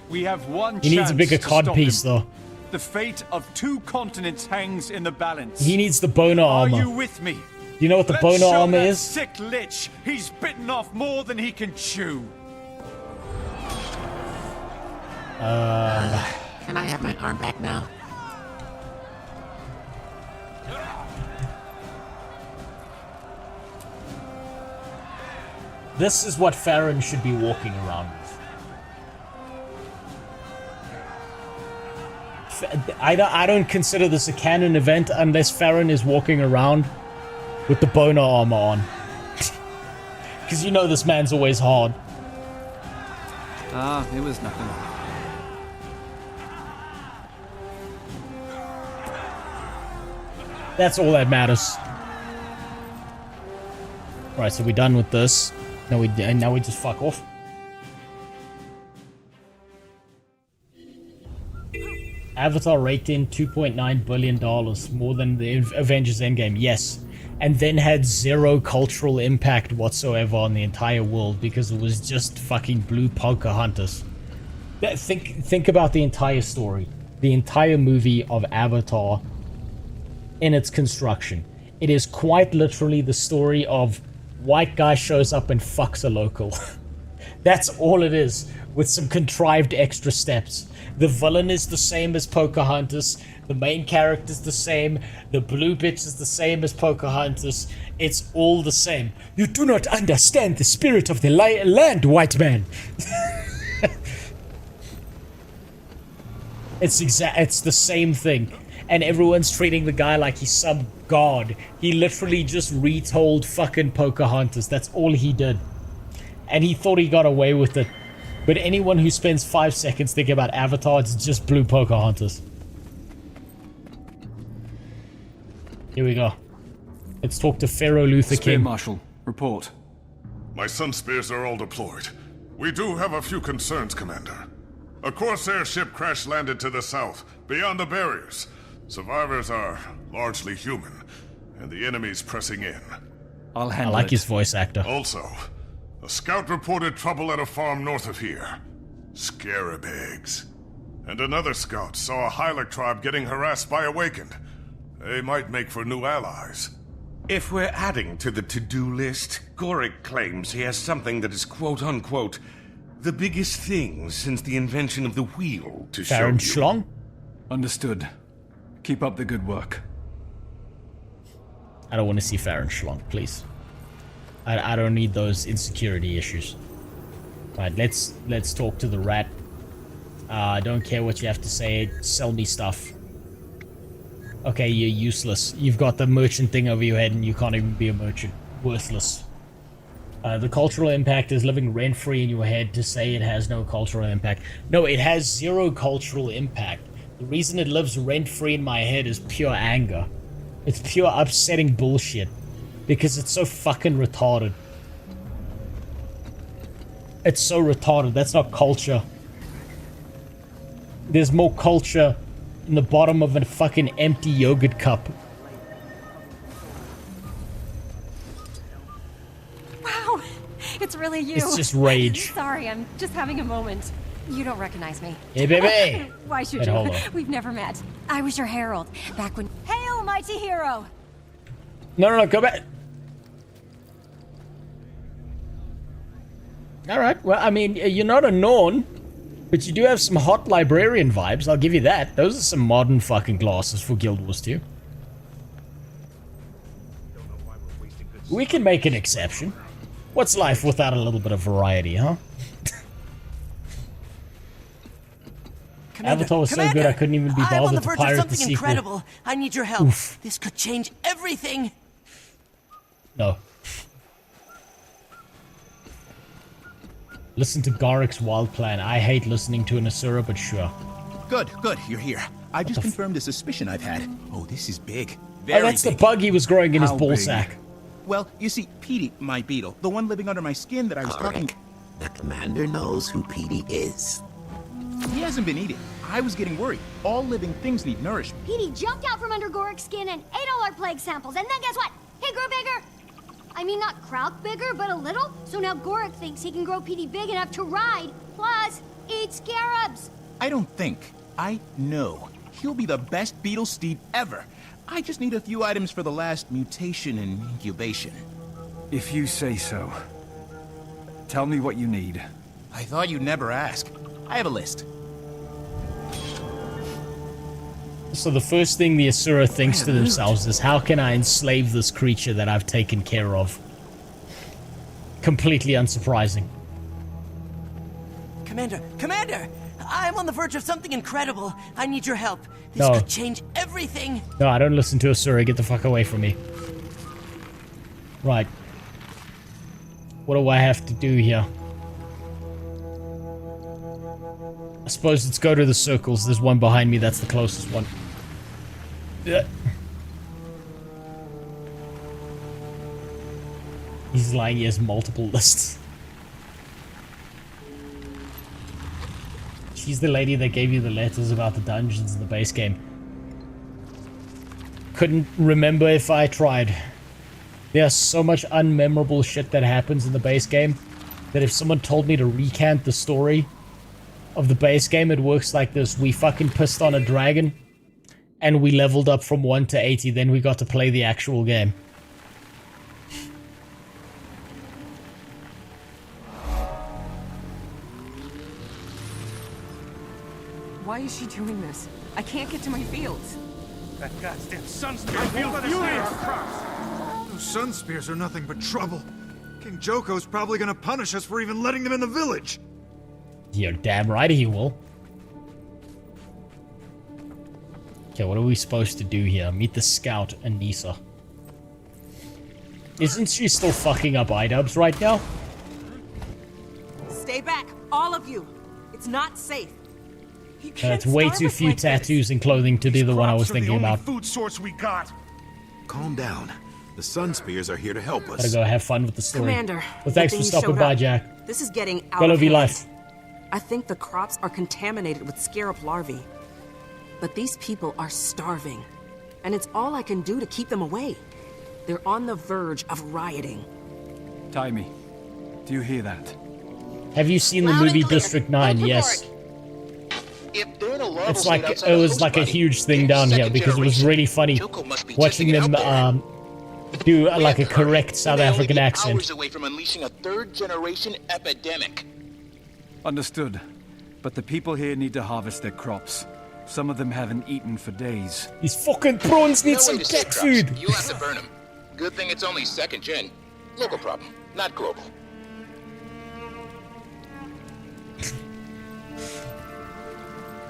Speaker 11: We have one
Speaker 2: He needs a bigger
Speaker 11: chance to
Speaker 2: cod
Speaker 11: stop
Speaker 2: piece
Speaker 11: him.
Speaker 2: though.
Speaker 11: The fate of 2 continents hangs in the balance.
Speaker 2: He needs the boner armor.
Speaker 11: Are you with me?
Speaker 2: You know what the
Speaker 11: Let's
Speaker 2: boner
Speaker 11: show
Speaker 2: armor
Speaker 11: that
Speaker 2: is?
Speaker 11: Sick lich. He's bitten off more than he can chew.
Speaker 10: Can I have my arm back now?
Speaker 2: This is what Farron should be walking around with. I don't consider this a canon event unless Farron is walking around with the boner armor on. Because you know this man's always hard.
Speaker 11: Ah, it was nothing.
Speaker 2: That's all that matters. Right, so we're done with this. Now we just fuck off. Avatar raked in $2.9 billion, more than the Avengers Endgame, yes. And then had zero cultural impact whatsoever on the entire world because it was just fucking blue Pocahontas. Think about the entire story. The entire movie of Avatar in its construction. It is quite literally the story of white guy shows up and fucks a local. That's all it is, with some contrived extra steps. The villain is the same as Pocahontas. The main character's the same. The blue bitch is the same as Pocahontas. It's all the same. You do not understand the spirit of the land, white man. It's the same thing. And everyone's treating the guy like he's some god. He literally just retold fucking Pocahontas. That's all he did. And he thought he got away with it. But anyone who spends 5 seconds thinking about Avatar, it's just blue Pocahontas. Here we go. Let's talk to Pharaoh Luther
Speaker 11: Spear
Speaker 2: King.
Speaker 11: Marshal, report.
Speaker 9: My Sun Spears are all deployed. We do have a few concerns, Commander. A Corsair ship crash-landed to the south, beyond the barriers. Survivors are largely human, and the enemy's pressing in.
Speaker 11: I'll
Speaker 2: I
Speaker 11: handle
Speaker 2: like
Speaker 11: it.
Speaker 2: his voice actor.
Speaker 9: Also, a scout reported trouble at a farm north of here. Scarab eggs. And another scout saw a Hylic tribe getting harassed by Awakened. They might make for new allies.
Speaker 17: If we're adding to the to-do list, Gorik claims he has something that is quote-unquote the biggest thing since the invention of the wheel to show
Speaker 2: Farron
Speaker 17: you.
Speaker 2: Schlong?
Speaker 11: Understood. Keep up the good work.
Speaker 2: I don't want to see Farron Schlong, please. I don't need those insecurity issues. Right, let's talk to the rat. I don't care what you have to say. Sell me stuff. Okay, you're useless. You've got the merchant thing over your head and you can't even be a merchant. Worthless. The cultural impact is living rent-free in your head to say it has no cultural impact. No, it has zero cultural impact. The reason it lives rent-free in my head is pure anger. It's pure upsetting bullshit. Because it's so fucking retarded. It's so retarded. That's not culture. There's more culture in the bottom of a fucking empty yogurt cup.
Speaker 14: Wow, it's really you.
Speaker 2: It's just rage.
Speaker 14: Sorry, I'm just having a moment. You don't recognize me.
Speaker 2: Hey, baby!
Speaker 14: Why should
Speaker 2: Wait,
Speaker 14: you?
Speaker 2: hold on.
Speaker 14: We've never met. I was your herald back when. Hail, mighty hero!
Speaker 2: No, go back. Alright, well, I mean, you're not a Norn, but you do have some hot librarian vibes, I'll give you that. Those are some modern fucking glasses for Guild Wars 2. We can make an exception. What's life without a little bit of variety, huh? Avatar was so good I couldn't even be
Speaker 18: I'm on
Speaker 2: bothered
Speaker 18: the
Speaker 2: to
Speaker 18: verge of
Speaker 2: pirate the
Speaker 18: something
Speaker 2: sequel.
Speaker 18: incredible. I need your help.
Speaker 2: Oof.
Speaker 18: This could change everything.
Speaker 2: No. Listen to Gorik's wild plan. I hate listening to an Asura, but sure.
Speaker 13: Good, you're here. I just confirmed a suspicion I've had. Oh, this is big.
Speaker 2: Oh,
Speaker 13: Very
Speaker 2: that's
Speaker 13: big.
Speaker 2: the bug he was growing in his
Speaker 13: How
Speaker 2: ball
Speaker 13: big?
Speaker 2: sack.
Speaker 13: Well, you see, Petey, my beetle, the one living under my skin that I was talking...
Speaker 10: The commander knows who Petey is.
Speaker 13: He hasn't been eating. I was getting worried. All living things need nourishment.
Speaker 12: Petey jumped out from under Gorik's skin and ate all our plague samples, and then guess what? He grew bigger! I mean, not Krauk bigger, but a little. So now Gorik thinks he can grow Petey big enough to ride, plus eat scarabs.
Speaker 13: I don't think. I know. He'll be the best beetle steed ever. I just need a few items for the last mutation and incubation.
Speaker 11: If you say so. Tell me what you need.
Speaker 13: I thought you'd never ask. I have a list.
Speaker 2: So the first thing the Asura thinks to themselves is, how can I enslave this creature that I've taken care of? Completely unsurprising.
Speaker 18: Commander! I'm on the verge of something incredible. I need your help. This
Speaker 2: No.
Speaker 18: could change everything.
Speaker 2: No, I don't listen to Asura. Get the fuck away from me. Right. What do I have to do here? I suppose let's go to the circles. There's one behind me. That's the closest one. Yeah. He's lying. He has multiple lists. She's the lady that gave you the letters about the dungeons in the base game. Couldn't remember if I tried. There's so much unmemorable shit that happens in the base game that if someone told me to recant the story of the base game, it works like this. We fucking pissed on a dragon and we leveled up from 1 to 80. Then we got to play the actual game.
Speaker 23: Why is she doing this? I can't get to my fields.
Speaker 15: That goddamn sun spear feels furious!
Speaker 1: Those sun spears are nothing but trouble. King Joko's probably gonna punish us for even letting them in the village.
Speaker 2: You're damn right he will. Okay, what are we supposed to do here? Meet the scout, Anissa. Isn't she still fucking up iDubbbz right now?
Speaker 23: Stay back, all of you. It's not safe.
Speaker 2: That's way too few tattoos and clothing to be the one I was thinking about.
Speaker 1: Food source we got.
Speaker 13: Calm down. The sun spears are here to help us.
Speaker 2: Gotta go have fun with the story.
Speaker 23: Commander,
Speaker 2: well, thanks for stopping by, Jack.
Speaker 23: This is getting out
Speaker 2: Gotta
Speaker 23: of
Speaker 2: be
Speaker 23: hand.
Speaker 2: life.
Speaker 23: I think the crops are contaminated with scarab larvae. But these people are starving. And it's all I can do to keep them away. They're on the verge of rioting.
Speaker 11: Timey, do you hear that?
Speaker 2: Have you seen the movie District 9? Yes. It's like, it was like a huge thing down here because it was really funny watching them do like a correct South African accent.
Speaker 13: Hours away from unleashing a third-generation epidemic.
Speaker 11: Understood. But the people here need to harvest their crops. Some of them haven't eaten for days.
Speaker 2: These fucking prawns need some cat food.
Speaker 13: You'll have to burn them. Good thing it's only second gen. Local problem, not global.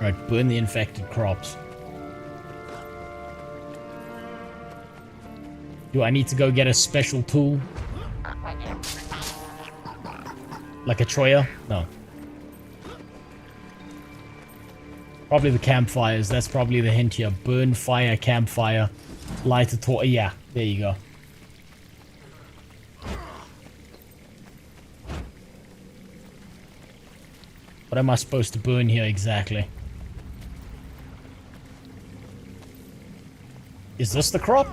Speaker 2: Right, burn the infected crops. Do I need to go get a special tool? Like a Troya? No. Probably the campfires. That's probably the hint here. Burn fire, campfire, light a torch. Yeah, there you go. What am I supposed to burn here exactly? Is this the crop?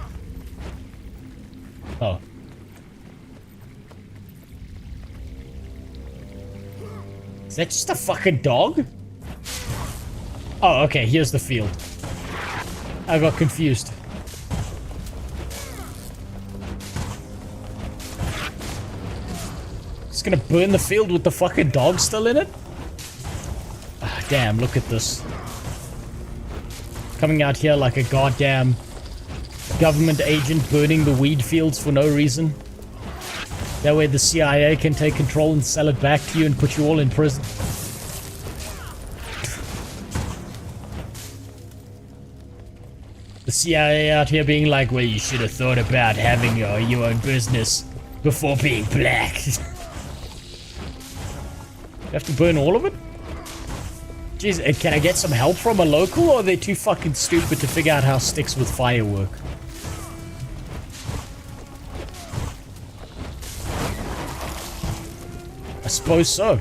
Speaker 2: Oh. Is that just a fucking dog? Oh, okay, here's the field. I got confused. Just gonna burn the field with the fucking dog still in it? Ah, damn, look at this. Coming out here like a goddamn government agent burning the weed fields for no reason. That way the CIA can take control and sell it back to you and put you all in prison. The CIA out here being like, well, you should have thought about having your own business before being black. You have to burn all of it? Jeez, can I get some help from a local, or are they too fucking stupid to figure out how sticks with fire work? I suppose so.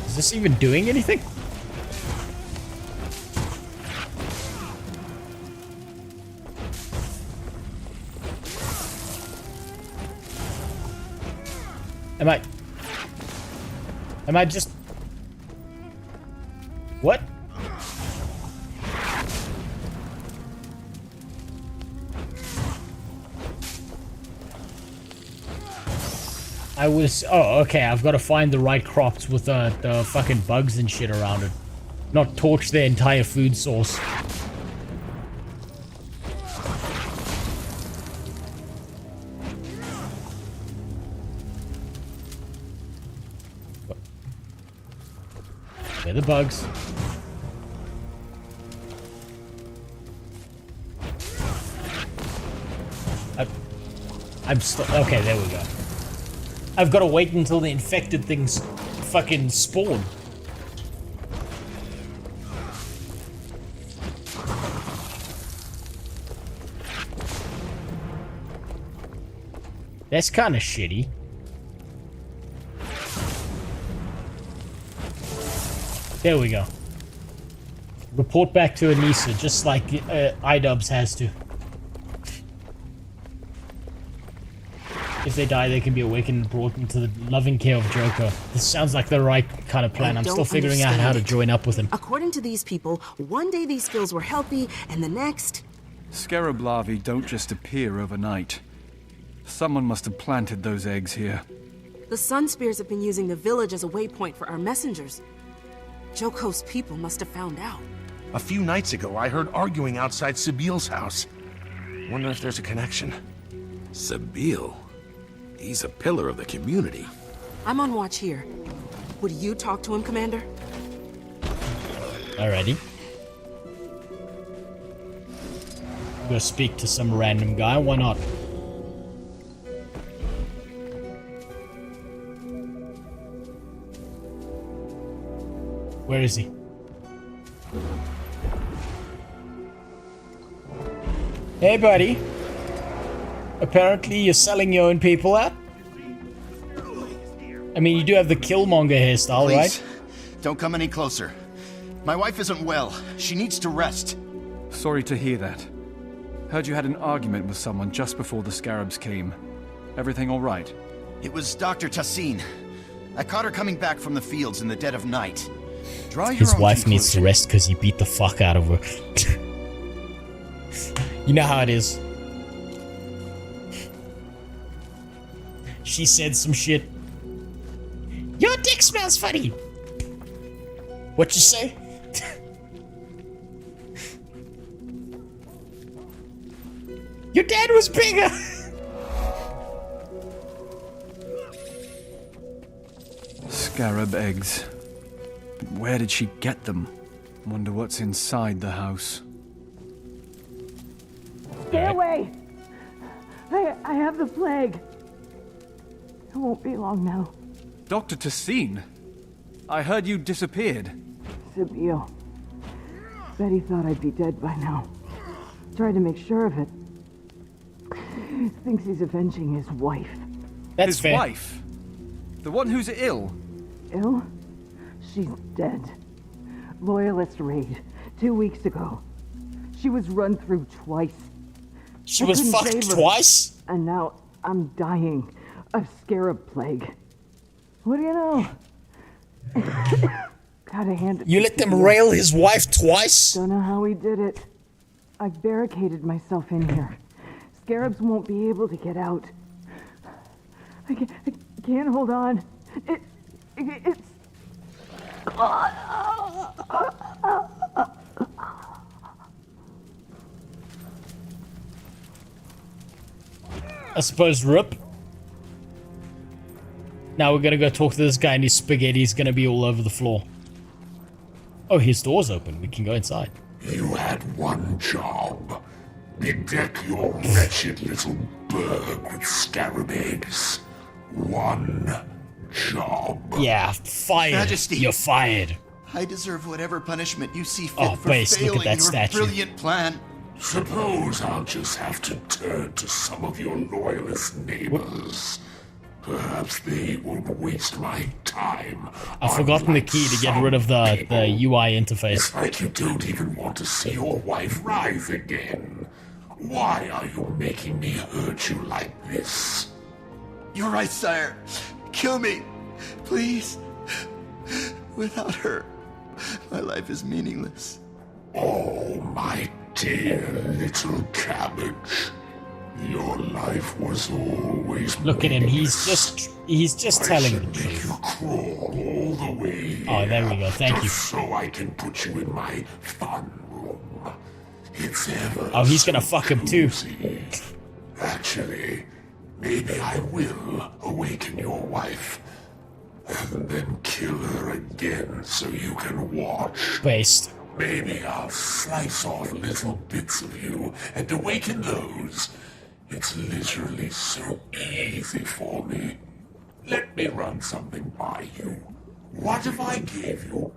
Speaker 2: Is this even doing anything? Am I just... What? I was... Oh, okay, I've got to find the right crops with the fucking bugs and shit around it. Not torch their entire food source. They're the bugs. I'm still... Okay, there we go. I've got to wait until the infected things fucking spawn. That's kind of shitty. There we go. Report back to Anissa, just like iDubbbz has to. If they die, they can be awakened and brought into the loving care of Joko. This sounds like the right kind of plan. I'm still figuring out how to join up with him.
Speaker 23: According to these people, one day these skills were healthy, and the next...
Speaker 11: Scarab larvae don't just appear overnight. Someone must have planted those eggs here.
Speaker 23: The Sun Spears have been using the village as a waypoint for our messengers. Joko's people must have found out.
Speaker 9: A few nights ago, I heard arguing outside Sabiel's house. Wonder if there's a connection.
Speaker 13: Sabiel? He's a pillar of the community.
Speaker 23: I'm on watch here. Would you talk to him, Commander?
Speaker 2: Alrighty. Go speak to some random guy, why not? Where is he? Hey, buddy. Apparently you're selling your own people out? I mean, you do have the Killmonger hairstyle,
Speaker 3: Please,
Speaker 2: right?
Speaker 3: Don't come any closer. My wife isn't well. She needs to rest.
Speaker 11: Sorry to hear that. Heard you had an argument with someone just before the Scarabs came. Everything all right?
Speaker 3: It was Dr. Tassin. I caught her coming back from the fields in the dead of night. Draw your
Speaker 2: His
Speaker 3: own
Speaker 2: wife needs to
Speaker 3: conclusion.
Speaker 2: rest because he beat the fuck out of her. You know how it is. She said some shit. Your dick smells funny. What you say? Your dad was bigger.
Speaker 11: Scarab eggs. Where did she get them? Wonder what's inside the house.
Speaker 16: Stay away! I have the plague. It won't be long now.
Speaker 11: Dr. Tassin? I heard you disappeared.
Speaker 16: Sabiel. Betty thought I'd be dead by now. Tried to make sure of it. Thinks he's avenging his wife.
Speaker 11: His wife? The one who's ill?
Speaker 16: Ill? She's dead. Loyalist raid. 2 weeks ago. She was run through twice.
Speaker 2: She was fucked twice?
Speaker 16: And now I'm dying of scarab plague. What do you know? Gotta hand it.
Speaker 2: You let them rail his wife twice?
Speaker 16: Don't know how he did it. I barricaded myself in here. Scarabs won't be able to get out. I can't hold on. It's...
Speaker 2: I suppose rip. Now we're gonna go talk to this guy and his spaghetti's gonna be all over the floor. Oh, his door's open. We can go inside.
Speaker 9: You had one job. Bedeck your wretched little burg with scarab eggs. One job.
Speaker 2: Yeah, fired.
Speaker 3: Majesty.
Speaker 2: You're fired.
Speaker 3: I deserve whatever punishment you see fit
Speaker 2: Oh,
Speaker 3: for
Speaker 2: Base, look at
Speaker 3: failing
Speaker 2: that
Speaker 3: your
Speaker 2: statue.
Speaker 3: brilliant plan.
Speaker 9: Suppose I'll just have to turn to some of your loyalist neighbors. Perhaps they won't waste my time.
Speaker 2: I've forgotten the key to get rid of the UI interface.
Speaker 9: It's like you don't even want to see your wife rise again. Why are you making me hurt you like this?
Speaker 3: You're right, sire. Kill me, please. Without her, my life is meaningless.
Speaker 9: Oh, my dear little cabbage. Your life was always
Speaker 2: Look at him. He's just telling the
Speaker 9: make
Speaker 2: truth.
Speaker 9: you crawl all the way
Speaker 2: Oh, there we go. Thank you.
Speaker 9: just so I can put you in my fun room. It's ever
Speaker 2: Oh, he's gonna fuck him too.
Speaker 9: cozy. Actually, maybe I will awaken your wife and then kill her again so you can watch.
Speaker 2: Based.
Speaker 9: Maybe I'll slice off little bits of you and awaken those. It's literally so easy for me. Let me run something by you. What if I gave you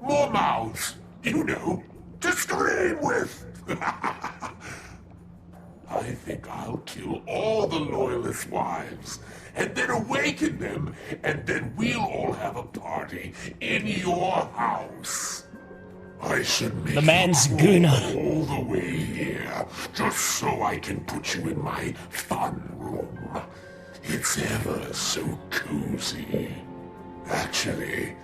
Speaker 9: more mouths, you know, to scream with? I think I'll kill all the Loyalist wives, and then awaken them, and then we'll all have a party in your house. I should make
Speaker 2: the man's
Speaker 9: you
Speaker 2: Guna
Speaker 9: all the way here, just so I can put you in my fun room. It's ever so cozy. Actually,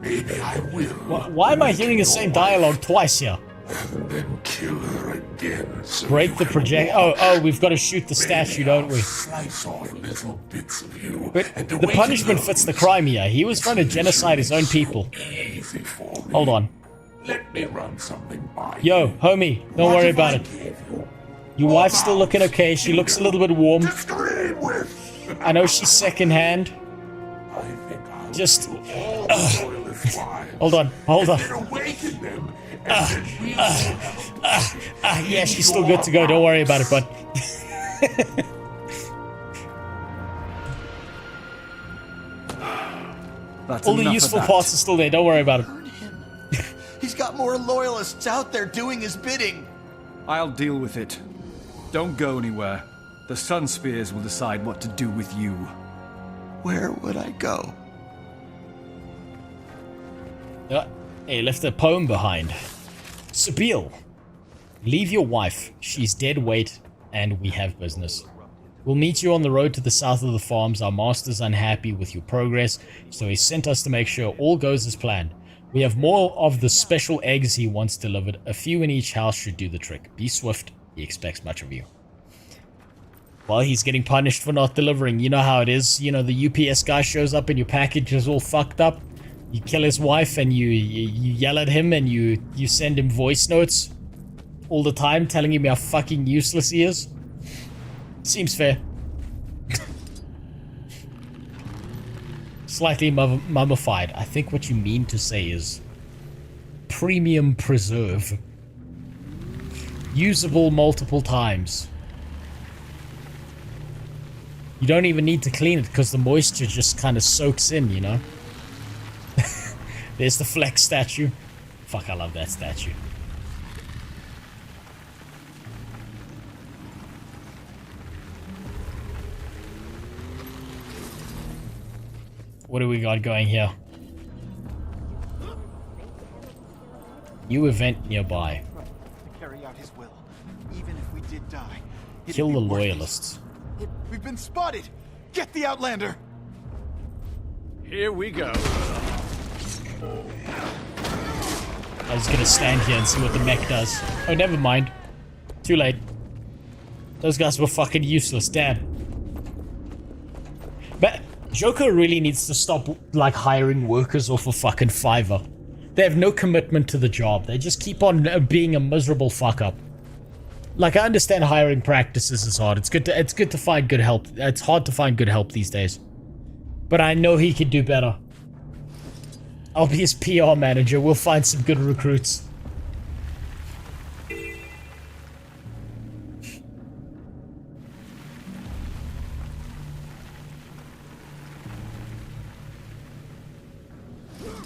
Speaker 9: maybe I will.
Speaker 2: Why am I hearing the same dialogue twice here?
Speaker 9: And then kill her again. So
Speaker 2: break the project. Oh, we've got to shoot the statue, don't we?
Speaker 9: Slice off little bits of you.
Speaker 2: But the punishment fits the crime here. He was trying to genocide his own people. Hold on.
Speaker 9: Let me run something by you.
Speaker 2: Yo, homie, don't worry about it. Your wife's still looking okay. She looks a little bit warm. I know she's secondhand. Just hold on. Yeah, she's still good to go. Don't worry about it, bud. All the useful parts are still there. Don't worry about it.
Speaker 3: He's got more loyalists out there doing his bidding.
Speaker 11: I'll deal with it. Don't go anywhere. The Sun Spears will decide what to do with you.
Speaker 3: Where would I go?
Speaker 2: He left a poem behind. Sabeel, leave your wife. She's dead weight, and we have business. We'll meet you on the road to the south of the farms. Our master's unhappy with your progress, so he sent us to make sure all goes as planned. We have more of the special eggs he wants delivered. A few in each house should do the trick. Be swift. He expects much of you. Well, he's getting punished for not delivering. You know how it is. You know, the UPS guy shows up and your package is all fucked up. You kill his wife and you yell at him and you send him voice notes all the time telling him how fucking useless he is. Seems fair. Slightly mummified. I think what you mean to say is premium preserve. Usable multiple times. You don't even need to clean it because the moisture just kind of soaks in, you know? There's the Flex statue. Fuck, I love that statue. What do we got going here? New event nearby.
Speaker 3: Carry out his will, even if we did die.
Speaker 2: Kill the loyalists.
Speaker 3: We've been spotted. Get the Outlander.
Speaker 11: Here we go.
Speaker 2: I was gonna stand here and see what the mech does. Oh, never mind. Too late. Those guys were fucking useless. Damn. But Joko really needs to stop, like, hiring workers off a fucking Fiverr. They have no commitment to the job. They just keep on being a miserable fuck up. Like, I understand hiring practices is hard. It's good to find good help. It's hard to find good help these days. But I know he could do better. I'll be his PR manager. We'll find some good recruits.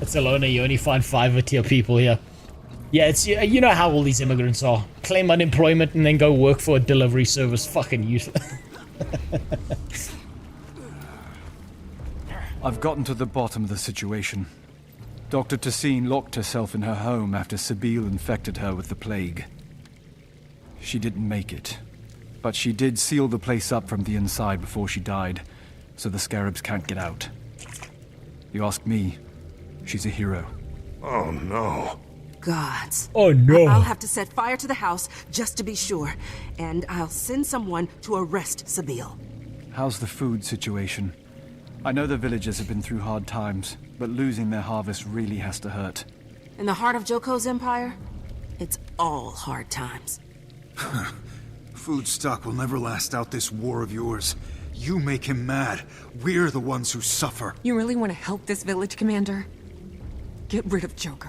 Speaker 2: It's Alona, you only find 5-tier people here. Yeah, it's, you know how all these immigrants are. Claim unemployment and then go work for a delivery service. Fucking useless.
Speaker 11: I've gotten to the bottom of the situation. Dr. Tassine locked herself in her home after Sabeel infected her with the plague. She didn't make it, but she did seal the place up from the inside before she died, so the scarabs can't get out. You ask me, she's a hero.
Speaker 17: Oh no.
Speaker 23: Gods.
Speaker 2: Oh no.
Speaker 23: I'll have to set fire to the house just to be sure, and I'll send someone to arrest Sabeel.
Speaker 11: How's the food situation? I know the villagers have been through hard times, but losing their harvest really has to hurt.
Speaker 23: In the heart of Joko's empire, it's all hard times.
Speaker 1: Food stock will never last out this war of yours. You make him mad. We're the ones who suffer.
Speaker 14: You really want to help this village, Commander? Get rid of Joko.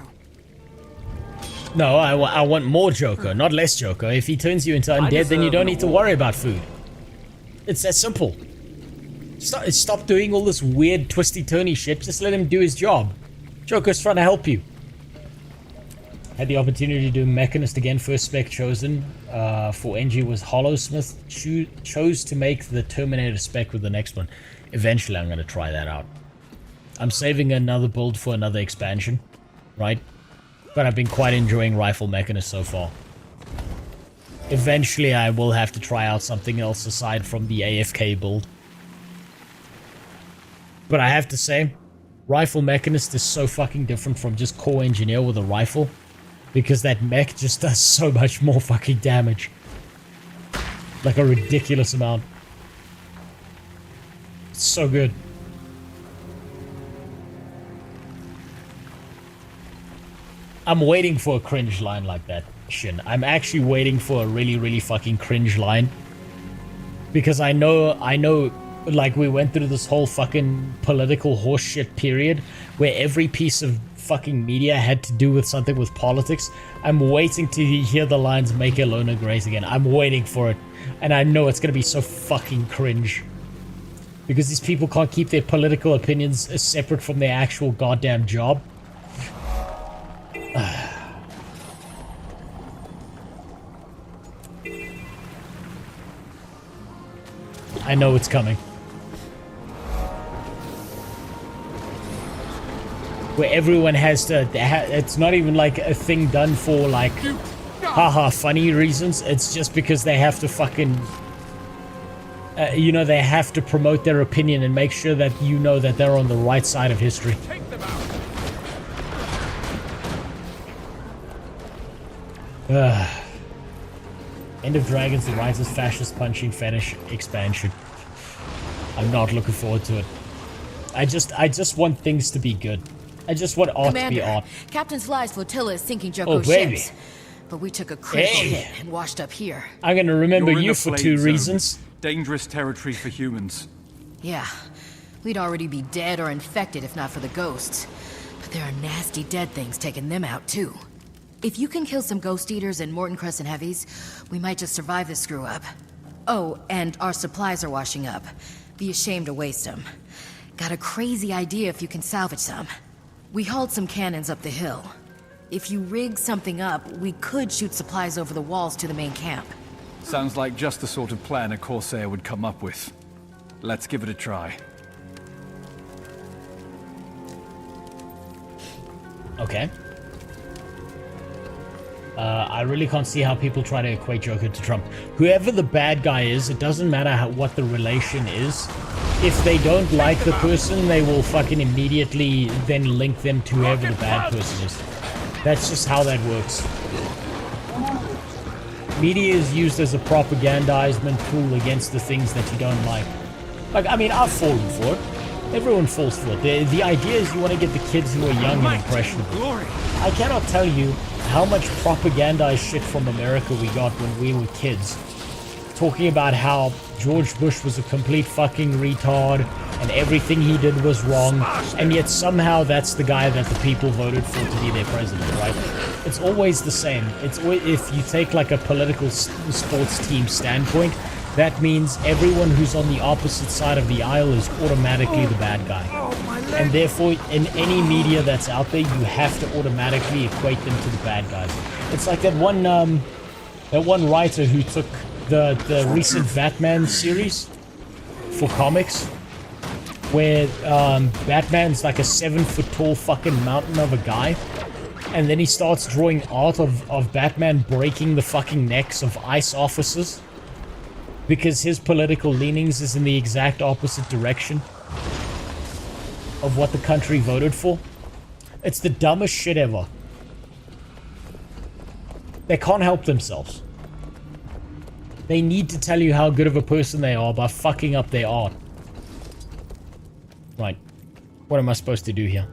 Speaker 2: No, I want more Joko, not less Joko. If he turns you into undead, then you don't need to worry about food. It's that simple. Stop doing all this weird twisty-turny shit. Just let him do his job. Joker's trying to help you. Had the opportunity to do Mechanist again. First spec chosen for NG was Hollowsmith. Chose to make the Terminator spec with the next one. Eventually, I'm going to try that out. I'm saving another build for another expansion, right? But I've been quite enjoying Rifle Mechanist so far. Eventually, I will have to try out something else aside from the AFK build. But I have to say, Rifle Mechanist is so fucking different from just Core Engineer with a rifle. Because that mech just does so much more fucking damage. Like a ridiculous amount. It's so good. I'm waiting for a cringe line like that, Shin. I'm actually waiting for a really, really fucking cringe line. Because I know, like, we went through this whole fucking political horseshit period where every piece of fucking media had to do with something with politics. I'm waiting to hear the lines "Make Elona great again." I'm waiting for it. And I know it's gonna be so fucking cringe. Because these people can't keep their political opinions separate from their actual goddamn job. I know it's coming. Where everyone has to, it's not even like a thing done for like, haha, funny reasons. It's just because they have to fucking, you know, they have to promote their opinion and make sure that you know that they're on the right side of history. End of Dragons, the Riser's fascist punching fetish expansion. I'm not looking forward to it. I just want things to be good. I just want art to be art.
Speaker 24: Captain Sly's flotilla is sinking Joko's ships. But we took a critical hit and washed up here.
Speaker 2: I'm gonna remember you for 2 reasons.
Speaker 11: Dangerous territory for humans.
Speaker 24: Yeah. We'd already be dead or infected if not for the ghosts. But there are nasty dead things taking them out too. If you can kill some ghost eaters and Morton Crescent heavies, we might just survive this screw up. Oh, and our supplies are washing up. Be ashamed to waste them. Got a crazy idea if you can salvage some. We hauled some cannons up the hill. If you rig something up, we could shoot supplies over the walls to the main camp.
Speaker 11: Sounds like just the sort of plan a Corsair would come up with. Let's give it a try.
Speaker 2: Okay. I really can't see how people try to equate Joker to Trump. Whoever the bad guy is, it doesn't matter what the relation is. If they don't like the person, they will fucking immediately then link them to whoever the bad person is. That's just how that works. Media is used as a propagandizement tool against the things that you don't like. Like, I mean, I've fallen for it. Everyone falls for it. The idea is you want to get the kids who are young and impressionable. I cannot tell you how much propagandized shit from America we got when we were kids. Talking about how George Bush was a complete fucking retard and everything he did was wrong, and yet somehow that's the guy that the people voted for to be their president, right? It's always the same. It's if you take like a political sports team standpoint, that means everyone who's on the opposite side of the aisle is automatically the bad guy. And therefore, in any media that's out there, you have to automatically equate them to the bad guys. It's like that one writer who took the recent Batman series for comics, where Batman's like a 7-foot-tall fucking mountain of a guy, and then he starts drawing art of Batman breaking the fucking necks of ICE officers because his political leanings is in the exact opposite direction of what the country voted for. It's the dumbest shit ever. They can't help themselves. They need to tell you how good of a person they are by fucking up their art. Right. What am I supposed to do here?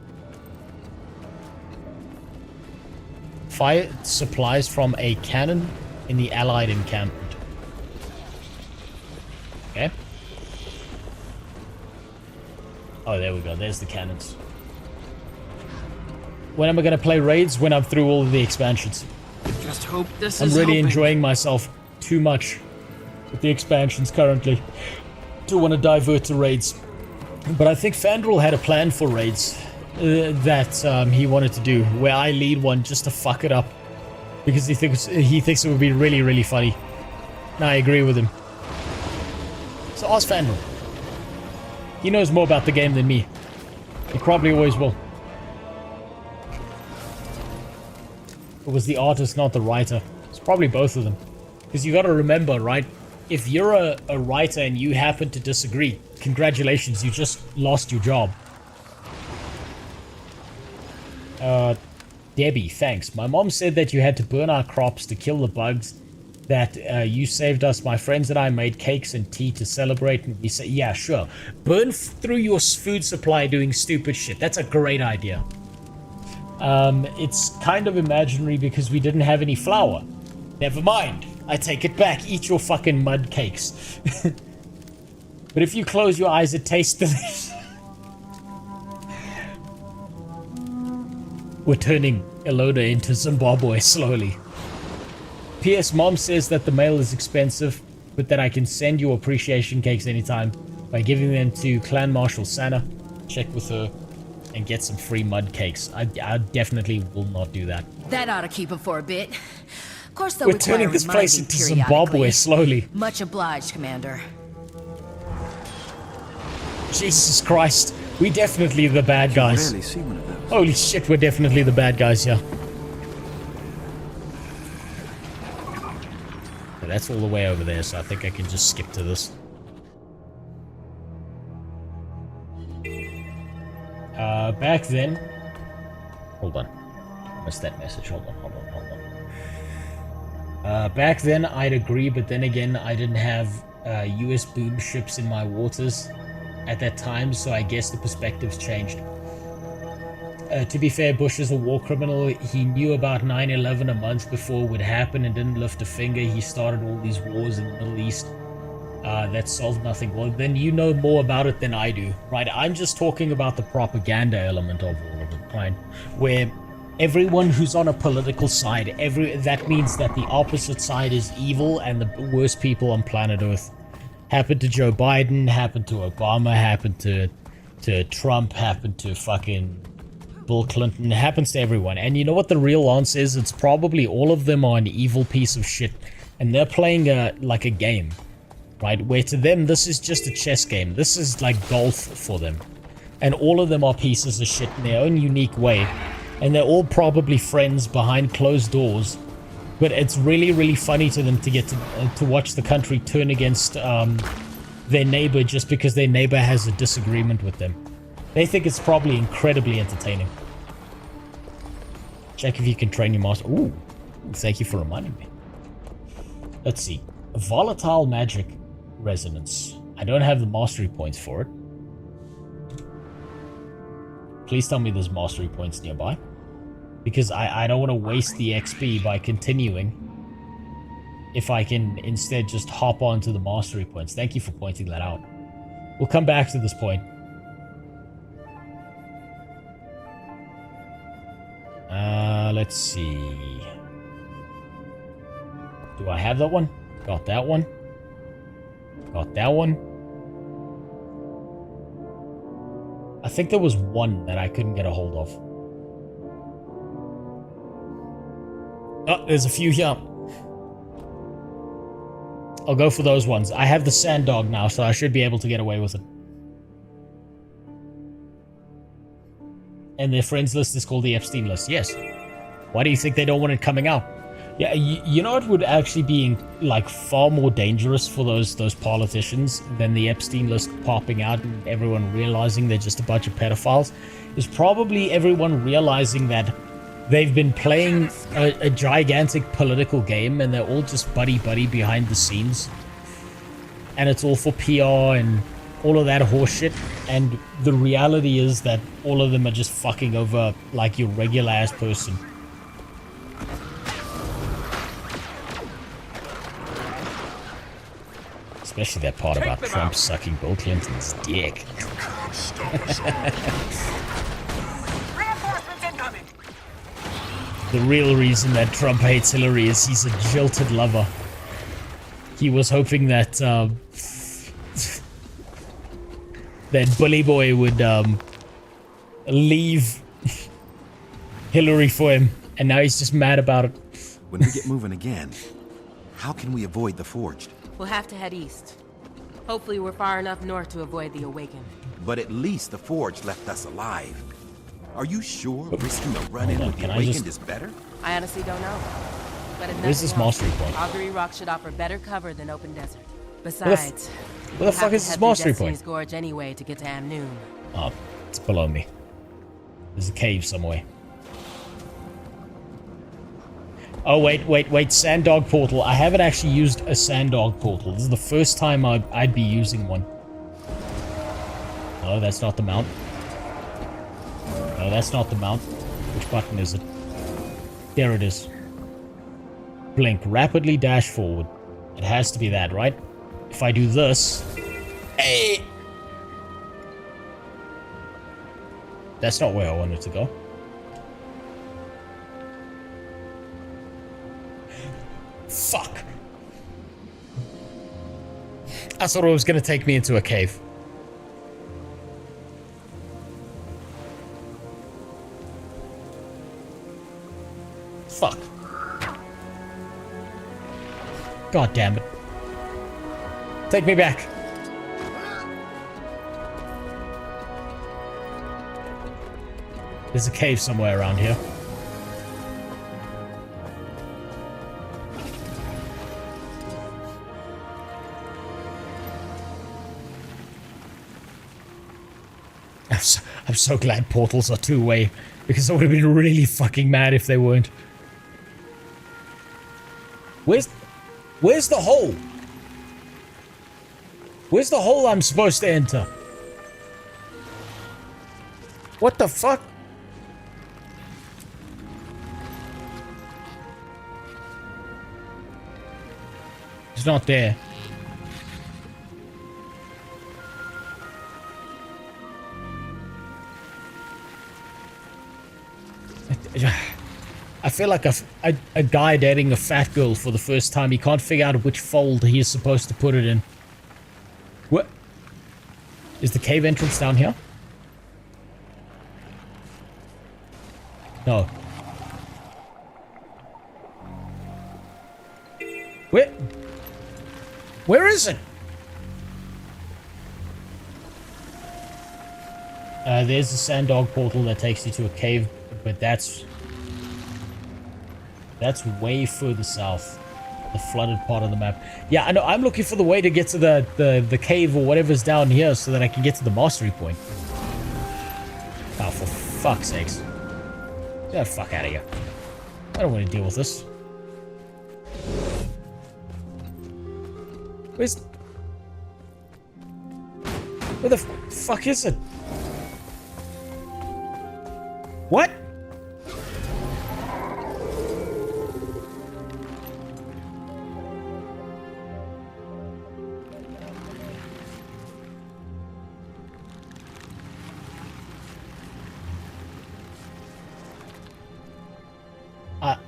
Speaker 2: Fire supplies from a cannon in the Allied encampment. Okay. Oh, there we go. There's the cannons. When am I going to play raids? When I'm through all of the expansions.
Speaker 15: Just hope this
Speaker 2: I'm
Speaker 15: is
Speaker 2: really
Speaker 15: helping.
Speaker 2: enjoying myself too much with the expansions currently. to want to divert to raids. But I think Fandral had a plan for raids that he wanted to do, where I lead one just to fuck it up. Because he thinks it would be really, really funny. And I agree with him. So ask Fandral. He knows more about the game than me. He probably always will. It was the artist, not the writer. It's probably both of them. Because you gotta remember, right? If you're a writer and you happen to disagree, congratulations, you just lost your job. Debbie, thanks. My mom said that you had to burn our crops to kill the bugs. That you saved us. My friends and I made cakes and tea to celebrate. And we say, yeah, sure. Burn through your food supply doing stupid shit. That's a great idea. It's kind of imaginary because we didn't have any flour. Never mind. I take it back. Eat your fucking mud cakes. But if you close your eyes, it tastes delicious. We're turning Eloda into Zimbabwe slowly. P.S. Mom says that the mail is expensive, but that I can send you appreciation cakes anytime by giving them to Clan Marshal Sana. Check with her and get some free mud cakes. I definitely will not do that.
Speaker 24: That ought to keep him for a bit. Of course, they'll
Speaker 2: We're turning this place into Zimbabwe slowly.
Speaker 24: Much obliged, Commander.
Speaker 2: Jesus Christ. We definitely the bad guys.
Speaker 11: Rarely see one of those.
Speaker 2: Holy shit, we're definitely the bad guys here. Okay, that's all the way over there, so I think I can just skip to this. Back then... Hold on. I missed that message. Hold on. Back then, I'd agree, but then again, I didn't have US boom ships in my waters at that time, so I guess the perspective's changed. To be fair, Bush is a war criminal. He knew about 9/11 a month before it would happen and didn't lift a finger. He started all these wars in the Middle East that solved nothing. Well, then you know more about it than I do, right? I'm just talking about the propaganda element of all of it, right? Where everyone who's on a political side, that means that the opposite side is evil and the worst people on planet Earth. Happened to Joe Biden, happened to Obama, happened to Trump, happened to fucking Bill Clinton. It happens to everyone. And you know what the real answer is? It's probably all of them are an evil piece of shit. And they're playing like a game, right? Where to them, this is just a chess game. This is like golf for them. And all of them are pieces of shit in their own unique way. And they're all probably friends behind closed doors. But it's really, really funny to them to get to watch the country turn against their neighbor just because their neighbor has a disagreement with them. They think it's probably incredibly entertaining. Check if you can train your master. Ooh, thank you for reminding me. Let's see. Volatile magic resonance. I don't have the mastery points for it. Please tell me there's mastery points nearby. Because I don't want to waste the XP by continuing. If I can instead just hop onto the mastery points. Thank you for pointing that out. We'll come back to this point. Let's see. Do I have that one? Got that one. Got that one. I think there was one that I couldn't get a hold of. Oh, there's a few here. I'll go for those ones. I have the sand dog now, so I should be able to get away with it. And their friends list is called the Epstein list. Yes. Why do you think they don't want it coming out? Yeah, you know what would actually be like far more dangerous for those politicians than the Epstein list popping out and everyone realizing they're just a bunch of pedophiles? Is probably everyone realizing that they've been playing a gigantic political game and they're all just buddy-buddy behind the scenes. And it's all for PR and all of that horseshit. And the reality is that all of them are just fucking over like your regular-ass person. Especially that part about Trump sucking Bill Clinton's dick.
Speaker 9: You can't stop us all.
Speaker 15: Reinforcements incoming.
Speaker 2: The real reason that Trump hates Hillary is he's a jilted lover. He was hoping that that Bully Boy would leave Hillary for him, and now he's just mad about it.
Speaker 13: When we get moving again, how can we avoid the Forged?
Speaker 23: We'll have to head east. Hopefully we're far enough north to avoid the Awakened.
Speaker 13: But at least the Forged left us alive. Are you sure risking a run-in with the Awakened is better?
Speaker 23: I honestly don't know. But if
Speaker 2: Where's this mastery point?
Speaker 23: Augury Rock should offer better cover than open desert. Besides,
Speaker 2: where the fuck is this mastery point?
Speaker 23: Gorge anyway to get to Amnoon.
Speaker 2: Oh, it's below me. There's a cave somewhere. Oh, wait. Sanddog portal. I haven't actually used a Sanddog portal. This is the first time I'd be using one. No, that's not the mount. No, that's not the mount. Which button is it? There it is. Blink. Rapidly dash forward. It has to be that, right? If I do this... Hey! That's not where I wanted to go. Fuck. I thought it was going to take me into a cave. Fuck. God damn it. Take me back. There's a cave somewhere around here. I'm so glad portals are two-way, because I would have been really fucking mad if they weren't. Where's the hole? Where's the hole I'm supposed to enter? What the fuck? It's not there. I feel like a guy dating a fat girl for the first time. He can't figure out which fold he is supposed to put it in. What? Is the cave entrance down here? No. Where is it? There's a Sanddog portal that takes you to a cave, but that's way further south. The flooded part of the map. Yeah, I know. I'm looking for the way to get to the cave or whatever's down here so that I can get to the mastery point. Oh, for fuck's sakes. Get the fuck out of here. I don't want to deal with this. Where the fuck is it? What?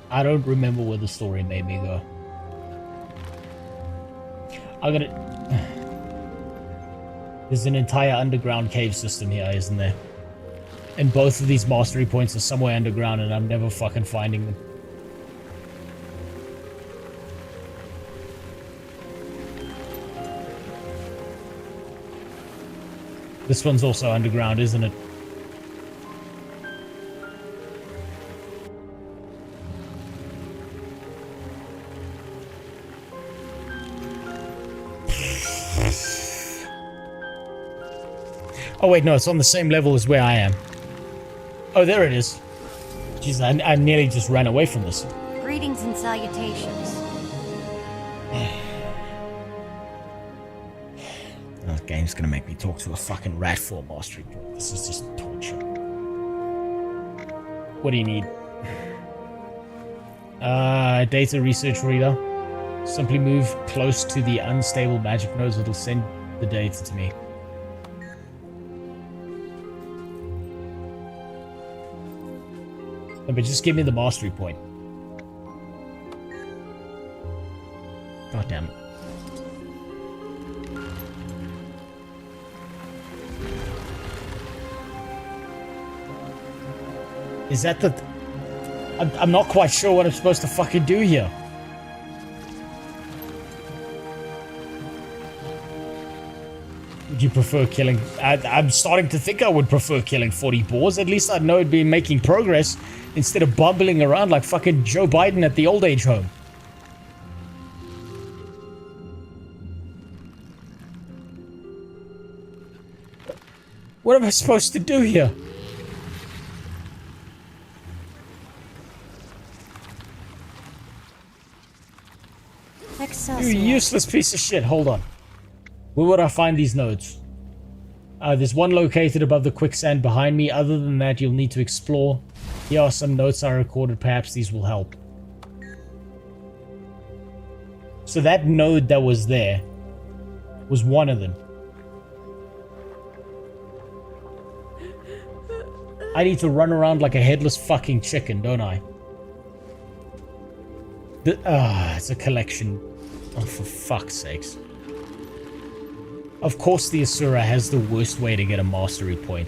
Speaker 2: I don't remember where the story made me go. I'm gonna... There's an entire underground cave system here, isn't there? And both of these mastery points are somewhere underground and I'm never fucking finding them. This one's also underground, isn't it? Oh wait, no, it's on the same level as where I am. Oh, there it is. Jeez, I nearly just ran away from this.
Speaker 12: Greetings and salutations.
Speaker 2: This game's gonna make me talk to a fucking rat for a mastery point. This is just torture. What do you need? Data research reader. Simply move close to the unstable magic nodes. It'll send the data to me. No, but just give me the mastery point. God damn it. Is that the... I'm not quite sure what I'm supposed to fucking do here. Would you prefer killing... I'm starting to think I would prefer killing 40 boars. At least I'd know it'd be making progress instead of bumbling around like fucking Joe Biden at the old age home. What am I supposed to do here? You useless piece of shit. Hold on. Where would I find these nodes? There's one located above the quicksand behind me. Other than that, you'll need to explore. Here are some notes I recorded. Perhaps these will help. So that node that was there was one of them. I need to run around like a headless fucking chicken, don't I? It's a collection. Oh, for fuck's sakes. Of course the Asura has the worst way to get a mastery point.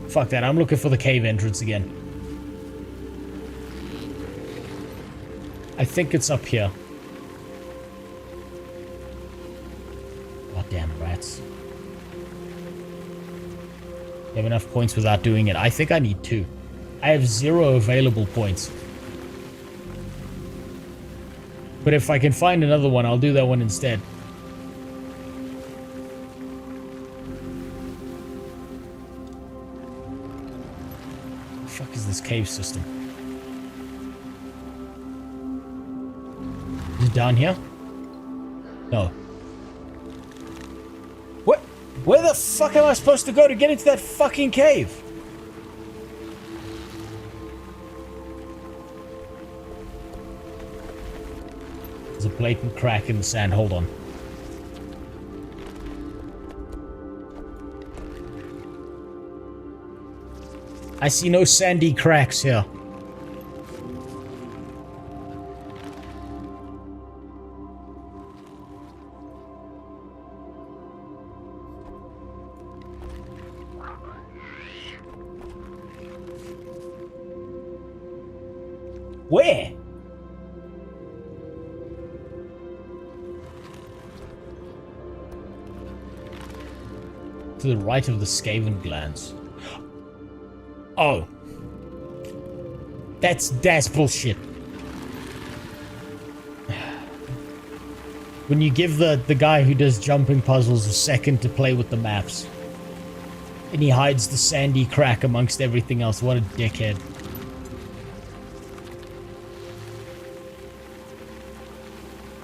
Speaker 2: Fuck that, I'm looking for the cave entrance again. I think it's up here. Goddamn rats. You have enough points without doing it. I think I need 2. I have 0 available points. But if I can find another one, I'll do that one instead. What the fuck is this cave system? Is it down here? No. What? Where the fuck am I supposed to go to get into that fucking cave? There's a blatant crack in the sand. Hold on. I see no sandy cracks here. Where? To the right of the Skaven glands. Oh. That's bullshit. When you give the guy who does jumping puzzles a second to play with the maps. And he hides the sandy crack amongst everything else. What a dickhead.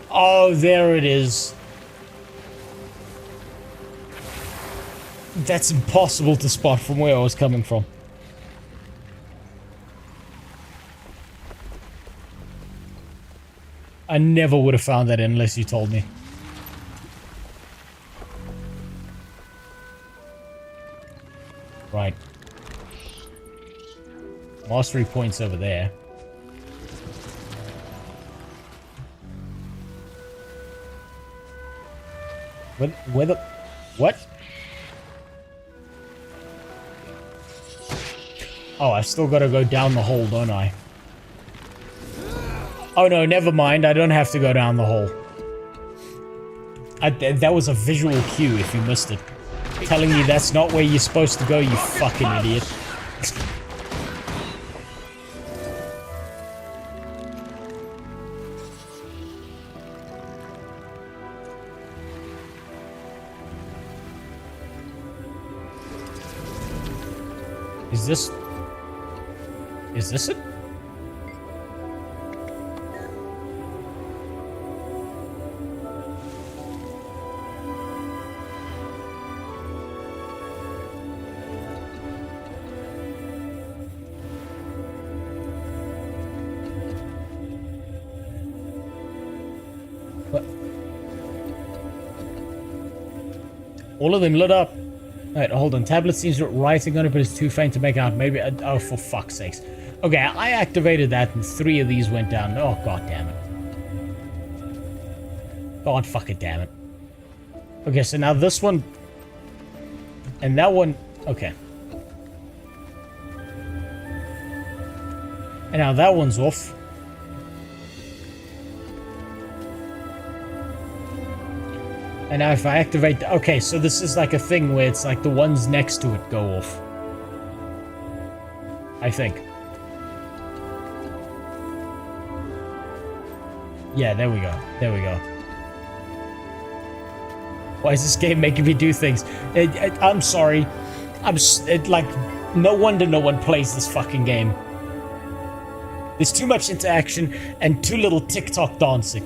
Speaker 2: Oh, there it is. That's impossible to spot from where I was coming from. I never would have found that unless you told me. Right. Mastery points over there. Where the... What? Oh, I still gotta go down the hole, don't I? Oh no, never mind. I don't have to go down the hole. That was a visual cue if you missed it. Telling you that's not where you're supposed to go, you fucking idiot. Is this it? What? All of them lit up. Alright, hold on. Tablet seems writing on it, but it's too faint to make out. Maybe... oh, for fuck's sakes. Okay, I activated that, and 3 of these went down. Oh, god damn it. God fucking damn it. Okay, so now this one... and that one... okay. And now that one's off. And now if I activate... Okay, so this is like a thing where it's like the ones next to it go off. I think. Yeah, there we go. There we go. Why is this game making me do things? I'm sorry. Like, no wonder no one plays this fucking game. There's too much interaction and too little TikTok dancing.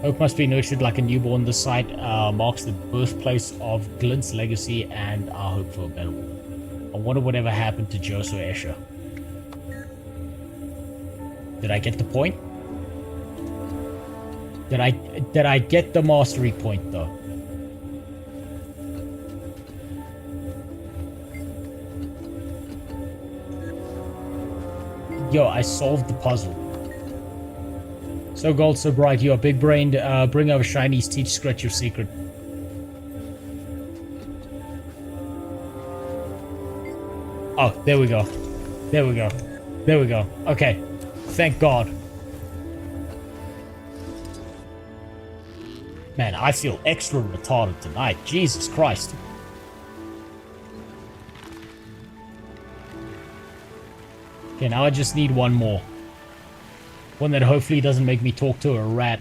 Speaker 2: Hope must be nurtured like a newborn. This site marks the birthplace of Glint's legacy and our hope for a better world. I wonder whatever happened to Joso Escher. Did I get the point? Did I get the mastery point though? Yo, I solved the puzzle. So gold, so bright, you are big-brained. Bring over shinies, teach Scratch your secret. Oh, there we go. There we go. There we go. Okay. Thank God. Man, I feel extra retarded tonight. Jesus Christ. Okay, now I just need one more. One that hopefully doesn't make me talk to a rat.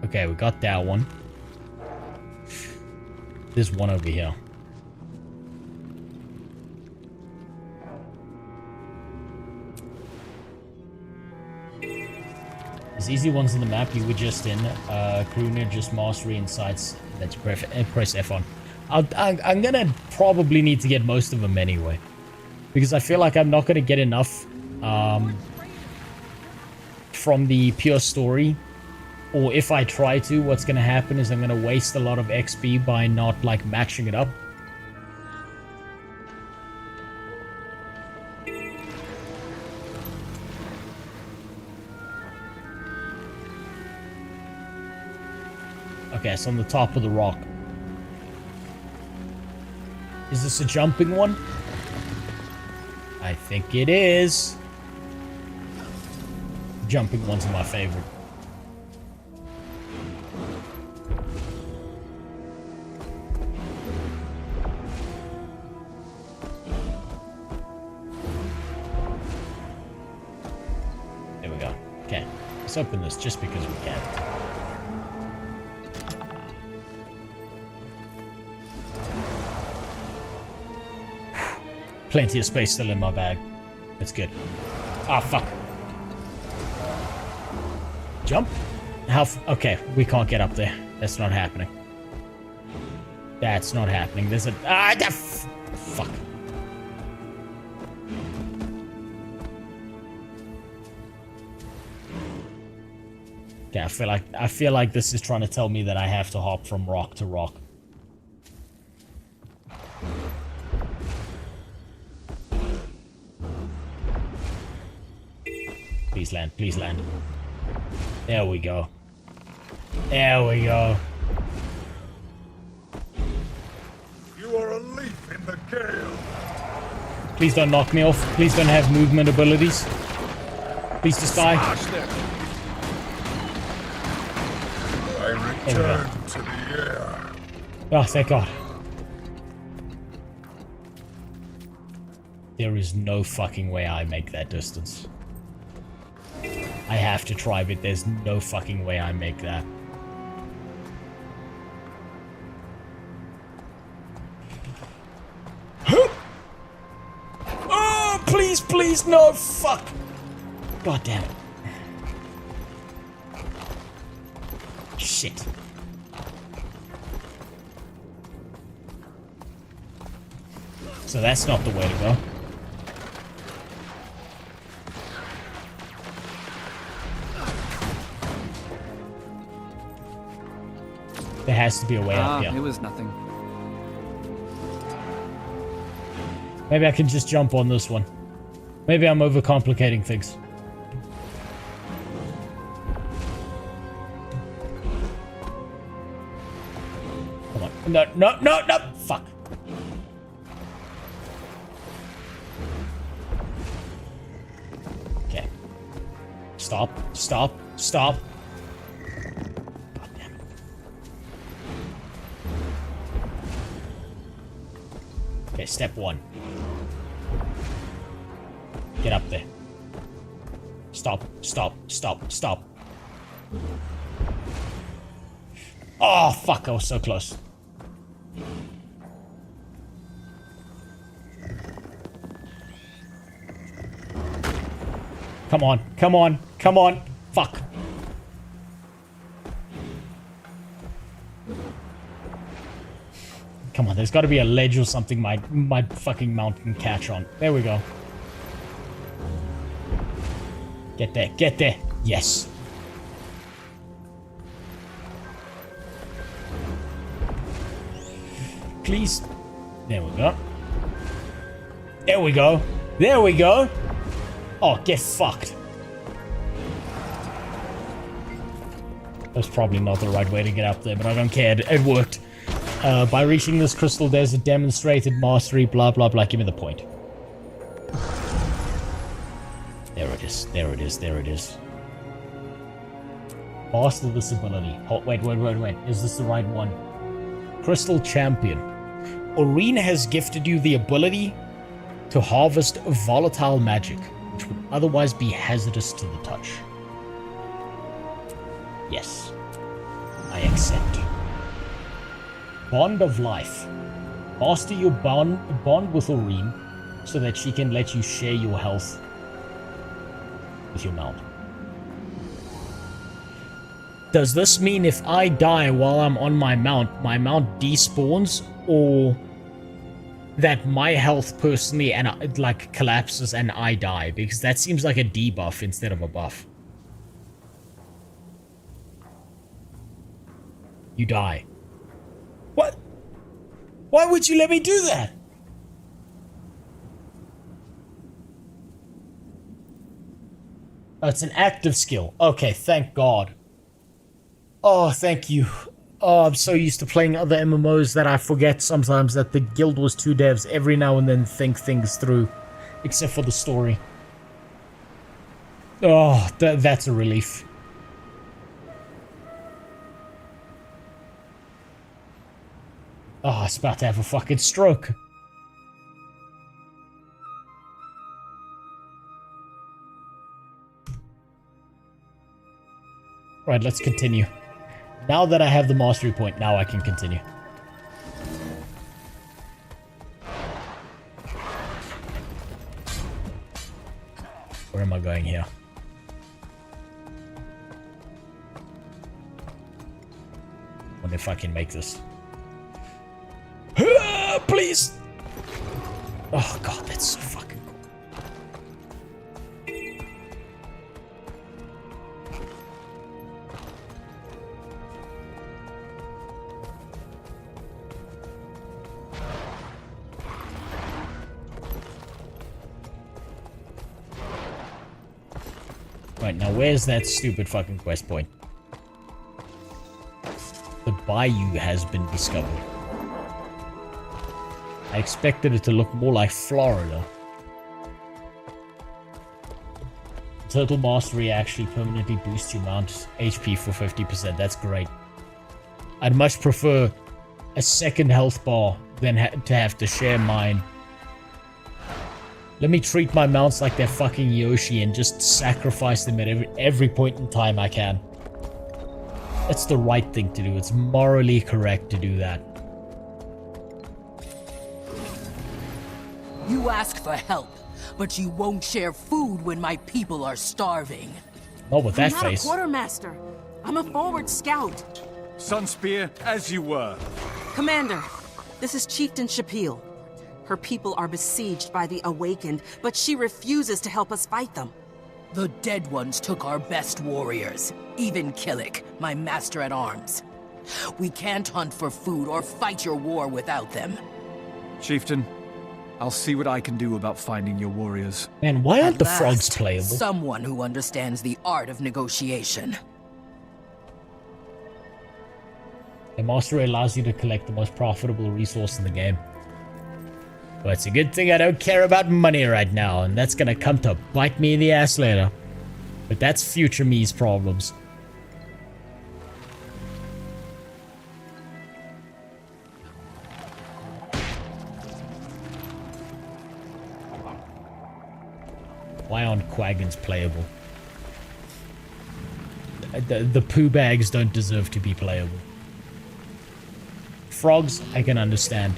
Speaker 2: Okay, we got that one. There's one over here. There's easy ones in the map you were just in. Karuna, just mastery insights. Let's press F on. I'm gonna probably need to get most of them anyway. Because I feel like I'm not gonna get enough from the pure story. Or if I try to, what's gonna happen is I'm gonna waste a lot of XP by not, like, matching it up. Okay, it's on the top of the rock. Is this a jumping one? I think it is. Jumping ones are my favorite. There we go. Okay, let's open this just because we can. Plenty of space still in my bag. That's good. Ah, fuck. Jump? How okay, we can't get up there. That's not happening. That's not happening. There's a... fuck. Okay, I feel like this is trying to tell me that I have to hop from rock to rock. Please land, please land. There we go. There we go.
Speaker 9: You are a leaf in the gale.
Speaker 2: Please don't knock me off. Please don't have movement abilities. Please just die.
Speaker 9: I return to the air.
Speaker 2: Oh, thank God. There is no fucking way I make that distance. I have to try, but there's no fucking way I make that. Oh, please, please, no, fuck. God damn it. Shit. So that's not the way to go. There has to be a way up here.
Speaker 11: It was nothing.
Speaker 2: Maybe I can just jump on this one. Maybe I'm overcomplicating things. Come on. No, no, no, no! Fuck. Okay. Stop, stop, stop. God damn it. Okay, step 1. Get up there. Stop, stop, stop, stop. Oh, fuck, I was so close. Come on, come on, come on. Fuck. Come on, there's got to be a ledge or something my fucking mount can catch on. There we go. Get there, get there. Yes. Please. There we go. There we go. There we go. Oh, get fucked. That's probably not the right way to get up there, but I don't care. It worked. By reaching this crystal desert, demonstrated mastery, blah, blah, blah. Give me the point. There it is. There it is. There it is. Master this ability. Oh, wait. Is this the right one? Crystal Champion. Aurene has gifted you the ability to harvest volatile magic, which would otherwise be hazardous to the touch. Yes. I accept. Bond of Life. Master your bond with Aurene so that she can let you share your health with your mount. Does this mean if I die while I'm on my mount despawns, or that my health personally and like collapses and I die? Because that seems like a debuff instead of a buff. You die. What? Why would you let me do that? Oh, it's an active skill. Okay, thank God. Oh, thank you. Oh, I'm so used to playing other MMOs that I forget sometimes that the Guild Wars 2 devs every now and then think things through. Except for the story. Oh, that's a relief. Oh, I was about to have a fucking stroke. Right, let's continue. Now that I have the mastery point, now I can continue. Where am I going here? Wonder if I can make this. Please! Oh god, that's so fucking cool. Right, now where's that stupid fucking quest point? The bayou has been discovered. I expected it to look more like Florida. Total mastery actually permanently boosts your mount's HP for 50%. That's great. I'd much prefer a second health bar than to have to share mine. Let me treat my mounts like they're fucking Yoshi and just sacrifice them at every point in time I can. That's the right thing to do. It's morally correct to do that.
Speaker 5: You ask for help, but you won't share food when my people are starving.
Speaker 2: Not with that
Speaker 23: I'm
Speaker 2: face.
Speaker 23: not a quartermaster. I'm a forward scout.
Speaker 11: Sunspear, as you were.
Speaker 23: Commander, this is Chieftain Shepeel. Her people are besieged by the Awakened, but she refuses to help us fight them.
Speaker 5: The Dead Ones took our best warriors, even Killick, my master at arms. We can't hunt for food or fight your war without them.
Speaker 11: Chieftain, I'll see what I can do about finding your warriors.
Speaker 2: Man, why aren't
Speaker 5: At
Speaker 2: the frogs
Speaker 5: last,
Speaker 2: playable?
Speaker 5: Someone who understands the art of negotiation.
Speaker 2: The mastery allows you to collect the most profitable resource in the game. But it's a good thing I don't care about money right now, and that's gonna come to bite me in the ass later. But that's future me's problems. Why aren't Quaggins playable? The poo bags don't deserve to be playable. Frogs, I can understand.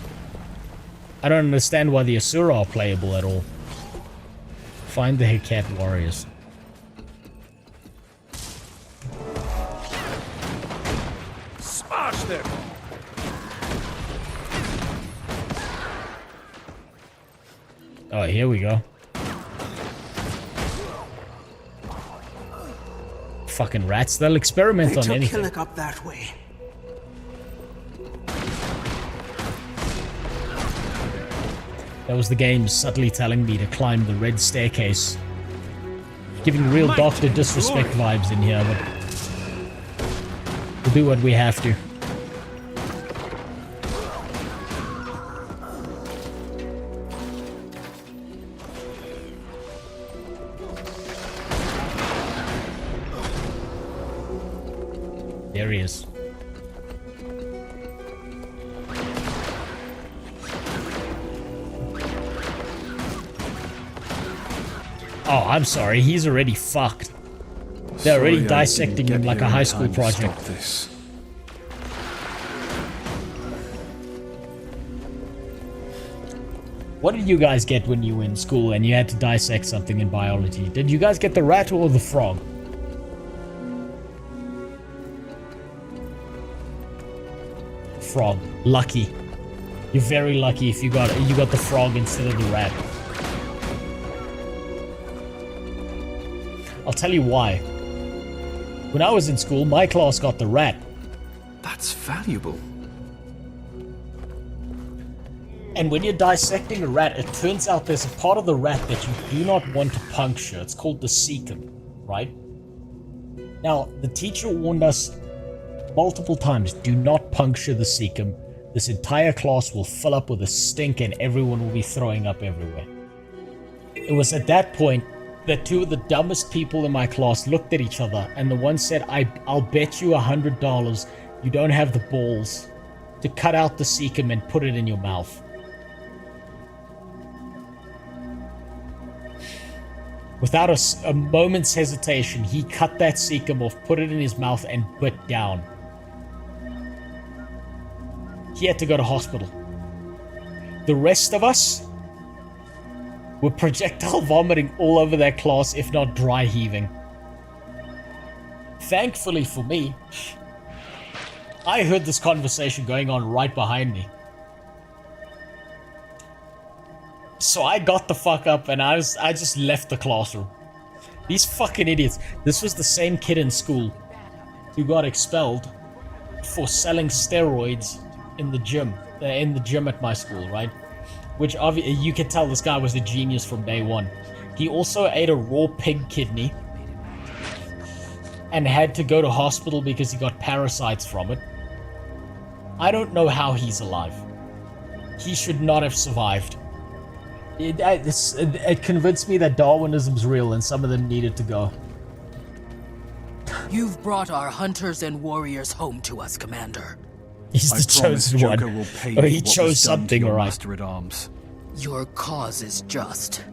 Speaker 2: I don't understand why the Asura are playable at all. Find the Heket warriors.
Speaker 15: Smash them!
Speaker 2: Oh, here we go. Fucking rats, they'll experiment on anything.
Speaker 16: They took Killick up that way.
Speaker 2: That was the game subtly telling me to climb the red staircase. Giving real Dr. Disrespect vibes in here, but we'll do what we have to. There he is. Oh, I'm sorry. He's already fucked. They're already dissecting him like a high school project. What did you guys get when you were in school and you had to dissect something in biology? Did you guys get the rat or the frog? Frog. Lucky. You're very lucky if you got the frog instead of the rat. I'll tell you why. When I was in school, my class got the rat.
Speaker 11: That's valuable.
Speaker 2: And when you're dissecting a rat, it turns out there's a part of the rat that you do not want to puncture. It's called the cecum, right? Now, the teacher warned us multiple times, do not puncture the cecum. This entire class will fill up with a stink and everyone will be throwing up everywhere. It was at that point that two of the dumbest people in my class looked at each other and the one said, I'll bet you $100 you don't have the balls to cut out the cecum and put it in your mouth. Without a moment's hesitation, he cut that cecum off, put it in his mouth, and bit down. He had to go to hospital. The rest of us were projectile vomiting all over that class, if not dry heaving. Thankfully for me, I heard this conversation going on right behind me. So I got the fuck up and I just left the classroom. These fucking idiots. This was the same kid in school who got expelled for selling steroids in the gym at my school, right? Which obviously you could tell this guy was a genius from day one. He also ate a raw pig kidney and had to go to hospital because he got parasites from it. I don't know how he's alive. He should not have survived. It convinced me that Darwinism's real and some of them needed to go.
Speaker 5: You've brought our hunters and warriors home to us, Commander.
Speaker 2: He's the chosen one. Oh, he chose something, alright.
Speaker 5: Your cause is just.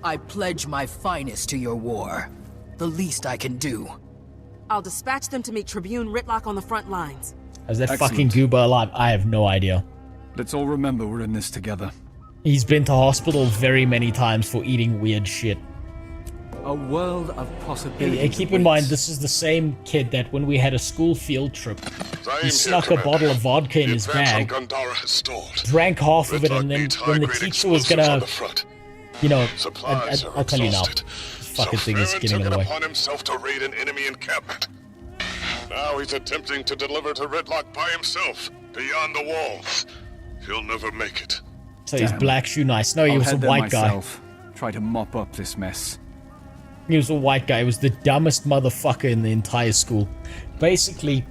Speaker 5: I pledge my finest to your war. The least I can do.
Speaker 23: I'll dispatch them to meet Tribune Ritlock on the front lines.
Speaker 2: Is that fucking goober alive? I have no idea.
Speaker 11: Let's all remember we're in this together.
Speaker 2: He's been to hospital very many times for eating weird shit.
Speaker 11: A world of possibilities.
Speaker 2: Keep in mind, this is the same kid that when we had a school field trip, he snuck a bottle of vodka in his bag, drank half of it, and then when the teacher was gonna, you know, I'll tell you now, this fucking thing is getting in the way.
Speaker 9: Upon himself to raid an enemy encampment. Now he's attempting to deliver to Ridlock by himself, beyond the walls. He'll never make it.
Speaker 2: So he's Black Shoe Nice. No, he was a white guy.
Speaker 11: Try to mop up this mess.
Speaker 2: He was a white guy. He was the dumbest motherfucker in the entire school. Basically,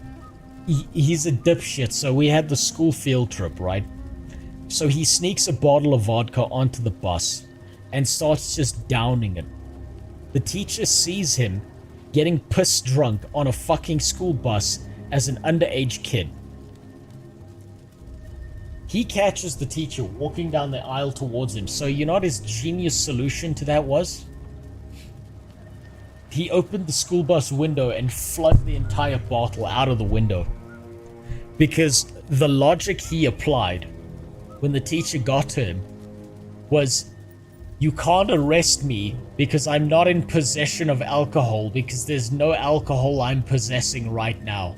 Speaker 2: he's a dipshit. So we had the school field trip, right? So he sneaks a bottle of vodka onto the bus and starts just downing it. The teacher sees him getting pissed drunk on a fucking school bus as an underage kid. He catches the teacher walking down the aisle towards him. So you know what his genius solution to that was? He opened the school bus window and flung the entire bottle out of the window. Because the logic he applied when the teacher got to him was, you can't arrest me because I'm not in possession of alcohol because there's no alcohol I'm possessing right now.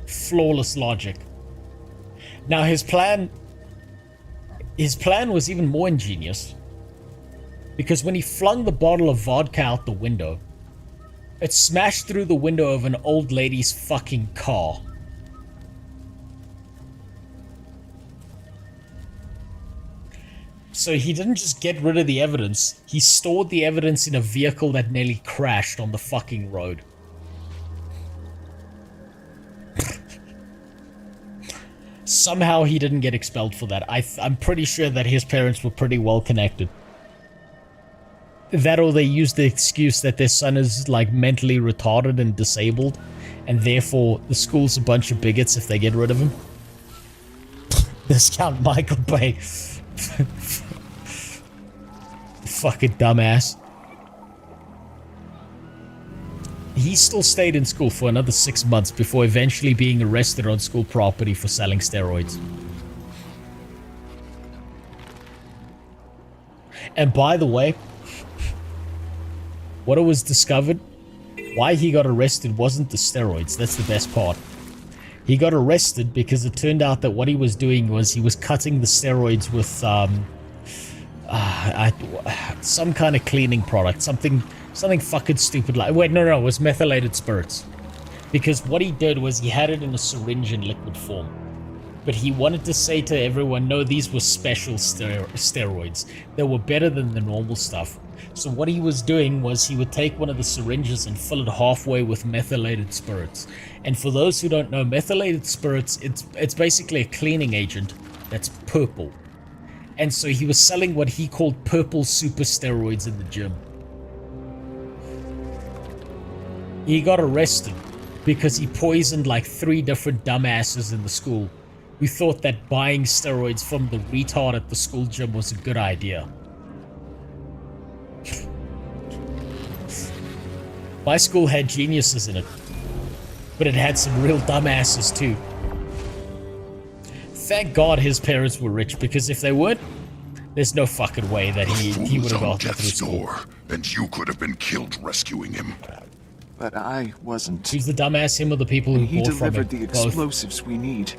Speaker 2: Flawless logic. Now his plan was even more ingenious, because when he flung the bottle of vodka out the window, it smashed through the window of an old lady's fucking car. So he didn't just get rid of the evidence, he stored the evidence in a vehicle that nearly crashed on the fucking road. Somehow he didn't get expelled for that. I'm pretty sure that his parents were pretty well connected. That or they used the excuse that their son is like mentally retarded and disabled, and therefore the school's a bunch of bigots if they get rid of him. Discount Michael Bay. Fucking dumbass. He still stayed in school for another 6 months before eventually being arrested on school property for selling steroids. And by the way, what it was discovered, why he got arrested wasn't the steroids. That's the best part. He got arrested because it turned out that what he was doing was he was cutting the steroids with some kind of cleaning product, something fucking stupid like, wait, no, it was methylated spirits. Because what he did was he had it in a syringe in liquid form. But he wanted to say to everyone, no, these were special steroids. They were better than the normal stuff. So what he was doing was he would take one of the syringes and fill it halfway with methylated spirits. And for those who don't know, methylated spirits, it's basically a cleaning agent that's purple. And so he was selling what he called purple super steroids in the gym. He got arrested because he poisoned like 3 different dumbasses in the school who thought that buying steroids from the retard at the school gym was a good idea. My school had geniuses in it, but it had some real dumbasses too. Thank God his parents were rich, because if they weren't, there's no fucking way that he would have gone through school.
Speaker 9: And you could have been killed rescuing him.
Speaker 6: But I wasn't.
Speaker 2: Who's the dumbass, him or the people who bought from him?
Speaker 6: He delivered the explosives we need.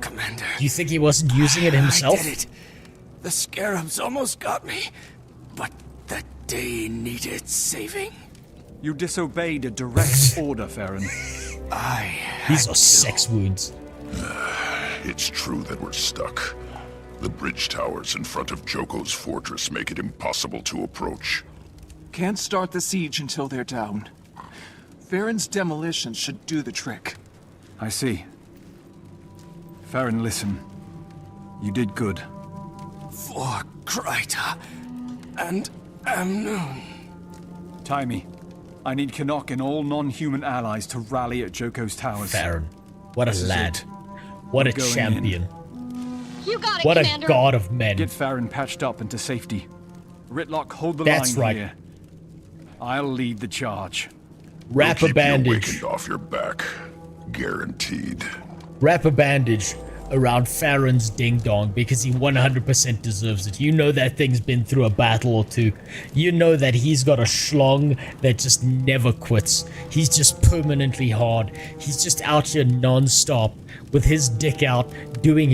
Speaker 7: Commander.
Speaker 2: Do you think he wasn't using it himself?
Speaker 7: I did it. The scarabs almost got me, but the day needed saving.
Speaker 11: You disobeyed a direct order, Farron.
Speaker 2: These are sex wounds.
Speaker 9: It's true that we're stuck. The bridge towers in front of Joko's fortress make it impossible to approach.
Speaker 6: Can't start the siege until they're down. Farron's demolition should do the trick.
Speaker 11: I see. Farron, listen. You did good.
Speaker 7: For Kryta and Amnon.
Speaker 11: Timey, I need Canuck and all non-human allies to rally at Joko's towers.
Speaker 2: Farron, what a lad. What a champion.
Speaker 12: You got it,
Speaker 2: what
Speaker 12: Commander.
Speaker 2: A god of men.
Speaker 11: Get Farron patched up into safety. Ritlock, hold the
Speaker 2: That's
Speaker 11: line
Speaker 2: right.
Speaker 11: here. I'll lead the charge.
Speaker 2: Wrap a bandage.
Speaker 9: You off your back. Guaranteed.
Speaker 2: Wrap a bandage around Farron's ding-dong, because he 100% deserves it. You know that thing's been through a battle or two. You know that he's got a schlong that just never quits. He's just permanently hard. He's just out here non-stop with his dick out doing